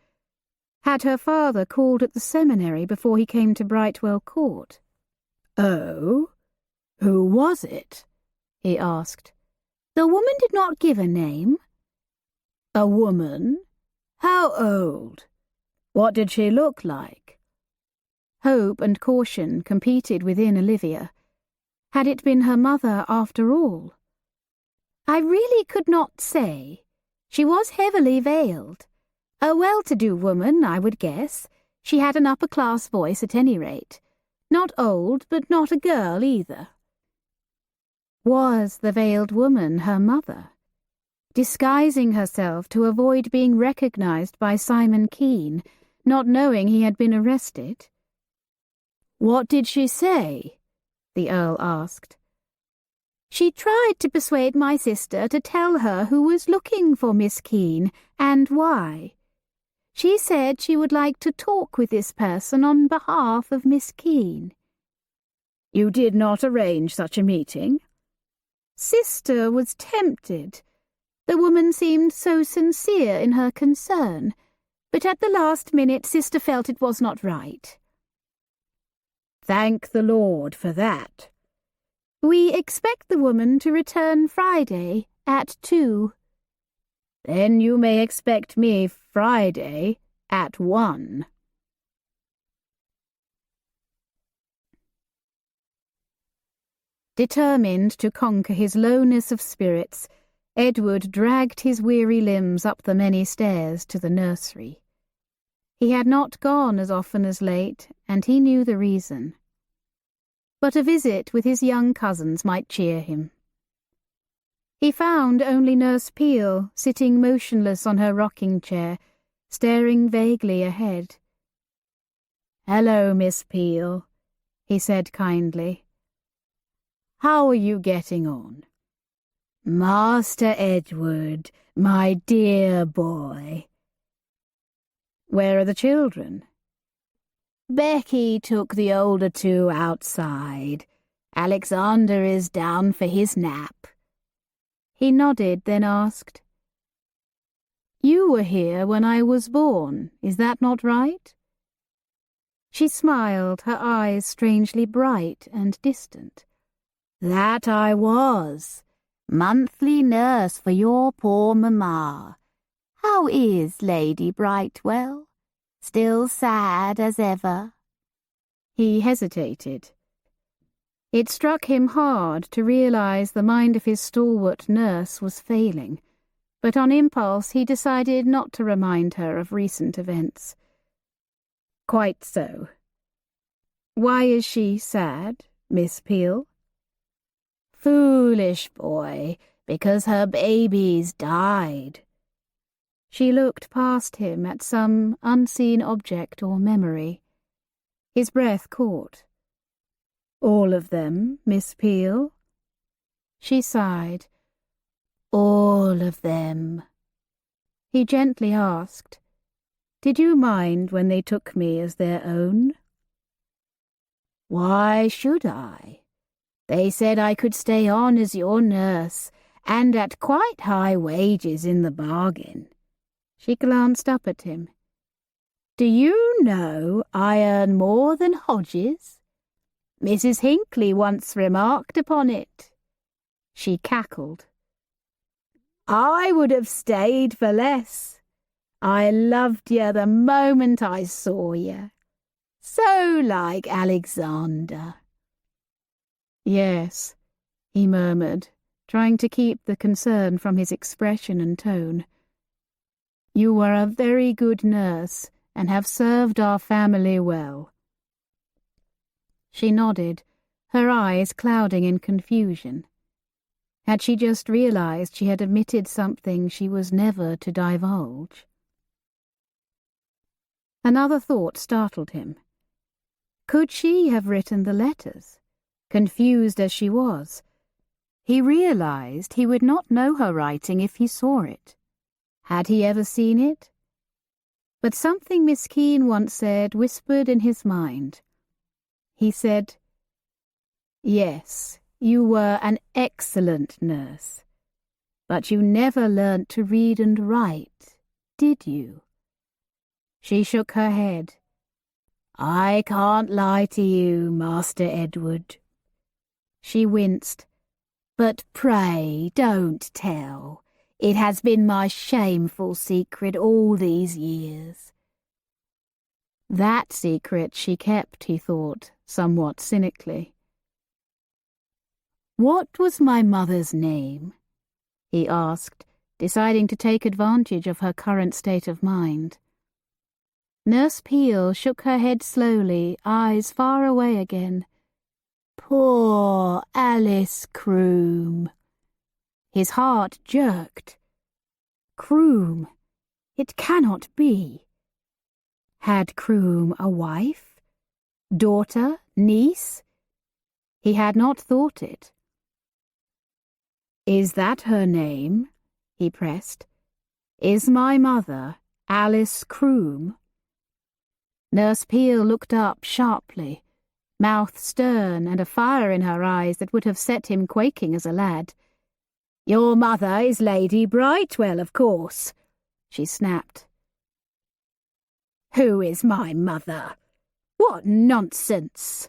Had her father called at the seminary before he came to Brightwell Court? "Oh? Who was it?" he asked. "The woman did not give a name." "A woman? How old? What did she look like?" Hope and caution competed within Olivia. Had it been her mother after all? "I really could not say. She was heavily veiled. A well-to-do woman, I would guess. She had an upper-class voice at any rate. Not old, but not a girl either." Was the veiled woman her mother? Disguising herself to avoid being recognized by Simon Keene, not knowing he had been arrested? "What did she say?" the Earl asked. "She tried to persuade my sister to tell her who was looking for Miss Keene and why. She said she would like to talk with this person on behalf of Miss Keene." "You did not arrange such a meeting?" "Sister was tempted. The woman seemed so sincere in her concern, but at the last minute Sister felt it was not right." "Thank the Lord for that." "We expect the woman to return Friday at 2. "Then you may expect me Friday at 1. Determined to conquer his lowness of spirits, Edward dragged his weary limbs up the many stairs to the nursery. He had not gone as often as late, and he knew the reason. But a visit with his young cousins might cheer him. He found only Nurse Peel sitting motionless on her rocking chair, staring vaguely ahead. "Hello, Miss Peel," he said kindly. "How are you getting on?" "Master Edward, my dear boy." "Where are the children?" "Becky took the older two outside. Alexander is down for his nap." He nodded, then asked, "You were here when I was born, is that not right?" She smiled, her eyes strangely bright and distant. "That I was. Monthly nurse for your poor mamma. How is Lady Brightwell? Still sad as ever?" He hesitated. It struck him hard to realize the mind of his stalwart nurse was failing, but on impulse he decided not to remind her of recent events. "Quite so. Why is she sad, Miss Peel?" "Foolish boy, because her babies died." She looked past him at some unseen object or memory. His breath caught. "All of them, Miss Peel?" She sighed. "All of them." He gently asked, "Did you mind when they took me as their own?" "Why should I? They said I could stay on as your nurse, and at quite high wages in the bargain." She glanced up at him. "Do you know I earn more than Hodges? Mrs. Hinckley once remarked upon it." She cackled. "I would have stayed for less. I loved you the moment I saw you. So like Alexander." "Yes," he murmured, trying to keep the concern from his expression and tone. You were a very good nurse, and have served our family well. She nodded, her eyes clouding in confusion. Had she just realized she had omitted something she was never to divulge? Another thought startled him. Could she have written the letters? Confused as she was, he realized he would not know her writing if he saw it. Had he ever seen it? But something Miss Keene once said whispered in his mind. He said, "Yes, you were an excellent nurse, but you never learnt to read and write, did you?" She shook her head. "I can't lie to you, Master Edward." She winced. "But pray don't tell. It has been my shameful secret all these years." That secret she kept, he thought, somewhat cynically. "What was my mother's name?" he asked, deciding to take advantage of her current state of mind. Nurse Peel shook her head slowly, eyes far away again. "Poor Alice Croom." His heart jerked. Croom. It cannot be. Had Croom a wife? Daughter? Niece? He had not thought it. "Is that her name?" he pressed. "Is my mother Alice Croom?" Nurse Peel looked up sharply, mouth stern and a fire in her eyes that would have set him quaking as a lad. "Your mother is Lady Brightwell, of course," she snapped. "Who is my mother? What nonsense!"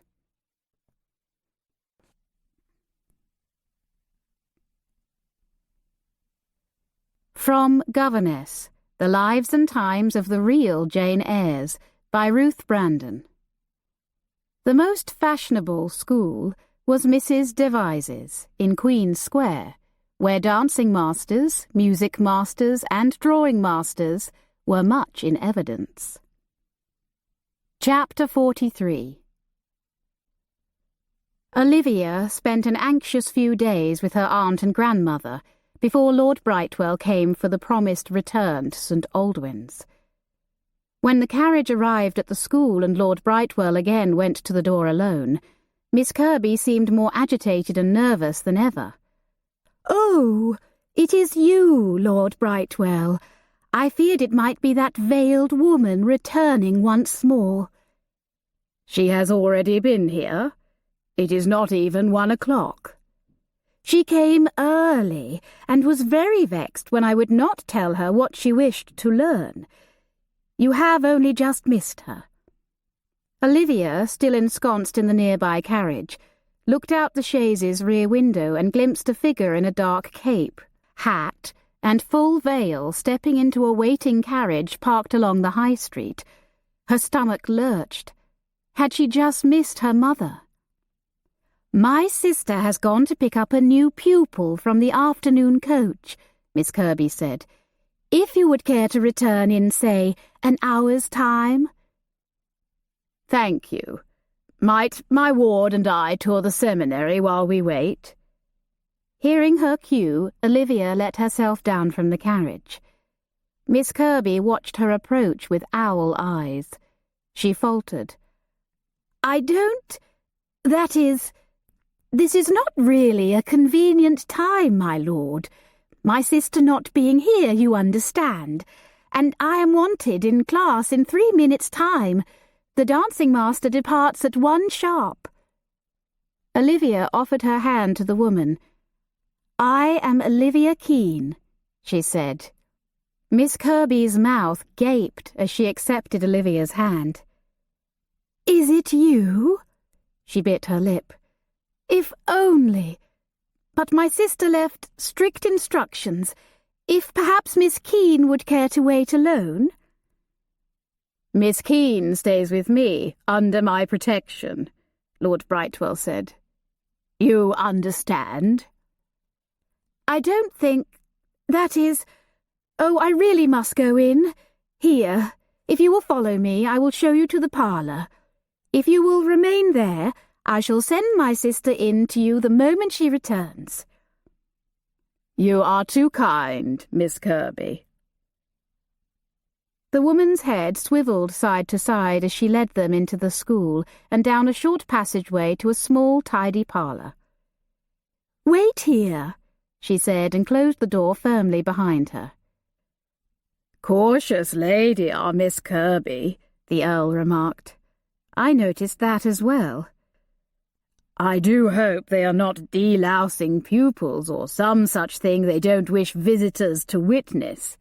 From Governess, The Lives and Times of the Real Jane Eyres, by Ruth Brandon. The most fashionable school was Mrs. Devise's in Queen's Square, where dancing masters, music masters, and drawing masters were much in evidence. Chapter 43. Olivia spent an anxious few days with her aunt and grandmother before Lord Brightwell came for the promised return to St. Aldwyn's. When the carriage arrived at the school and Lord Brightwell again went to the door alone, Miss Kirby seemed more agitated and nervous than ever. "Oh, it is you, Lord Brightwell. I feared it might be that veiled woman returning once more." "She has already been here. It is not even 1 o'clock. "She came early, and was very vexed when I would not tell her what she wished to learn. You have only just missed her." Olivia, still ensconced in the nearby carriage, looked out the chaise's rear window and glimpsed a figure in a dark cape, hat, and full veil stepping into a waiting carriage parked along the high street. Her stomach lurched. Had she just missed her mother? "My sister has gone to pick up a new pupil from the afternoon coach," Miss Kirby said. "If you would care to return in, say, an hour's time." "Thank you. Might my ward and I tour the seminary while we wait?" Hearing her cue, Olivia let herself down from the carriage. Miss Kirby watched her approach with owl eyes. She faltered. "I don't... that is... this is not really a convenient time, my lord. My sister not being here, you understand. And I am wanted in class in 3 minutes' time. The dancing master departs at 1 sharp." Olivia offered her hand to the woman. "I am Olivia Keene," she said. Miss Kirby's mouth gaped as she accepted Olivia's hand. "Is it you?" She bit her lip. "If only... but my sister left strict instructions. If perhaps Miss Keene would care to wait alone?" "Miss Keene stays with me, under my protection," Lord Brightwell said. You understand? I don't think... That is... Oh, I really must go in. Here, if you will follow me, I will show you to the parlour. If you will remain there, I shall send my sister in to you the moment she returns. You are too kind, Miss Kirby. The woman's head swivelled side to side as she led them into the school and down a short passageway to a small, tidy parlour. "Wait here," she said, and closed the door firmly behind her. Cautious lady, our Miss Kirby, the Earl remarked. I noticed that as well. I do hope they are not delousing pupils or some such thing they don't wish visitors to witness.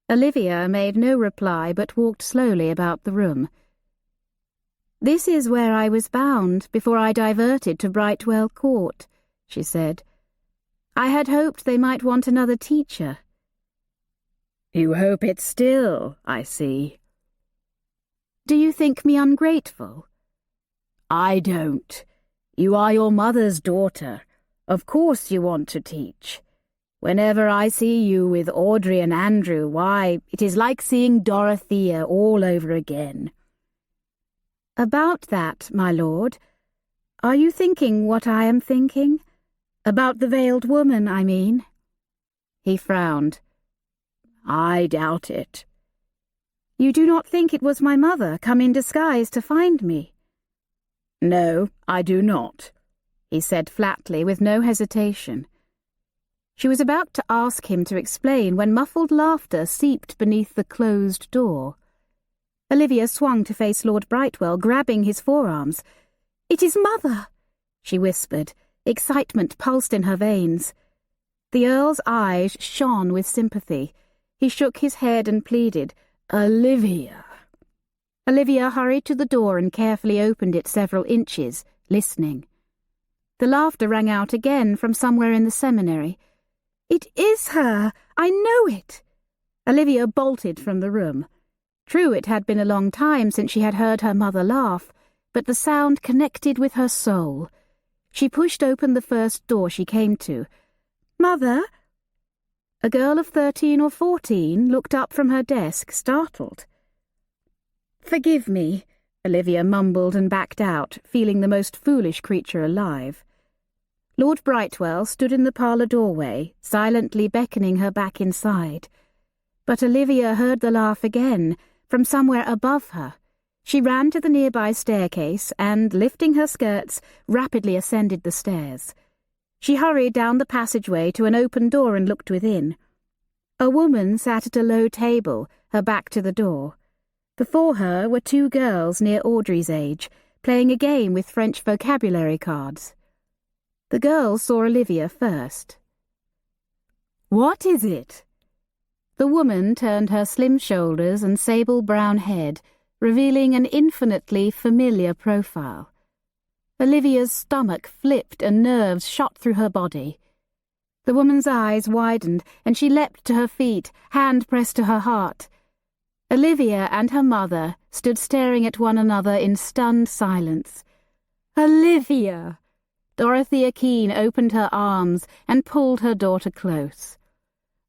Olivia made no reply but walked slowly about the room. "This is where I was bound before I diverted to Brightwell Court," she said. "I had hoped they might want another teacher." You hope it still, I see. Do you think me ungrateful? I don't. You are your mother's daughter. Of course you want to teach. Whenever I see you with Audrey and Andrew, why, it is like seeing Dorothea all over again. About that, my lord, are you thinking what I am thinking? About the veiled woman, I mean. He frowned. I doubt it. You do not think it was my mother come in disguise to find me? No, I do not, he said flatly with no hesitation. She was about to ask him to explain when muffled laughter seeped beneath the closed door. Olivia swung to face Lord Brightwell, grabbing his forearms. "It is Mother," she whispered. Excitement pulsed in her veins. The Earl's eyes shone with sympathy. He shook his head and pleaded, "Olivia." Olivia hurried to the door and carefully opened it several inches, listening. The laughter rang out again from somewhere in the seminary. "It is her! I know it!" Olivia bolted from the room. True, it had been a long time since she had heard her mother laugh, but the sound connected with her soul. She pushed open the first door she came to. "Mother?" A girl of 13 or 14 looked up from her desk, startled. "Forgive me," Olivia mumbled and backed out, feeling the most foolish creature alive. Lord Brightwell stood in the parlour doorway, silently beckoning her back inside. But Olivia heard the laugh again, from somewhere above her. She ran to the nearby staircase and, lifting her skirts, rapidly ascended the stairs. She hurried down the passageway to an open door and looked within. A woman sat at a low table, her back to the door. Before her were two girls near Audrey's age, playing a game with French vocabulary cards. The girls saw Olivia first. "What is it?" The woman turned her slim shoulders and sable brown head, revealing an infinitely familiar profile. Olivia's stomach flipped and nerves shot through her body. The woman's eyes widened, and she leapt to her feet, hand pressed to her heart. Olivia and her mother stood staring at one another in stunned silence. "Olivia!" Dorothea Keene opened her arms and pulled her daughter close.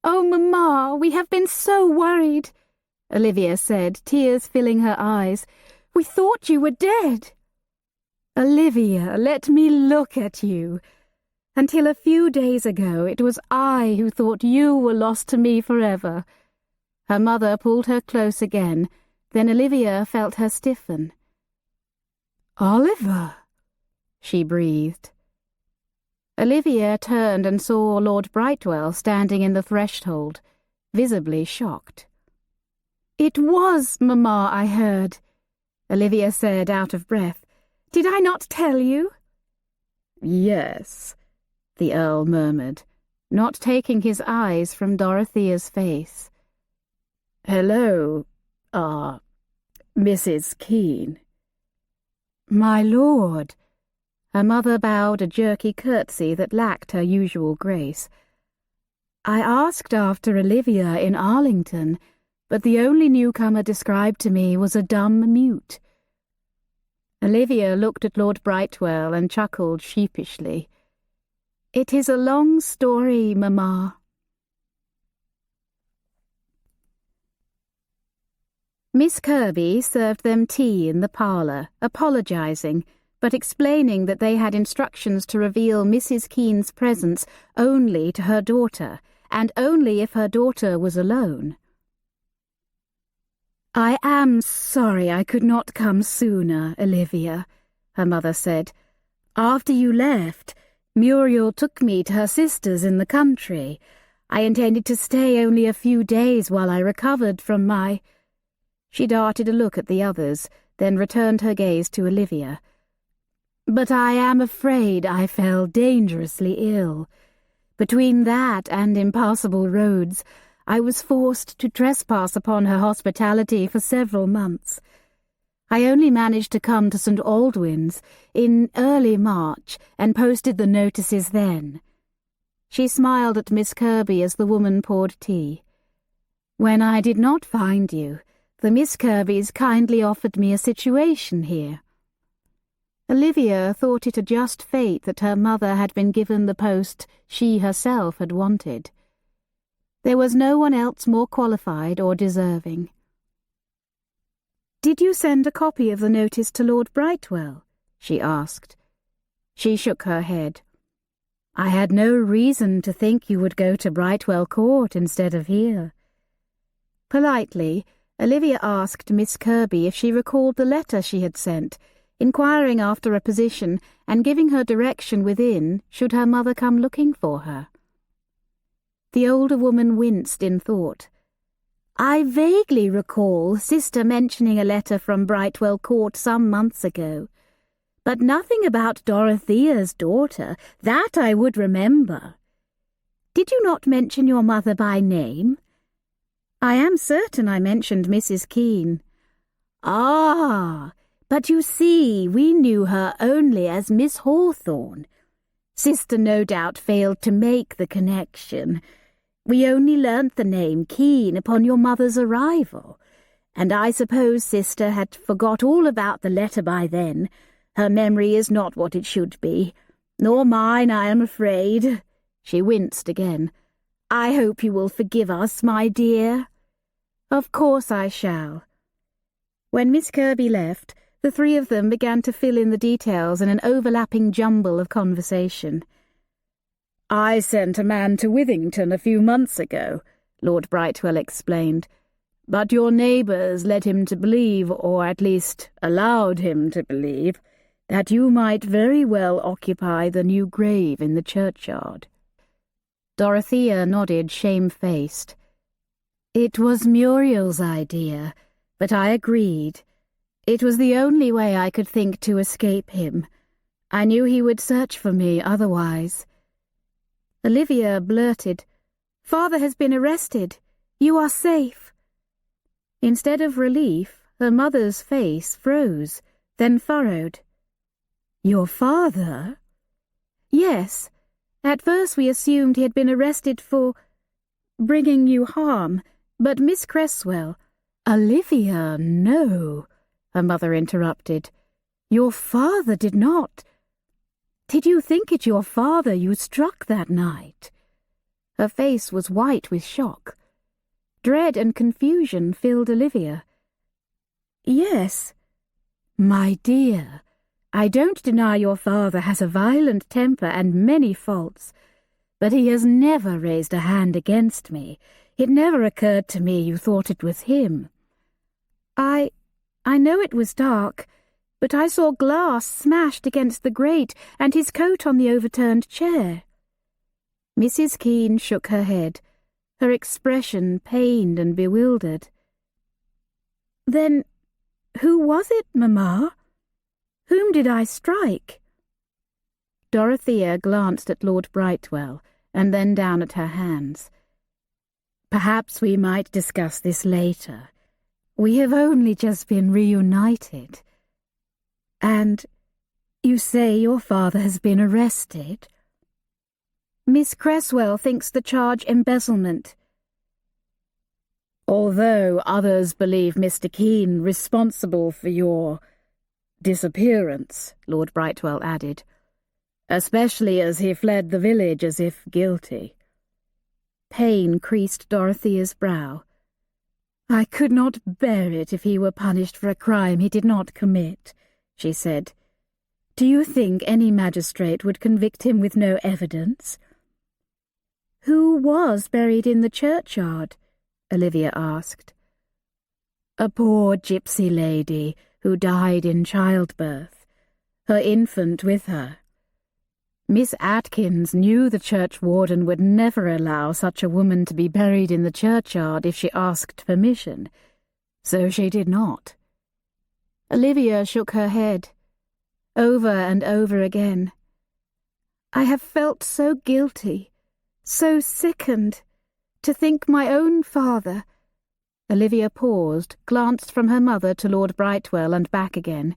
"Oh, Mamma, we have been so worried," Olivia said, tears filling her eyes. "We thought you were dead." "Olivia, let me look at you. Until a few days ago, it was I who thought you were lost to me forever." Her mother pulled her close again, then Olivia felt her stiffen. "Oliver," she breathed. Olivia turned and saw Lord Brightwell standing in the threshold, visibly shocked. "It was Mamma I heard," Olivia said, out of breath. "Did I not tell you?" "Yes," the Earl murmured, not taking his eyes from Dorothea's face. "Hello, Mrs. Keene." "My lord." Her mother bowed a jerky curtsy that lacked her usual grace. "I asked after Olivia in Arlington, but the only newcomer described to me was a dumb mute." Olivia looked at Lord Brightwell and chuckled sheepishly. "It is a long story, Mamma." Miss Kirby served them tea in the parlour, apologising, but explaining that they had instructions to reveal Mrs. Keen's presence only to her daughter, and only if her daughter was alone. "I am sorry I could not come sooner, Olivia," her mother said. "After you left, Muriel took me to her sister's in the country. I intended to stay only a few days while I recovered from my—" She darted a look at the others, then returned her gaze to Olivia. "But I am afraid I fell dangerously ill. Between that and impassable roads, I was forced to trespass upon her hospitality for several months. I only managed to come to St. Aldwyn's in early March and posted the notices then." She smiled at Miss Kirby as the woman poured tea. "When I did not find you, the Miss Kirbys kindly offered me a situation here." Olivia thought it a just fate that her mother had been given the post she herself had wanted. There was no one else more qualified or deserving. "Did you send a copy of the notice to Lord Brightwell?" she asked. She shook her head. "I had no reason to think you would go to Brightwell Court instead of here." Politely, Olivia asked Miss Kirby if she recalled the letter she had sent, inquiring after a position and giving her direction within should her mother come looking for her. The older woman winced in thought. "I vaguely recall Sister mentioning a letter from Brightwell Court some months ago, but nothing about Dorothea's daughter. That I would remember. Did you not mention your mother by name?" "I am certain I mentioned Mrs. Keen." "Ah, but you see, we knew her only as Miss Hawthorne. Sister no doubt failed to make the connection. We only learnt the name Keen upon your mother's arrival, and I suppose Sister had forgot all about the letter by then. Her memory is not what it should be. Nor mine, I am afraid." She winced again. "I hope you will forgive us, my dear." "Of course I shall." When Miss Kirby left, the three of them began to fill in the details in an overlapping jumble of conversation. "I sent a man to Withington a few months ago," Lord Brightwell explained, "but your neighbours led him to believe, or at least allowed him to believe, that you might very well occupy the new grave in the churchyard." Dorothea nodded shamefaced. "It was Muriel's idea, but I agreed. It was the only way I could think to escape him. I knew he would search for me otherwise." Olivia blurted, "Father has been arrested. You are safe." Instead of relief, her mother's face froze, then furrowed. "Your father?" "Yes. At first we assumed he had been arrested for bringing you harm, but Miss Cresswell—" "Olivia, no," her mother interrupted. "Your father did not. Did you think it your father you struck that night?" Her face was white with shock. Dread and confusion filled Olivia. "Yes." "My dear, I don't deny your father has a violent temper and many faults, but he has never raised a hand against me. It never occurred to me you thought it was him." I know it was dark, but I saw glass smashed against the grate and his coat on the overturned chair." Mrs. Keen shook her head, her expression pained and bewildered. "Then who was it, Mamma? Whom did I strike?" Dorothea glanced at Lord Brightwell and then down at her hands. "Perhaps we might discuss this later. We have only just been reunited. And you say your father has been arrested?" "Miss Cresswell thinks the charge embezzlement." "Although others believe Mr. Keen responsible for your disappearance, Lord Brightwell added, especially as he fled the village as if guilty. Pain creased Dorothea's brow. I could not bear it if he were punished for a crime he did not commit, she said. Do you think any magistrate would convict him with no evidence? Who was buried in the churchyard? Olivia asked. A poor gypsy lady who died in childbirth, her infant with her. Miss Atkins knew the churchwarden would never allow such a woman to be buried in the churchyard if she asked permission, so she did not. Olivia shook her head, over and over again. I have felt so guilty, so sickened, to think my own father— Olivia paused, glanced from her mother to Lord Brightwell and back again.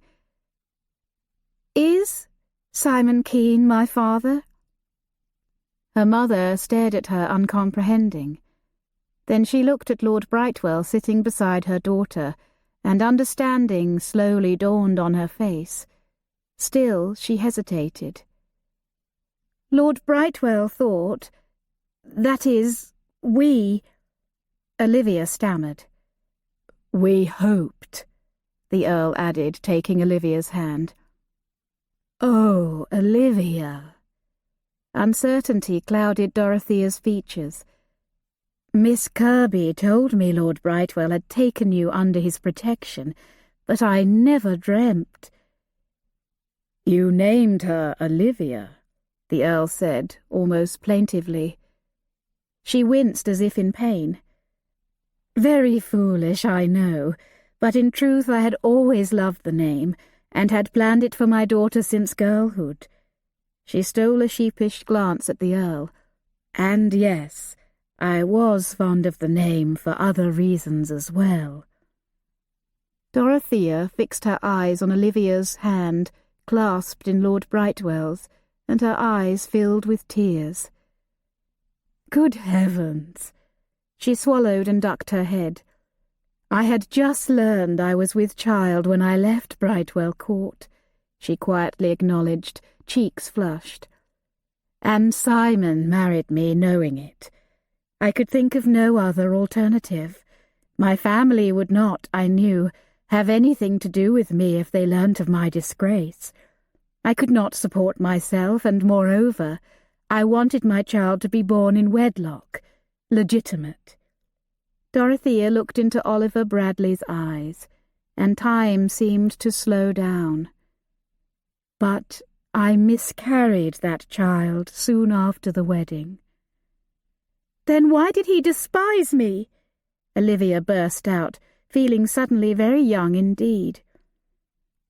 Is Simon Keene my father? Her mother stared at her uncomprehending. Then she looked at Lord Brightwell sitting beside her daughter, and understanding slowly dawned on her face. Still she hesitated. Lord Brightwell thought— that is, we— Olivia stammered. We hoped, the Earl added, taking Olivia's hand. Oh, Olivia. Uncertainty clouded Dorothea's features. Miss Kirby told me Lord Brightwell had taken you under his protection, but I never dreamt. You named her Olivia, the Earl said, almost plaintively. She winced as if in pain. Very foolish, I know, but in truth I had always loved the name, and had planned it for my daughter since girlhood. She stole a sheepish glance at the Earl. And yes, I was fond of the name for other reasons as well. Dorothea fixed her eyes on Olivia's hand, clasped in Lord Brightwell's, and her eyes filled with tears. Good heavens! She swallowed and ducked her head. I had just learned I was with child when I left Brightwell Court, she quietly acknowledged, cheeks flushed. And Simon married me knowing it. I could think of no other alternative. My family would not, I knew, have anything to do with me if they learnt of my disgrace. I could not support myself, and moreover, I wanted my child to be born in wedlock, legitimate. Dorothea looked into Oliver Bradley's eyes, and time seemed to slow down. But I miscarried that child soon after the wedding. Then why did he despise me? Olivia burst out, feeling suddenly very young indeed.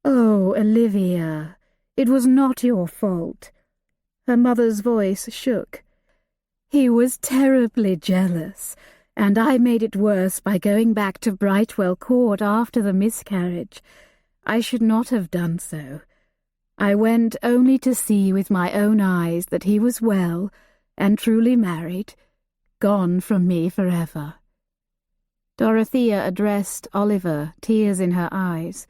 Oh, Olivia, it was not your fault. Her mother's voice shook. He was terribly jealous, and I made it worse by going back to Brightwell Court after the miscarriage. I should not have done so. I went only to see with my own eyes that he was well and truly married, gone from me forever. Dorothea addressed Oliver, tears in her eyes.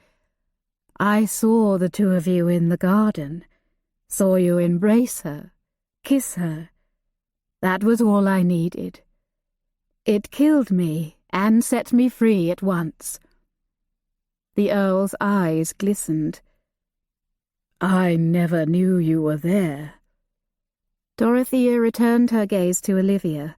I saw the two of you in the garden, saw you embrace her, kiss her. That was all I needed. It killed me and set me free at once. The Earl's eyes glistened. I never knew you were there. Dorothea returned her gaze to Olivia.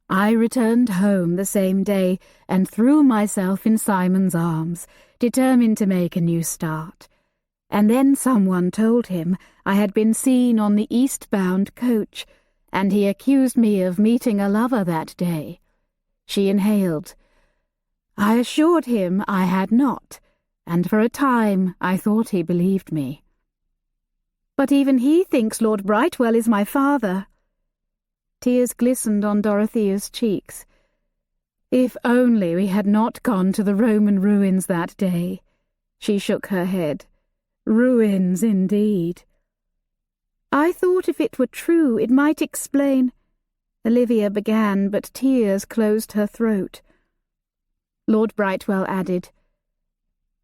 I returned home the same day and threw myself in Simon's arms, determined to make a new start. And then someone told him I had been seen on the eastbound coach, and he accused me of meeting a lover that day. She inhaled. I assured him I had not, and for a time I thought he believed me. But even he thinks Lord Brightwell is my father. Tears glistened on Dorothea's cheeks. If only we had not gone to the Roman ruins that day. She shook her head. Ruins indeed. I thought if it were true it might explain— Olivia began, but tears closed her throat. Lord Brightwell added,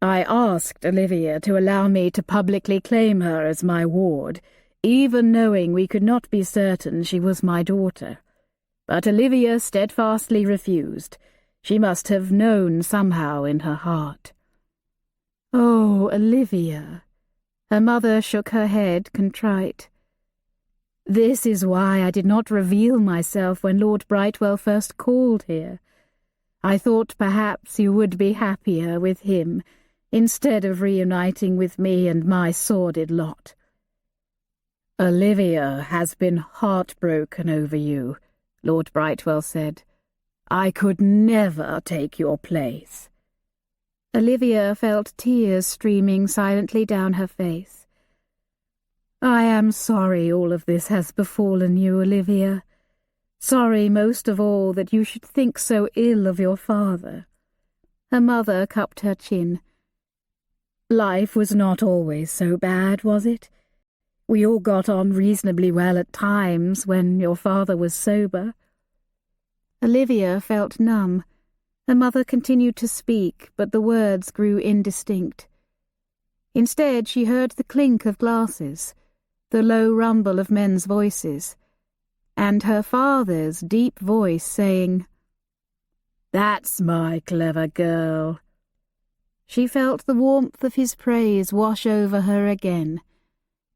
I asked Olivia to allow me to publicly claim her as my ward, even knowing we could not be certain she was my daughter. But Olivia steadfastly refused. She must have known somehow in her heart. Oh, Olivia. Her mother shook her head, contrite. This is why I did not reveal myself when Lord Brightwell first called here. I thought perhaps you would be happier with him, instead of reuniting with me and my sordid lot. Olivia has been heartbroken over you, Lord Brightwell said. I could never take your place. Olivia felt tears streaming silently down her face. I am sorry all of this has befallen you, Olivia. Sorry most of all that you should think so ill of your father. Her mother cupped her chin. Life was not always so bad, was it? We all got on reasonably well at times when your father was sober. Olivia felt numb. Her mother continued to speak, but the words grew indistinct. Instead, she heard the clink of glasses, the low rumble of men's voices, and her father's deep voice saying, "That's my clever girl." She felt the warmth of his praise wash over her again.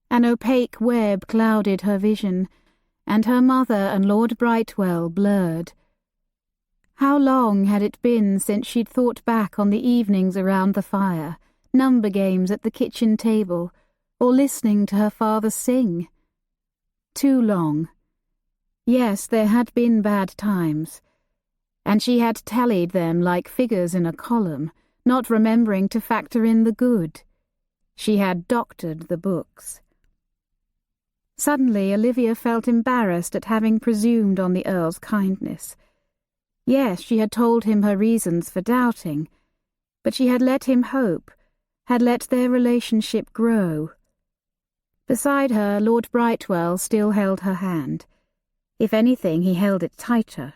An opaque web clouded her vision, and her mother and Lord Brightwell blurred. How long had it been since she'd thought back on the evenings around the fire, number games at the kitchen table, or listening to her father sing? Too long. Yes, there had been bad times, and she had tallied them like figures in a column, not remembering to factor in the good. She had doctored the books. Suddenly, Olivia felt embarrassed at having presumed on the Earl's kindness. Yes, she had told him her reasons for doubting, but she had let him hope, had let their relationship grow. Beside her, Lord Brightwell still held her hand. If anything, he held it tighter.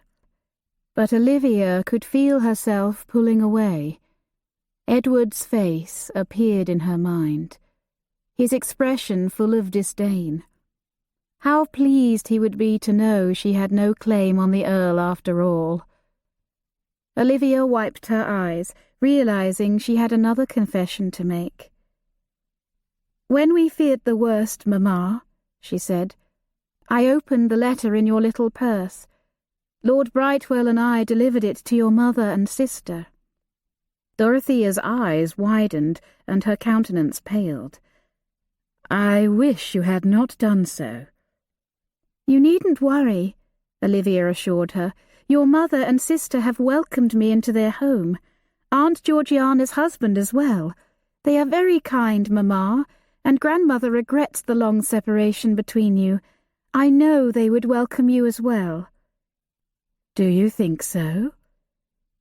But Olivia could feel herself pulling away. Edward's face appeared in her mind, his expression full of disdain. How pleased he would be to know she had no claim on the Earl after all. Olivia wiped her eyes, realizing she had another confession to make. "When we feared the worst, Mamma," she said, "I opened the letter in your little purse. Lord Brightwell and I delivered it to your mother and sister." Dorothea's eyes widened and her countenance paled. "I wish you had not done so." "You needn't worry," Olivia assured her. "Your mother and sister have welcomed me into their home. Aunt Georgiana's husband as well. They are very kind, Mamma, and Grandmother regrets the long separation between you. I know they would welcome you as well." "Do you think so?"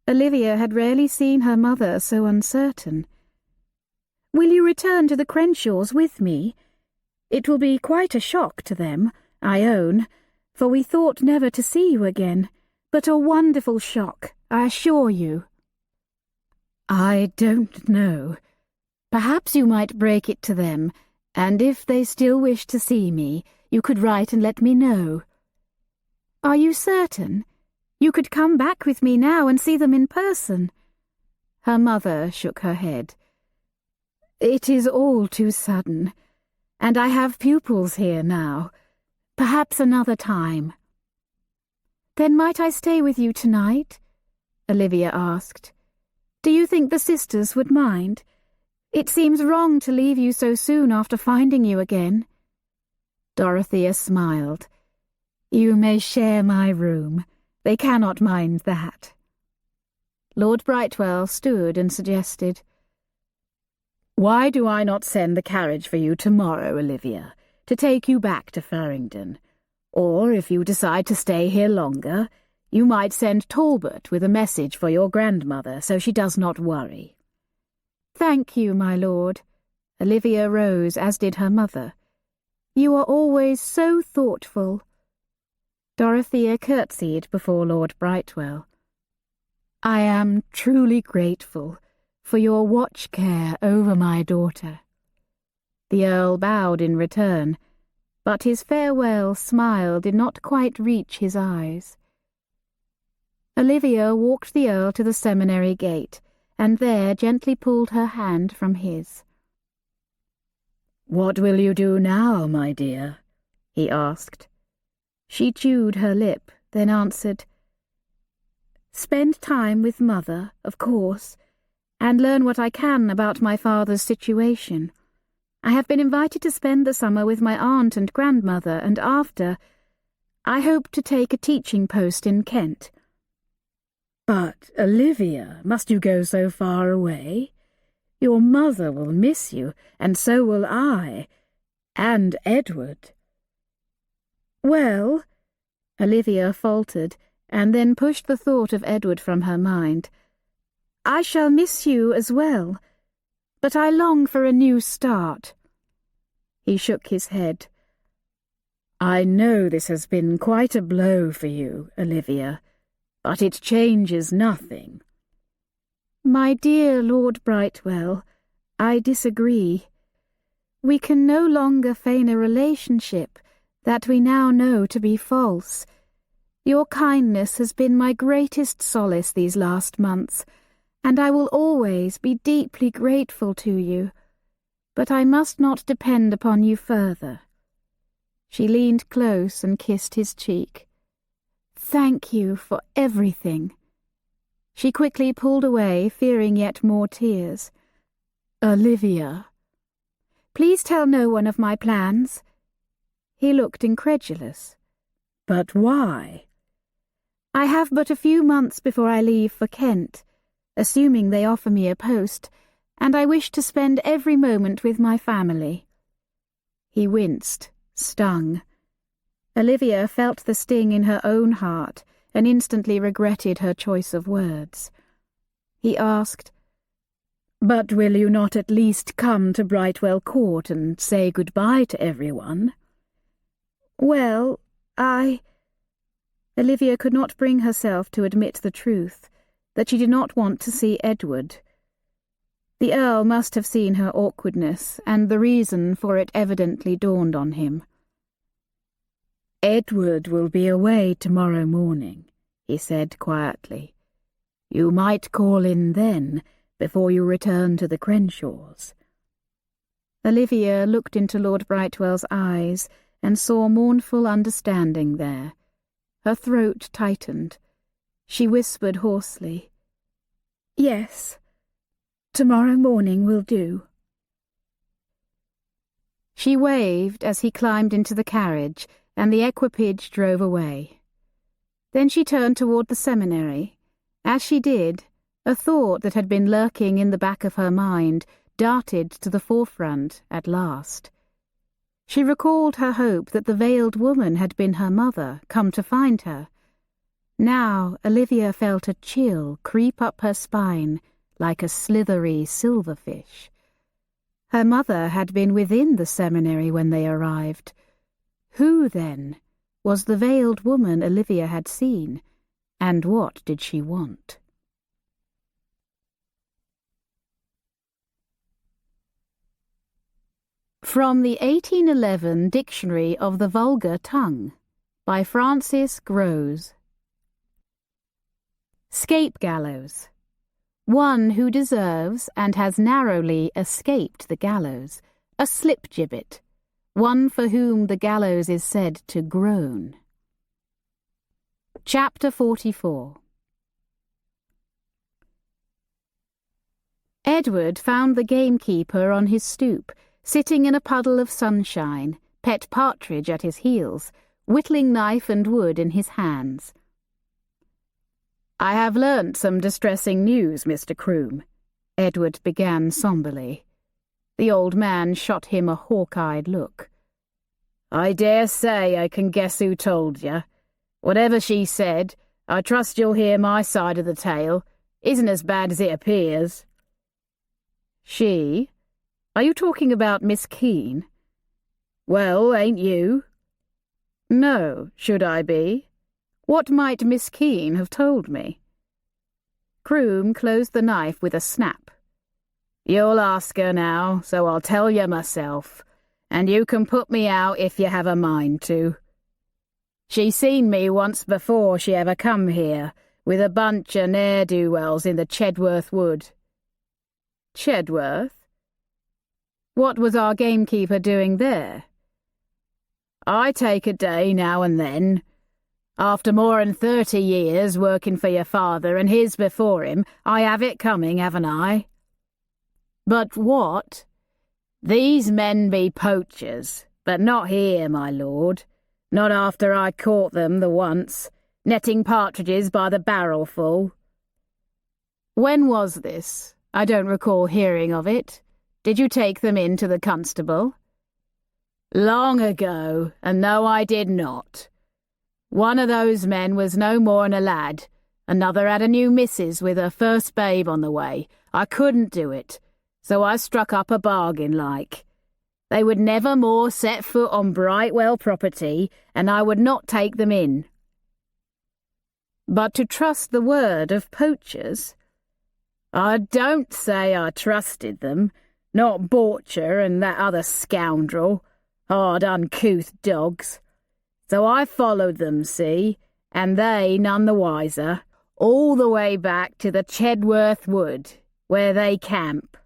Olivia had rarely seen her mother so uncertain. "Will you return to the Crenshaws with me? It will be quite a shock to them, I own, for we thought never to see you again, but a wonderful shock, I assure you." "I don't know. Perhaps you might break it to them, and if they still wish to see me, you could write and let me know." "Are you certain? You could come back with me now and see them in person." Her mother shook her head. "It is all too sudden, and I have pupils here now. Perhaps another time." "Then might I stay with you tonight?" Olivia asked. "Do you think the sisters would mind? It seems wrong to leave you so soon after finding you again." Dorothea smiled. "You may share my room. They cannot mind that." Lord Brightwell stood and suggested, "Why do I not send the carriage for you tomorrow, Olivia, to take you back to Farringdon? Or, if you decide to stay here longer, you might send Talbot with a message for your grandmother so she does not worry." "Thank you, my lord." Olivia rose, as did her mother. "You are always so thoughtful." Dorothea curtsied before Lord Brightwell. "I am truly grateful," for your watch care over my daughter." The Earl bowed in return, but his farewell smile did not quite reach his eyes. Olivia walked the Earl to the seminary gate, and there gently pulled her hand from his. "What will you do now, my dear?" he asked. She chewed her lip, then answered, "Spend time with Mother, of course, and learn what I can about my father's situation. I have been invited to spend the summer with my aunt and grandmother, and after, I hope to take a teaching post in Kent." "But, Olivia, must you go so far away? Your mother will miss you, and so will I, and Edward." "Well," Olivia faltered, and then pushed the thought of Edward from her mind, "I shall miss you as well, but I long for a new start." He shook his head. "I know this has been quite a blow for you, Olivia, but it changes nothing." "My dear Lord Brightwell, I disagree. We can no longer feign a relationship that we now know to be false. Your kindness has been my greatest solace these last months, and I will always be deeply grateful to you. But I must not depend upon you further." She leaned close and kissed his cheek. "Thank you for everything." She quickly pulled away, fearing yet more tears. "Olivia." "Please tell no one of my plans." He looked incredulous. "But why?" "I have but a few months before I leave for Kent, assuming they offer me a post, and I wish to spend every moment with my family." He winced, stung. Olivia felt the sting in her own heart and instantly regretted her choice of words. He asked, "But will you not at least come to Brightwell Court and say goodbye to everyone?" "Well, Olivia could not bring herself to admit the truth, that she did not want to see Edward. The Earl must have seen her awkwardness, and the reason for it evidently dawned on him. "Edward will be away tomorrow morning," he said quietly. "You might call in then, before you return to the Crenshaws." Olivia looked into Lord Brightwell's eyes and saw mournful understanding there. Her throat tightened. She whispered hoarsely, "Yes, tomorrow morning will do." She waved as he climbed into the carriage, and the equipage drove away. Then she turned toward the seminary. As she did, a thought that had been lurking in the back of her mind darted to the forefront at last. She recalled her hope that the veiled woman had been her mother, come to find her. Now Olivia felt a chill creep up her spine like a slithery silverfish. Her mother had been within the seminary when they arrived. Who, then, was the veiled woman Olivia had seen, and what did she want? From the 1811 Dictionary of the Vulgar Tongue, by Francis Grose. Scape gallows. One who deserves and has narrowly escaped the gallows, a slip gibbet, one for whom the gallows is said to groan. Chapter 44. Edward found the gamekeeper on his stoop, sitting in a puddle of sunshine, pet partridge at his heels, whittling knife and wood in his hands. "I have learnt some distressing news, Mr. Croom," Edward began somberly. The old man shot him a hawk-eyed look. "I dare say I can guess who told you. Whatever she said, I trust you'll hear my side of the tale. Isn't as bad as it appears." "She? Are you talking about Miss Keene?" "Well, ain't you?" "No, should I be? What might Miss Keene have told me?" Croom closed the knife with a snap, You'll ask her now, so I'll tell you myself, and you can put me out if you have a mind to. She seen me once before she ever come here, with a bunch of ne'er-do-wells in the Chedworth Wood. Chedworth? What was our gamekeeper doing there? I take a day now and then. After more'n 30 years working for your father and his before him, I have it coming, haven't I? But what? These men be poachers, but not here, my lord. Not after I caught them the once, netting partridges by the barrelful. When was this? I don't recall hearing of it. Did you take them in to the constable? Long ago, and no, I did not. One of those men was no more'n a lad. Another had a new missus with her first babe on the way. I couldn't do it, so I struck up a bargain like. They would never more set foot on Brightwell property, and I would not take them in. But to trust the word of poachers? I don't say I trusted them, not Borcher and that other scoundrel, hard uncouth dogs. So I followed them, see, and they none the wiser, all the way back to the Chedworth Wood, where they camp.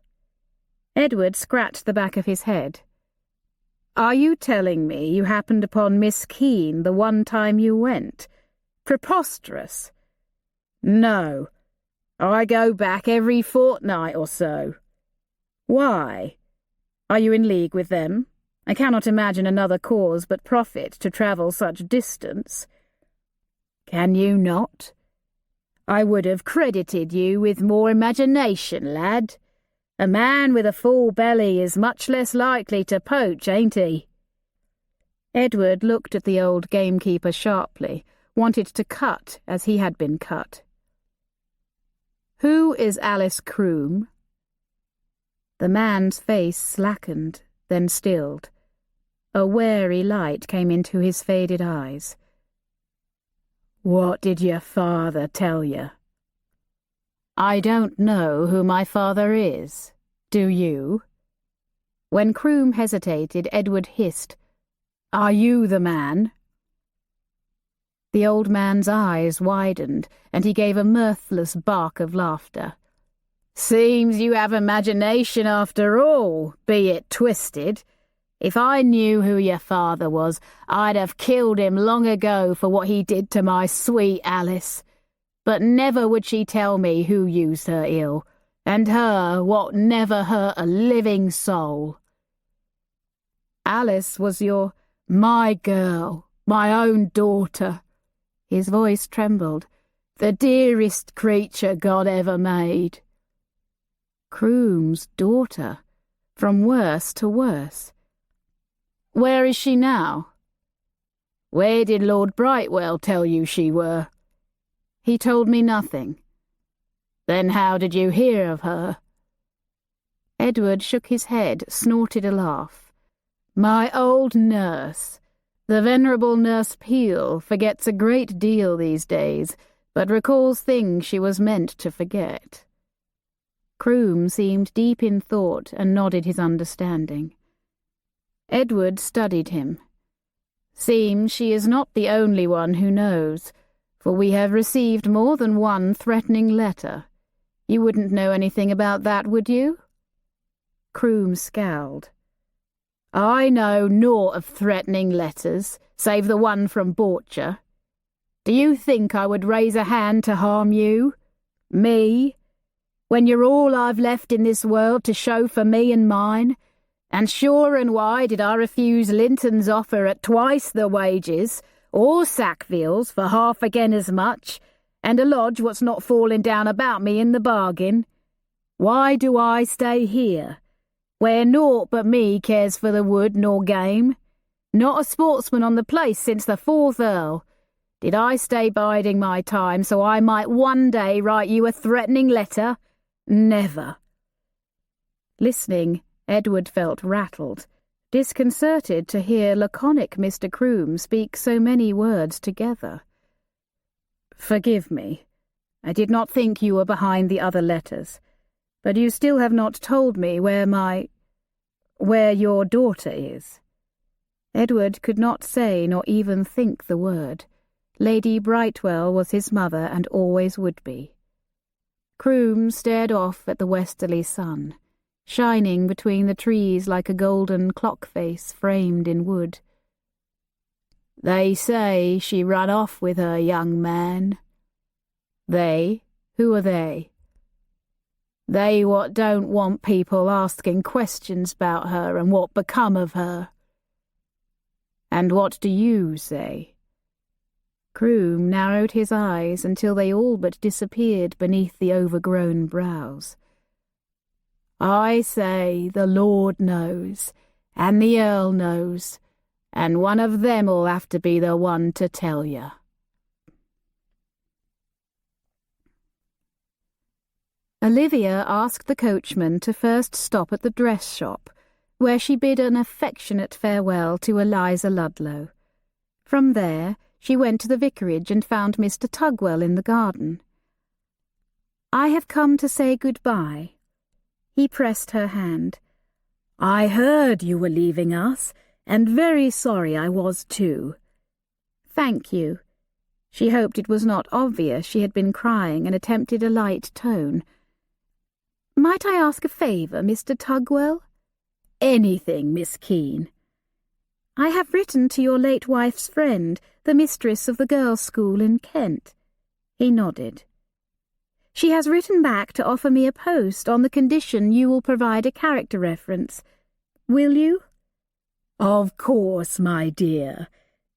Edward scratched the back of his head. Are you telling me you happened upon Miss Keene the one time you went? Preposterous. No, I go back every fortnight or so. Why? Are you in league with them? I cannot imagine another cause but profit to travel such distance. Can you not? I would have credited you with more imagination, lad. A man with a full belly is much less likely to poach, ain't he? Edward looked at the old gamekeeper sharply, wanted to cut as he had been cut. Who is Alice Croom? The man's face slackened, then stilled. A wary light came into his faded eyes. What did your father tell you? I don't know who my father is. Do you? When Croom hesitated, Edward hissed, Are you the man? The old man's eyes widened, and he gave a mirthless bark of laughter. Seems you have imagination after all, be it twisted. If I knew who your father was, I'd have killed him long ago for what he did to my sweet Alice. But never would she tell me who used her ill, and her what never hurt a living soul. Alice was my girl, my own daughter. His voice trembled. The dearest creature God ever made. Croom's daughter, from worse to worse. Where is she now? Where did Lord Brightwell tell you she were? He told me nothing. Then how did you hear of her? Edward shook his head, snorted a laugh. My old nurse, the venerable Nurse Peel, forgets a great deal these days, but recalls things she was meant to forget. Croom seemed deep in thought and nodded his understanding. Edward studied him. Seems she is not the only one who knows, for we have received more than one threatening letter. You wouldn't know anything about that, would you? Croom scowled. I know naught of threatening letters, save the one from Borcher. Do you think I would raise a hand to harm you? Me? When you're all I've left in this world to show for me and mine? And sure and why did I refuse Linton's offer at twice the wages, or Sackville's for half again as much, and a lodge what's not falling down about me in the bargain? Why do I stay here, where naught but me cares for the wood nor game? Not a sportsman on the place since the 4th Earl. Did I stay biding my time so I might one day write you a threatening letter? Never. Listening, Edward felt rattled, disconcerted to hear laconic Mr. Croom speak so many words together. Forgive me. I did not think you were behind the other letters, But you still have not told me where your daughter is." Edward could not say nor even think the word. Lady Brightwell was his mother and always would be. Croom stared off at the westerly sun, shining between the trees like a golden clock face framed in wood. "They say she run off with her young man." "They? Who are they?" "They what don't want people asking questions about her and what become of her." "And what do you say?" Croom narrowed his eyes until they all but disappeared beneath the overgrown brows. "I say the Lord knows, and the Earl knows, and one of them'll have to be the one to tell you." Olivia asked the coachman to first stop at the dress shop, where she bid an affectionate farewell to Eliza Ludlow. From there, she went to the vicarage and found Mr. Tugwell in the garden. "I have come to say good-bye." He pressed her hand. "I heard you were leaving us, and very sorry I was too." "Thank you." She hoped it was not obvious she had been crying and attempted a light tone. "Might I ask a favour, Mr. Tugwell?" "Anything, Miss Keene." "I have written to your late wife's friend, the mistress of the girls' school in Kent." He nodded. "She has written back to offer me a post on the condition you will provide a character reference. Will you?" "Of course, my dear,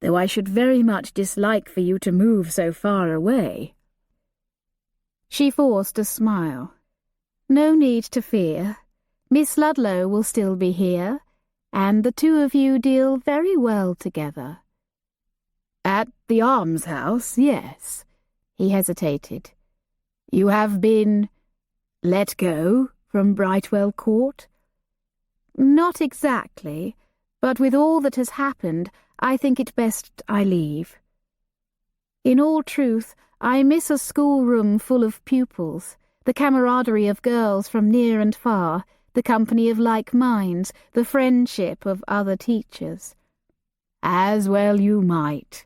though I should very much dislike for you to move so far away." She forced a smile. "No need to fear. Miss Ludlow will still be here, and the two of you deal very well together." "At the almshouse, yes." He hesitated. "You have been let go from Brightwell Court?" "Not exactly, but with all that has happened, I think it best I leave. In all truth, I miss a schoolroom full of pupils, the camaraderie of girls from near and far, the company of like minds, the friendship of other teachers." "As well you might.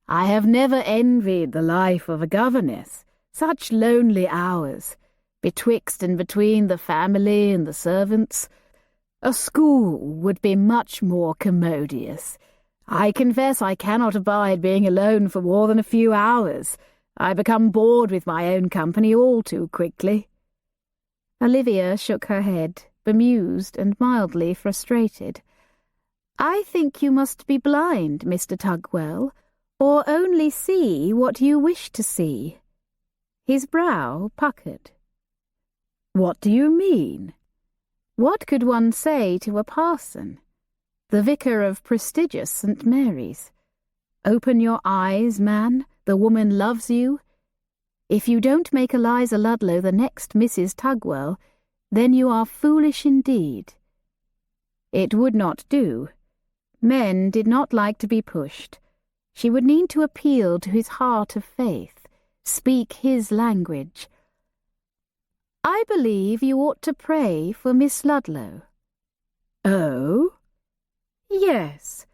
I have never envied the life of a governess. Such lonely hours, betwixt and between the family and the servants. A school would be much more commodious. I confess I cannot abide being alone for more than a few hours. I become bored with my own company all too quickly." Olivia shook her head, bemused and mildly frustrated. "I think you must be blind, Mr. Tugwell, or only see what you wish to see." His brow puckered. "What do you mean?" What could one say to a parson? The vicar of prestigious St. Mary's. Open your eyes, man, the woman loves you. If you don't make Eliza Ludlow the next Mrs. Tugwell, then you are foolish indeed. It would not do. Men did not like to be pushed. She would need to appeal to his heart of faith, speak his language. "I believe you ought to pray for Miss Ludlow." "Oh?" "Yes.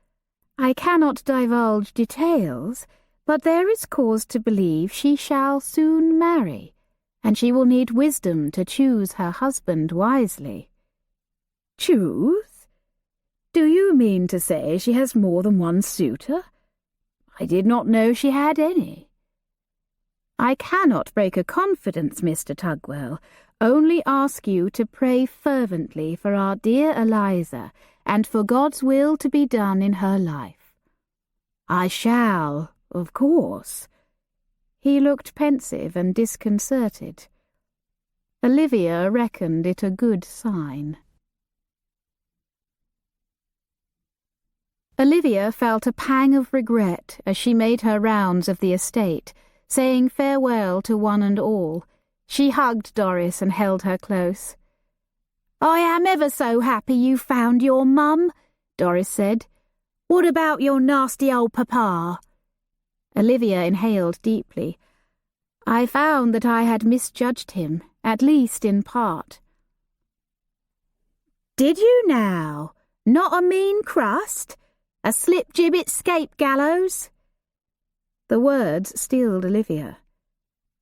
I cannot divulge details, but there is cause to believe she shall soon marry, and she will need wisdom to choose her husband wisely." "Choose? Do you mean to say she has more than one suitor? I did not know she had any." "I cannot break a confidence, Mr. Tugwell, only ask you to pray fervently for our dear Eliza, and for God's will to be done in her life." "I shall, of course." He looked pensive and disconcerted. Olivia reckoned it a good sign. Olivia felt a pang of regret as she made her rounds of the estate, saying farewell to one and all. She hugged Doris and held her close. "I am ever so happy you found your mum," Doris said. "What about your nasty old papa?" Olivia inhaled deeply. "I found that I had misjudged him, at least in part." Did you now? Not a mean crust? A slip-gibbet scape gallows? The words stilled Olivia.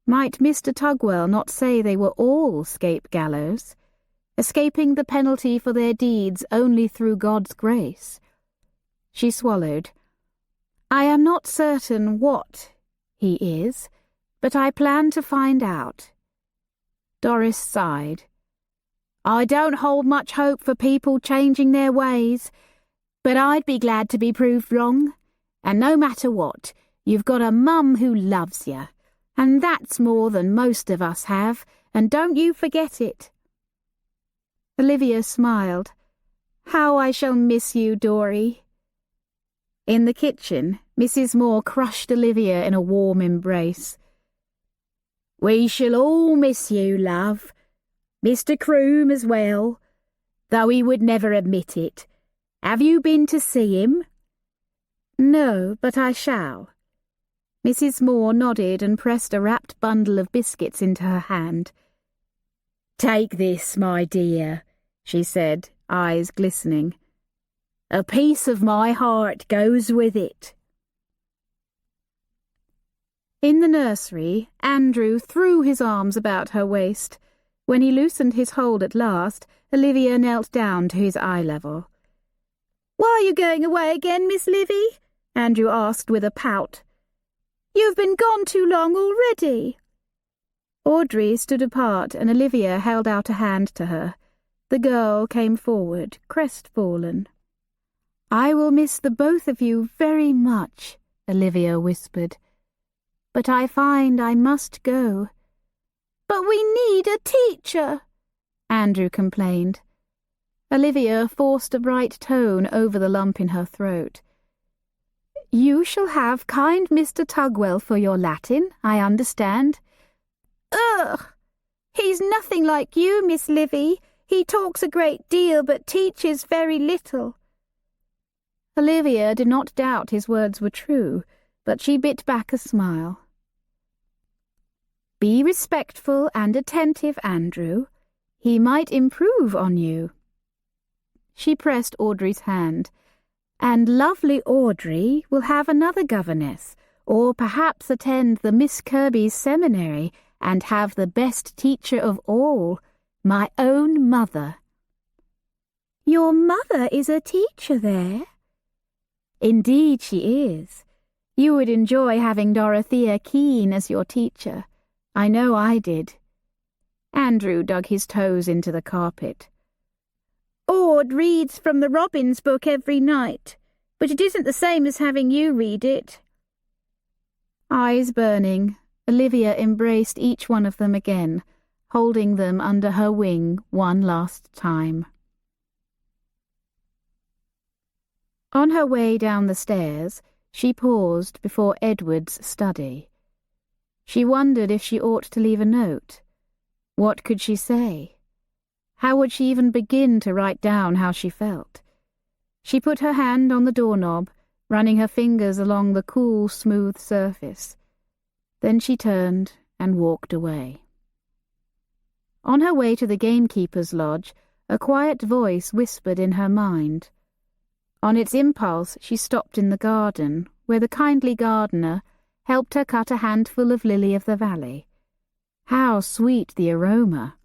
Might Mr. Tugwell not say they were all scape gallows, escaping the penalty for their deeds only through God's grace? She swallowed. I am not certain what he is, but I plan to find out. Doris sighed. I don't hold much hope for people changing their ways, but I'd be glad to be proved wrong. And no matter what, you've got a mum who loves you, and that's more than most of us have, and don't you forget it. Olivia smiled. How I shall miss you, Dory. In the kitchen, Mrs. Moore crushed Olivia in a warm embrace. We shall all miss you, love. Mr. Croom as well, though he would never admit it. Have you been to see him? No, but I shall. Mrs. Moore nodded and pressed a wrapped bundle of biscuits into her hand. Take this, my dear, she said, eyes glistening. A piece of my heart goes with it. In the nursery, Andrew threw his arms about her waist. When he loosened his hold at last, Olivia knelt down to his eye level. Why are you going away again, Miss Livy? Andrew asked with a pout. You've been gone too long already. Audrey stood apart and Olivia held out a hand to her. The girl came forward, crestfallen. I will miss the both of you very much, Olivia whispered. But I find I must go. But we need a teacher, Andrew complained. Olivia forced a bright tone over the lump in her throat. You shall have kind Mr. Tugwell for your Latin, I understand. Ugh! He's nothing like you, Miss Livy. He talks a great deal, but teaches very little. Olivia did not doubt his words were true, but she bit back a smile. Be respectful and attentive, Andrew. He might improve on you. She pressed Audrey's hand. And lovely Audrey will have another governess, or perhaps attend the Miss Kirby's seminary and have the best teacher of all, my own mother. Your mother is a teacher there? Indeed she is. You would enjoy having Dorothea Keene as your teacher. I know I did. Andrew dug his toes into the carpet. Aude reads from the Robbins book every night, but it isn't the same as having you read it. Eyes burning, Olivia embraced each one of them again, holding them under her wing one last time. On her way down the stairs, she paused before Edward's study. She wondered if she ought to leave a note. What could she say? How would she even begin to write down how she felt? She put her hand on the doorknob, running her fingers along the cool, smooth surface. Then she turned and walked away. On her way to the gamekeeper's lodge, a quiet voice whispered in her mind. On its impulse, she stopped in the garden, where the kindly gardener helped her cut a handful of lily of the valley. How sweet the aroma!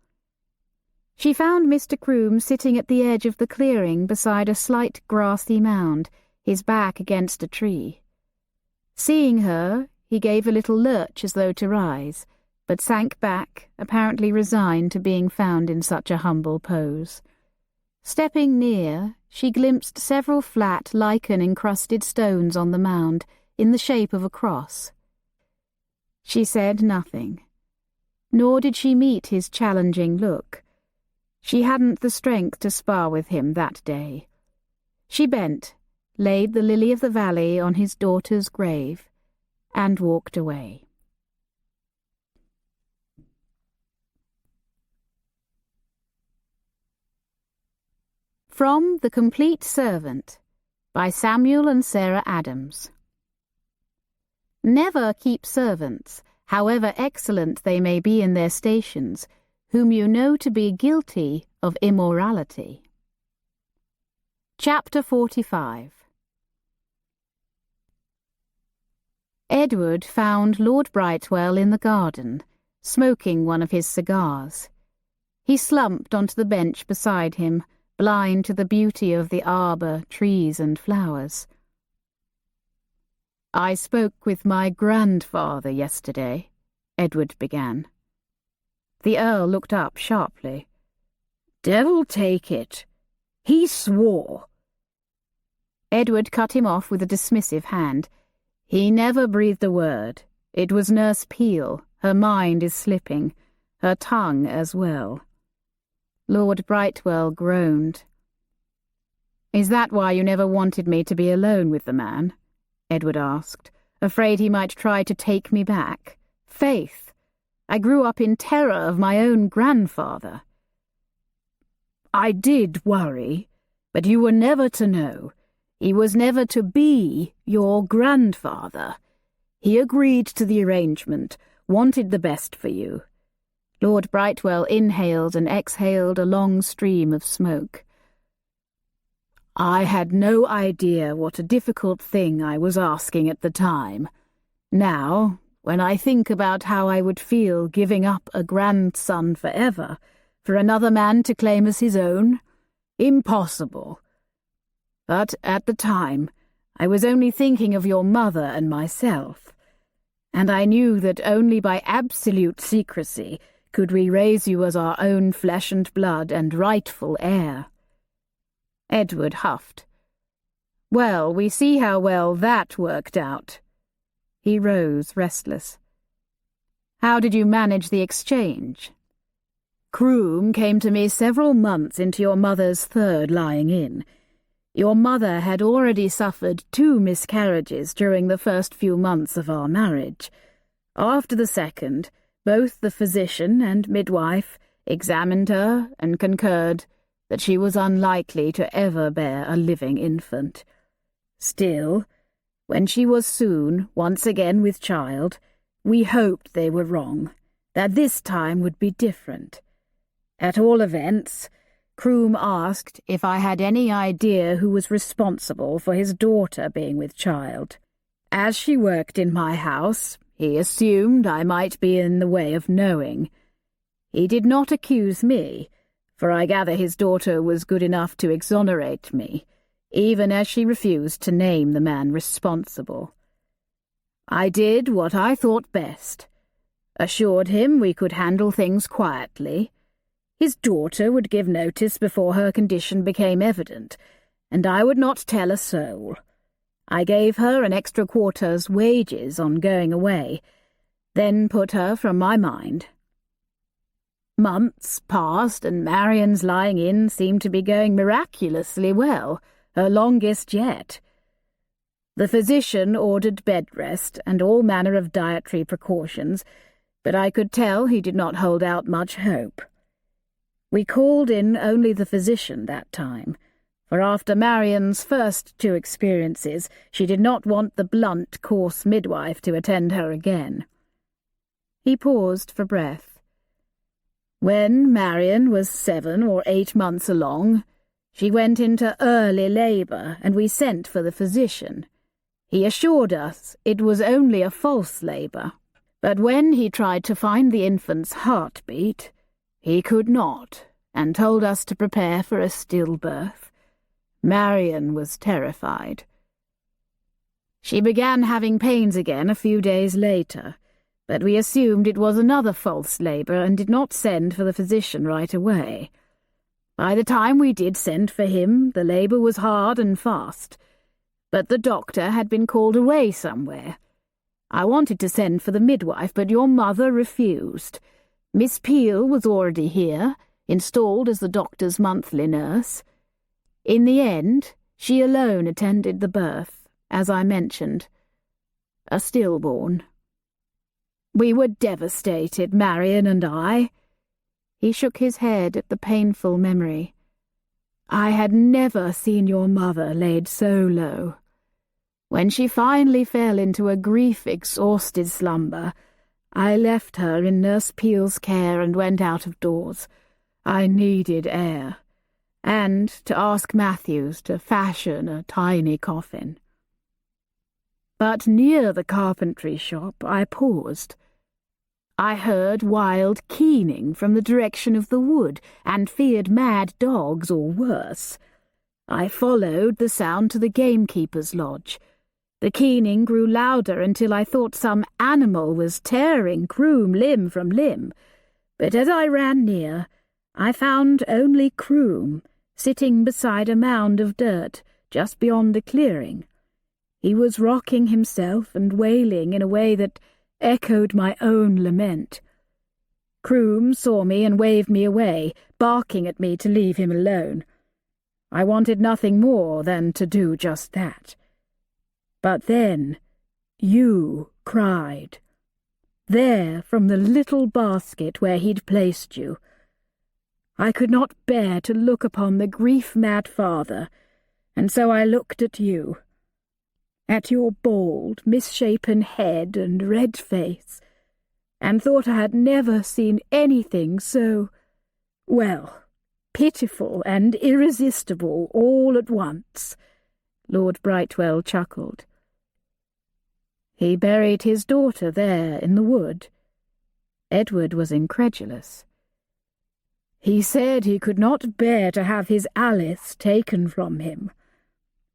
She found Mr. Croom sitting at the edge of the clearing beside a slight grassy mound, his back against a tree. Seeing her, he gave a little lurch as though to rise, but sank back, apparently resigned to being found in such a humble pose. Stepping near, she glimpsed several flat, lichen-encrusted stones on the mound, in the shape of a cross. She said nothing, nor did she meet his challenging look. She hadn't the strength to spar with him that day. She bent, laid the lily of the valley on his daughter's grave, and walked away. From The Complete Servant, by Samuel and Sarah Adams. Never keep servants, however excellent they may be in their stations, whom you know to be guilty of immorality. Chapter 45. Edward found Lord Brightwell in the garden, smoking one of his cigars. He slumped onto the bench beside him, blind to the beauty of the arbour, trees and flowers. "I spoke with my grandfather yesterday," Edward began. The Earl looked up sharply. "Devil take it! He swore." Edward cut him off with a dismissive hand. "He never breathed a word. It was Nurse Peel. Her mind is slipping. Her tongue as well." Lord Brightwell groaned. "Is that why you never wanted me to be alone with the man?" Edward asked, afraid he might try to take me back. "Faith, I grew up in terror of my own grandfather." "I did worry, but you were never to know. He was never to be your grandfather. He agreed to the arrangement, wanted the best for you." Lord Brightwell inhaled and exhaled a long stream of smoke. "I had no idea what a difficult thing I was asking at the time. Now, when I think about how I would feel giving up a grandson forever for another man to claim as his own, impossible. But at the time, I was only thinking of your mother and myself, and I knew that only by absolute secrecy could we raise you as our own flesh and blood and rightful heir." Edward huffed. "Well, we see how well that worked out." He rose, restless. "How did you manage the exchange?" "Croom came to me several months into your mother's third lying in. Your mother had already suffered 2 miscarriages during the first few months of our marriage. After the second, both the physician and midwife examined her and concurred that she was unlikely to ever bear a living infant. Still, when she was soon once again with child, we hoped they were wrong, that this time would be different. At all events, Croom asked if I had any idea who was responsible for his daughter being with child. As she worked in my house, he assumed I might be in the way of knowing. He did not accuse me, for I gather his daughter was good enough to exonerate me, even as she refused to name the man responsible. I did what I thought best, assured him we could handle things quietly. His daughter would give notice before her condition became evident, and I would not tell a soul. I gave her an extra quarter's wages on going away, then put her from my mind. Months passed, and Marian's lying in seemed to be going miraculously well, her longest yet. The physician ordered bed rest and all manner of dietary precautions, but I could tell he did not hold out much hope. We called in only the physician that time, for after Marian's first 2 experiences, she did not want the blunt, coarse midwife to attend her again. He paused for breath. When Marian was 7 or 8 months along, she went into early labour, and we sent for the physician. He assured us it was only a false labour, but when he tried to find the infant's heartbeat, he could not, and told us to prepare for a stillbirth. Marian was terrified. She began having pains again a few days later, but we assumed it was another false labour and did not send for the physician right away. By the time we did send for him, the labour was hard and fast, but the doctor had been called away somewhere. I wanted to send for the midwife, but your mother refused. Miss Peel was already here, installed as the doctor's monthly nurse. In the end, she alone attended the birth, as I mentioned. A stillborn. We were devastated, Marian and I. He shook his head at the painful memory. I had never seen your mother laid so low. When she finally fell into a grief-exhausted slumber, I left her in Nurse Peel's care and went out of doors. I needed air. and to ask Matthews to fashion a tiny coffin. But near the carpentry shop I paused. I heard wild keening from the direction of the wood, and feared mad dogs or worse. I followed the sound to the gamekeeper's lodge. The keening grew louder until I thought some animal was tearing Croom limb from limb. But as I ran near, I found only Croom, sitting beside a mound of dirt just beyond the clearing. He was rocking himself and wailing in a way that echoed my own lament. Croom saw me and waved me away, barking at me to leave him alone. I wanted nothing more than to do just that. But then you cried. There, from the little basket where he'd placed you. I could not bear to look upon the grief-mad father, and so I looked at you. At your bald, misshapen head and red face, and thought I had never seen anything so, well, pitiful and irresistible all at once. Lord Brightwell chuckled. He buried his daughter there in the wood. Edward was incredulous. He said he could not bear to have his Alice taken from him,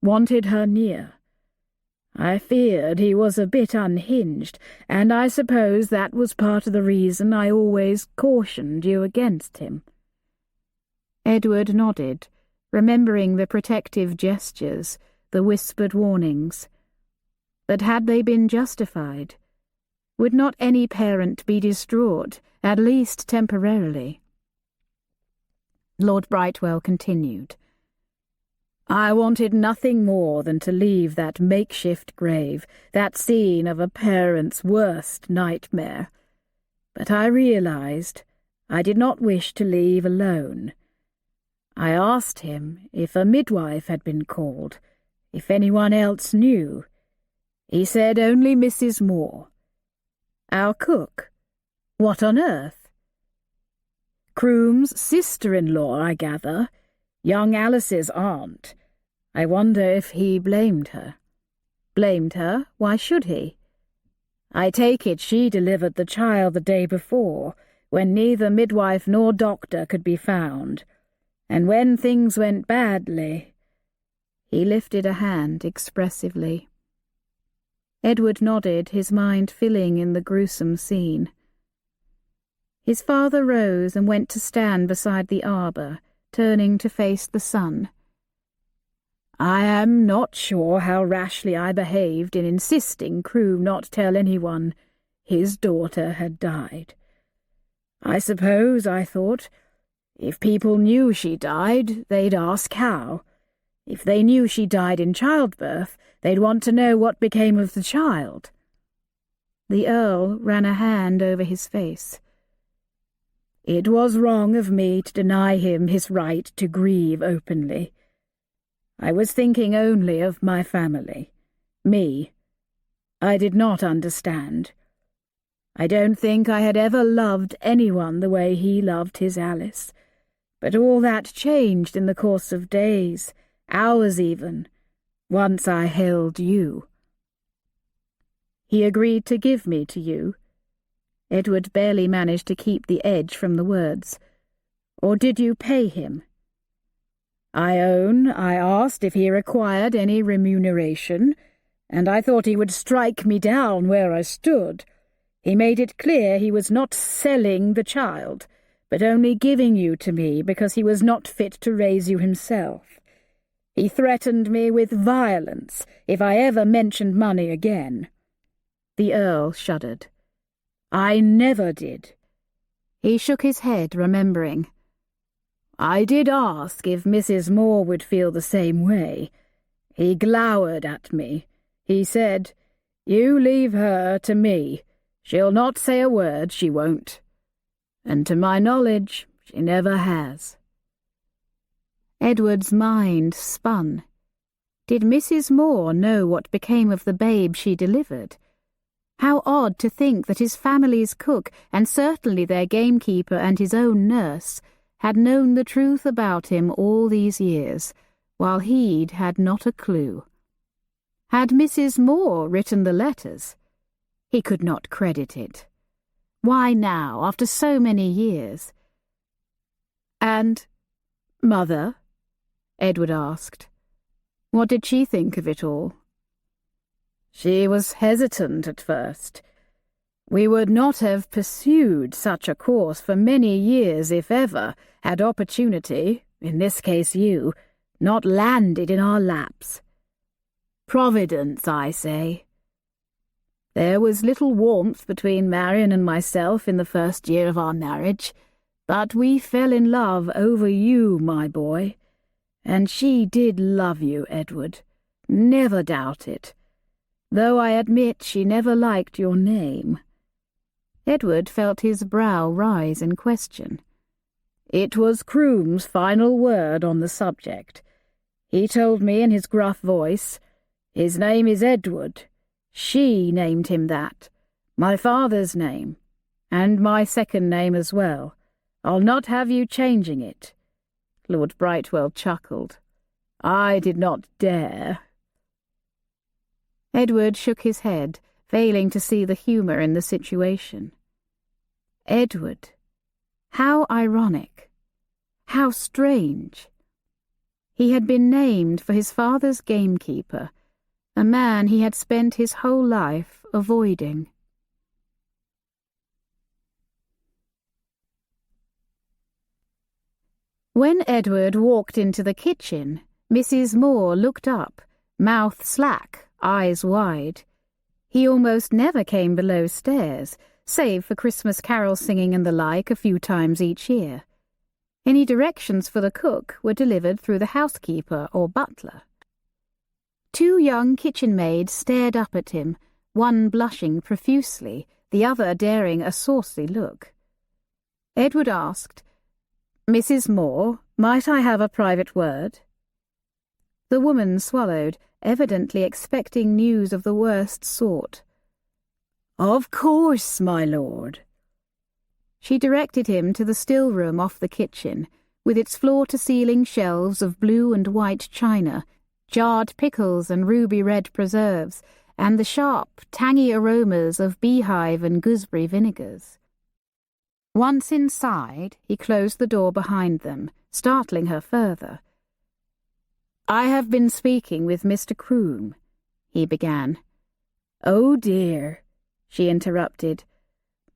wanted her near. I feared he was a bit unhinged, and I suppose that was part of the reason I always cautioned you against him. Edward nodded, remembering the protective gestures, the whispered warnings. But had they been justified? Would not any parent be distraught, at least temporarily? Lord Brightwell continued. I wanted nothing more than to leave that makeshift grave, that scene of a parent's worst nightmare. But I realized I did not wish to leave alone. I asked him if a midwife had been called, if anyone else knew. He said only Mrs. Moore. Our cook? What on earth? Croom's sister-in-law, I gather. Young Alice's aunt. I wonder if he blamed her. Blamed her? Why should he? I take it she delivered the child the day before, when neither midwife nor doctor could be found, and when things went badly. He lifted a hand expressively. Edward nodded, his mind filling in the gruesome scene. His father rose and went to stand beside the arbour, turning to face the sun. I am not sure how rashly I behaved in insisting Croom not tell anyone his daughter had died. I suppose, I thought, if people knew she died, they'd ask how. If they knew she died in childbirth, they'd want to know what became of the child. The Earl ran a hand over his face. It was wrong of me to deny him his right to grieve openly. I was thinking only of my family. Me. I did not understand. I don't think I had ever loved anyone the way he loved his Alice, but all that changed in the course of days, hours even, once I held you. He agreed to give me to you. Edward barely managed to keep the edge from the words. Or did you pay him? I own I asked if he required any remuneration, and I thought he would strike me down where I stood. He made it clear he was not selling the child, but only giving you to me because he was not fit to raise you himself. He threatened me with violence if I ever mentioned money again. The Earl shuddered. I never did. He shook his head, remembering. I did ask if Mrs. Moore would feel the same way. He glowered at me. He said, You leave her to me. She'll not say a word, she won't. And to my knowledge, she never has. Edward's mind spun. Did Mrs. Moore know what became of the babe she delivered? How odd to think that his family's cook, and certainly their gamekeeper and his own nurse, had known the truth about him all these years, while he'd had not a clue. Had Mrs. Moore written the letters? He could not credit it. Why now, after so many years? And Mother? Edward asked. What did she think of it all? She was hesitant at first. We would not have pursued such a course for many years if ever, had opportunity, in this case you, not landed in our laps. Providence, I say. There was little warmth between Marion and myself in the first year of our marriage, but we fell in love over you, my boy. And she did love you, Edward. Never doubt it. Though I admit she never liked your name. Edward felt his brow rise in question. It was Croom's final word on the subject. He told me in his gruff voice, "His name is Edward. She named him that. My father's name. And my second name as well. I'll not have you changing it." Lord Brightwell chuckled. I did not dare. Edward shook his head, failing to see the humour in the situation. Edward. How ironic. How strange. He had been named for his father's gamekeeper, a man he had spent his whole life avoiding. When Edward walked into the kitchen, Mrs. Moore looked up, mouth slack, eyes wide. He almost never came below stairs, save for Christmas carol singing and the like a few times each year. Any directions for the cook were delivered through the housekeeper or butler. Two young kitchen maids stared up at him, one blushing profusely, the other daring a saucy look. Edward asked, "Mrs. Moore, might I have a private word?" The woman swallowed, evidently expecting news of the worst sort. "Of course, my lord." She directed him to the still room off the kitchen, with its floor-to-ceiling shelves of blue and white china, jarred pickles and ruby-red preserves, and the sharp, tangy aromas of beehive and gooseberry vinegars. Once inside, he closed the door behind them, startling her further. "I have been speaking with Mr. Croom," he began. "Oh dear," she interrupted.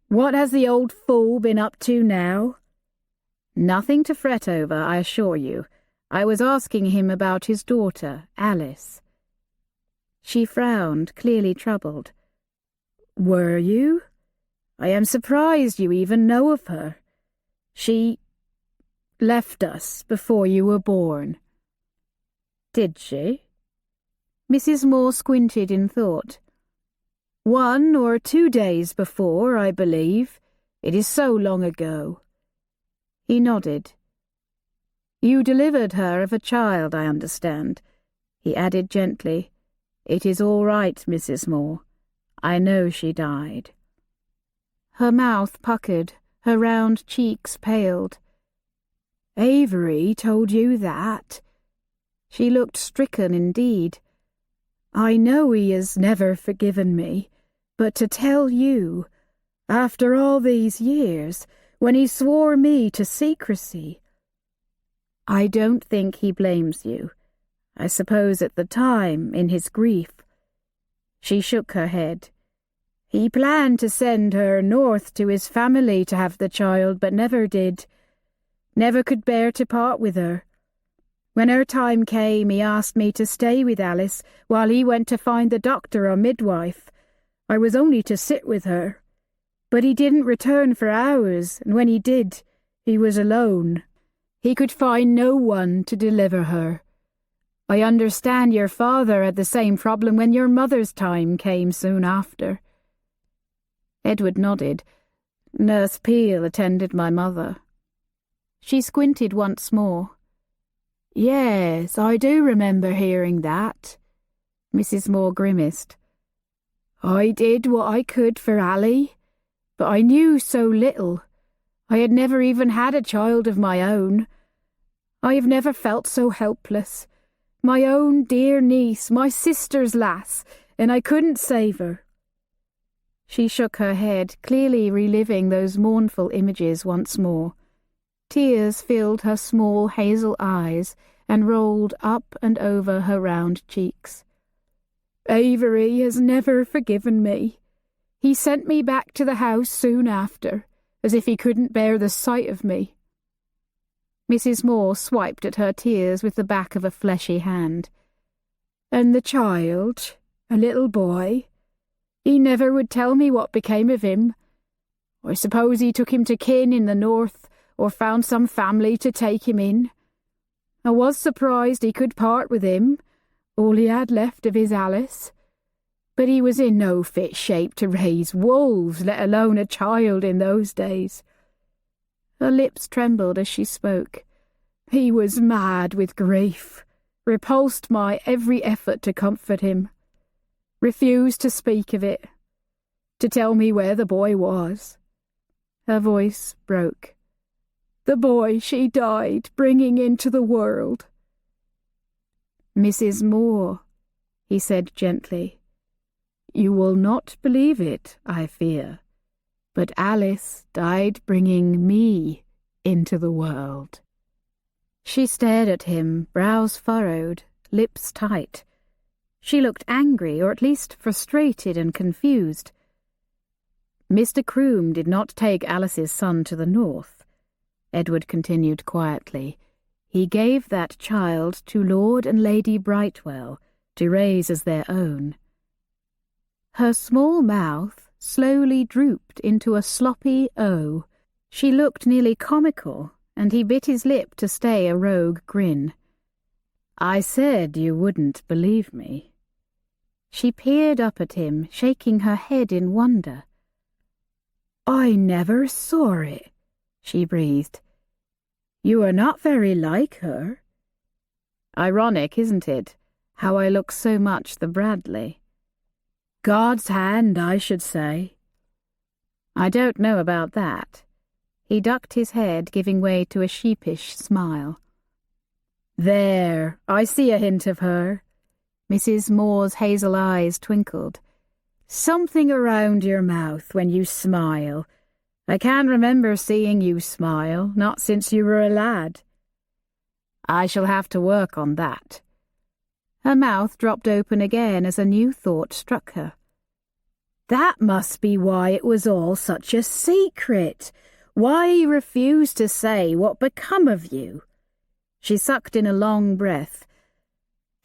"What has the old fool been up to now?" "Nothing to fret over, I assure you. I was asking him about his daughter, Alice." She frowned, clearly troubled. "Were you? I am surprised you even know of her. She left us before you were born." "Did she?" Mrs. Moore squinted in thought. 1 or 2 days before, I believe. It is so long ago." He nodded. "You delivered her of a child, I understand." He added gently, "It is all right, Mrs. Moore. I know she died." Her mouth puckered, her round cheeks paled. "Avery told you that?" She looked stricken indeed. "I know he has never forgiven me, but to tell you, after all these years, when he swore me to secrecy—" "I don't think he blames you. I suppose at the time, in his grief." She shook her head. "He planned to send her north to his family to have the child, but never did. Never could bear to part with her. When her time came, he asked me to stay with Alice while he went to find the doctor or midwife. I was only to sit with her. But he didn't return for hours, and when he did, he was alone. He could find no one to deliver her. I understand your father had the same problem when your mother's time came soon after." Edward nodded. "Nurse Peel attended my mother." She squinted once more. "Yes, I do remember hearing that." Mrs. Moore grimaced. "I did what I could for Ally, but I knew so little. I had never even had a child of my own. I have never felt so helpless. My own dear niece, my sister's lass, and I couldn't save her." She shook her head, clearly reliving those mournful images once more. Tears filled her small hazel eyes and rolled up and over her round cheeks. "Avery has never forgiven me. He sent me back to the house soon after, as if he couldn't bear the sight of me." Mrs. Moore swiped at her tears with the back of a fleshy hand. "And the child, a little boy, he never would tell me what became of him. I suppose he took him to kin in the north, or found some family to take him in. I was surprised he could part with him, all he had left of his Alice. But he was in no fit shape to raise wolves, let alone a child in those days." Her lips trembled as she spoke. "He was mad with grief, repulsed my every effort to comfort him, refused to speak of it, to tell me where the boy was." Her voice broke. "The boy she died bringing into the world." "Mrs. Moore," he said gently, "you will not believe it, I fear, but Alice died bringing me into the world." She stared at him, brows furrowed, lips tight. She looked angry, or at least frustrated and confused. "Mr. Croom did not take Alice's son to the north," Edward continued quietly. "He gave that child to Lord and Lady Brightwell to raise as their own." Her small mouth slowly drooped into a sloppy O. She looked nearly comical, and he bit his lip to stay a rogue grin. "I said you wouldn't believe me." She peered up at him, shaking her head in wonder. "I never saw it," she breathed. "You are not very like her." "Ironic, isn't it, how I look so much the Bradley?" "God's hand, I should say." "I don't know about that." He ducked his head, giving way to a sheepish smile. "There, I see a hint of her." Mrs. Moore's hazel eyes twinkled. "Something around your mouth when you smile. I can't remember seeing you smile, not since you were a lad." "I shall have to work on that." Her mouth dropped open again as a new thought struck her. "That must be why it was all such a secret, why he refused to say what become of you." She sucked in a long breath.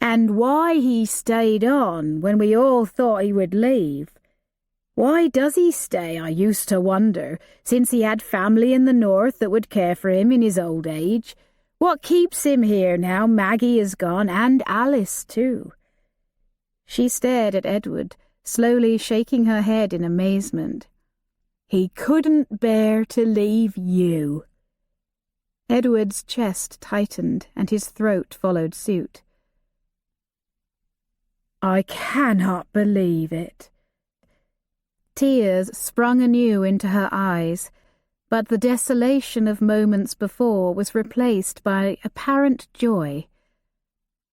"And why he stayed on when we all thought he would leave. Why does he stay, I used to wonder, since he had family in the north that would care for him in his old age? What keeps him here now Maggie is gone, and Alice too?" She stared at Edward, slowly shaking her head in amazement. "He couldn't bear to leave you." Edward's chest tightened, and his throat followed suit. "I cannot believe it." Tears sprung anew into her eyes, but the desolation of moments before was replaced by apparent joy.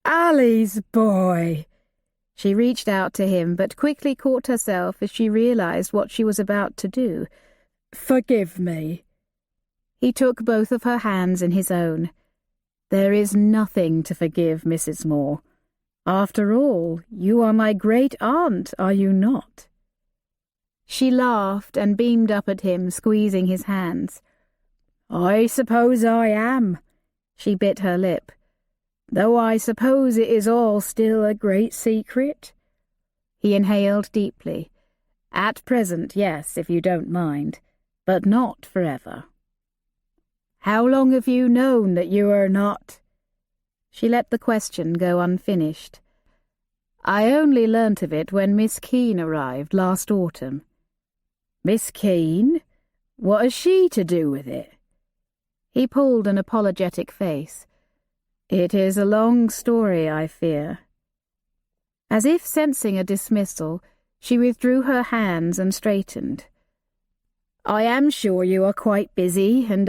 "Ally's boy!" She reached out to him, but quickly caught herself as she realized what she was about to do. "Forgive me." He took both of her hands in his own. "There is nothing to forgive, Mrs. Moore. After all, you are my great aunt, are you not?" She laughed and beamed up at him, squeezing his hands. "I suppose I am." She bit her lip. "Though I suppose it is all still a great secret." He inhaled deeply. "At present, yes, if you don't mind, but not forever." "How long have you known that you are not?" She let the question go unfinished. "I only learnt of it when Miss Keene arrived last autumn." "Miss Keene? What has she to do with it?" He pulled an apologetic face. "It is a long story, I fear." As if sensing a dismissal, she withdrew her hands and straightened. I am sure you are quite busy, and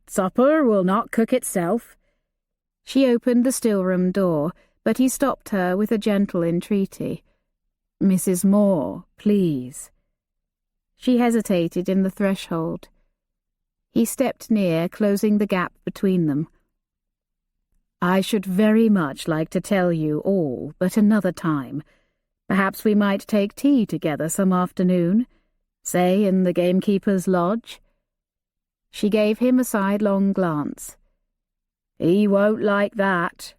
supper will not cook itself." She opened the still-room door, but he stopped her with a gentle entreaty. "Mrs. Moore, please." She hesitated in the threshold. He stepped near, closing the gap between them. "I should very much like to tell you all, but another time. Perhaps we might take tea together some afternoon, say in the gamekeeper's lodge." She gave him a sidelong glance. "He won't like that."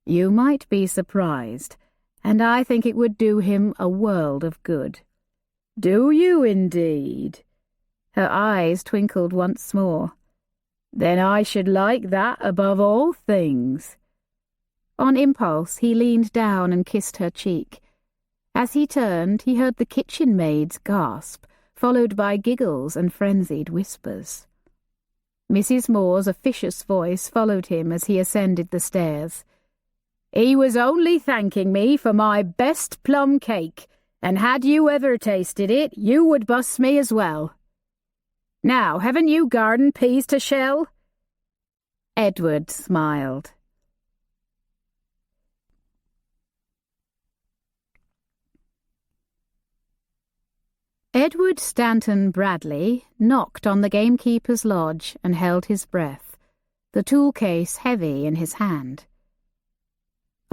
"You might be surprised, and I think it would do him a world of good." "Do you indeed?" Her eyes twinkled once more. "Then I should like that above all things." On impulse, he leaned down and kissed her cheek. As he turned, he heard the kitchen maids gasp, followed by giggles and frenzied whispers. Mrs. Moore's officious voice followed him as he ascended the stairs. "He was only thanking me for my best plum cake, and had you ever tasted it, you would bust me as well. Now, haven't you garden peas to shell?" Edward smiled. Edward Stanton Bradley knocked on the gamekeeper's lodge and held his breath, the tool case heavy in his hand.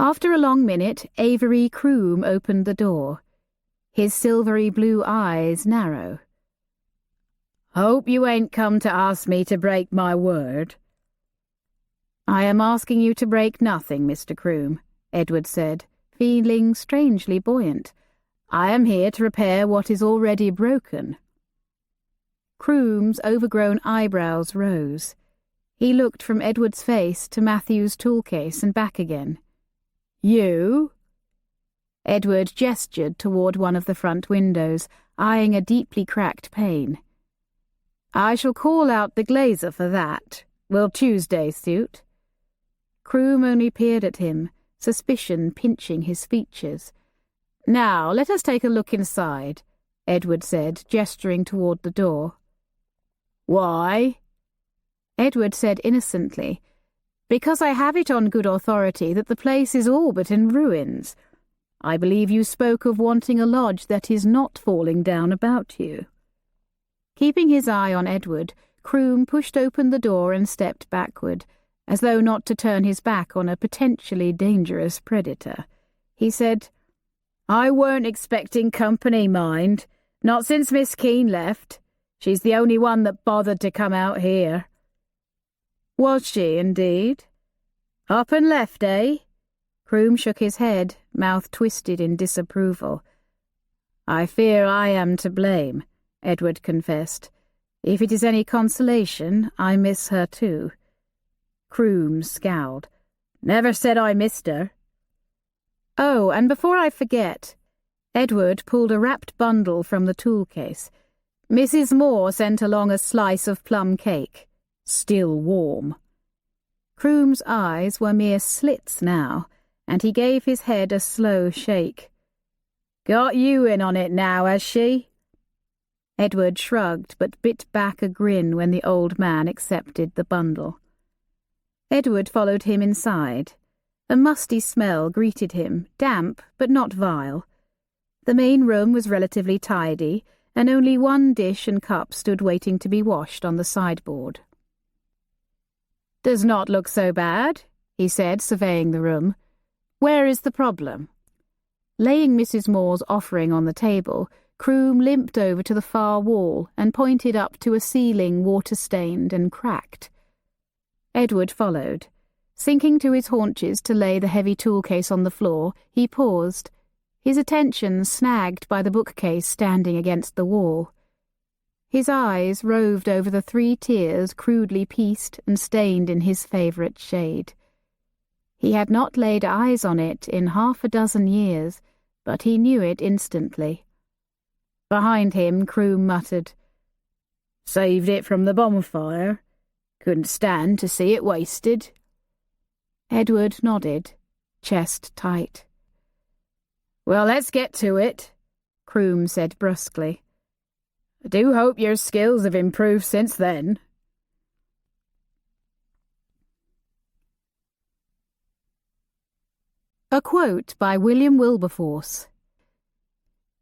After a long minute, Avery Croom opened the door, his silvery blue eyes narrow. "Hope you ain't come to ask me to break my word." "I am asking you to break nothing, Mr. Croom," Edward said, feeling strangely buoyant. "I am here to repair what is already broken." Croom's overgrown eyebrows rose. He looked from Edward's face to Matthew's toolcase and back again. "You?" Edward gestured toward one of the front windows, eyeing a deeply cracked pane. "I shall call out the glazer for that. Will Tuesday suit?" Croom only peered at him, suspicion pinching his features. "Now, let us take a look inside," Edward said, gesturing toward the door. "Why?" Edward said innocently, "Because I have it on good authority that the place is all but in ruins. I believe you spoke of wanting a lodge that is not falling down about you." Keeping his eye on Edward, Croom pushed open the door and stepped backward, as though not to turn his back on a potentially dangerous predator. He said, "I weren't expecting company, mind. Not since Miss Keene left. She's the only one that bothered to come out here." "Was she, indeed? Up and left, eh?" Croom shook his head, mouth twisted in disapproval. "I fear I am to blame," Edward confessed. "If it is any consolation, I miss her too." Croom scowled. "Never said I missed her." "Oh, and before I forget," Edward pulled a wrapped bundle from the tool case. "Mrs. Moore sent along a slice of plum cake. Still warm." Croom's eyes were mere slits now, and he gave his head a slow shake. "Got you in on it now, has she?" Edward shrugged, but bit back a grin when the old man accepted the bundle. Edward followed him inside. A musty smell greeted him, damp but not vile. The main room was relatively tidy, and only one dish and cup stood waiting to be washed on the sideboard. "Does not look so bad," he said, surveying the room. "Where is the problem?" Laying Mrs. Moore's offering on the table, Croom limped over to the far wall and pointed up to a ceiling water-stained and cracked. Edward followed. Sinking to his haunches to lay the heavy tool-case on the floor, he paused, his attention snagged by the bookcase standing against the wall. His eyes roved over the 3 tiers crudely pieced and stained in his favourite shade. He had not laid eyes on it in 6 years, but he knew it instantly. Behind him, Croom muttered, "Saved it from the bonfire. Couldn't stand to see it wasted." Edward nodded, chest tight. "Well, let's get to it," Croom said brusquely. I do hope your skills have improved since then. A quote by William Wilberforce.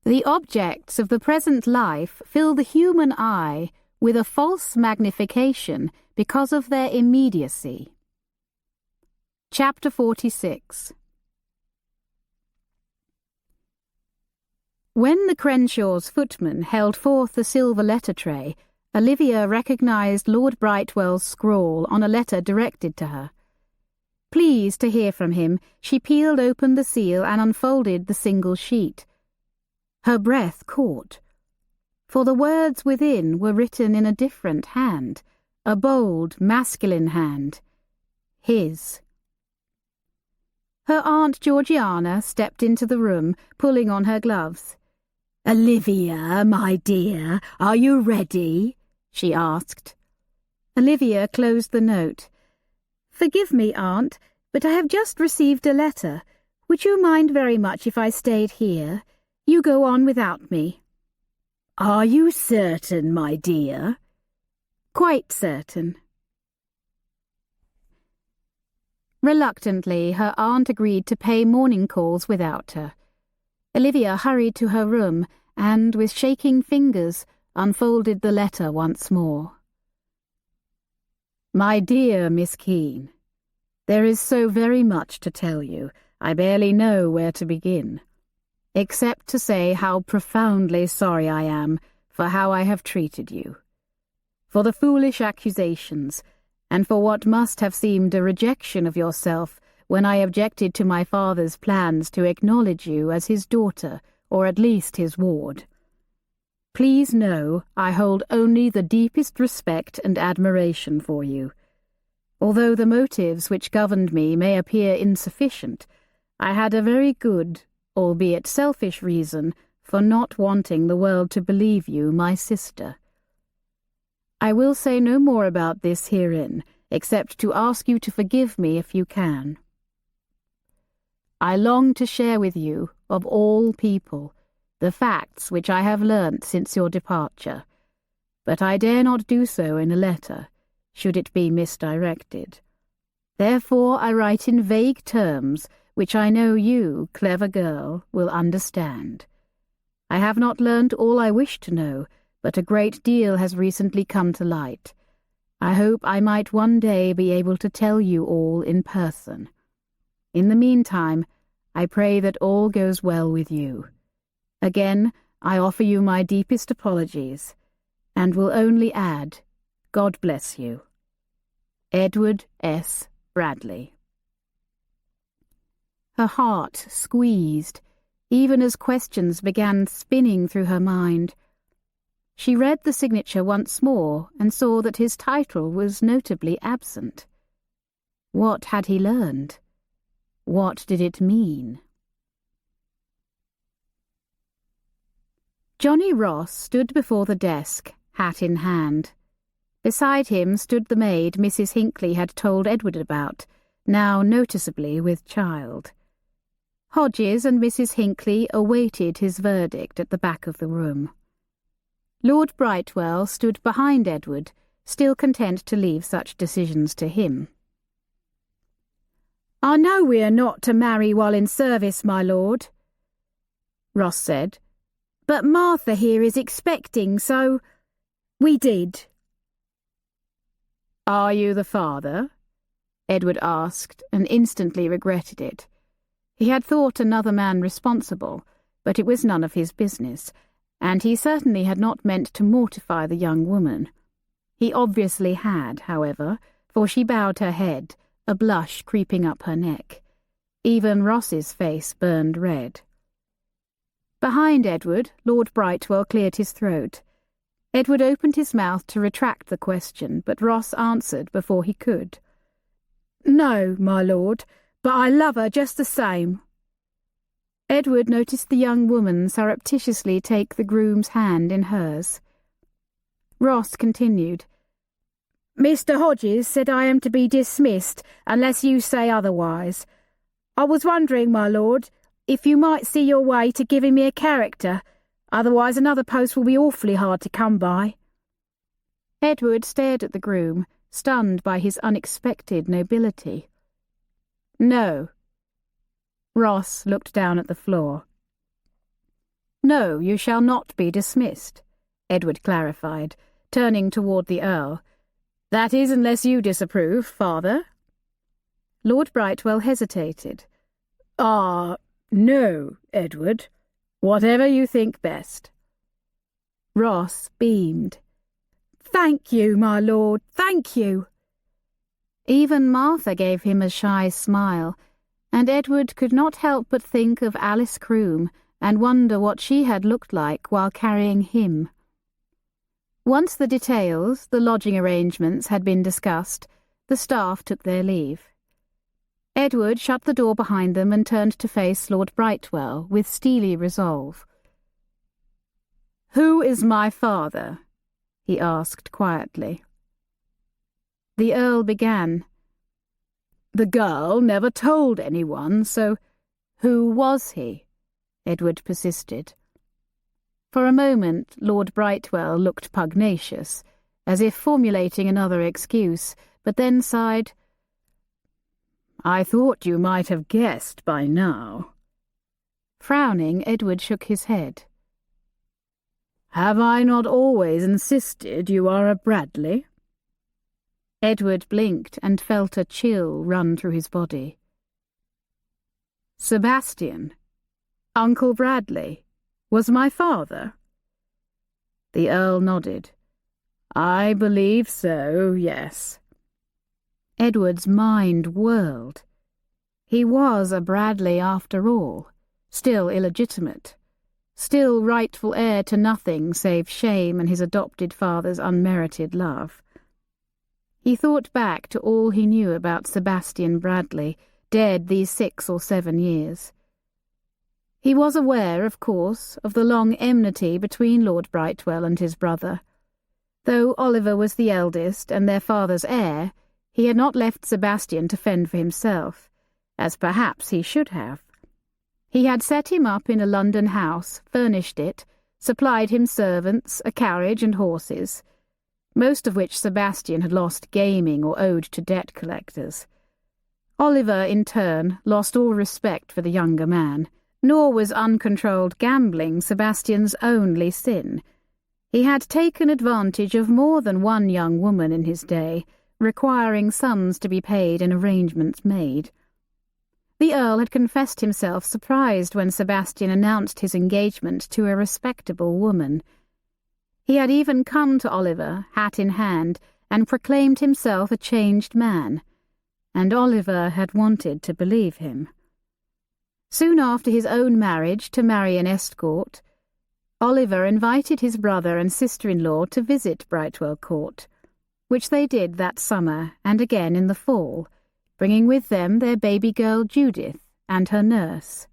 The objects of the present life fill the human eye with a false magnification because of their immediacy. Chapter 46. When the Crenshaw's footman held forth the silver letter tray, Olivia recognised Lord Brightwell's scrawl on a letter directed to her. Pleased to hear from him, she peeled open the seal and unfolded the single sheet. Her breath caught, for the words within were written in a different hand, a bold, masculine hand. His. Her Aunt Georgiana stepped into the room, pulling on her gloves. "Olivia, my dear, are you ready?" she asked. Olivia closed the note. "Forgive me, Aunt, but I have just received a letter. Would you mind very much if I stayed here? You go on without me." "Are you certain, my dear?" "Quite certain." Reluctantly, her aunt agreed to pay morning calls without her. Olivia hurried to her room and, with shaking fingers, unfolded the letter once more. My dear Miss Keene, there is so very much to tell you, I barely know where to begin, except to say how profoundly sorry I am for how I have treated you, for the foolish accusations, and for what must have seemed a rejection of yourself when I objected to my father's plans to acknowledge you as his daughter, or at least his ward. Please know I hold only the deepest respect and admiration for you. Although the motives which governed me may appear insufficient, I had a very good, albeit selfish reason for not wanting the world to believe you my sister. I will say no more about this herein, except to ask you to forgive me if you can. I long to share with you, of all people, the facts which I have learnt since your departure, but I dare not do so in a letter, should it be misdirected. Therefore I write in vague terms, which I know you, clever girl, will understand. I have not learnt all I wish to know, but a great deal has recently come to light. I hope I might one day be able to tell you all in person. In the meantime, I pray that all goes well with you. Again, I offer you my deepest apologies, and will only add, God bless you. Edward S. Bradley. Her heart squeezed, even as questions began spinning through her mind. She read the signature once more and saw that his title was notably absent. What had he learned? What did it mean? Johnny Ross stood before the desk, hat in hand. Beside him stood the maid Mrs. Hinckley had told Edward about, now noticeably with child. Hodges and Mrs. Hinckley awaited his verdict at the back of the room. Lord Brightwell stood behind Edward, still content to leave such decisions to him. "I know we are not to marry while in service, my lord," Ross said, "but Martha here is expecting, so we did." "Are you the father?" Edward asked, and instantly regretted it. He had thought another man responsible, but it was none of his business, and he certainly had not meant to mortify the young woman. He obviously had, however, for she bowed her head, a blush creeping up her neck. Even Ross's face burned red. Behind Edward, Lord Brightwell cleared his throat. Edward opened his mouth to retract the question, but Ross answered before he could. "No, my lord, but I love her just the same." Edward noticed the young woman surreptitiously take the groom's hand in hers. Ross continued, "Mr. Hodges said I am to be dismissed unless you say otherwise. I was wondering, my lord, if you might see your way to giving me a character. Otherwise another post will be awfully hard to come by." Edward stared at the groom, stunned by his unexpected nobility. "No." Ross looked down at the floor. "No, you shall not be dismissed," Edward clarified, turning toward the Earl. "That is, unless you disapprove, father." Lord Brightwell hesitated. No, Edward. Whatever you think best." Ross beamed. "Thank you, my lord, thank you." Even Martha gave him a shy smile, and Edward could not help but think of Alice Croom and wonder what she had looked like while carrying him. Once the details, the lodging arrangements, had been discussed, the staff took their leave. Edward shut the door behind them and turned to face Lord Brightwell with steely resolve. "Who is my father?" he asked quietly. The Earl began. "The girl never told anyone, so—" "Who was he?" Edward persisted. For a moment Lord Brightwell looked pugnacious, as if formulating another excuse, but then sighed. "I thought you might have guessed by now." Frowning, Edward shook his head. "Have I not always insisted you are a Bradley?" Edward blinked and felt a chill run through his body. "Sebastian, Uncle Bradley, was my father?" The Earl nodded. "I believe so, yes." Edward's mind whirled. He was a Bradley after all, still illegitimate, still rightful heir to nothing save shame and his adopted father's unmerited love. He thought back to all he knew about Sebastian Bradley, dead these 6 or 7 years. He was aware, of course, of the long enmity between Lord Brightwell and his brother. Though Oliver was the eldest and their father's heir, he had not left Sebastian to fend for himself, as perhaps he should have. He had set him up in a London house, furnished it, supplied him servants, a carriage and horses, most of which Sebastian had lost gaming or owed to debt collectors. Oliver, in turn, lost all respect for the younger man, nor was uncontrolled gambling Sebastian's only sin. He had taken advantage of more than one young woman in his day, requiring sums to be paid and arrangements made. The Earl had confessed himself surprised when Sebastian announced his engagement to a respectable woman. He had even come to Oliver, hat in hand, and proclaimed himself a changed man, and Oliver had wanted to believe him. Soon after his own marriage to Marian Estcourt, Oliver invited his brother and sister-in-law to visit Brightwell Court, which they did that summer and again in the fall, bringing with them their baby girl Judith and her nurse.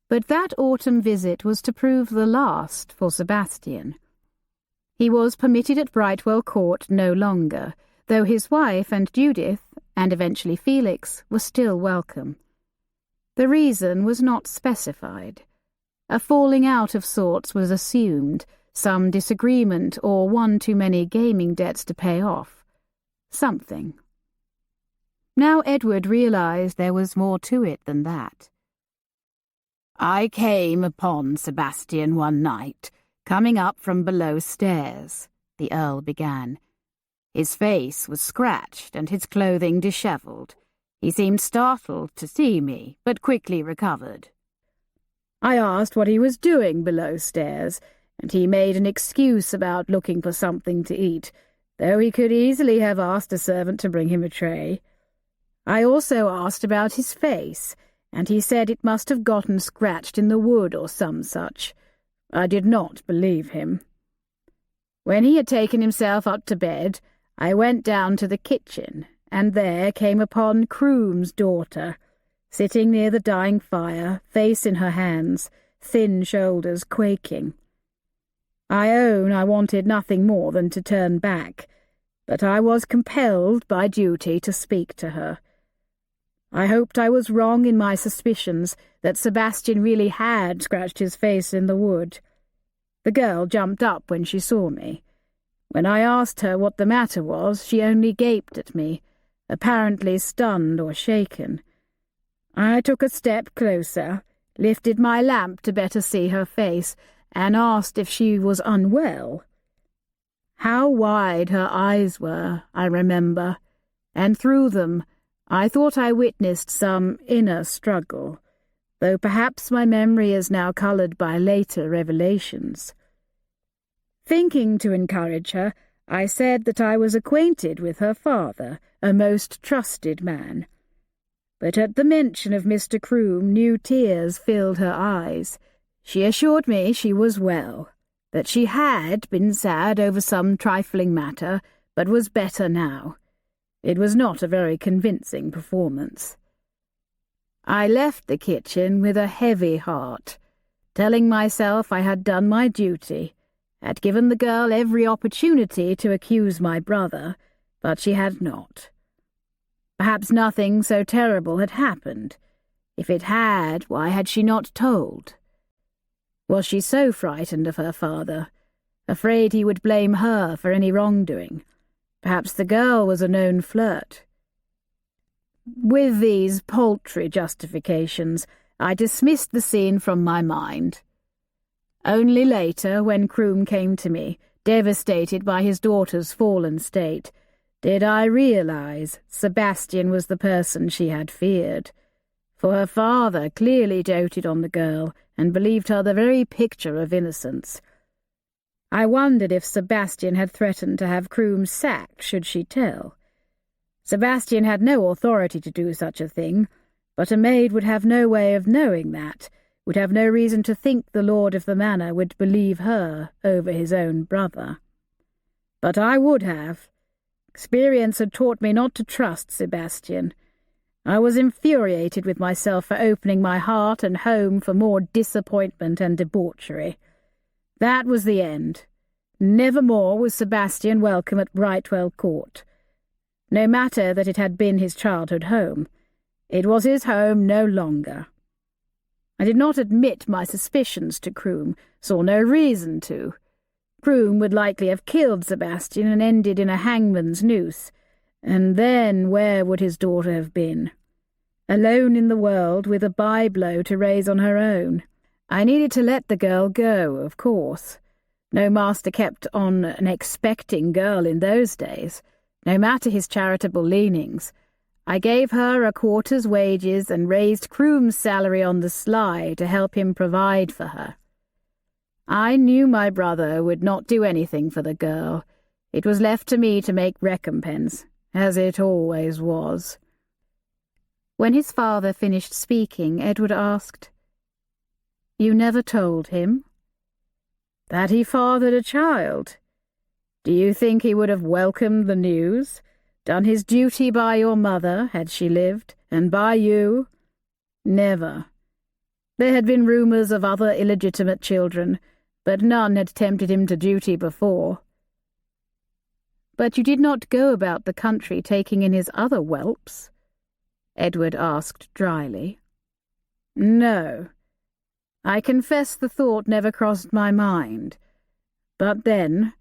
But that autumn visit was to prove the last for Sebastian. He was permitted at Brightwell Court no longer, though his wife and Judith, and eventually Felix, were still welcome. The reason was not specified. A falling out of sorts was assumed, some disagreement or one too many gaming debts to pay off. Something. Now Edward realized there was more to it than that. "I came upon Sebastian one night, coming up from below stairs," the Earl began. "His face was scratched and his clothing dishevelled. He seemed startled to see me, but quickly recovered. I asked what he was doing below stairs, and he made an excuse about looking for something to eat, though he could easily have asked a servant to bring him a tray. I also asked about his face, and he said it must have gotten scratched in the wood or some such. I did not believe him. When he had taken himself up to bed, I went down to the kitchen, and there came upon Croom's daughter, sitting near the dying fire, face in her hands, thin shoulders quaking. I own I wanted nothing more than to turn back, but I was compelled by duty to speak to her. I hoped I was wrong in my suspicions that Sebastian really had scratched his face in the wood. The girl jumped up when she saw me. When I asked her what the matter was, she only gaped at me, apparently stunned or shaken. I took a step closer, lifted my lamp to better see her face, and asked if she was unwell. How wide her eyes were, I remember, and through them I thought I witnessed some inner struggle, though perhaps my memory is now coloured by later revelations. Thinking to encourage her, I said that I was acquainted with her father, a most trusted man. But at the mention of Mr. Croom, new tears filled her eyes. She assured me she was well, that she had been sad over some trifling matter, but was better now. It was not a very convincing performance. I left the kitchen with a heavy heart, telling myself I had done my duty, had given the girl every opportunity to accuse my brother, but she had not. Perhaps nothing so terrible had happened. If it had, why had she not told? Was she so frightened of her father, afraid he would blame her for any wrongdoing? Perhaps the girl was a known flirt. With these paltry justifications, I dismissed the scene from my mind. Only later, when Croom came to me, devastated by his daughter's fallen state, did I realize Sebastian was the person she had feared, for her father clearly doted on the girl and believed her the very picture of innocence. I wondered if Sebastian had threatened to have Croom sacked should she tell. Sebastian had no authority to do such a thing, but a maid would have no way of knowing that, would have no reason to think the lord of the manor would believe her over his own brother. But I would have. Experience had taught me not to trust Sebastian. I was infuriated with myself for opening my heart and home for more disappointment and debauchery. That was the end. Never more was Sebastian welcome at Brightwell Court. No matter that it had been his childhood home, it was his home no longer. I did not admit my suspicions to Croom, saw no reason to. Croom would likely have killed Sebastian and ended in a hangman's noose, and then where would his daughter have been? Alone in the world, with a bye-blow to raise on her own. I needed to let the girl go, of course. No master kept on an expecting girl in those days, no matter his charitable leanings. I gave her a quarter's wages and raised Croom's salary on the sly to help him provide for her. I knew my brother would not do anything for the girl. It was left to me to make recompense, as it always was. When his father finished speaking, Edward asked, "You never told him?" "That he fathered a child. Do you think he would have welcomed the news, done his duty by your mother, had she lived, and by you? Never. There had been rumours of other illegitimate children, but none had tempted him to duty before." "But you did not go about the country taking in his other whelps?" Edward asked dryly. "No. I confess the thought never crossed my mind. But then,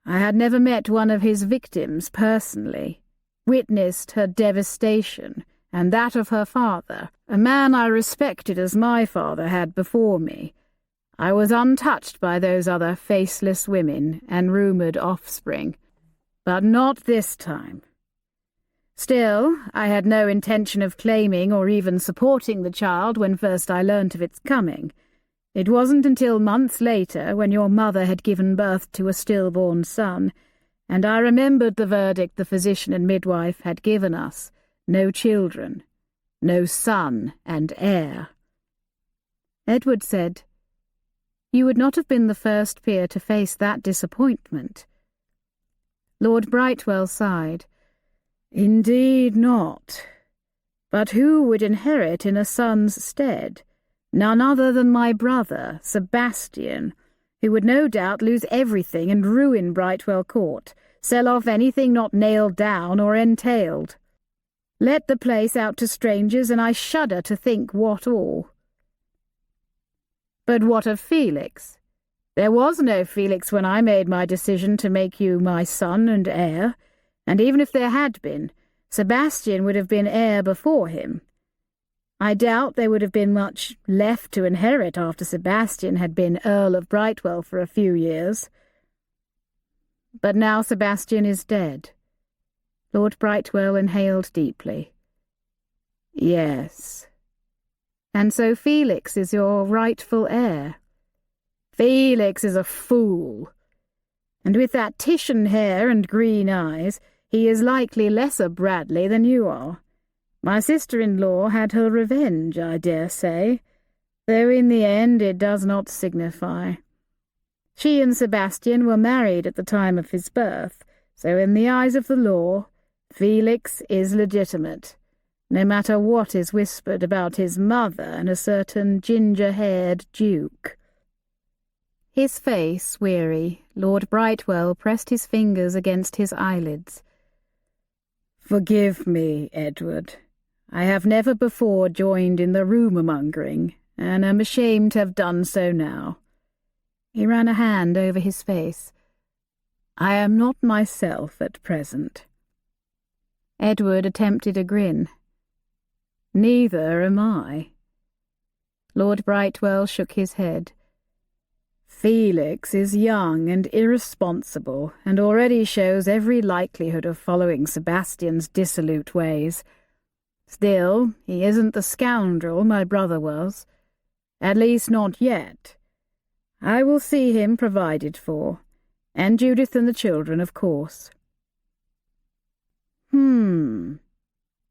I had never met one of his victims personally, witnessed her devastation, and that of her father, a man I respected as my father had before me. I was untouched by those other faceless women and rumoured offspring, but not this time. Still, I had no intention of claiming or even supporting the child when first I learnt of its coming. It wasn't until months later, when your mother had given birth to a stillborn son, and I remembered the verdict the physician and midwife had given us: no children, no son and heir. Edward said, "You would not have been the first peer to face that disappointment." Lord Brightwell sighed. "Indeed not. But who would inherit in a son's stead? None other than my brother, Sebastian, who would no doubt lose everything and ruin Brightwell Court, sell off anything not nailed down or entailed." Let the place out to strangers, and I shudder to think what all. But what of Felix? There was no Felix when I made my decision to make you my son and heir, and even if there had been, Sebastian would have been heir before him. I doubt there would have been much left to inherit after Sebastian had been Earl of Brightwell for a few years. But now Sebastian is dead. Lord Brightwell inhaled deeply. Yes. And so Felix is your rightful heir. Felix is a fool. And with that Titian hair and green eyes, he is likely less a Bradley than you are. My sister-in-law had her revenge, I dare say, though in the end it does not signify. She and Sebastian were married at the time of his birth, so in the eyes of the law, Felix is legitimate, no matter what is whispered about his mother and a certain ginger-haired duke. His face weary, Lord Brightwell pressed his fingers against his eyelids. Forgive me, Edward. I have never before joined in the rumour-mongering, and am ashamed to have done so now. He ran a hand over his face. I am not myself at present. Edward attempted a grin. Neither am I. Lord Brightwell shook his head. Felix is young and irresponsible, and already shows every likelihood of following Sebastian's dissolute ways. Still, he isn't the scoundrel my brother was. At least not yet. I will see him provided for, and Judith and the children, of course.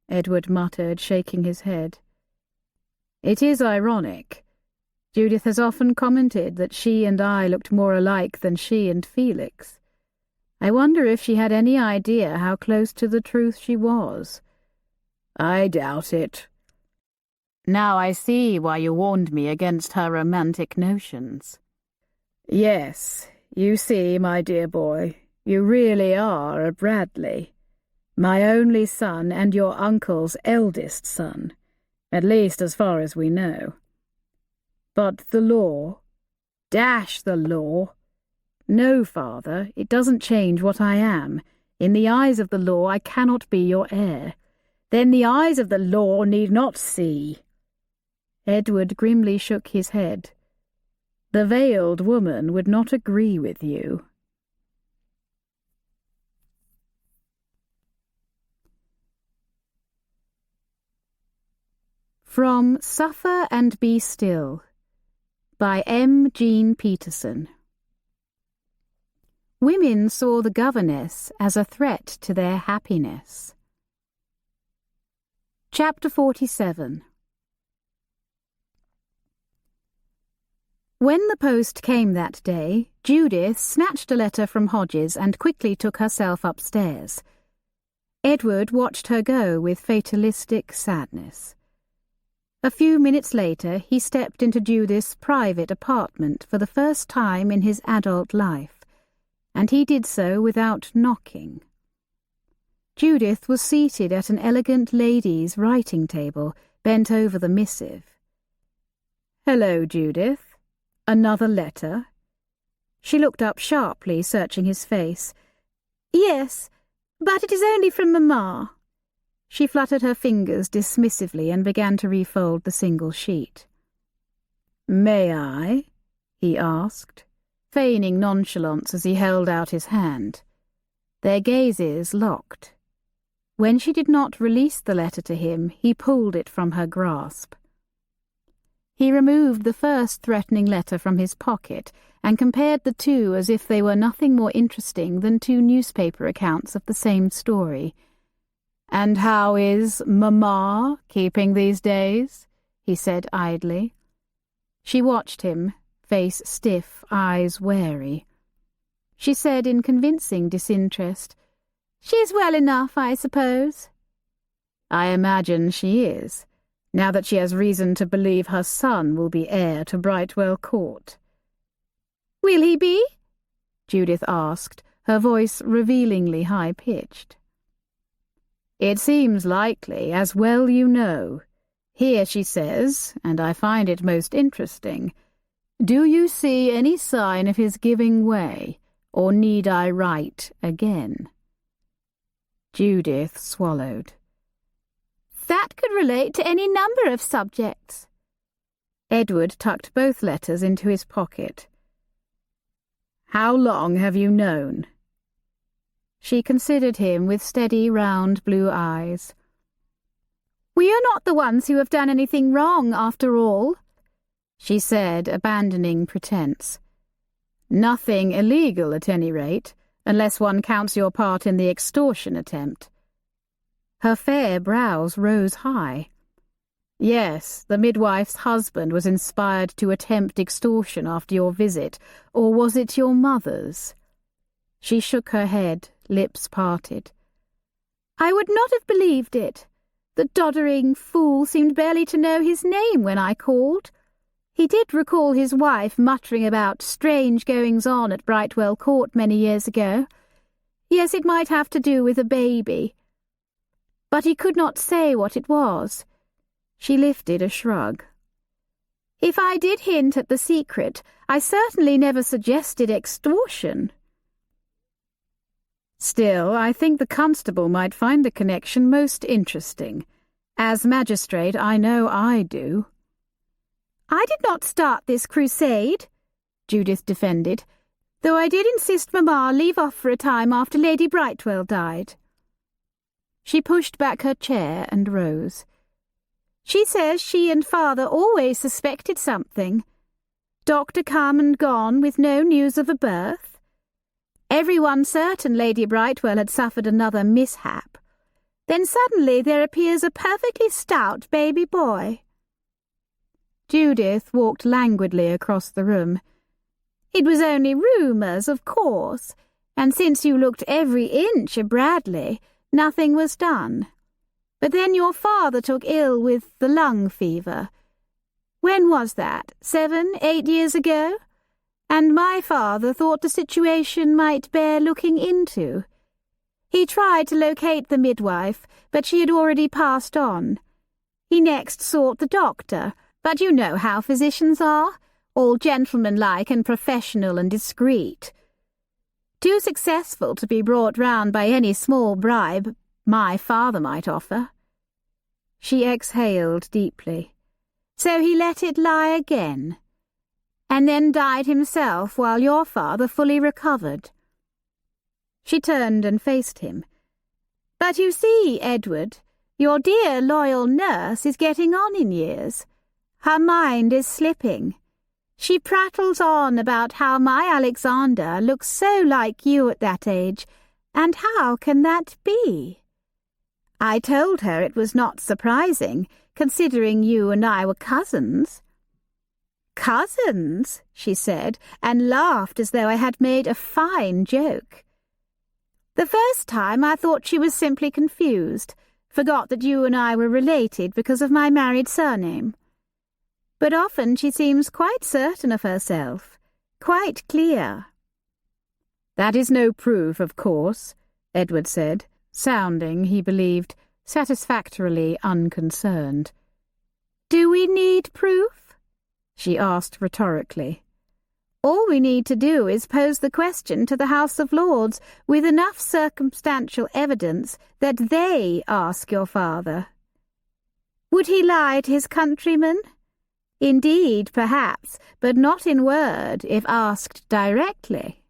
Edward muttered, shaking his head. It is ironic. Judith has often commented that she and I looked more alike than she and Felix. I wonder if she had any idea how close to the truth she was. I doubt it. Now I see why you warned me against her romantic notions. Yes, you see, my dear boy, you really are a Bradley. My only son and your uncle's eldest son, at least as far as we know. But the law? Dash the law! No, father, it doesn't change what I am. In the eyes of the law, I cannot be your heir. Then the eyes of the law need not see. Edward grimly shook his head. The veiled woman would not agree with you. From Suffer and Be Still by M. Jean Peterson. Women saw the governess as a threat to their happiness. Chapter 47. When the post came that day, Judith snatched a letter from Hodges and quickly took herself upstairs. Edward watched her go with fatalistic sadness. A few minutes later, he stepped into Judith's private apartment for the first time in his adult life, and he did so without knocking. Judith was seated at an elegant lady's writing table, bent over the missive. "Hello, Judith. Another letter?" She looked up sharply, searching his face. "Yes, but it is only from Mamma." She fluttered her fingers dismissively and began to refold the single sheet. "May I?" he asked, feigning nonchalance as he held out his hand. Their gazes locked. When she did not release the letter to him, he pulled it from her grasp. He removed the first threatening letter from his pocket and compared the two as if they were nothing more interesting than two newspaper accounts of the same story. "And how is Mamma keeping these days?" he said idly. She watched him, face stiff, eyes wary. She said in convincing disinterest, "She's well enough, I suppose." "I imagine she is, now that she has reason to believe her son will be heir to Brightwell Court." "Will he be?" Judith asked, her voice revealingly high-pitched. It seems likely, as well you know. Here she says, and I find it most interesting, do you see any sign of his giving way, or need I write again? Judith swallowed. That could relate to any number of subjects. Edward tucked both letters into his pocket. How long have you known? She considered him with steady, round blue eyes. We are not the ones who have done anything wrong, after all, she said, abandoning pretense. Nothing illegal, at any rate, unless one counts your part in the extortion attempt. Her fair brows rose high. Yes, the midwife's husband was inspired to attempt extortion after your visit, or was it your mother's? She shook her head, lips parted. I would not have believed it. The doddering fool seemed barely to know his name when I called. He did recall his wife muttering about strange goings-on at Brightwell Court many years ago. Yes, it might have to do with a baby. But he could not say what it was. She lifted a shrug. If I did hint at the secret, I certainly never suggested extortion. Still, I think the constable might find the connection most interesting. As magistrate, I know I do. I did not start this crusade, Judith defended, though I did insist Mamma leave off for a time after Lady Brightwell died. She pushed back her chair and rose. She says she and Father always suspected something. Doctor come and gone with no news of a birth. Everyone certain Lady Brightwell had suffered another mishap. Then suddenly there appears a perfectly stout baby boy. Judith walked languidly across the room. It was only rumours, of course, and since you looked every inch a Bradley, nothing was done. But then your father took ill with the lung fever. When was that? 7, 8 years ago? And my father thought the situation might bear looking into. He tried to locate the midwife, but she had already passed on. He next sought the doctor, but you know how physicians are, all gentlemanlike and professional and discreet. Too successful to be brought round by any small bribe my father might offer. She exhaled deeply. So he let it lie again, and then died himself while your father fully recovered. She turned and faced him. But you see, Edward, your dear loyal nurse is getting on in years. Her mind is slipping. She prattles on about how my Alexander looks so like you at that age, and how can that be? I told her it was not surprising, considering you and I were cousins. Cousins, she said, and laughed as though I had made a fine joke. The first time I thought she was simply confused, forgot that you and I were related because of my married surname. But often she seems quite certain of herself, quite clear. That is no proof, of course, Edward said, sounding, he believed, satisfactorily unconcerned. Do we need proof? She asked rhetorically. All we need to do is pose the question to the House of Lords with enough circumstantial evidence that they ask your father. Would he lie to his countrymen? Indeed, perhaps, but not in word, if asked directly.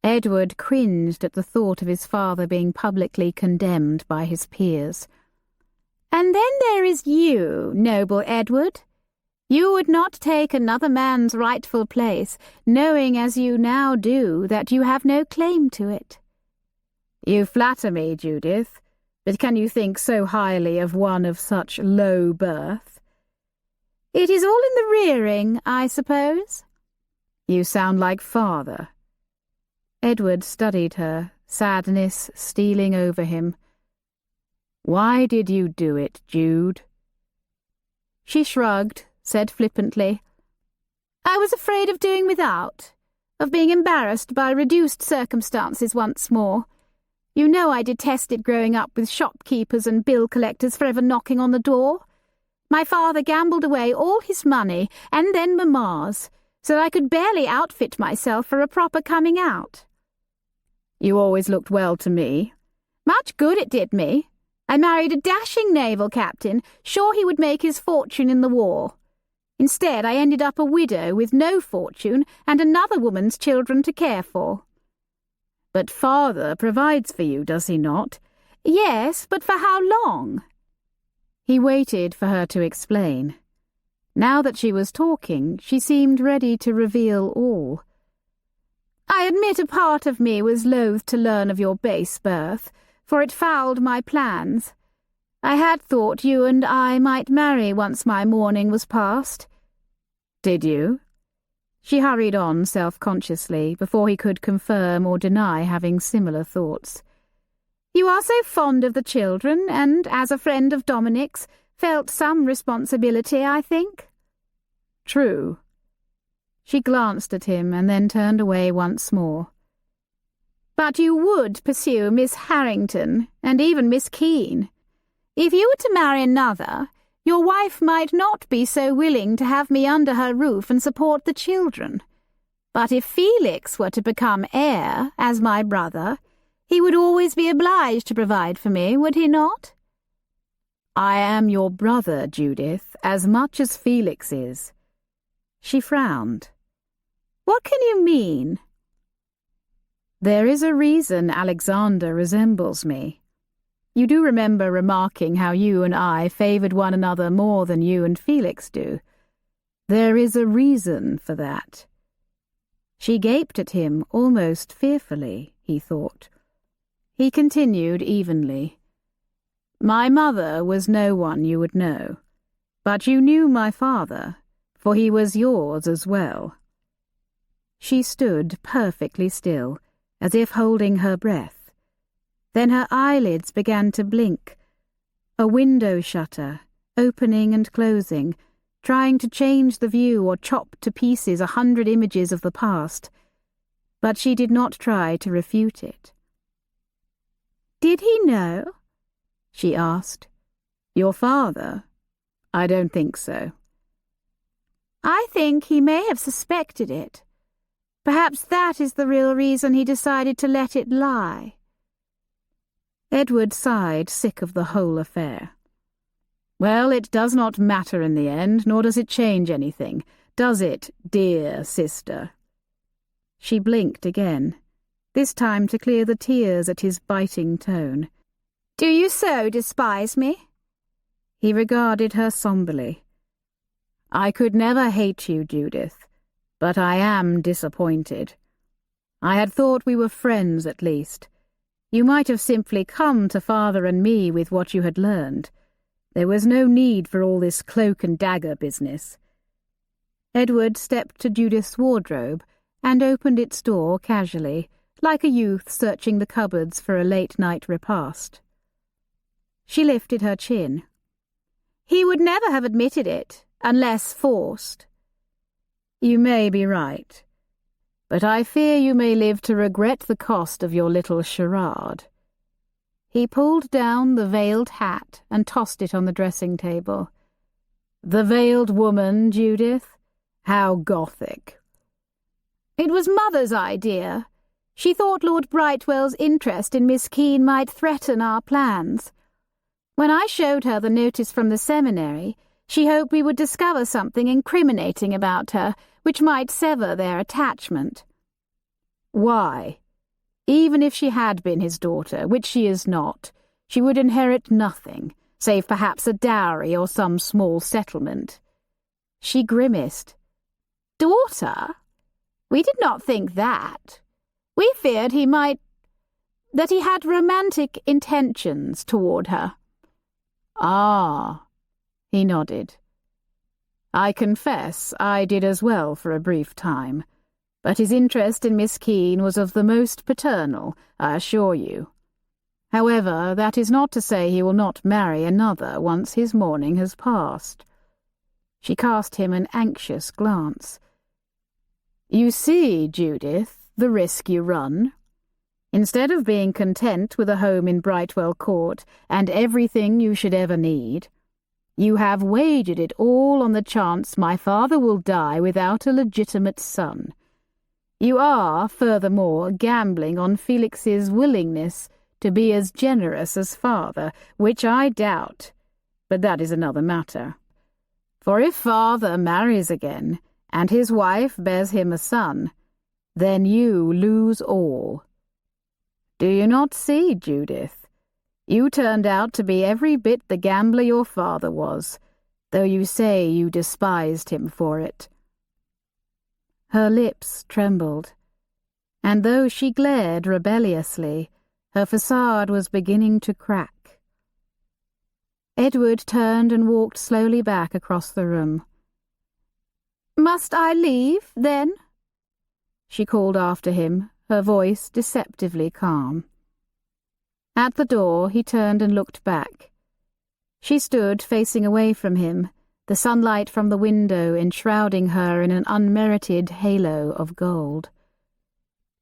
Edward cringed at the thought of his father being publicly condemned by his peers. And then there is you, noble Edward. You would not take another man's rightful place, knowing as you now do that you have no claim to it. You flatter me, Judith, but can you think so highly of one of such low birth? It is all in the rearing, I suppose. You sound like father. Edward studied her, sadness stealing over him. Why did you do it, Jude? She shrugged, said flippantly, I was afraid of doing without, of being embarrassed by reduced circumstances once more. You know I detested growing up with shopkeepers and bill collectors forever knocking on the door. My father gambled away all his money, and then Mamma's, so I could barely outfit myself for a proper coming out. You always looked well to me. Much good it did me. I married a dashing naval captain, sure he would make his fortune in the war. Instead, I ended up a widow with no fortune and another woman's children to care for. But father provides for you, does he not? Yes, but for how long? He waited for her to explain. Now that she was talking, she seemed ready to reveal all. I admit a part of me was loath to learn of your base birth, for it fouled my plans. I had thought you and I might marry once my mourning was past. Did you? She hurried on self-consciously before he could confirm or deny having similar thoughts. You are so fond of the children, and, as a friend of Dominic's, felt some responsibility, I think. True. She glanced at him and then turned away once more. But you would pursue Miss Harrington, and even Miss Keene. If you were to marry another, your wife might not be so willing to have me under her roof and support the children. But if Felix were to become heir, as my brother, he would always be obliged to provide for me, would he not? I am your brother, Judith, as much as Felix is. She frowned. What can you mean? There is a reason Alexander resembles me. You do remember remarking how you and I favoured one another more than you and Felix do. There is a reason for that. She gaped at him almost fearfully, he thought. He continued evenly. My mother was no one you would know, but you knew my father, for he was yours as well. She stood perfectly still, as if holding her breath. Then her eyelids began to blink, a window shutter, opening and closing, trying to change the view or chop to pieces 100 images of the past. But she did not try to refute it. Did he know? She asked. Your father? I don't think so. I think he may have suspected it. Perhaps that is the real reason he decided to let it lie. Edward sighed, sick of the whole affair. Well, it does not matter in the end, nor does it change anything, does it, dear sister? She blinked again, this time to clear the tears at his biting tone. Do you so despise me? He regarded her somberly. I could never hate you, Judith, but I am disappointed. I had thought we were friends at least. You might have simply come to father and me with what you had learned. There was no need for all this cloak and dagger business. Edward stepped to Judith's wardrobe and opened its door casually, like a youth searching the cupboards for a late-night repast. She lifted her chin. He would never have admitted it, unless forced. You may be right, but I fear you may live to regret the cost of your little charade. He pulled down the veiled hat and tossed it on the dressing table. The veiled woman, Judith? How Gothic. It was Mother's idea. She thought Lord Brightwell's interest in Miss Keene might threaten our plans. When I showed her the notice from the seminary, she hoped we would discover something incriminating about her, which might sever their attachment. Why? Even if she had been his daughter, which she is not, she would inherit nothing, save perhaps a dowry or some small settlement. She grimaced. Daughter? We did not think that. We feared that he had romantic intentions toward her. Ah, he nodded. I confess I did as well for a brief time, but his interest in Miss Keene was of the most paternal, I assure you. However, that is not to say he will not marry another once his mourning has passed. She cast him an anxious glance. You see, Judith, the risk you run. Instead of being content with a home in Brightwell Court and everything you should ever need, you have wagered it all on the chance my father will die without a legitimate son. You are, furthermore, gambling on Felix's willingness to be as generous as father, which I doubt, but that is another matter. For if father marries again, and his wife bears him a son, then you lose all. Do you not see, Judith? You turned out to be every bit the gambler your father was, though you say you despised him for it. Her lips trembled, and though she glared rebelliously, her facade was beginning to crack. Edward turned and walked slowly back across the room. "Must I leave, then?" she called after him, her voice deceptively calm. At the door, he turned and looked back. She stood facing away from him, the sunlight from the window enshrouding her in an unmerited halo of gold.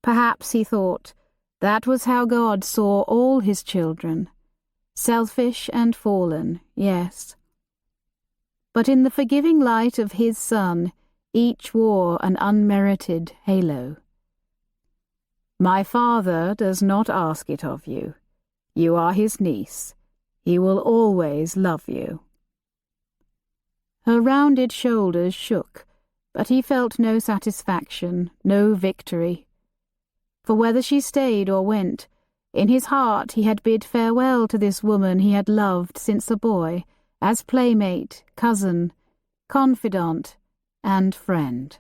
Perhaps, he thought, that was how God saw all his children. Selfish and fallen, yes. But in the forgiving light of his Son, each wore an unmerited halo. My father does not ask it of you. You are his niece. He will always love you. Her rounded shoulders shook, but he felt no satisfaction, no victory. For whether she stayed or went, in his heart he had bid farewell to this woman he had loved since a boy, as playmate, cousin, confidant, and friend.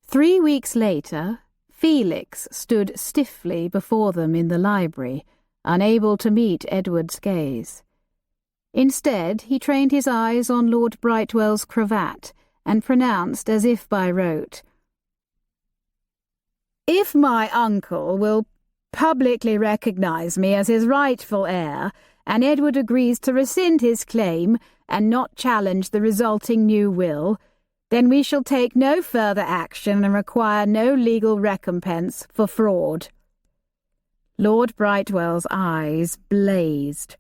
Three weeks later, Felix stood stiffly before them in the library, unable to meet Edward's gaze. Instead, he trained his eyes on Lord Brightwell's cravat and pronounced as if by rote, "If my uncle will publicly recognise me as his rightful heir, and Edward agrees to rescind his claim and not challenge the resulting new will, then we shall take no further action and require no legal recompense for fraud." Lord Brightwell's eyes blazed.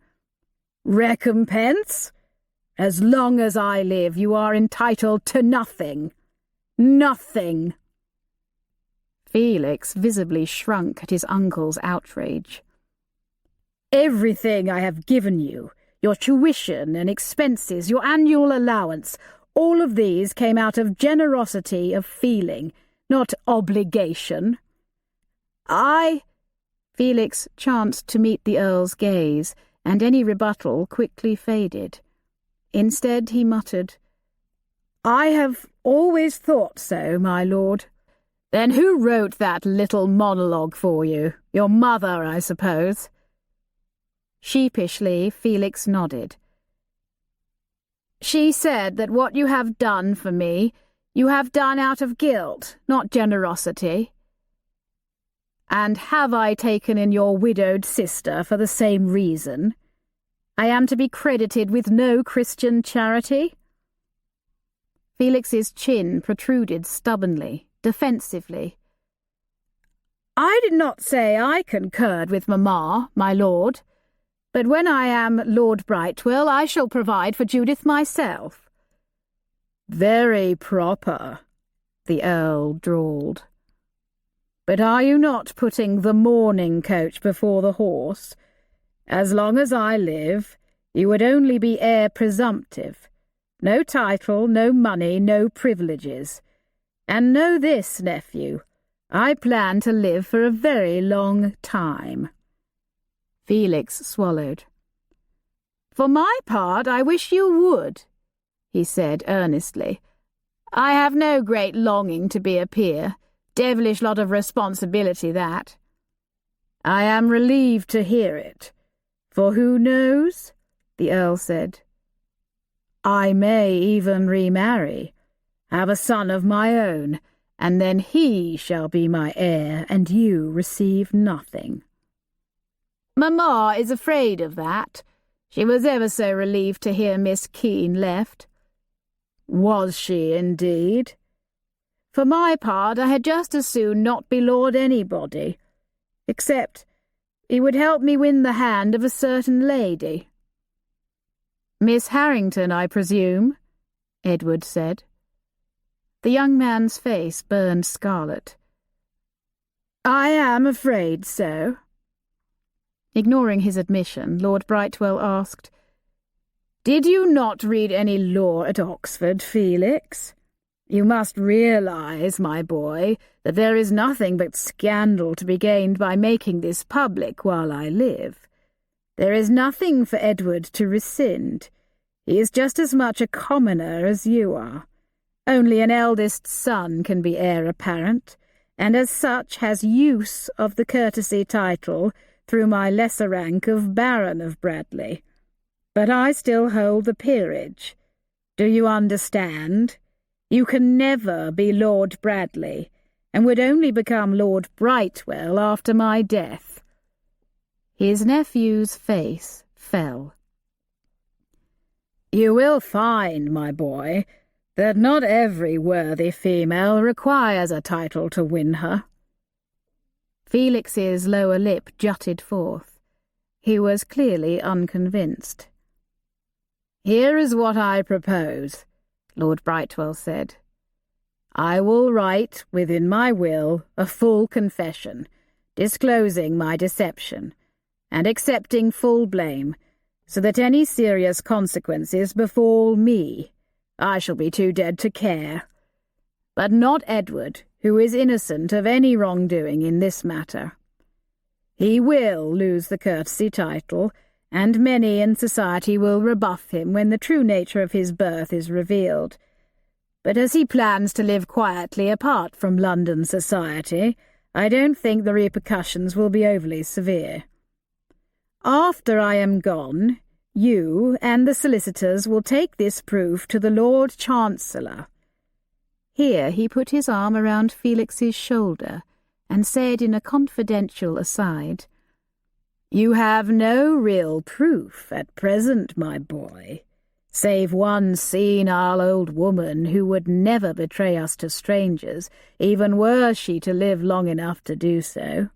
"Recompense? As long as I live, you are entitled to nothing. Nothing." Felix visibly shrunk at his uncle's outrage. "Everything I have given you, your tuition and expenses, your annual allowance, all of these came out of generosity of feeling, not obligation. Felix chanced to meet the Earl's gaze, and any rebuttal quickly faded. Instead he muttered, "I have always thought so, my lord." "Then who wrote that little monologue for you? Your mother, I suppose?" Sheepishly, Felix nodded. "She said that what you have done for me, you have done out of guilt, not generosity." "And have I taken in your widowed sister for the same reason? I am to be credited with no Christian charity?" Felix's chin protruded stubbornly, defensively. "I did not say I concurred with Mamma, my lord. But when I am Lord Brightwell, I shall provide for Judith myself." "Very proper," the Earl drawled. "But are you not putting the mourning coach before the horse? As long as I live, you would only be heir presumptive. No title, no money, no privileges. And know this, nephew, I plan to live for a very long time." Felix swallowed. "For my part, I wish you would," he said earnestly. "I have no great longing to be a peer. Devilish lot of responsibility, that." "I am relieved to hear it. For who knows?" the Earl said. "I may even remarry, have a son of my own, and then he shall be my heir, and you receive nothing." "Mamma is afraid of that. She was ever so relieved to hear Miss Keene left." Was she, indeed? For my part, I had just as soon not be Lord anybody, except he would help me win the hand of a certain lady. Miss Harrington, I presume, Edward said. The young man's face burned scarlet. I am afraid so. Ignoring his admission, Lord Brightwell asked, Did you not read any law at Oxford, Felix? You must realize, my boy, that there is nothing but scandal to be gained by making this public while I live. There is nothing for Edward to rescind. He is just as much a commoner as you are. Only an eldest son can be heir apparent, and as such has use of the courtesy title through my lesser rank of Baron of Bradley. But I still hold the peerage. Do you understand? You can never be Lord Bradley, and would only become Lord Brightwell after my death. His nephew's face fell. You will find, my boy, that not every worthy female requires a title to win her. Felix's lower lip jutted forth. He was clearly unconvinced. Here is what I propose, Lord Brightwell said. I will write within my will a full confession, disclosing my deception, and accepting full blame, so that any serious consequences befall me. I shall be too dead to care. But not Edward, who is innocent of any wrongdoing in this matter. He will lose the courtesy title, and many in society will rebuff him when the true nature of his birth is revealed. But as he plans to live quietly apart from London society, I don't think the repercussions will be overly severe. After I am gone, you and the solicitors will take this proof to the Lord Chancellor. Here he put his arm around Felix's shoulder and said in a confidential aside, You have no real proof at present, my boy, save one senile old woman who would never betray us to strangers, even were she to live long enough to do so.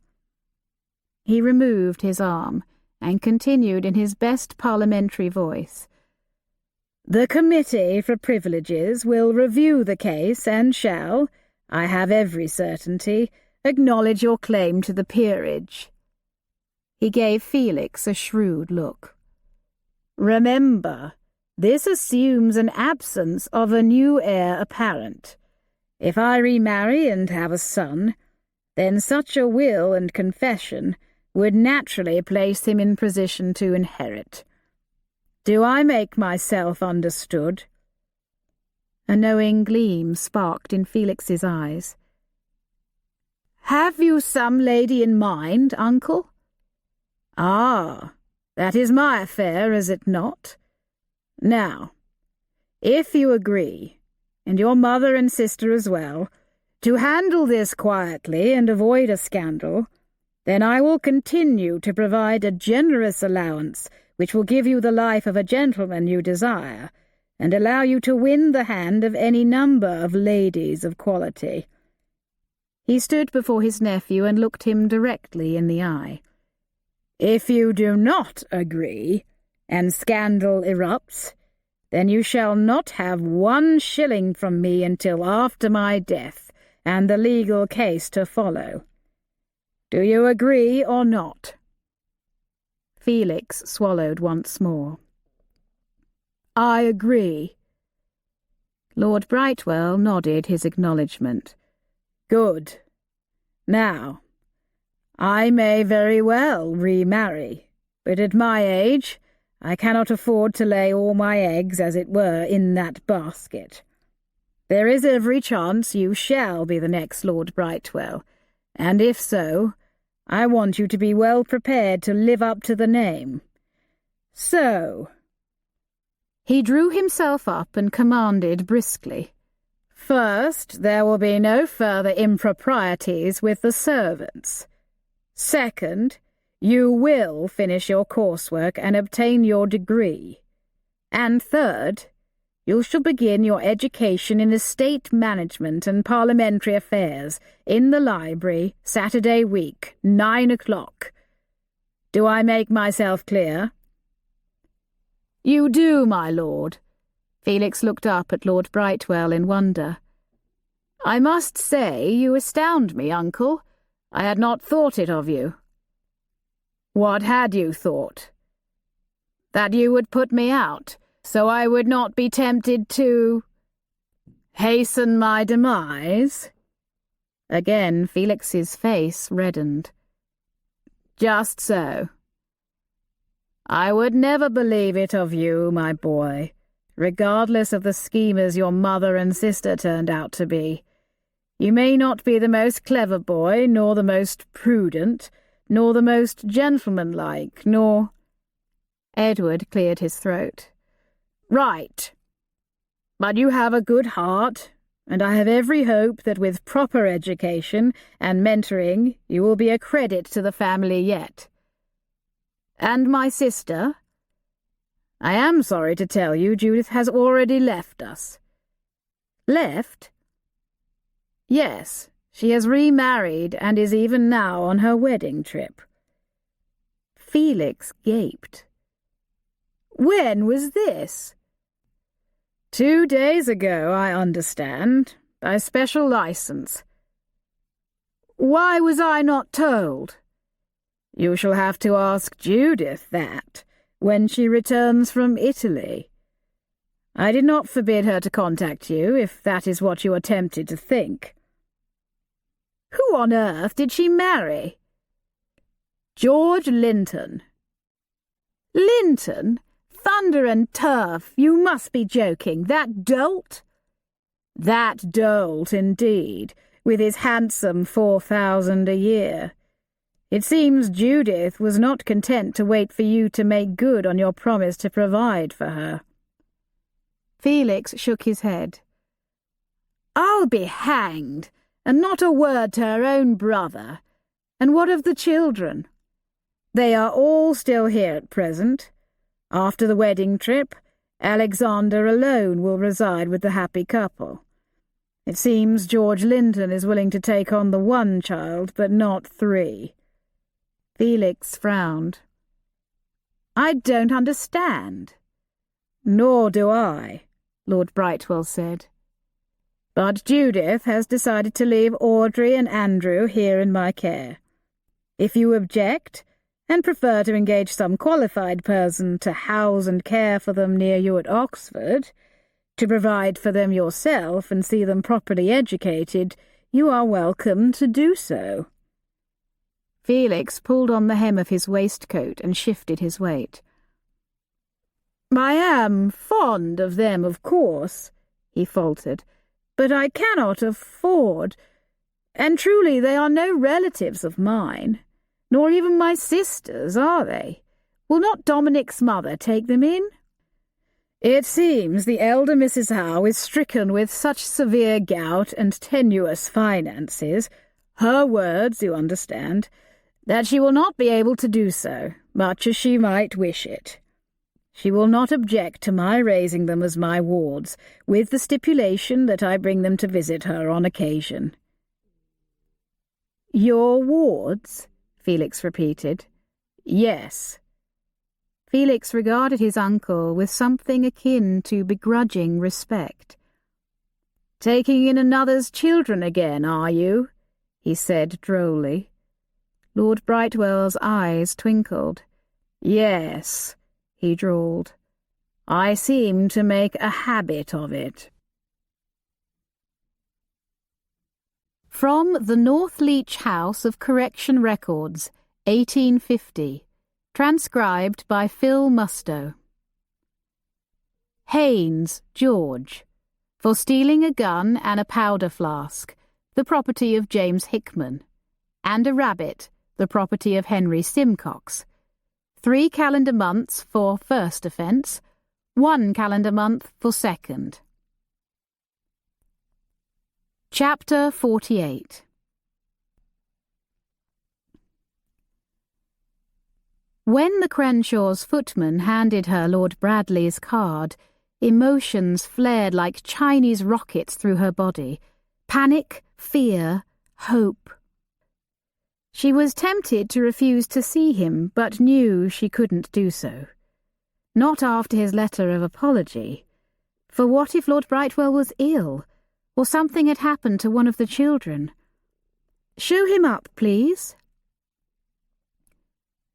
He removed his arm and continued in his best parliamentary voice. The Committee for Privileges will review the case and shall, I have every certainty, acknowledge your claim to the peerage. He gave Felix a shrewd look. Remember, this assumes an absence of a new heir apparent. If I remarry and have a son, then such a will and confession would naturally place him in position to inherit. Do I make myself understood? A knowing gleam sparked in Felix's eyes. Have you some lady in mind, uncle? Ah, that is my affair, is it not? Now, if you agree, and your mother and sister as well, to handle this quietly and avoid a scandal, then I will continue to provide a generous allowance which will give you the life of a gentleman you desire, and allow you to win the hand of any number of ladies of quality. He stood before his nephew and looked him directly in the eye. If you do not agree, and scandal erupts, then you shall not have 1 shilling from me until after my death, and the legal case to follow. Do you agree or not? Felix swallowed once more. I agree. Lord Brightwell nodded his acknowledgement. Good. Now, I may very well remarry, but at my age I cannot afford to lay all my eggs, as it were, in that basket. There is every chance you shall be the next Lord Brightwell, and if so, I want you to be well prepared to live up to the name. So... He drew himself up and commanded briskly, First, there will be no further improprieties with the servants. Second, you will finish your coursework and obtain your degree. And third, You shall begin your education in estate management and parliamentary affairs in the library Saturday week, 9 o'clock. Do I make myself clear?" "You do, my lord." Felix looked up at Lord Brightwell in wonder. "I must say you astound me, uncle. I had not thought it of you." "What had you thought?" "That you would put me out, so I would not be tempted to—" "Hasten my demise?" Again Felix's face reddened. "Just so. I would never believe it of you, my boy, regardless of the schemers your mother and sister turned out to be. You may not be the most clever boy, nor the most prudent, nor the most gentlemanlike, nor—" Edward cleared his throat. "Right. But you have a good heart, and I have every hope that with proper education and mentoring you will be a credit to the family yet. And my sister? I am sorry to tell you Judith has already left us." "Left?" "Yes, she has remarried and is even now on her wedding trip." Felix gaped. "When was this?" 2 days ago, I understand, by special license." "Why was I not told?" "You shall have to ask Judith that, when she returns from Italy. I did not forbid her to contact you, if that is what you are tempted to think." "Who on earth did she marry?" "George Linton." "Linton? Thunder and turf, you must be joking. That dolt?" "That dolt, indeed, with his handsome 4,000 a year. It seems Judith was not content to wait for you to make good on your promise to provide for her." Felix shook his head. "I'll be hanged, and not a word to her own brother. And what of the children?" "They are all still here at present. After the wedding trip, Alexander alone will reside with the happy couple. It seems George Linton is willing to take on the one child, but not 3. Felix frowned. "I don't understand." "Nor do I," Lord Brightwell said. "But Judith has decided to leave Audrey and Andrew here in my care. If you object, and prefer to engage some qualified person to house and care for them near you at Oxford, to provide for them yourself and see them properly educated, you are welcome to do so." Felix pulled on the hem of his waistcoat and shifted his weight. "I am fond of them, of course," he faltered, "but I cannot afford, and truly they are no relatives of mine. Nor even my sisters, are they? Will not Dominic's mother take them in?" "It seems the elder Mrs. Howe is stricken with such severe gout and tenuous finances, her words, you understand, that she will not be able to do so, much as she might wish it. She will not object to my raising them as my wards, with the stipulation that I bring them to visit her on occasion." "Your wards?" Felix repeated. "Yes." Felix regarded his uncle with something akin to begrudging respect. "Taking in another's children again, are you?" he said drolly. Lord Brightwell's eyes twinkled. "Yes," he drawled. "I seem to make a habit of it." From the Northleach House of Correction Records, 1850. Transcribed by Phil Mustoe. Haynes, George, for stealing a gun and a powder flask, the property of James Hickman, and a rabbit, the property of Henry Simcox. 3 calendar months for first offence, 1 calendar month for second. Chapter 48. When the Crenshaw's footman handed her Lord Bradley's card, Emotions flared like Chinese rockets through her body. Panic, fear, hope. She was tempted to refuse to see him, but knew she couldn't do so. Not after his letter of apology. For what if Lord Brightwell was ill, or something had happened to one of the children? "Show him up, please."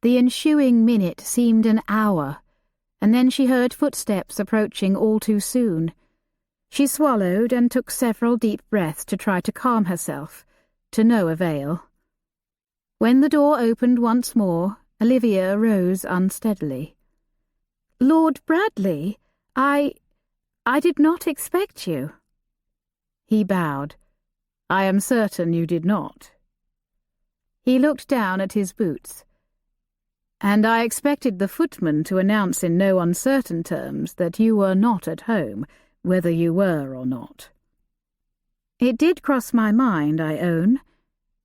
The ensuing minute seemed an hour, and then she heard footsteps approaching all too soon. She swallowed and took several deep breaths to try to calm herself, to no avail. When the door opened once more, Olivia rose unsteadily. "Lord Bradley, I did not expect you." He bowed. "I am certain you did not." He looked down at his boots. "And I expected the footman to announce in no uncertain terms that you were not at home, whether you were or not." "It did cross my mind, I own."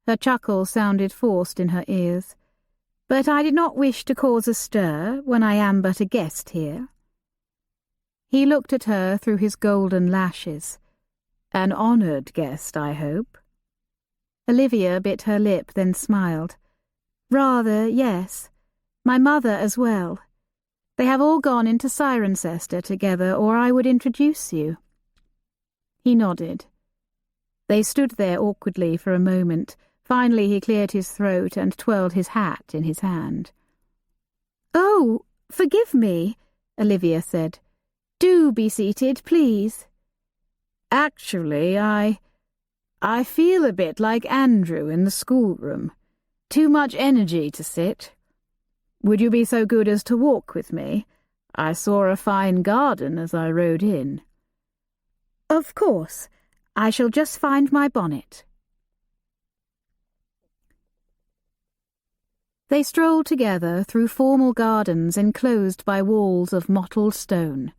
Her chuckle sounded forced in her ears. "But I did not wish to cause a stir when I am but a guest here." He looked at her through his golden lashes. "An honoured guest, I hope?" Olivia bit her lip, then smiled. "Rather, yes. My mother as well. They have all gone into Cirencester together, or I would introduce you." He nodded. They stood there awkwardly for a moment. Finally he cleared his throat and twirled his hat in his hand. "Oh, forgive me," Olivia said. "Do be seated, please." "Actually, I feel a bit like Andrew in the schoolroom. Too much energy to sit. Would you be so good as to walk with me? I saw a fine garden as I rode in." "Of course. I shall just find my bonnet." They strolled together through formal gardens enclosed by walls of mottled stone.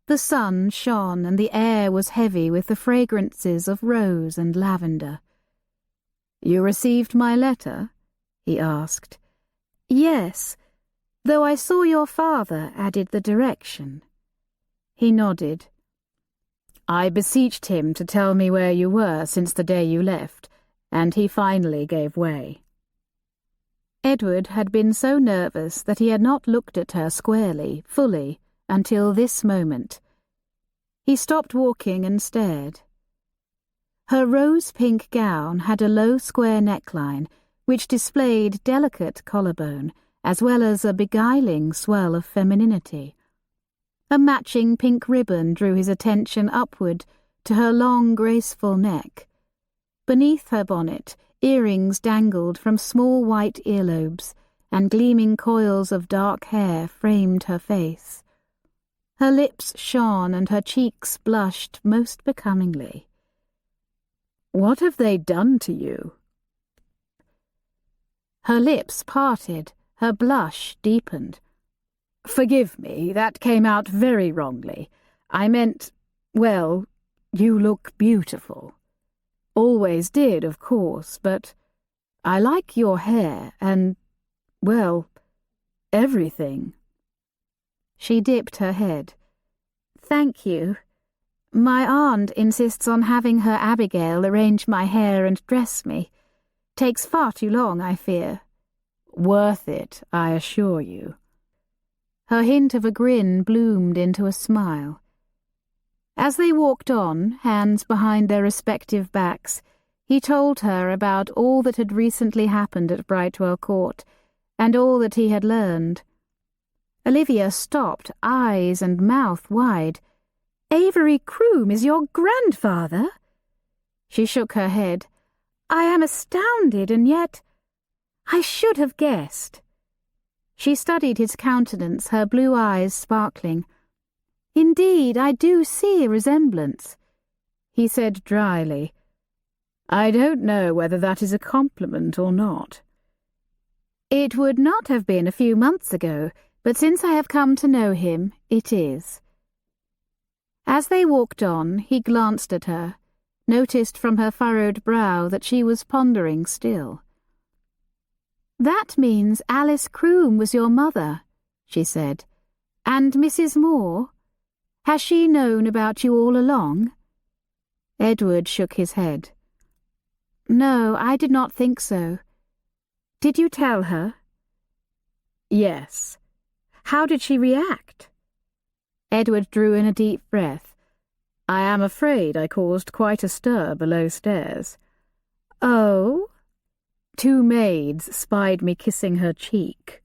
The sun shone and the air was heavy with the fragrances of rose and lavender. "You received my letter?" he asked. "Yes, though I saw your father added the direction." He nodded. "I beseeched him to tell me where you were since the day you left, and he finally gave way." Edward had been so nervous that he had not looked at her squarely, fully, until this moment. He stopped walking and stared. Her rose-pink gown had a low square neckline, which displayed delicate collarbone, as well as a beguiling swell of femininity. A matching pink ribbon drew his attention upward to her long, graceful neck. Beneath her bonnet, earrings dangled from small white earlobes, and gleaming coils of dark hair framed her face. Her lips shone and her cheeks blushed most becomingly. "What have they done to you?" Her lips parted, her blush deepened. "Forgive me, that came out very wrongly. I meant, well, you look beautiful. Always did, of course, but I like your hair and, well, everything." She dipped her head. "Thank you. My aunt insists on having her Abigail arrange my hair and dress me. Takes far too long, I fear." "Worth it, I assure you." Her hint of a grin bloomed into a smile. As they walked on, hands behind their respective backs, he told her about all that had recently happened at Brightwell Court, and all that he had learned. Olivia stopped, eyes and mouth wide. "Avery Croom is your grandfather?" She shook her head. "I am astounded, and yet I should have guessed." She studied his countenance, her blue eyes sparkling. "Indeed, I do see a resemblance," he said dryly. "I don't know whether that is a compliment or not." "It would not have been a few months ago, but since I have come to know him, it is." As they walked on, he glanced at her, noticed from her furrowed brow that she was pondering still. "That means Alice Croom was your mother," she said. "And Mrs. Moore? Has she known about you all along?" Edward shook his head. "No, I did not think so. Did you tell her?" "Yes." "How did she react?" Edward drew in a deep breath. "I am afraid I caused quite a stir below stairs." "Oh?" "Two maids spied me kissing her cheek."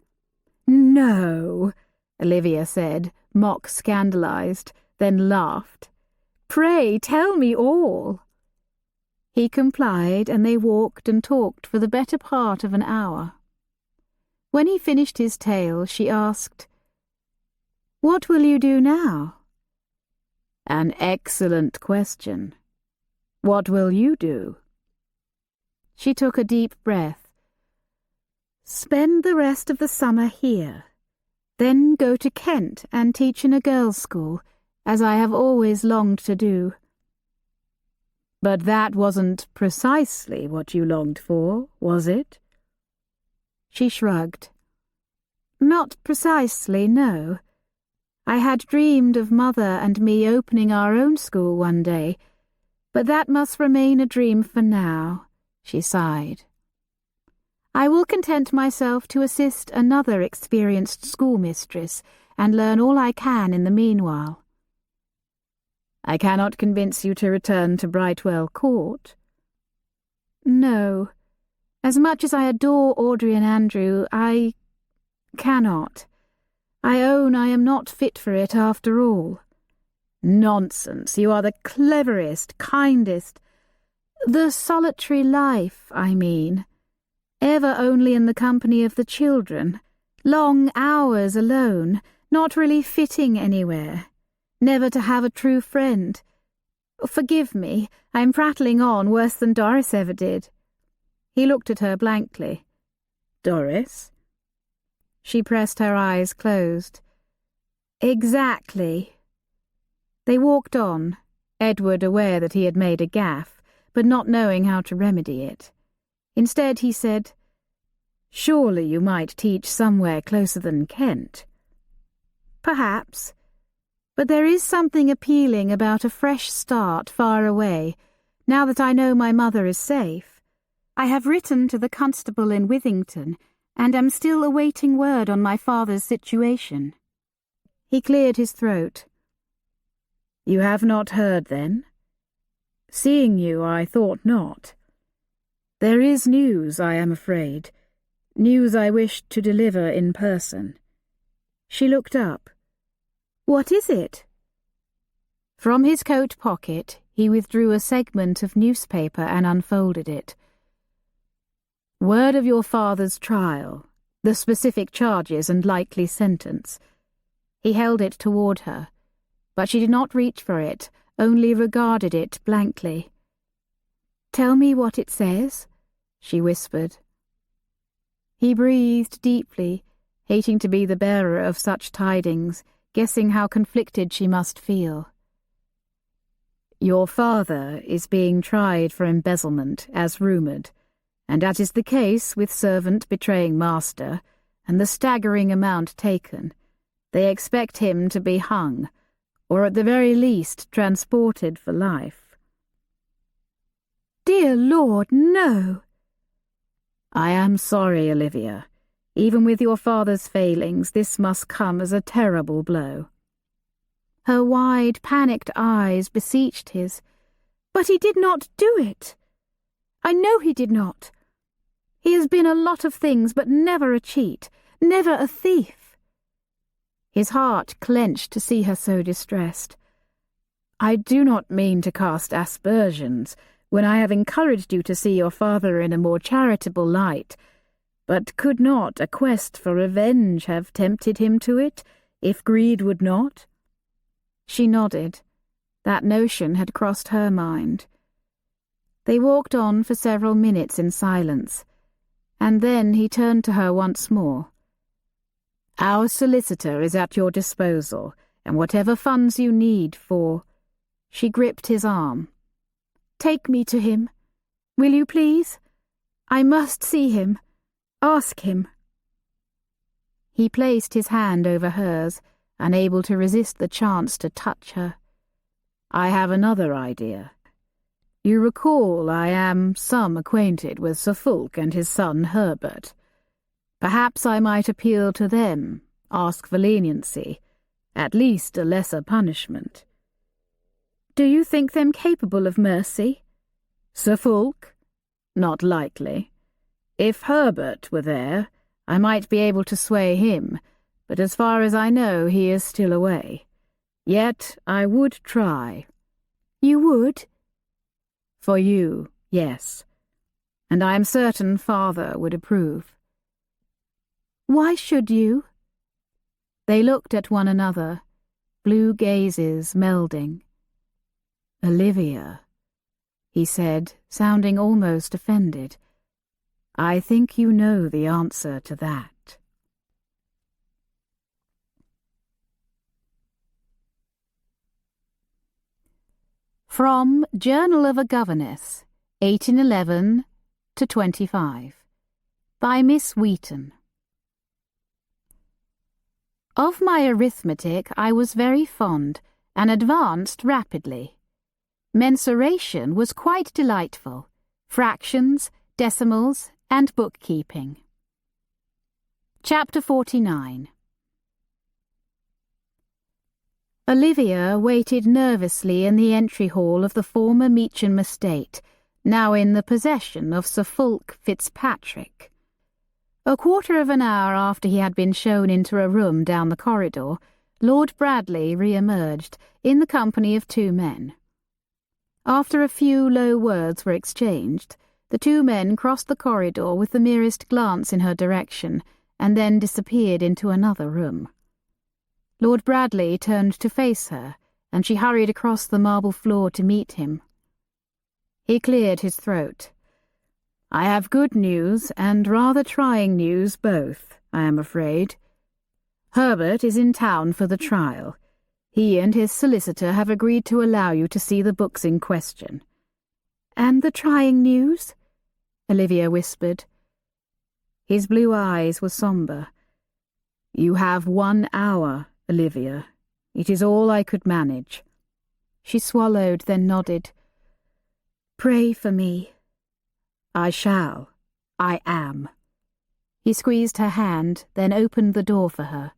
"No," Olivia said, mock-scandalized, then laughed. "Pray tell me all." He complied, and they walked and talked for the better part of an hour. When he finished his tale, she asked, "What will you do now?" "An excellent question. What will you do?" She took a deep breath. "Spend the rest of the summer here, then go to Kent and teach in a girls' school, as I have always longed to do." "But that wasn't precisely what you longed for, was it?" She shrugged. "Not precisely, no. I had dreamed of Mother and me opening our own school one day, but that must remain a dream for now," she sighed. "I will content myself to assist another experienced schoolmistress and learn all I can in the meanwhile." "I cannot convince you to return to Brightwell Court?" "No. As much as I adore Audrey and Andrew, I cannot. I own I am not fit for it after all." "Nonsense. You are the cleverest, kindest—" "The solitary life, I mean. Ever only in the company of the children. Long hours alone, not really fitting anywhere. Never to have a true friend. Forgive me, I am prattling on worse than Doris ever did." He looked at her blankly. "Doris?" She pressed her eyes closed. "Exactly." They walked on, Edward aware that he had made a gaffe, but not knowing how to remedy it. Instead he said, "Surely you might teach somewhere closer than Kent." "Perhaps. But there is something appealing about a fresh start far away, now that I know my mother is safe. I have written to the constable in Withington, and am still awaiting word on my father's situation." He cleared his throat. "You have not heard, then? Seeing you, I thought not. There is news, I am afraid. News I wished to deliver in person." She looked up. "What is it?" From his coat pocket, he withdrew a segment of newspaper and unfolded it. "Word of your father's trial, the specific charges and likely sentence." He held it toward her, but she did not reach for it, only regarded it blankly. "Tell me what it says," she whispered. He breathed deeply, hating to be the bearer of such tidings, guessing how conflicted she must feel. "Your father is being tried for embezzlement, as rumoured, and as is the case with servant betraying master, and the staggering amount taken, they expect him to be hung, or at the very least transported for life." "Dear Lord, no!" "I am sorry, Olivia. Even with your father's failings, this must come as a terrible blow." Her wide, panicked eyes beseeched his. "But he did not do it. I know he did not. He has been a lot of things, but never a cheat, never a thief." His heart clenched to see her so distressed. "I do not mean to cast aspersions when I have encouraged you to see your father in a more charitable light, but could not a quest for revenge have tempted him to it, if greed would not?" She nodded. That notion had crossed her mind. They walked on for several minutes in silence, and then he turned to her once more. "Our solicitor is at your disposal, and whatever funds you need for—" She gripped his arm. "Take me to him. Will you please? I must see him. Ask him." He placed his hand over hers, unable to resist the chance to touch her. "I have another idea. You recall I am some acquainted with Sir Fulk and his son Herbert. Perhaps I might appeal to them, ask for leniency, at least a lesser punishment." "Do you think them capable of mercy?" "Sir Fulk? Not likely. If Herbert were there, I might be able to sway him, but as far as I know he is still away. Yet I would try." "You would?" "For you, yes. And I am certain Father would approve." "Why should you?" They looked at one another, blue gazes melding. "Olivia," he said, sounding almost offended, "I think you know the answer to that." From Journal of a Governess, 1811 to 25, by Miss Wheaton. Of my arithmetic I was very fond, and advanced rapidly. Mensuration was quite delightful, fractions, decimals, and bookkeeping. Chapter 49. Olivia waited nervously in the entry hall of the former Meacham estate, now in the possession of Sir Fulk Fitzpatrick. A quarter of an hour after he had been shown into a room down the corridor, Lord Bradley re-emerged, in the company of two men. After a few low words were exchanged, the two men crossed the corridor with the merest glance in her direction, and then disappeared into another room. Lord Bradley turned to face her, and she hurried across the marble floor to meet him. He cleared his throat. "I have good news and rather trying news both, I am afraid. Herbert is in town for the trial. He and his solicitor have agreed to allow you to see the books in question." "And the trying news?" Olivia whispered. His blue eyes were sombre. "You have 1 hour, Olivia. It is all I could manage." She swallowed, then nodded. "Pray for me." "I shall. I am." He squeezed her hand, then opened the door for her.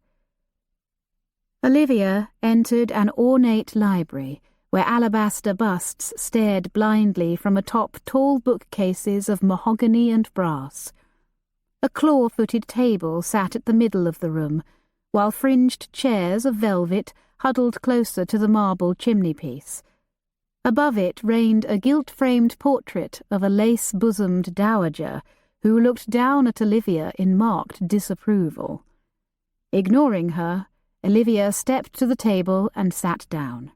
Olivia entered an ornate library, where alabaster busts stared blindly from atop tall bookcases of mahogany and brass. A claw-footed table sat at the middle of the room, while fringed chairs of velvet huddled closer to the marble chimney-piece. Above it reigned a gilt-framed portrait of a lace-bosomed dowager who looked down at Olivia in marked disapproval. Ignoring her, Olivia stepped to the table and sat down.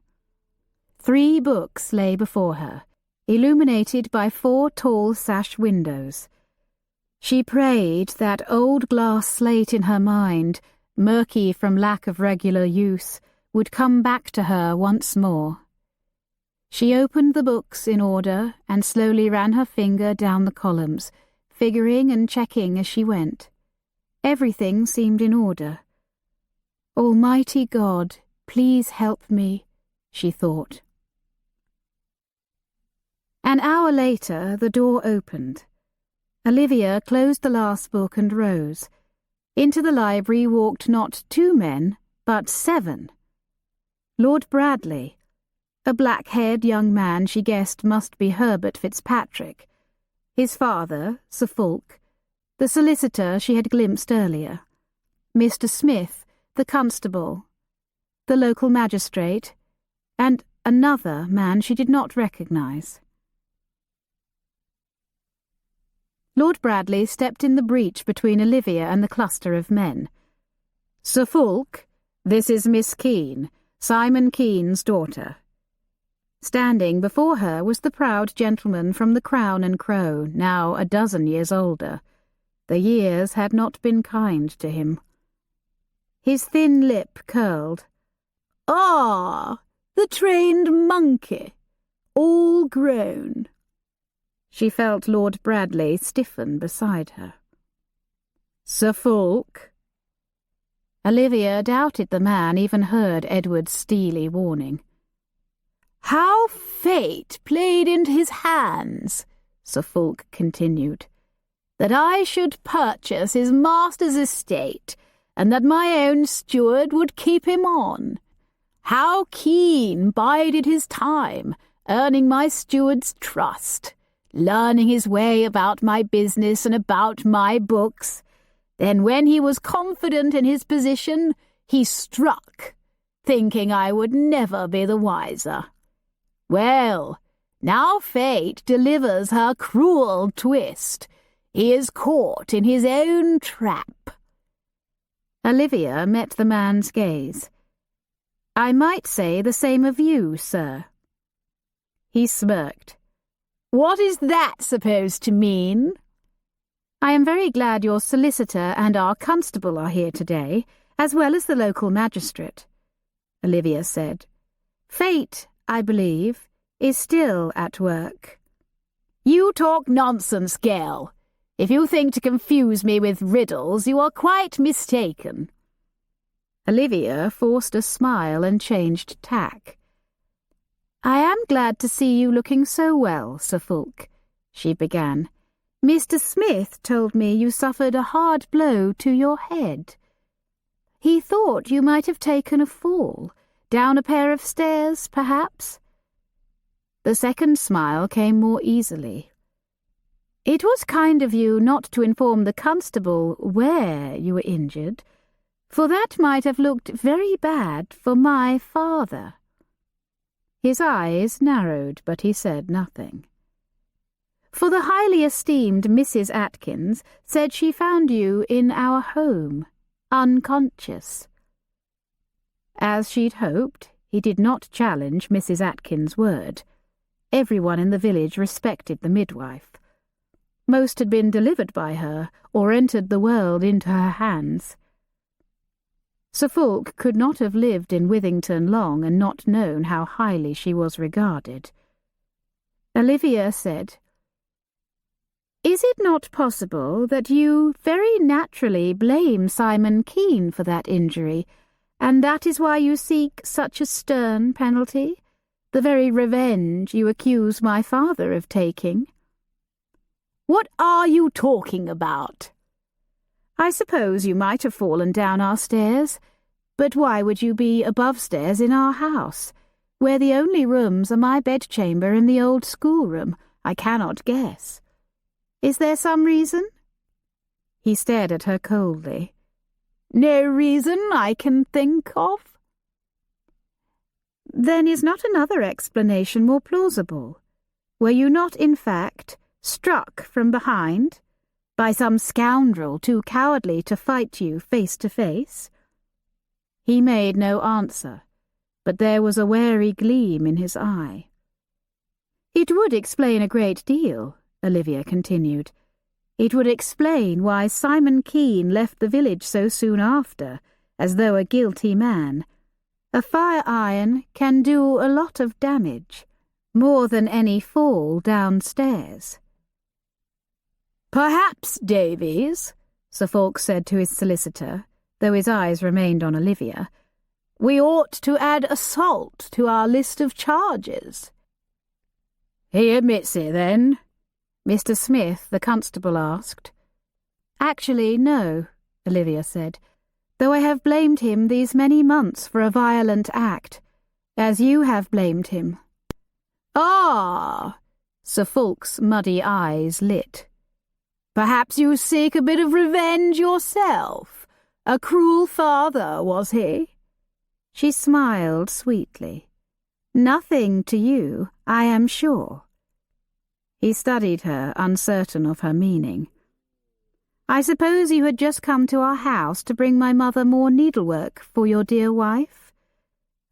3 books lay before her, illuminated by 4 tall sash windows. She prayed that old glass slate in her mind, murky from lack of regular use, would come back to her once more. She opened the books in order and slowly ran her finger down the columns, figuring and checking as she went. Everything seemed in order. "Almighty God, please help me," she thought. An hour later, the door opened. Olivia closed the last book and rose. Into the library walked not 2 men, but 7. Lord Bradley, a black-haired young man she guessed must be Herbert Fitzpatrick, his father, Sir Fulk, the solicitor she had glimpsed earlier, Mr. Smith, the constable, the local magistrate, and another man she did not recognize. Lord Bradley stepped in the breach between Olivia and the cluster of men. "Sir Fulk, this is Miss Keene, Simon Keene's daughter." Standing before her was the proud gentleman from the Crown and Crow, now a dozen years older. The years had not been kind to him. His thin lip curled. "Ah, the trained monkey, all grown." She felt Lord Bradley stiffen beside her. "Sir Fulk." Olivia doubted the man even heard Edward's steely warning. "How fate played into his hands," Sir Fulk continued, "that I should purchase his master's estate, and that my own steward would keep him on. How keen bided his time, earning my steward's trust, learning his way about my business and about my books. Then when he was confident in his position, he struck, thinking I would never be the wiser. Well, now fate delivers her cruel twist. He is caught in his own trap." Olivia met the man's gaze. "I might say the same of you, sir." He smirked. "What is that supposed to mean?" "I am very glad your solicitor and our constable are here today, as well as the local magistrate," Olivia said. "Fate, I believe, is still at work." "You talk nonsense, girl. If you think to confuse me with riddles, you are quite mistaken." Olivia forced a smile and changed tack. "I am glad to see you looking so well, Sir Fulk," she began. "Mr. Smith told me you suffered a hard blow to your head. He thought you might have taken a fall, down a pair of stairs, perhaps?" The second smile came more easily. "It was kind of you not to inform the constable where you were injured, for that might have looked very bad for my father." His eyes narrowed, but he said nothing. "For the highly esteemed Mrs. Atkins said she found you in our home, unconscious." As she'd hoped, he did not challenge Mrs. Atkins' word. Everyone in the village respected the midwife. Most had been delivered by her, or entered the world into her hands. Sir Fulk could not have lived in Withington long and not known how highly she was regarded. Olivia said, "Is it not possible that you very naturally blame Simon Keene for that injury, and that is why you seek such a stern penalty, the very revenge you accuse my father of taking?" "What are you talking about?" "I suppose you might have fallen down our stairs, but why would you be above stairs in our house, where the only rooms are my bedchamber and the old schoolroom? I cannot guess. Is there some reason?" He stared at her coldly. "No reason I can think of." "Then is not another explanation more plausible? Were you not, in fact, struck from behind by some scoundrel too cowardly to fight you face to face?" He made no answer, but there was a wary gleam in his eye. "It would explain a great deal," Olivia continued. "It would explain why Simon Keene left the village so soon after, as though a guilty man. A fire iron can do a lot of damage, more than any fall downstairs." "Perhaps, Davies," Sir Fulk said to his solicitor, though his eyes remained on Olivia, "we ought to add assault to our list of charges." "He admits it, then?" Mr. Smith, the constable, asked. "Actually, no," Olivia said, "though I have blamed him these many months for a violent act, as you have blamed him." "Ah!" Sir Fulk's muddy eyes lit. "Perhaps you seek a bit of revenge yourself. A cruel father, was he?" She smiled sweetly. "Nothing to you, I am sure." He studied her, uncertain of her meaning. "I suppose you had just come to our house to bring my mother more needlework for your dear wife?"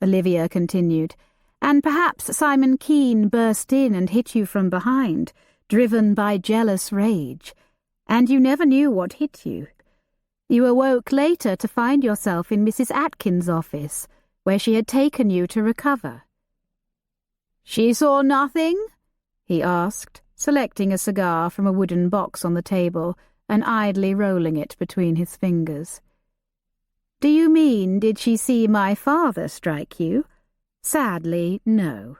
Olivia continued, "and perhaps Simon Keene burst in and hit you from behind, driven by jealous rage, and you never knew what hit you. You awoke later to find yourself in Mrs. Atkins' office, where she had taken you to recover." "She saw nothing?" he asked, selecting a cigar from a wooden box on the table and idly rolling it between his fingers. Do you mean, did she see my father strike you? Sadly, no.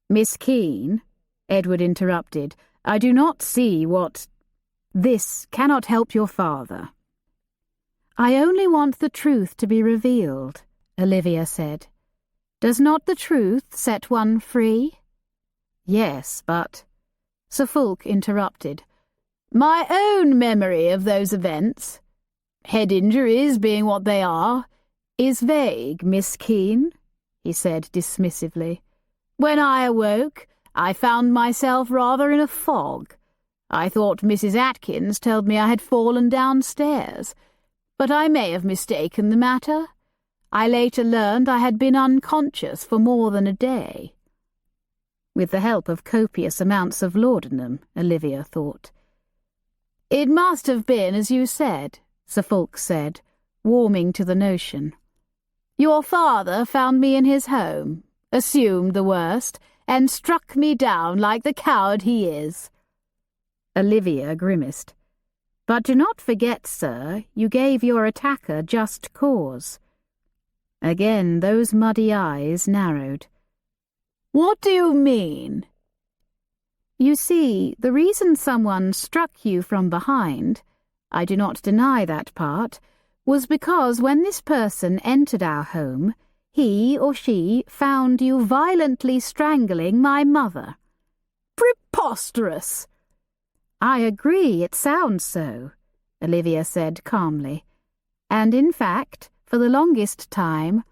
Miss Keene, Edward interrupted, I do not see what... This cannot help your father. I only want the truth to be revealed, Olivia said. Does not the truth set one free? Yes, but... Sir Fulk interrupted. My own memory of those events, head injuries being what they are, is vague, Miss Keene, he said dismissively. When I awoke, I found myself rather in a fog. I thought Mrs. Atkins told me I had fallen downstairs, but I may have mistaken the matter. I later learned I had been unconscious for more than a day. With the help of copious amounts of laudanum, Olivia thought. It must have been as you said, Sir Fulk said, warming to the notion. Your father found me in his home, assumed the worst, and struck me down like the coward he is. Olivia grimaced. But do not forget, sir, you gave your attacker just cause. Again those muddy eyes narrowed. What do you mean? You see, the reason someone struck you from behind, I do not deny that part, was because when this person entered our home, he or she found you violently strangling my mother. Preposterous! I agree, it sounds so, Olivia said calmly. And in fact, for the longest time,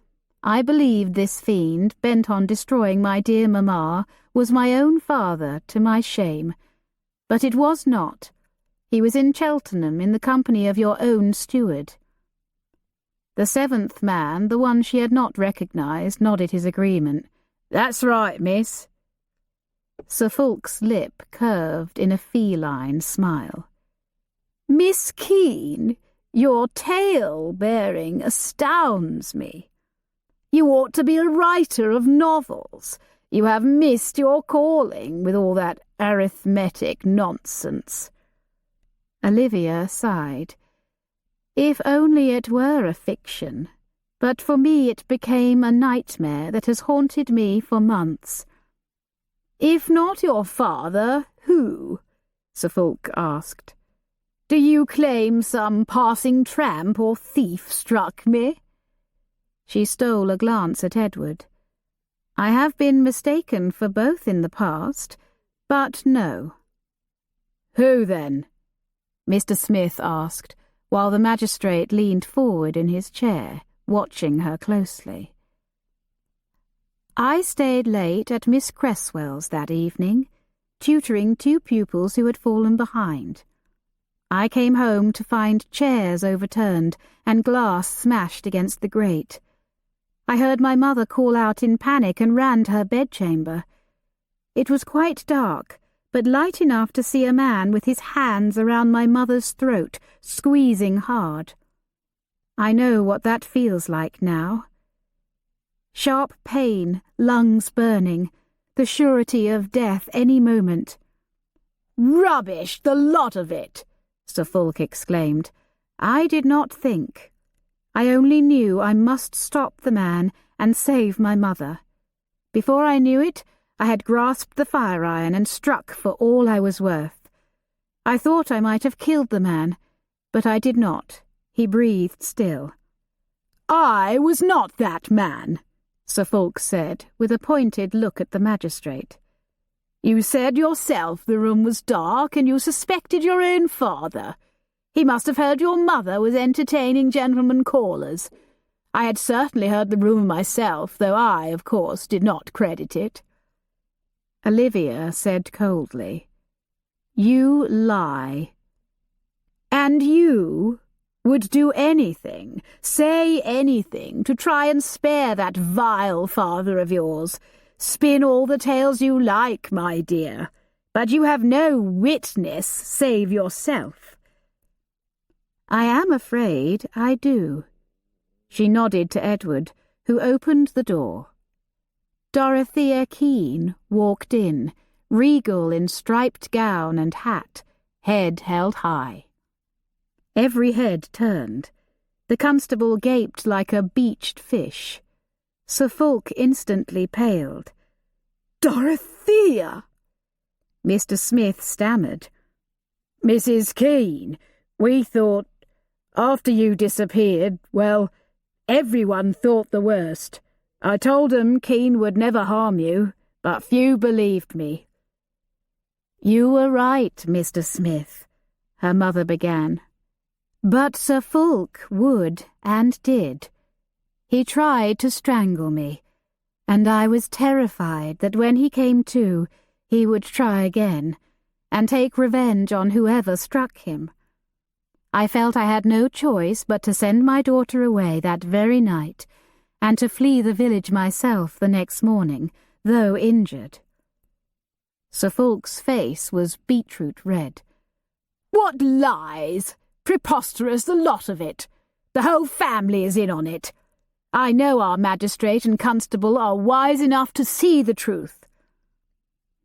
I believed this fiend, bent on destroying my dear mamma, was my own father, to my shame. But it was not. He was in Cheltenham in the company of your own steward. The seventh man, the one she had not recognised, nodded his agreement. That's right, miss. Sir Fulk's lip curved in a feline smile. Miss Keene, your tale-bearing astounds me. You ought to be a writer of novels. You have missed your calling with all that arithmetic nonsense. Olivia sighed. If only it were a fiction, but for me it became a nightmare that has haunted me for months. If not your father, who? Sir Fulk asked. Do you claim some passing tramp or thief struck me? She stole a glance at Edward. I have been mistaken for both in the past, but no. Who then? Mr. Smith asked, while the magistrate leaned forward in his chair, watching her closely. I stayed late at Miss Cresswell's that evening, tutoring 2 pupils who had fallen behind. I came home to find chairs overturned and glass smashed against the grate. I heard my mother call out in panic and ran to her bedchamber. It was quite dark, but light enough to see a man with his hands around my mother's throat, squeezing hard. I know what that feels like now. Sharp pain, lungs burning, the surety of death any moment. Rubbish, the lot of it! Sir Fulk exclaimed. I did not think. I only knew I must stop the man and save my mother. Before I knew it, I had grasped the fire-iron and struck for all I was worth. I thought I might have killed the man, but I did not. He breathed still. I was not that man, Sir Fulk said, with a pointed look at the magistrate. You said yourself the room was dark and you suspected your own father. He must have heard your mother was entertaining gentlemen callers. I had certainly heard the rumour myself, though I, of course, did not credit it. Olivia said coldly, You lie. And you would do anything, say anything, to try and spare that vile father of yours. Spin all the tales you like, my dear, but you have no witness save yourself. I am afraid I do. She nodded to Edward, who opened the door. Dorothea Keene walked in, regal in striped gown and hat, head held high. Every head turned. The constable gaped like a beached fish. Sir Fulk instantly paled. Dorothea! Mr. Smith stammered. Mrs. Keene, we thought, after you disappeared, well, everyone thought the worst. I told 'em Keene would never harm you, but few believed me. You were right, Mr. Smith, her mother began. But Sir Fulk would and did. He tried to strangle me, and I was terrified that when he came to, he would try again, and take revenge on whoever struck him. I felt I had no choice but to send my daughter away that very night, and to flee the village myself the next morning, though injured. Sir Fulk's face was beetroot red. What lies! Preposterous, the lot of it. The whole family is in on it. I know our magistrate and constable are wise enough to see the truth.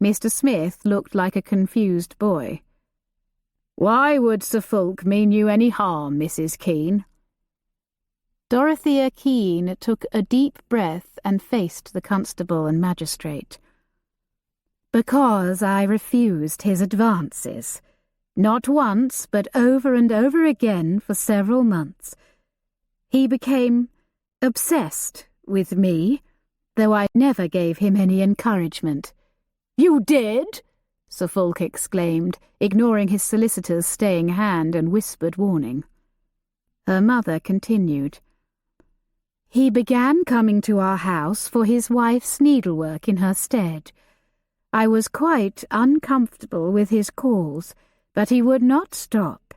Mr. Smith looked like a confused boy. Why would Sir Fulk mean you any harm, Mrs. Keene? Dorothea Keene took a deep breath and faced the constable and magistrate. Because I refused his advances. Not once, but over and over again for several months. He became obsessed with me, though I never gave him any encouragement. You did? Sir Fulk exclaimed, ignoring his solicitor's staying hand and whispered warning. Her mother continued. He began coming to our house for his wife's needlework in her stead. I was quite uncomfortable with his calls, but he would not stop.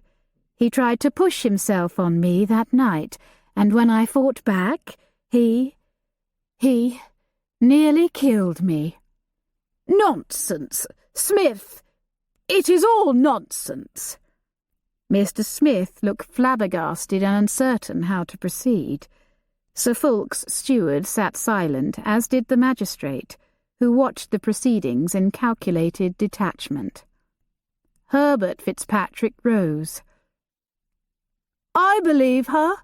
He tried to push himself on me that night, and when I fought back, he nearly killed me. Nonsense, Smith! It is all nonsense. Mr. Smith looked flabbergasted and uncertain how to proceed. Sir Fulk's steward sat silent, as did the magistrate, who watched the proceedings in calculated detachment. Herbert Fitzpatrick rose. I believe her,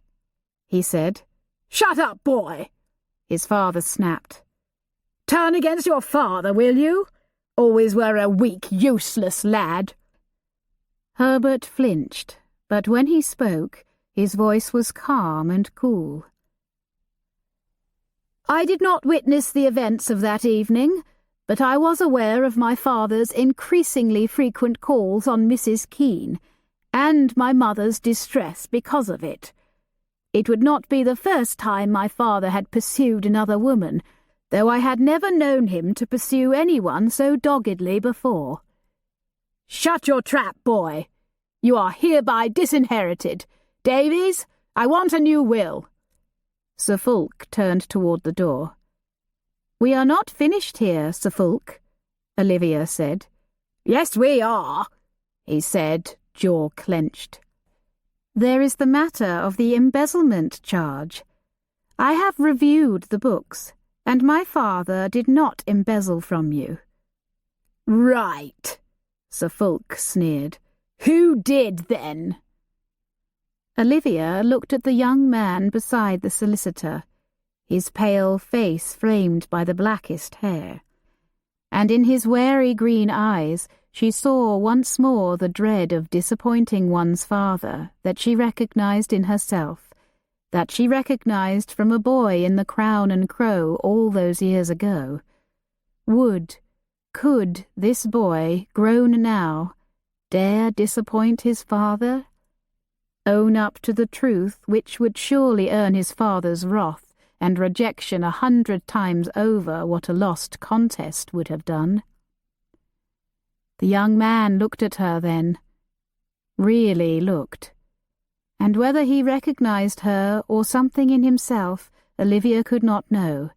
he said. Shut up, boy, his father snapped. Turn against your father, will you? Always were a weak, useless lad. Herbert flinched, but when he spoke, his voice was calm and cool. I did not witness the events of that evening, but I was aware of my father's increasingly frequent calls on Mrs. Keene, and my mother's distress because of it. It would not be the first time my father had pursued another woman, though I had never known him to pursue anyone so doggedly before. Shut your trap, boy. You are hereby disinherited. Davies, I want a new will. Sir Fulk turned toward the door. We are not finished here, Sir Fulk, Olivia said. Yes, we are, he said, jaw clenched. There is the matter of the embezzlement charge. I have reviewed the books, and my father did not embezzle from you. Right, Sir Fulk sneered. Who did, then? Olivia looked at the young man beside the solicitor, his pale face framed by the blackest hair, and in his wary green eyes she saw once more the dread of disappointing one's father that she recognized in herself, that she recognized from a boy in the Crown and Crow all those years ago. Could this boy, grown now, dare disappoint his father? Own up to the truth which would surely earn his father's wrath and rejection 100 times over what a lost contest would have done? The young man looked at her then, really looked, and whether he recognized her or something in himself, Olivia could not know,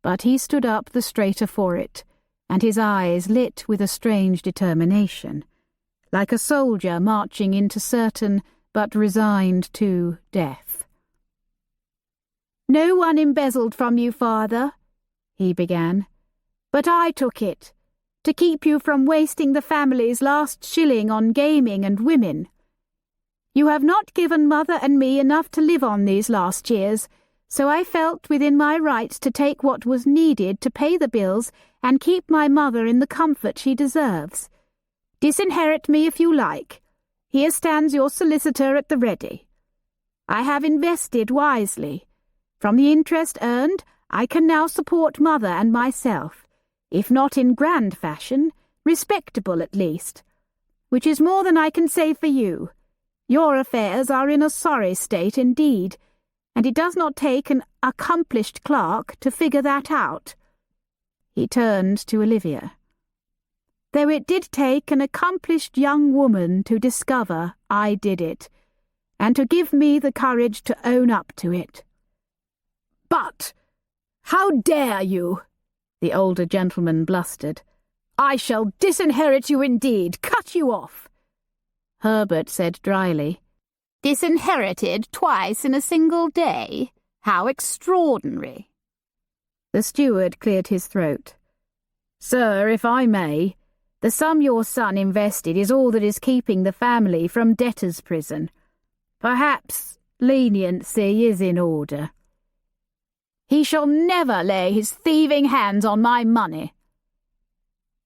but he stood up the straighter for it, and his eyes lit with a strange determination, like a soldier marching into certain but resigned to death. No one embezzled from you, father, he began, but I took it, to keep you from wasting the family's last shilling on gaming and women. You have not given Mother and me enough to live on these last years, so I felt within my rights to take what was needed to pay the bills and keep my mother in the comfort she deserves. Disinherit me if you like. Here stands your solicitor at the ready. I have invested wisely. From the interest earned, I can now support Mother and myself, if not in grand fashion, respectable at least, which is more than I can say for you. Your affairs are in a sorry state indeed, and it does not take an accomplished clerk to figure that out. He turned to Olivia. Though it did take an accomplished young woman to discover I did it, and to give me the courage to own up to it. But how dare you? The older gentleman blustered. I shall disinherit you indeed, cut you off. Herbert said dryly, Disinherited twice in a single day? How extraordinary. The steward cleared his throat. Sir, if I may, the sum your son invested is all that is keeping the family from debtor's prison. Perhaps leniency is in order. He shall never lay his thieving hands on my money.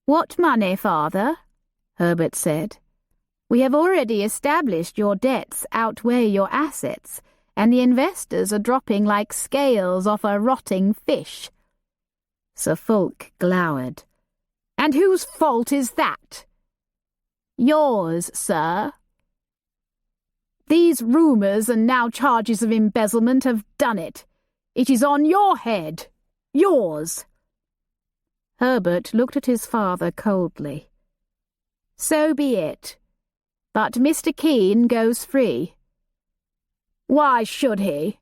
What money, father? Herbert said. We have already established your debts outweigh your assets, and the investors are dropping like scales off a rotting fish. Sir Fulk glowered. And whose fault is that? Yours, sir. These rumours and now charges of embezzlement have done it. It is on your head. Yours. Herbert looked at his father coldly. So be it. But Mr. Keene goes free. Why should he?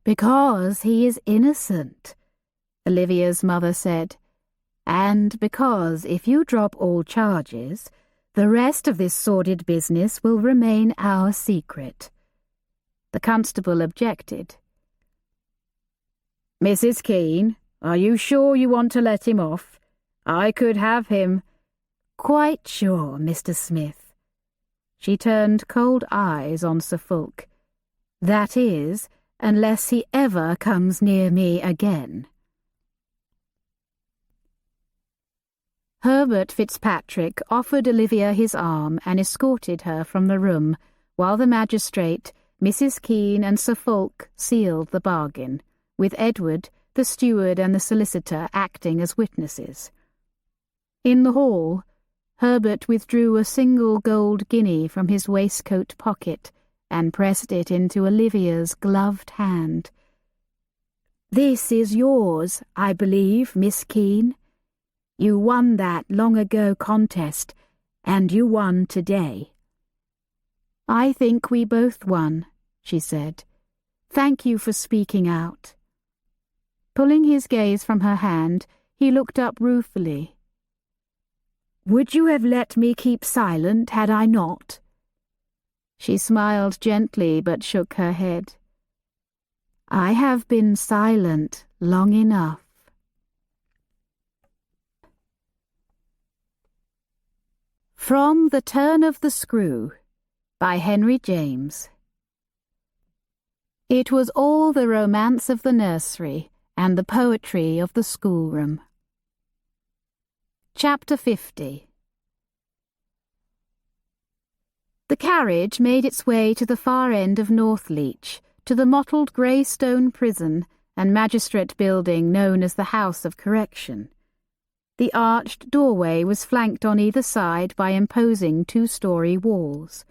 Because he is innocent, Olivia's mother said. And because if you drop all charges, the rest of this sordid business will remain our secret. The constable objected. Mrs. Keene, are you sure you want to let him off? I could have him. Quite sure, Mr. Smith. She turned cold eyes on Sir Fulk. That is, unless he ever comes near me again. Herbert Fitzpatrick offered Olivia his arm and escorted her from the room, while the magistrate, Mrs. Keene and Sir Fulk sealed the bargain, with Edward, the steward and the solicitor acting as witnesses. In the hall, Herbert withdrew a single gold guinea from his waistcoat pocket and pressed it into Olivia's gloved hand. This is yours, I believe, Miss Keene. You won that long ago contest, and you won today. I think we both won, she said. Thank you for speaking out. Pulling his gaze from her hand, he looked up ruefully. Would you have let me keep silent had I not? She smiled gently but shook her head. I have been silent long enough. From The Turn of the Screw by Henry James. It was all the romance of the nursery and the poetry of the schoolroom. Chapter 50. The carriage made its way to the far end of Northleach, to the mottled grey stone prison and magistrate building known as the House of Correction. The arched doorway was flanked on either side by imposing two-storey walls.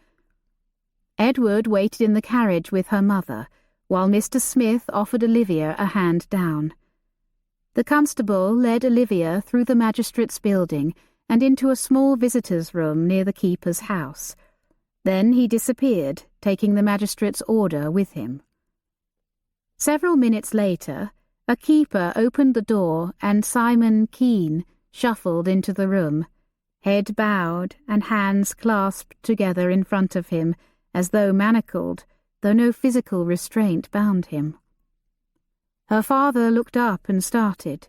Edward waited in the carriage with her mother, while Mr. Smith offered Olivia a hand down. The constable led Olivia through the magistrate's building and into a small visitor's room near the keeper's house. Then he disappeared, taking the magistrate's order with him. Several minutes later, a keeper opened the door and Simon Keene shuffled into the room, head bowed and hands clasped together in front of him, as though manacled, though no physical restraint bound him. Her father looked up and started.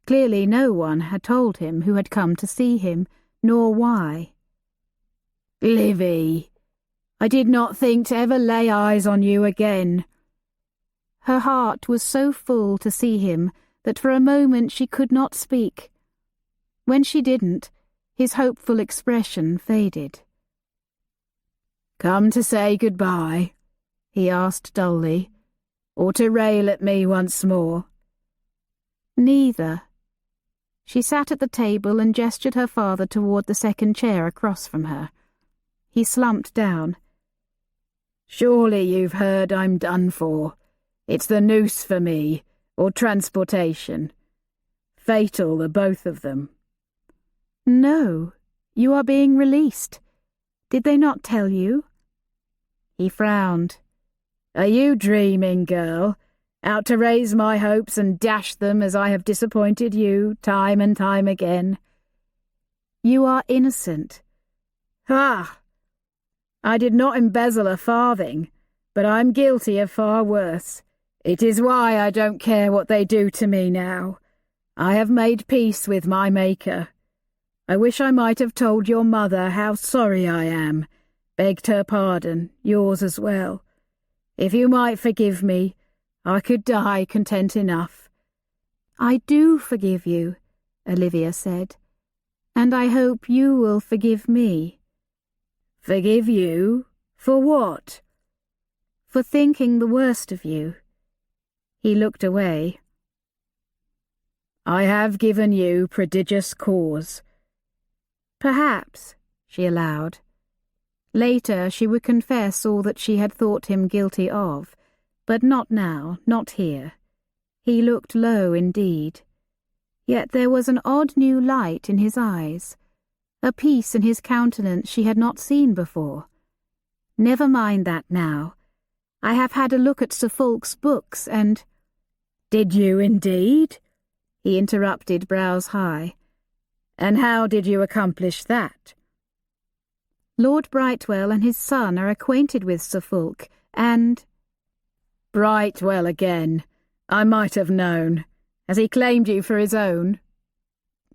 Clearly no one had told him who had come to see him, nor why. Livy, I did not think to ever lay eyes on you again." Her heart was so full to see him that for a moment she could not speak. When she didn't, his hopeful expression faded. "Come to say goodbye?" he asked dully, "or to rail at me once more?" Neither. She sat at the table and gestured her father toward the second chair across from her. He slumped down. "Surely you've heard I'm done for. It's the noose for me, or transportation. Fatal, the both of them." "No, you are being released. Did they not tell you?" He frowned. "Are you dreaming, girl? Out to raise my hopes and dash them as I have disappointed you time and time again?" "You are innocent." "Ha! I did not embezzle a farthing, but I'm guilty of far worse. It is why I don't care what they do to me now. I have made peace with my Maker. I wish I might have told your mother how sorry I am, begged her pardon, yours as well. If you might forgive me, I could die content enough." "I do forgive you," Olivia said, "and I hope you will forgive me." "Forgive you? For what?" "For thinking the worst of you." He looked away. "I have given you prodigious cause." "Perhaps," she allowed. Later she would confess all that she had thought him guilty of, but not now, not here. He looked low indeed. Yet there was an odd new light in his eyes, a peace in his countenance she had not seen before. "Never mind that now. I have had a look at Sir Fulk's books and—" "Did you indeed?" he interrupted, brows high. "And how did you accomplish that?" "Lord Brightwell and his son are acquainted with Sir Fulk, and—" "Brightwell again. I might have known. Has he claimed you for his own?"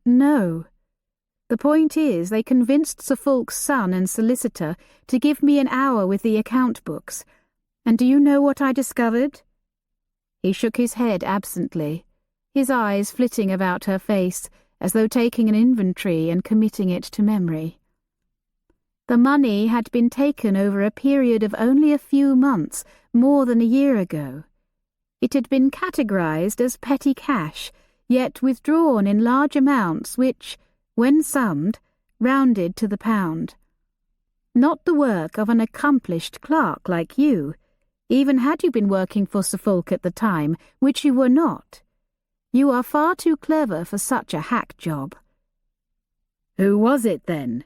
"No. The point is, they convinced Sir Fulk's son and solicitor to give me an hour with the account books, and do you know what I discovered?" He shook his head absently, his eyes flitting about her face, as though taking an inventory and committing it to memory. The money had been taken over a period of only a few months, more than a year ago. It had been categorized as petty cash, yet withdrawn in large amounts which, when summed, rounded to the pound. Not the work of an accomplished clerk like you, even had you been working for Sir Fulk at the time, which you were not. You are far too clever for such a hack job." "Who was it, then?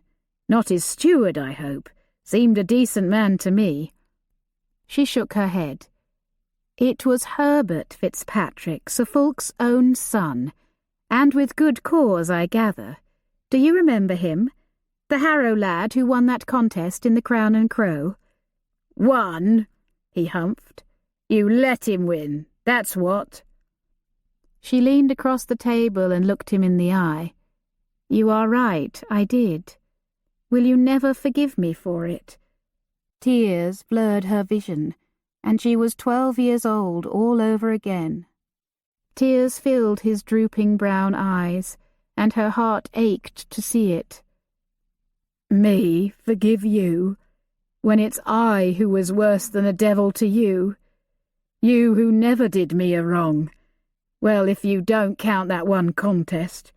Not his steward, I hope. Seemed a decent man to me." She shook her head. "It was Herbert Fitzpatrick, Sir Fulk's own son, and with good cause, I gather. Do you remember him? The Harrow lad who won that contest in the Crown and Crow?" "Won?" he humphed. "You let him win, that's what." She leaned across the table and looked him in the eye. "You are right, I did. Will you never forgive me for it?" Tears blurred her vision, and she was 12 years old all over again. Tears filled his drooping brown eyes, and her heart ached to see it. "Me forgive you, when it's I who was worse than a devil to you? You who never did me a wrong. Well, if you don't count that one contest."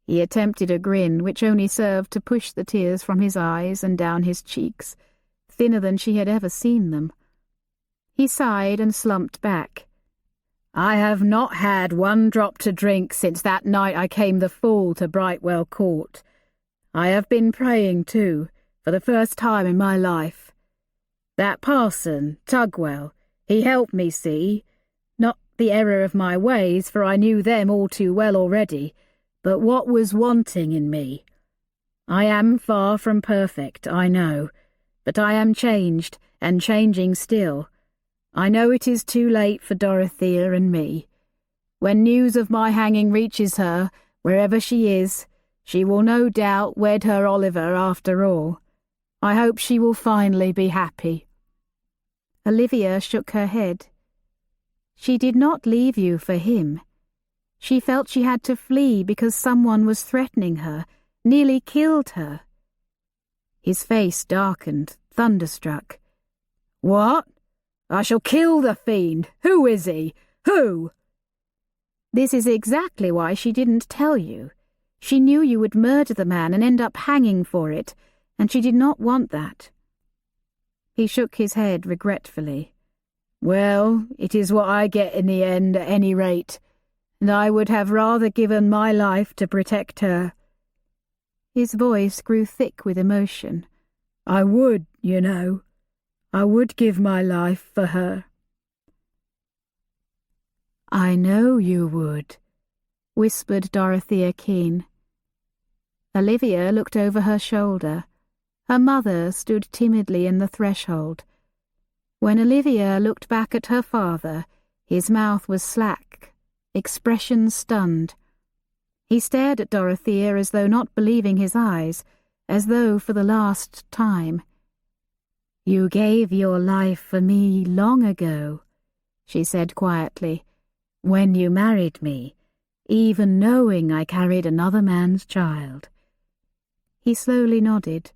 He attempted a grin which only served to push the tears from his eyes and down his cheeks, thinner than she had ever seen them. He sighed and slumped back. "I have not had one drop to drink since that night I came the fool to Brightwell Court. I have been praying, too, for the first time in my life. That parson, Tugwell, he helped me see, not the error of my ways, for I knew them all too well already, but what was wanting in me. I am far from perfect, I know, but I am changed, and changing still. I know it is too late for Dorothea and me. When news of my hanging reaches her, wherever she is, she will no doubt wed her Oliver after all. I hope she will finally be happy." Olivia shook her head. She did not leave you for him. She felt she had to flee because someone was threatening her, nearly killed her. His face darkened, thunderstruck. "What? I shall kill the fiend. Who is he? Who?" This is exactly why she didn't tell you. She knew you would murder the man and end up hanging for it, and she did not want that. He shook his head regretfully. "Well, it is what I get in the end at any rate, and I would have rather given my life to protect her." His voice grew thick with emotion. "I would, you know. I would give my life for her." "I know you would," whispered Dorothea Keene. Olivia looked over her shoulder. Her mother stood timidly in the threshold. When Olivia looked back at her father, his mouth was slack, expression stunned. He stared at Dorothea as though not believing his eyes, as though for the last time. "You gave your life for me long ago," she said quietly, "when you married me, even knowing I carried another man's child." He slowly nodded.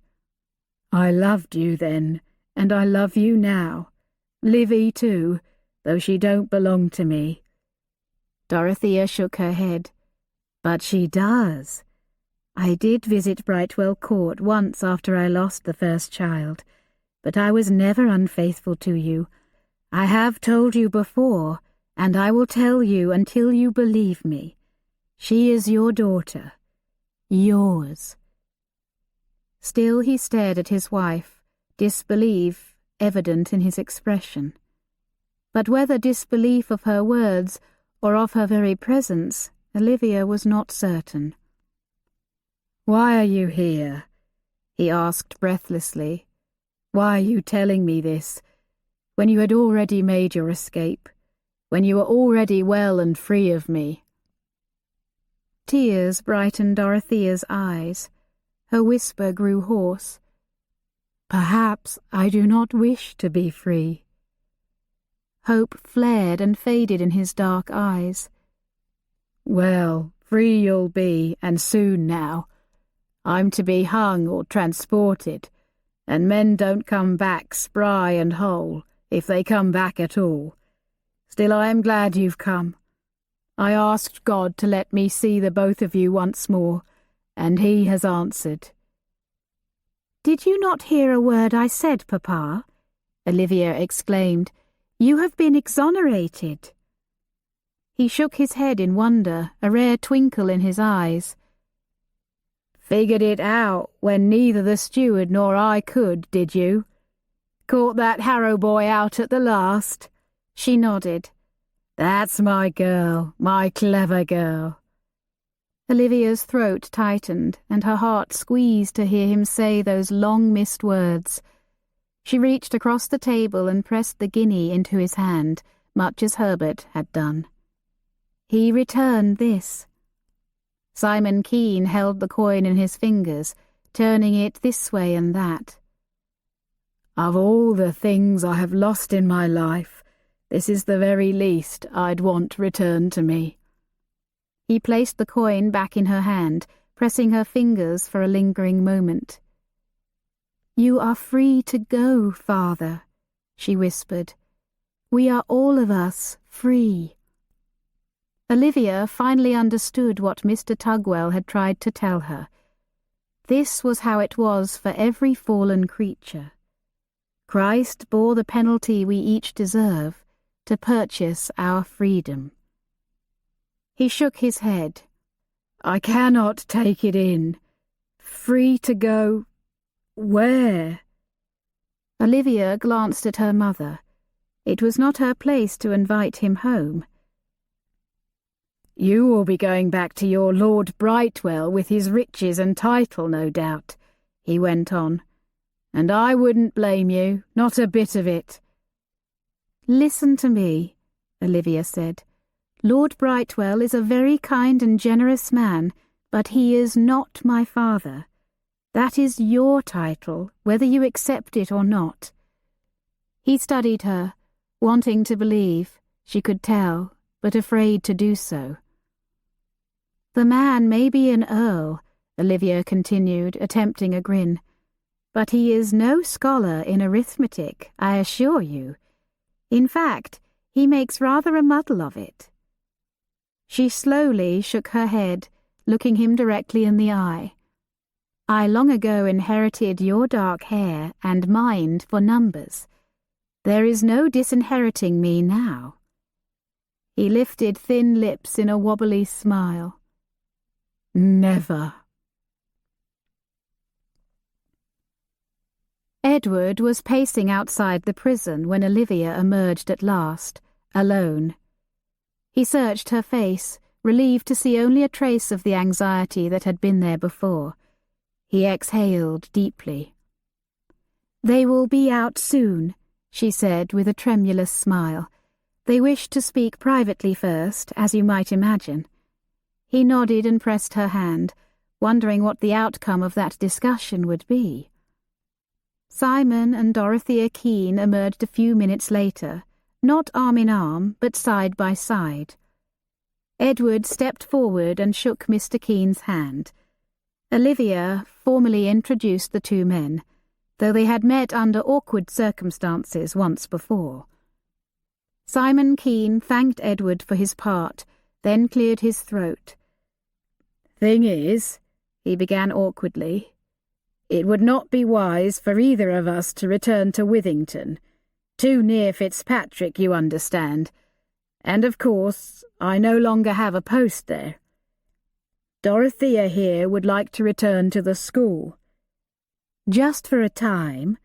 "I loved you then, and I love you now. Livy too, though she don't belong to me." Dorothea shook her head. "But she does. I did visit Brightwell Court once after I lost the first child, but I was never unfaithful to you. I have told you before, and I will tell you until you believe me. She is your daughter. Yours." Still he stared at his wife, disbelief evident in his expression. But whether disbelief of her words or of her very presence, Olivia was not certain. "Why are you here?" he asked breathlessly. "Why are you telling me this, when you had already made your escape, when you were already well and free of me?" Tears brightened Dorothea's eyes. Her whisper grew hoarse. "Perhaps I do not wish to be free." Hope flared and faded in his dark eyes. "Well, free you'll be, and soon now. I'm to be hung or transported, and men don't come back spry and whole, if they come back at all. Still, I am glad you've come. I asked God to let me see the both of you once more, and he has answered." "Did you not hear a word I said, Papa?" Olivia exclaimed. "You have been exonerated." He shook his head in wonder, a rare twinkle in his eyes. "Figured it out when neither the steward nor I could, did you? Caught that Harrow boy out at the last?" She nodded. "That's my girl, my clever girl." Olivia's throat tightened, and her heart squeezed to hear him say those long-missed words. She reached across the table and pressed the guinea into his hand, much as Herbert had done. He returned this. Simon Keene held the coin in his fingers, turning it this way and that. "Of all the things I have lost in my life, this is the very least I'd want returned to me." He placed the coin back in her hand, pressing her fingers for a lingering moment. "You are free to go, Father," she whispered. "We are all of us free." Olivia finally understood what Mr. Tugwell had tried to tell her. This was how it was for every fallen creature. Christ bore the penalty we each deserve to purchase our freedom. He shook his head. "I cannot take it in. Free to go where?" Olivia glanced at her mother. It was not her place to invite him home. "You will be going back to your Lord Brightwell with his riches and title, no doubt," he went on. "And I wouldn't blame you, not a bit of it." "Listen to me," Olivia said. "Lord Brightwell is a very kind and generous man, but he is not my father. That is your title, whether you accept it or not. He studied her, wanting to believe, she could tell, but afraid to do so. The man may be an earl, Olivia continued, attempting a grin, but he is no scholar in arithmetic, I assure you. In fact, he makes rather a muddle of it. She slowly shook her head, looking him directly in the eye. I long ago inherited your dark hair and mind for numbers. There is no disinheriting me now. He lifted thin lips in a wobbly smile. Never. Edward was pacing outside the prison when Olivia emerged at last, alone. He searched her face, relieved to see only a trace of the anxiety that had been there before. He exhaled deeply. "They will be out soon," she said with a tremulous smile. "They wish to speak privately first, as you might imagine." He nodded and pressed her hand, wondering what the outcome of that discussion would be. Simon and Dorothea Keene emerged a few minutes later, not arm in arm, but side by side. Edward stepped forward and shook Mr. Keene's hand. Olivia formally introduced the two men, though they had met under awkward circumstances once before. Simon Keene thanked Edward for his part, then cleared his throat. "Thing is," he began awkwardly, "it would not be wise for either of us to return to Withington. Too near Fitzpatrick, you understand. And of course, I no longer have a post there. Dorothea here would like to return to the school." "Just for a time,"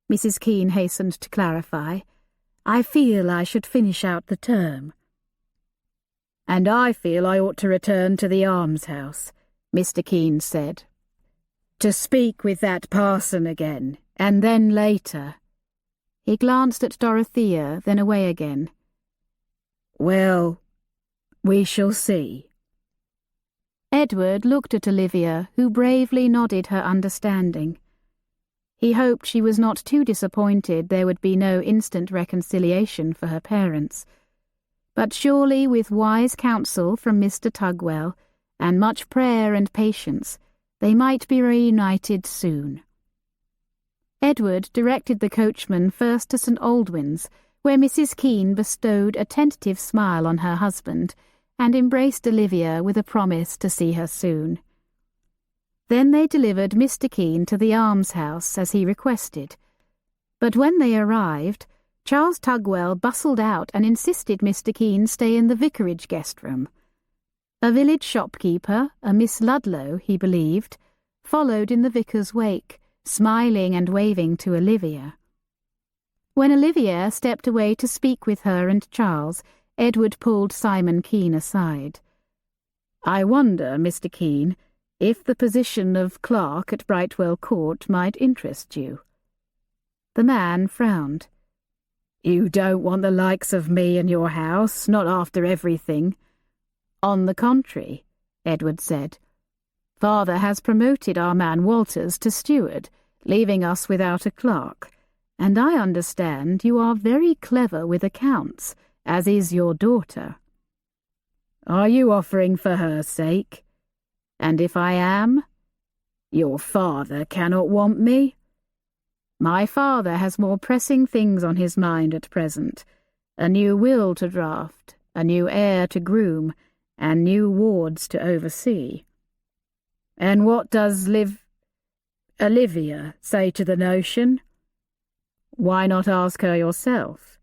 Mrs. Keene hastened to clarify. "I feel I should finish out the term." "And I feel I ought to return to the almshouse," Mr. Keene said. "To speak with that parson again, and then later." He glanced at Dorothea, then away again. "Well, we shall see." Edward looked at Olivia, who bravely nodded her understanding. He hoped she was not too disappointed there would be no instant reconciliation for her parents. But surely with wise counsel from Mr. Tugwell, and much prayer and patience, they might be reunited soon. Edward directed the coachman first to St. Aldwyn's, where Mrs. Keene bestowed a tentative smile on her husband, and embraced Olivia with a promise to see her soon. Then they delivered Mr. Keene to the almshouse as he requested. But when they arrived, Charles Tugwell bustled out and insisted Mr. Keene stay in the vicarage guest-room. A village shopkeeper, a Miss Ludlow, he believed, followed in the vicar's wake, smiling and waving to Olivia. When Olivia stepped away to speak with her and Charles, Edward pulled Simon Keene aside. "I wonder, Mr. Keene, if the position of clerk at Brightwell Court might interest you." The man frowned. "You don't want the likes of me in your house, not after everything." "On the contrary," Edward said. "Father has promoted our man Walters to steward, leaving us without a clerk, and I understand you are very clever with accounts, as is your daughter." "Are you offering for her sake? And if I am, your father cannot want me." "My father has more pressing things on his mind at present, a new will to draft, a new heir to groom, and new wards to oversee." "And what does Olivia say to the notion?" "Why not ask her yourself?"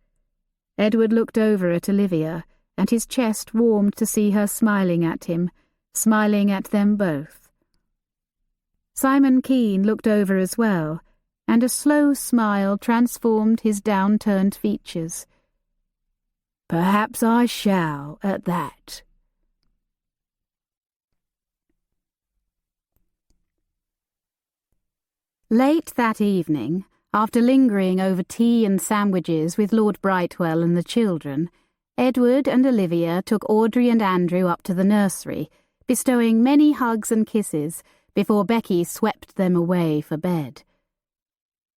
Edward looked over at Olivia, and his chest warmed to see her smiling at him, smiling at them both. Simon Keene looked over as well, and a slow smile transformed his downturned features. "Perhaps I shall, at that." Late that evening, after lingering over tea and sandwiches with Lord Brightwell and the children, Edward and Olivia took Audrey and Andrew up to the nursery, bestowing many hugs and kisses, before Becky swept them away for bed.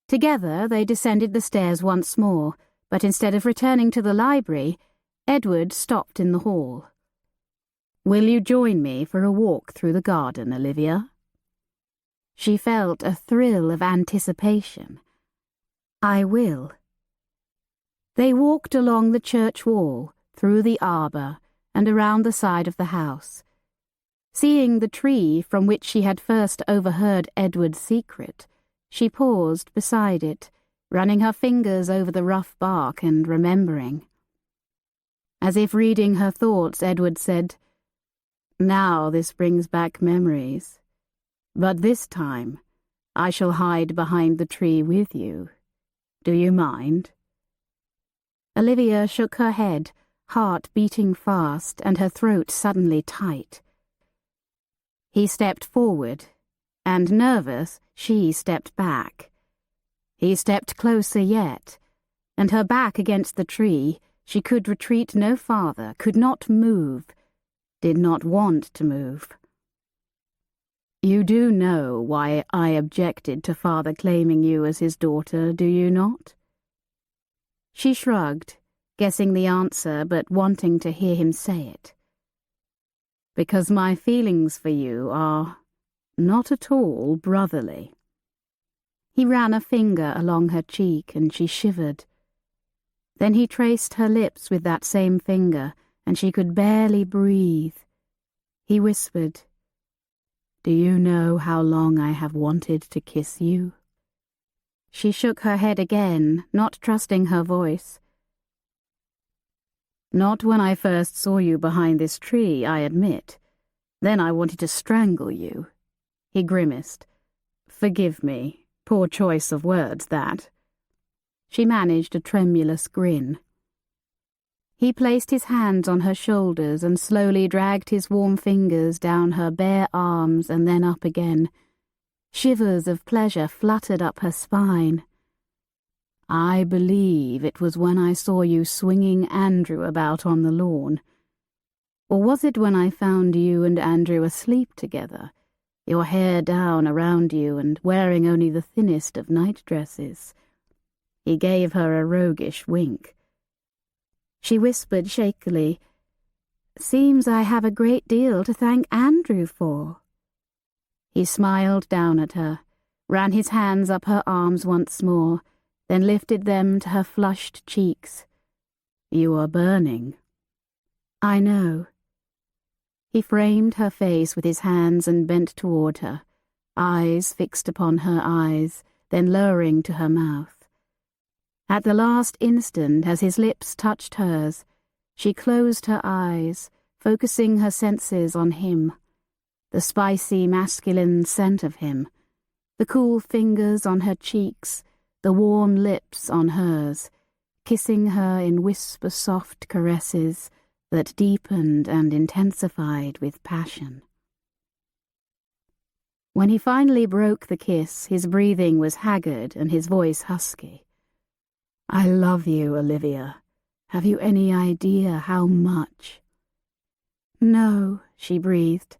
Together they descended the stairs once more, but instead of returning to the library, Edward stopped in the hall. "Will you join me for a walk through the garden, Olivia?" She felt a thrill of anticipation. "I will." They walked along the church wall, through the arbour, and around the side of the house. Seeing the tree from which she had first overheard Edward's secret, she paused beside it, running her fingers over the rough bark and remembering. As if reading her thoughts, Edward said, "Now this brings back memories. But this time, I shall hide behind the tree with you. Do you mind?" Olivia shook her head, heart beating fast and her throat suddenly tight. He stepped forward, and nervous, she stepped back. He stepped closer yet, and her back against the tree, she could retreat no farther, could not move, did not want to move. "You do know why I objected to father claiming you as his daughter, do you not?" She shrugged, guessing the answer but wanting to hear him say it. "Because my feelings for you are not at all brotherly." He ran a finger along her cheek and she shivered. Then he traced her lips with that same finger and she could barely breathe. He whispered, "Do you know how long I have wanted to kiss you?" She shook her head again, not trusting her voice. "Not when I first saw you behind this tree, I admit. Then I wanted to strangle you." He grimaced. "Forgive me. Poor choice of words, that." She managed a tremulous grin. He placed his hands on her shoulders and slowly dragged his warm fingers down her bare arms and then up again. Shivers of pleasure fluttered up her spine. "I believe it was when I saw you swinging Andrew about on the lawn. Or was it when I found you and Andrew asleep together, your hair down around you and wearing only the thinnest of night-dresses?" He gave her a roguish wink. She whispered shakily, "Seems I have a great deal to thank Andrew for." He smiled down at her, ran his hands up her arms once more, then lifted them to her flushed cheeks. "You are burning." "I know." He framed her face with his hands and bent toward her, eyes fixed upon her eyes, then lowering to her mouth. At the last instant, as his lips touched hers, she closed her eyes, focusing her senses on him, the spicy masculine scent of him, the cool fingers on her cheeks, the warm lips on hers, kissing her in whisper-soft caresses that deepened and intensified with passion. When he finally broke the kiss, his breathing was haggard and his voice husky. "I love you, Olivia. Have you any idea how much?" "No," she breathed,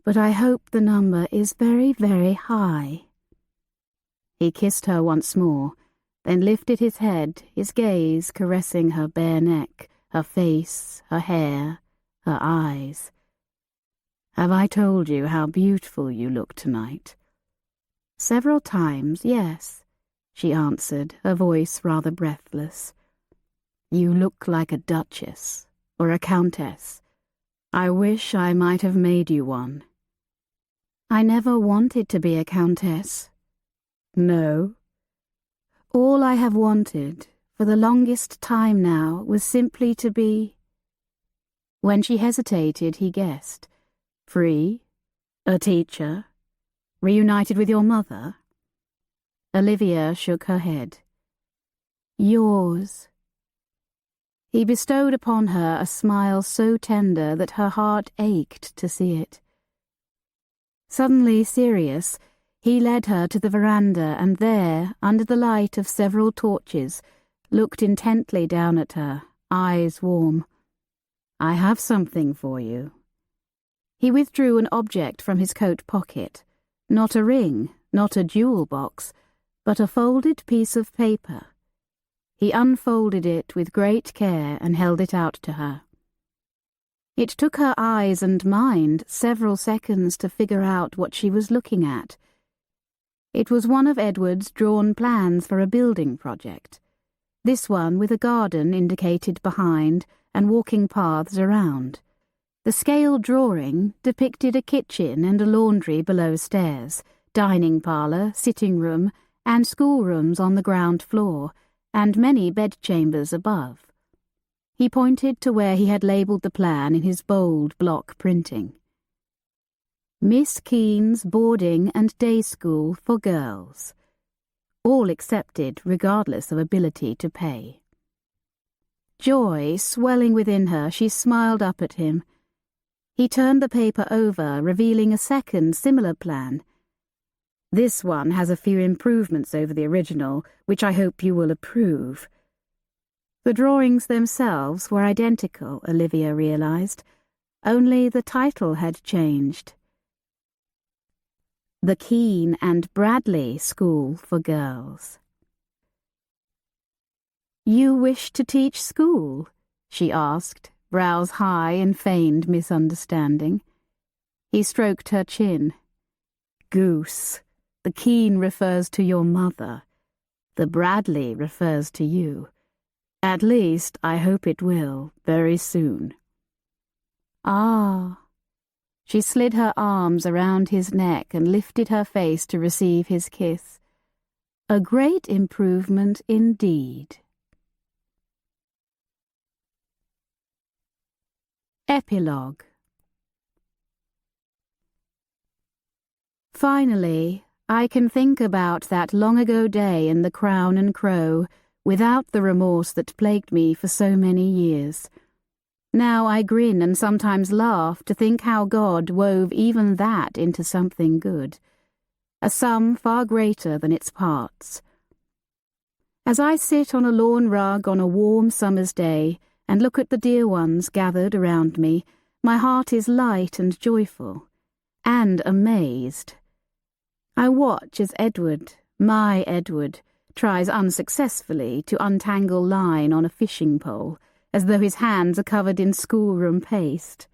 "but I hope the number is very, very high." He kissed her once more, then lifted his head, his gaze caressing her bare neck, her face, her hair, her eyes. "Have I told you how beautiful you look tonight?" "Several times, yes," she answered, her voice rather breathless. "You look like a duchess, or a countess. I wish I might have made you one." "I never wanted to be a countess." "No?" "All I have wanted, for the longest time now, was simply to be—" When she hesitated, he guessed. "Free? A teacher? Reunited with your mother?" Olivia shook her head. "Yours." He bestowed upon her a smile so tender that her heart ached to see it. Suddenly serious, he led her to the veranda and there, under the light of several torches, looked intently down at her, eyes warm. "I have something for you." He withdrew an object from his coat pocket, Not a ring, not a jewel box, but a folded piece of paper. He unfolded it with great care and held it out to her. It took her eyes and mind several seconds to figure out what she was looking at. It was one of Edward's drawn plans for a building project, this one with a garden indicated behind and walking paths around. The scale drawing depicted a kitchen and a laundry below stairs, dining parlour, sitting room, and schoolrooms on the ground floor, and many bedchambers above. He pointed to where he had labelled the plan in his bold block printing. Miss Keene's Boarding and Day School for Girls. All accepted regardless of ability to pay. Joy swelling within her, she smiled up at him. He turned the paper over, revealing a second similar plan. This one has a few improvements over the original, which I hope you will approve. The drawings themselves were identical, Olivia realized, only the title had changed. The Keene and Bradley School for Girls. "You wish to teach school?" she asked, brows high in feigned misunderstanding. He stroked her chin. "Goose, the Keene refers to your mother. The Bradley refers to you. At least, I hope it will, very soon." "Ah." She slid her arms around his neck and lifted her face to receive his kiss. "A great improvement indeed." Epilogue. Finally, I can think about that long-ago day in the Crown and Crow without the remorse that plagued me for so many years. Now I grin and sometimes laugh to think how God wove even that into something good, a sum far greater than its parts. As I sit on a lawn rug on a warm summer's day and look at the dear ones gathered around me, my heart is light and joyful, and amazed. I watch as Edward, my Edward, tries unsuccessfully to untangle line on a fishing pole, as though his hands are covered in schoolroom paste.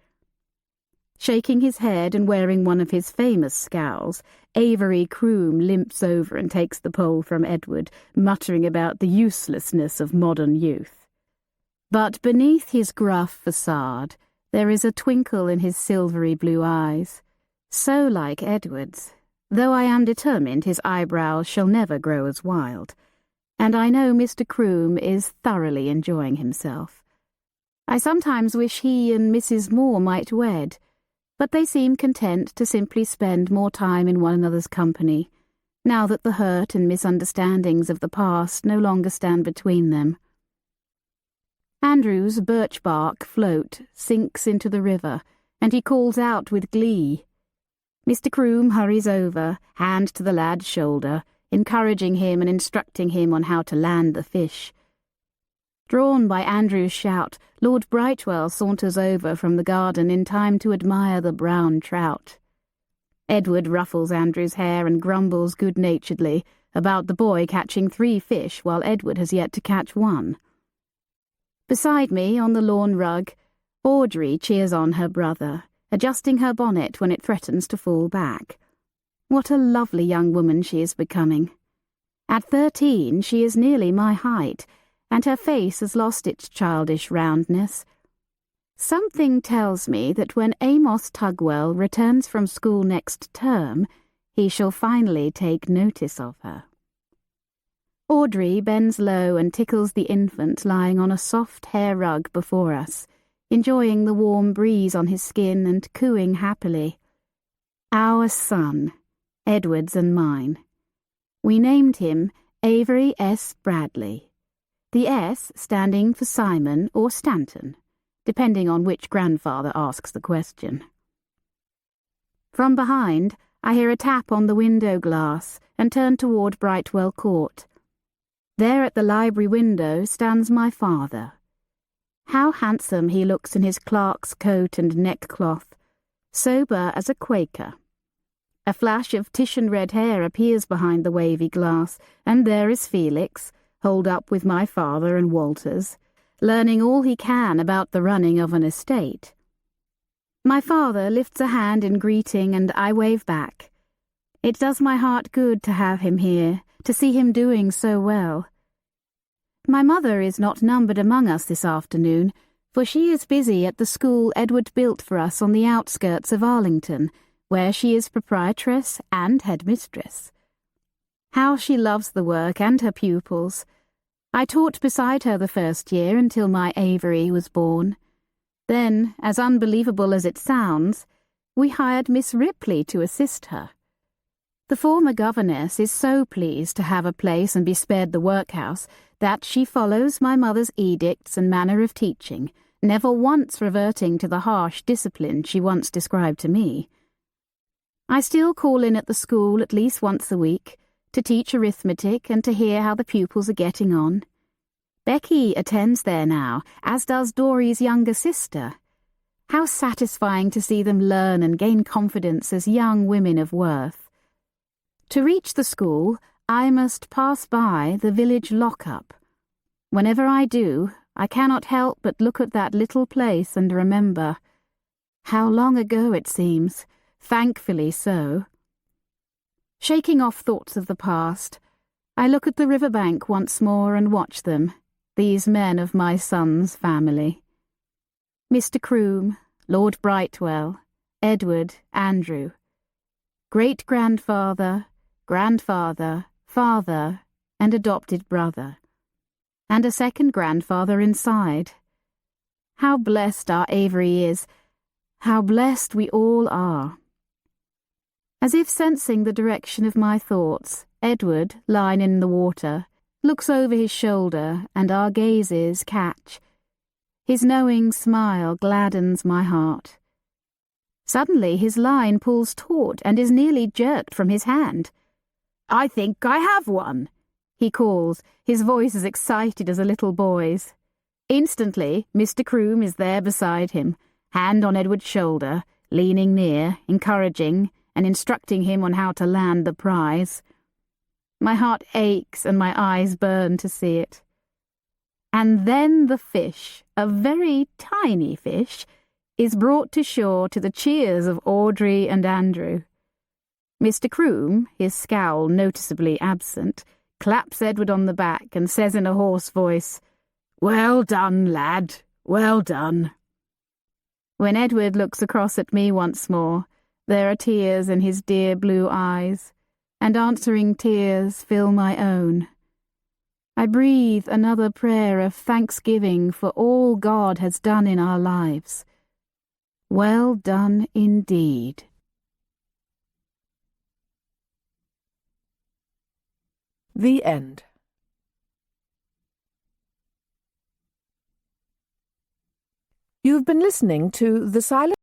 Shaking his head and wearing one of his famous scowls, Avery Croom limps over and takes the pole from Edward, muttering about the uselessness of modern youth. But beneath his gruff facade, there is a twinkle in his silvery blue eyes, so like Edward's, though I am determined his eyebrows shall never grow as wild, and I know Mr. Croom is thoroughly enjoying himself. I sometimes wish he and Mrs. Moore might wed, but they seem content to simply spend more time in one another's company, now that the hurt and misunderstandings of the past no longer stand between them. Andrew's birch bark float sinks into the river, and he calls out with glee. Mr. Croom hurries over, hand to the lad's shoulder, encouraging him and instructing him on how to land the fish. Drawn by Andrew's shout, Lord Brightwell saunters over from the garden in time to admire the brown trout. Edward ruffles Andrew's hair and grumbles good-naturedly about the boy catching 3 fish while Edward has yet to catch 1. Beside me, on the lawn rug, Audrey cheers on her brother, adjusting her bonnet when it threatens to fall back. What a lovely young woman she is becoming. At 13, she is nearly my height, and her face has lost its childish roundness. Something tells me that when Amos Tugwell returns from school next term, he shall finally take notice of her. Audrey bends low and tickles the infant lying on a soft hair rug before us, enjoying the warm breeze on his skin and cooing happily. Our son, Edward's and mine. We named him Avery S. Bradley. The S standing for Simon or Stanton, depending on which grandfather asks the question. From behind, I hear a tap on the window glass and turn toward Brightwell Court. There at the library window stands my father. How handsome he looks in his clerk's coat and neckcloth, sober as a Quaker. A flash of Titian-red hair appears behind the wavy glass, and there is Felix, holed up with my father and Walter's, learning all he can about the running of an estate. My father lifts a hand in greeting, and I wave back. It does my heart good to have him here, to see him doing so well. My mother is not numbered among us this afternoon, for she is busy at the school Edward built for us on the outskirts of Arlington, where she is proprietress and headmistress. How she loves the work and her pupils. I taught beside her the first year until my Avery was born. Then, as unbelievable as it sounds, we hired Miss Ripley to assist her. The former governess is so pleased to have a place and be spared the workhouse that she follows my mother's edicts and manner of teaching, never once reverting to the harsh discipline she once described to me. I still call in at the school at least once a week, to teach arithmetic and to hear how the pupils are getting on. Becky attends there now, as does Dory's younger sister. How satisfying to see them learn and gain confidence as young women of worth. To reach the school, I must pass by the village lock-up. Whenever I do, I cannot help but look at that little place and remember. How long ago it seems, thankfully so. Shaking off thoughts of the past, I look at the riverbank once more and watch them, these men of my son's family. Mr. Croom, Lord Brightwell, Edward, Andrew. Great-grandfather, grandfather, father, and adopted brother. And a second grandfather inside. How blessed our Avery is, how blessed we all are. As if sensing the direction of my thoughts, Edward, lying in the water, looks over his shoulder and our gazes catch. His knowing smile gladdens my heart. Suddenly his line pulls taut and is nearly jerked from his hand. "I think I have one," he calls, his voice as excited as a little boy's. Instantly, Mr. Croom is there beside him, hand on Edward's shoulder, leaning near, encouraging, and instructing him on how to land the prize. My heart aches and my eyes burn to see it. And then the fish, a very tiny fish, is brought to shore to the cheers of Audrey and Andrew. Mr. Croom, his scowl noticeably absent, claps Edward on the back and says in a hoarse voice, "Well done, lad, well done." When Edward looks across at me once more, there are tears in his dear blue eyes, and answering tears fill my own. I breathe another prayer of thanksgiving for all God has done in our lives. Well done indeed. The end. You've been listening to The Silent